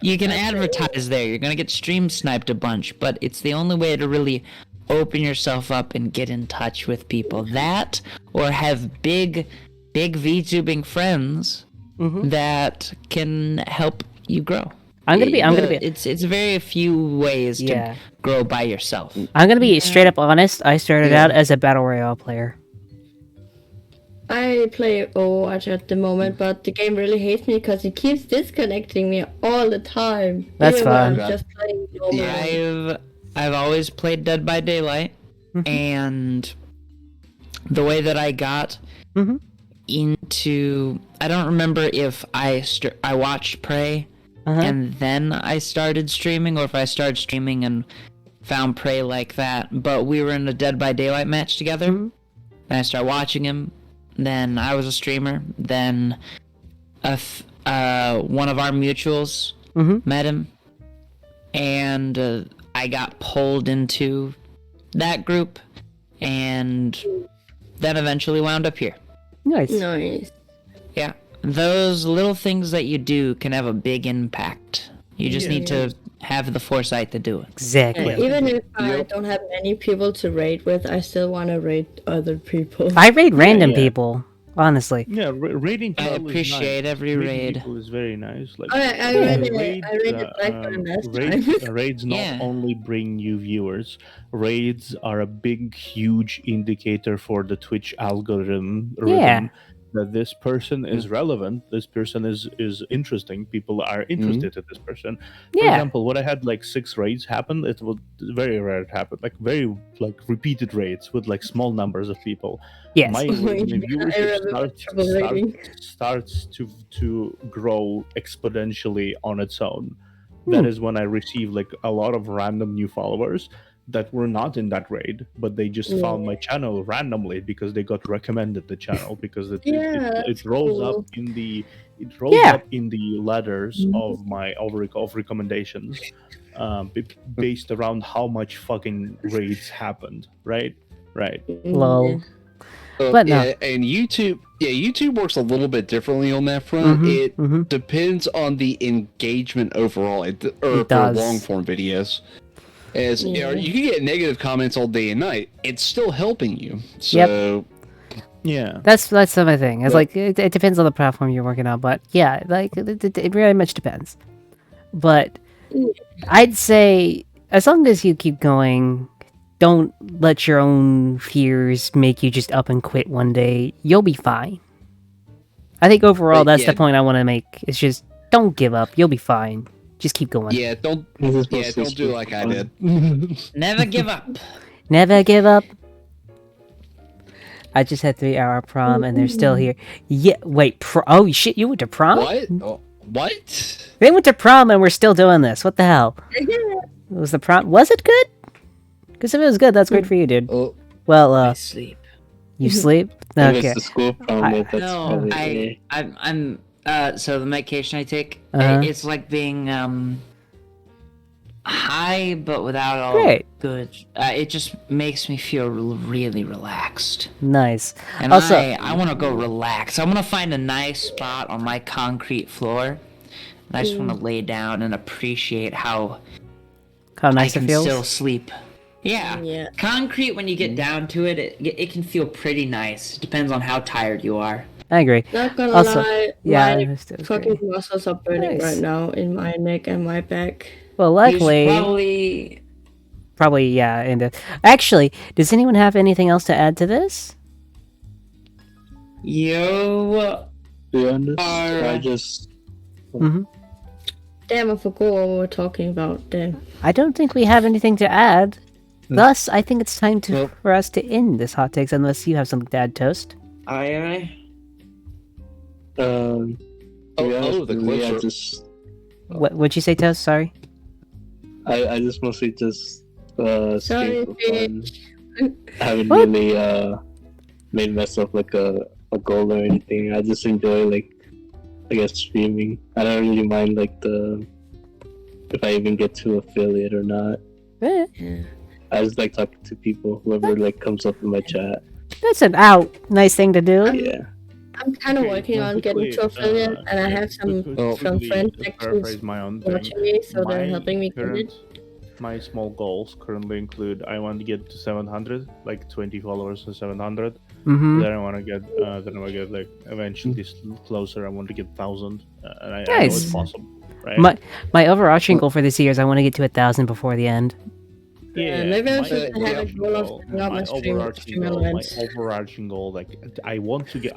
Speaker 5: you can advertise there. You're gonna get stream sniped a bunch, but it's the only way to really open yourself up and get in touch with people. That, or have big VTubing friends that can help you grow.
Speaker 1: I'm gonna be.
Speaker 5: It's very few ways to grow by yourself.
Speaker 1: I'm gonna be straight up honest. I started out as a battle royale player.
Speaker 3: I play Overwatch at the moment, but the game really hates me because it keeps disconnecting me all the time.
Speaker 1: That's
Speaker 3: Even when
Speaker 1: fine.
Speaker 3: I'm just playing normal.
Speaker 5: I've always played Dead by Daylight, and the way that I got into, I don't remember if I watched Prey and then I started streaming, or if I started streaming and found Prey like that. But we were in a Dead by Daylight match together, and I started watching him. Then I was a streamer. Then one of our mutuals met him, and I got pulled into that group, and then eventually wound up here.
Speaker 1: Nice.
Speaker 5: Yeah, those little things that you do can have a big impact. You just need to have the foresight to do it.
Speaker 1: Exactly.
Speaker 3: Yeah, even if I don't have many people to raid with, I still want to raid other people.
Speaker 1: I raid random people, honestly.
Speaker 2: Yeah, raiding
Speaker 5: I
Speaker 2: people
Speaker 5: appreciate
Speaker 2: is nice.
Speaker 5: every
Speaker 2: Raiding
Speaker 5: raid.
Speaker 2: people is very nice. Like,
Speaker 3: I raided Blackburn last time.
Speaker 2: Raids not only bring new viewers. Raids are a big, huge indicator for the Twitch algorithm. That this person is relevant, this person is interesting, people are interested in this person. For example, when I had like 6 raids happen, it was very rare it happened, like very like repeated raids with like small numbers of people.
Speaker 1: Yes.
Speaker 2: My viewership starts to grow exponentially on its own. That is when I receive like a lot of random new followers that were not in that raid, but they just found my channel randomly because they got recommended the channel because it rolls up in the up in the ladders of my of recommendations, based around how much fucking raids happened. Right.
Speaker 1: Lol. But no.
Speaker 4: And YouTube works a little bit differently on that front. It depends on the engagement overall, or for long form videos. As you know, you can get negative comments all day and night. It's still helping you. So
Speaker 1: that's my thing. It's like it depends on the platform you're working on, but yeah, like it very much depends. But I'd say as long as you keep going, don't let your own fears make you just up and quit one day. You'll be fine. I think overall that's the point I want to make. It's just don't give up. You'll be fine. Just keep going.
Speaker 4: Don't do like I did.
Speaker 5: Never give up.
Speaker 1: Never give up. I just had 3-hour prom and they're still here. Yeah, wait. Oh shit! You went to prom?
Speaker 4: What?
Speaker 1: They went to prom and we're still doing this. What the hell? Was the prom? Was it good? Because if it was good, that's great for you, dude. Well,
Speaker 5: I sleep.
Speaker 1: You sleep?
Speaker 6: If
Speaker 1: Okay.
Speaker 6: it's the school prom,
Speaker 5: So the medication I take,
Speaker 1: Uh-huh.
Speaker 5: it's like being high, but without all
Speaker 1: Great.
Speaker 5: good. It just makes me feel really relaxed.
Speaker 1: Nice.
Speaker 5: And
Speaker 1: Also,
Speaker 5: I want to go relax. I want to find a nice spot on my concrete floor. And I just want to lay down and appreciate how
Speaker 1: how
Speaker 5: I
Speaker 1: nice
Speaker 5: can
Speaker 1: it feels.
Speaker 5: still sleep. Yeah.
Speaker 3: Yeah.
Speaker 5: Concrete, when you get down to it, it can feel pretty nice. It depends on how tired you are.
Speaker 1: I agree.
Speaker 3: Not gonna
Speaker 1: Also,
Speaker 3: lie,
Speaker 1: yeah,
Speaker 3: my
Speaker 1: it's
Speaker 3: fucking
Speaker 1: great.
Speaker 3: muscles are burning
Speaker 1: Nice.
Speaker 3: right now in my neck and my back.
Speaker 1: Well,
Speaker 5: You should
Speaker 1: luckily, probably, yeah. And actually, does anyone have anything else to add to this?
Speaker 5: Yo.
Speaker 6: To be honest,
Speaker 5: Alright.
Speaker 6: I just
Speaker 3: Damn, I forgot what we were talking about. Damn.
Speaker 1: I don't think we have anything to add.
Speaker 6: Hmm.
Speaker 1: Thus, I think it's time
Speaker 6: Nope.
Speaker 1: for us to end this hot takes, unless you have something to add, Toast.
Speaker 5: Aye.
Speaker 6: to be honest,
Speaker 4: the
Speaker 6: with me, I
Speaker 4: clips are-
Speaker 6: just
Speaker 1: What'd you say, Toast? Sorry.
Speaker 6: I just mostly just
Speaker 3: Sorry,
Speaker 6: stream for fun.
Speaker 3: bitch.
Speaker 6: I haven't
Speaker 1: What?
Speaker 6: really made myself like a goal or anything. I just enjoy like I guess streaming. I don't really mind like the if I even get to affiliate or not.
Speaker 1: Eh,
Speaker 6: I just like talking to people, whoever like comes up in my chat.
Speaker 1: that's an nice thing to do.
Speaker 6: Yeah.
Speaker 3: I'm kind of
Speaker 2: Okay,
Speaker 3: working on getting to
Speaker 2: quickly,
Speaker 3: affiliate, and I have some
Speaker 2: quickly
Speaker 3: friends
Speaker 2: to
Speaker 3: actually
Speaker 2: paraphrase my own thing.
Speaker 3: watching me, so they're
Speaker 2: My
Speaker 3: helping me get it.
Speaker 2: My small goals currently include I want to get to 700, like 20 followers to 700.
Speaker 1: Mm-hmm.
Speaker 2: Then I want to get like eventually closer. I want to get 1,000, and I know
Speaker 1: Nice.
Speaker 2: it's possible, right?
Speaker 1: My overarching goal for this year is I want to get to 1,000 before the end.
Speaker 3: Maybe I
Speaker 2: my
Speaker 3: should have a
Speaker 2: overarching
Speaker 3: goal of
Speaker 2: goal-
Speaker 3: setting up my stream elements.
Speaker 2: my overarching goal, like I want to get.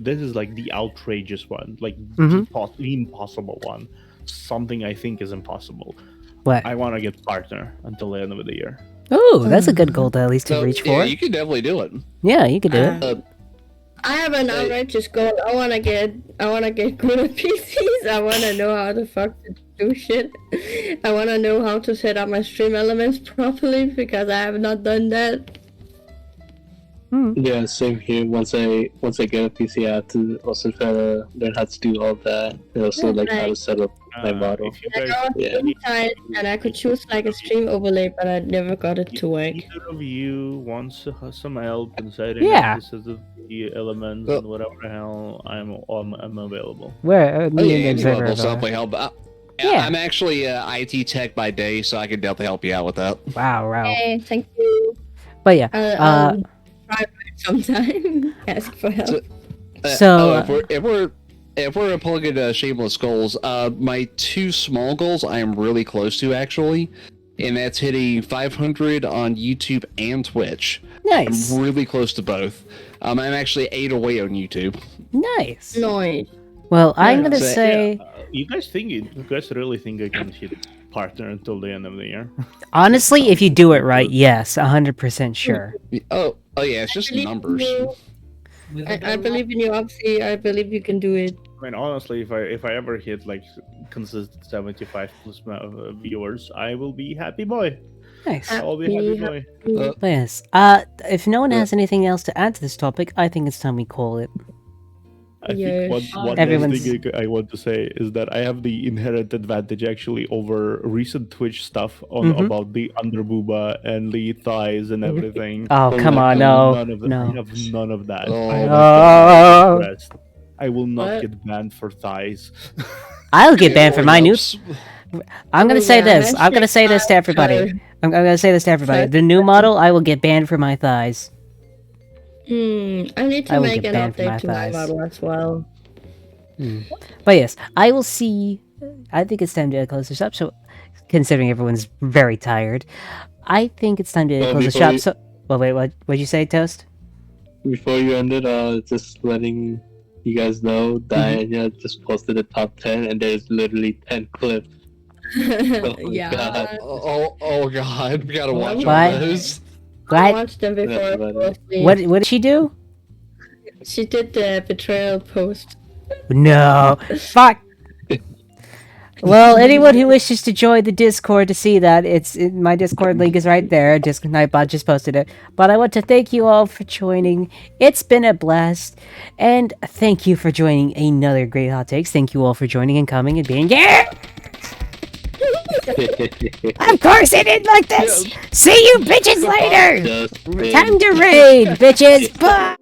Speaker 2: This is like the outrageous one, like
Speaker 1: Mhm.
Speaker 2: the impossible one. Something I think is impossible.
Speaker 1: What?
Speaker 2: I want to get partner until the end of the year.
Speaker 1: Oh, that's a good goal to at least to
Speaker 4: So,
Speaker 1: reach
Speaker 4: yeah,
Speaker 1: for.
Speaker 4: you can definitely do it.
Speaker 1: Yeah, you could do it.
Speaker 3: I have an outrageous goal. I wanna get good at PCs. I wanna know how to fuck to do shit. I wanna know how to set up my stream elements properly because I have not done that.
Speaker 6: Yeah, same here. Once I get a PC, I have to also try to learn how to do all that, and also like how to set up my model.
Speaker 2: If you
Speaker 3: I
Speaker 2: guys,
Speaker 3: got
Speaker 6: Yeah.
Speaker 3: inside and I could choose like a stream overlay, but I never got it to work.
Speaker 2: either of you wants some help in setting
Speaker 1: Yeah.
Speaker 2: up the elements
Speaker 4: Well-
Speaker 2: and whatever the hell, I'm available.
Speaker 1: Where?
Speaker 4: Oh,
Speaker 1: Me
Speaker 4: yeah,
Speaker 1: and
Speaker 4: any
Speaker 1: Observer
Speaker 4: level
Speaker 1: have,
Speaker 4: definitely help.
Speaker 1: Yeah.
Speaker 4: I'm actually IT tech by day, so I can definitely help you out with that.
Speaker 1: Wow.
Speaker 3: Hey, thank you.
Speaker 1: But yeah,
Speaker 3: I'll try it sometime. Ask for help.
Speaker 1: So,
Speaker 4: If we're plugging shameless goals, my two small goals I am really close to actually, and that's hitting 500 on YouTube and Twitch.
Speaker 1: nice,
Speaker 4: I'm really close to both. I'm actually 8 away on YouTube.
Speaker 1: nice.
Speaker 3: Noise.
Speaker 1: Well, I'm gonna
Speaker 4: So-
Speaker 1: say,
Speaker 2: You guys really think I can hit partner until the end of the year?
Speaker 1: honestly, if you do it right, yes, 100% sure.
Speaker 4: Oh yeah, it's just
Speaker 3: believe
Speaker 4: numbers.
Speaker 3: you. I believe in you, Opsy. I believe you can do it.
Speaker 2: I mean, honestly, if I ever hit like consistent 75 plus viewers, I will be happy boy.
Speaker 1: Nice.
Speaker 2: I will be happy
Speaker 3: Happy,
Speaker 2: boy.
Speaker 1: But yes. If no one has anything else to add to this topic, I think it's time we call it.
Speaker 2: I
Speaker 3: Yes.
Speaker 2: think one
Speaker 1: Everyone's-
Speaker 2: last thing I want to say is that I have the inherent advantage actually over recent Twitch stuff on
Speaker 1: Mhm.
Speaker 2: about the underbooba and the thighs and everything.
Speaker 1: Oh, come
Speaker 2: I
Speaker 1: on,
Speaker 2: have
Speaker 1: no,
Speaker 2: none of that. I
Speaker 1: no.
Speaker 2: have none of that.
Speaker 4: Oh.
Speaker 2: I am
Speaker 1: Oh.
Speaker 2: impressed. I will not
Speaker 3: What?
Speaker 2: get banned for thighs.
Speaker 1: I'll get banned for my new.
Speaker 4: Oops.
Speaker 1: I'm gonna
Speaker 3: Oh,
Speaker 1: say
Speaker 3: yeah,
Speaker 1: this. I'm gonna say this to everybody.
Speaker 3: Sure.
Speaker 1: I'm gonna say this to everybody. The new model, I will get banned for my thighs.
Speaker 3: I need
Speaker 1: I
Speaker 3: to
Speaker 1: will
Speaker 3: make
Speaker 1: get
Speaker 3: an
Speaker 1: banned for my
Speaker 3: update to my
Speaker 1: thighs.
Speaker 3: model as well.
Speaker 1: But yes, I will see. I think it's time to close this up. So, considering everyone's very tired, I think it's time to
Speaker 6: Well,
Speaker 1: close the
Speaker 6: before
Speaker 1: shop.
Speaker 6: you-
Speaker 1: So, well, wait, what'd you say, Toast?
Speaker 6: Before you end it, just letting you guys know, Diana just posted a top 10, and there's literally 10 clips.
Speaker 3: yeah.
Speaker 6: God.
Speaker 4: Oh god, we gotta watch
Speaker 1: What?
Speaker 4: all those.
Speaker 3: I
Speaker 1: What?
Speaker 3: watched them before.
Speaker 6: That's
Speaker 3: I
Speaker 6: about
Speaker 3: fell
Speaker 6: it.
Speaker 3: asleep.
Speaker 1: What did she do?
Speaker 3: She did the betrayal post.
Speaker 1: No, fuck. Well, anyone who wishes to join the Discord to see that, my Discord link is right there. Nightbot just posted it. But I want to thank you all for joining. It's been a blast, and thank you for joining another great hot takes. Thank you all for joining and coming and being Of course it did like this. See you bitches later. Time to raid, bitches. Bye.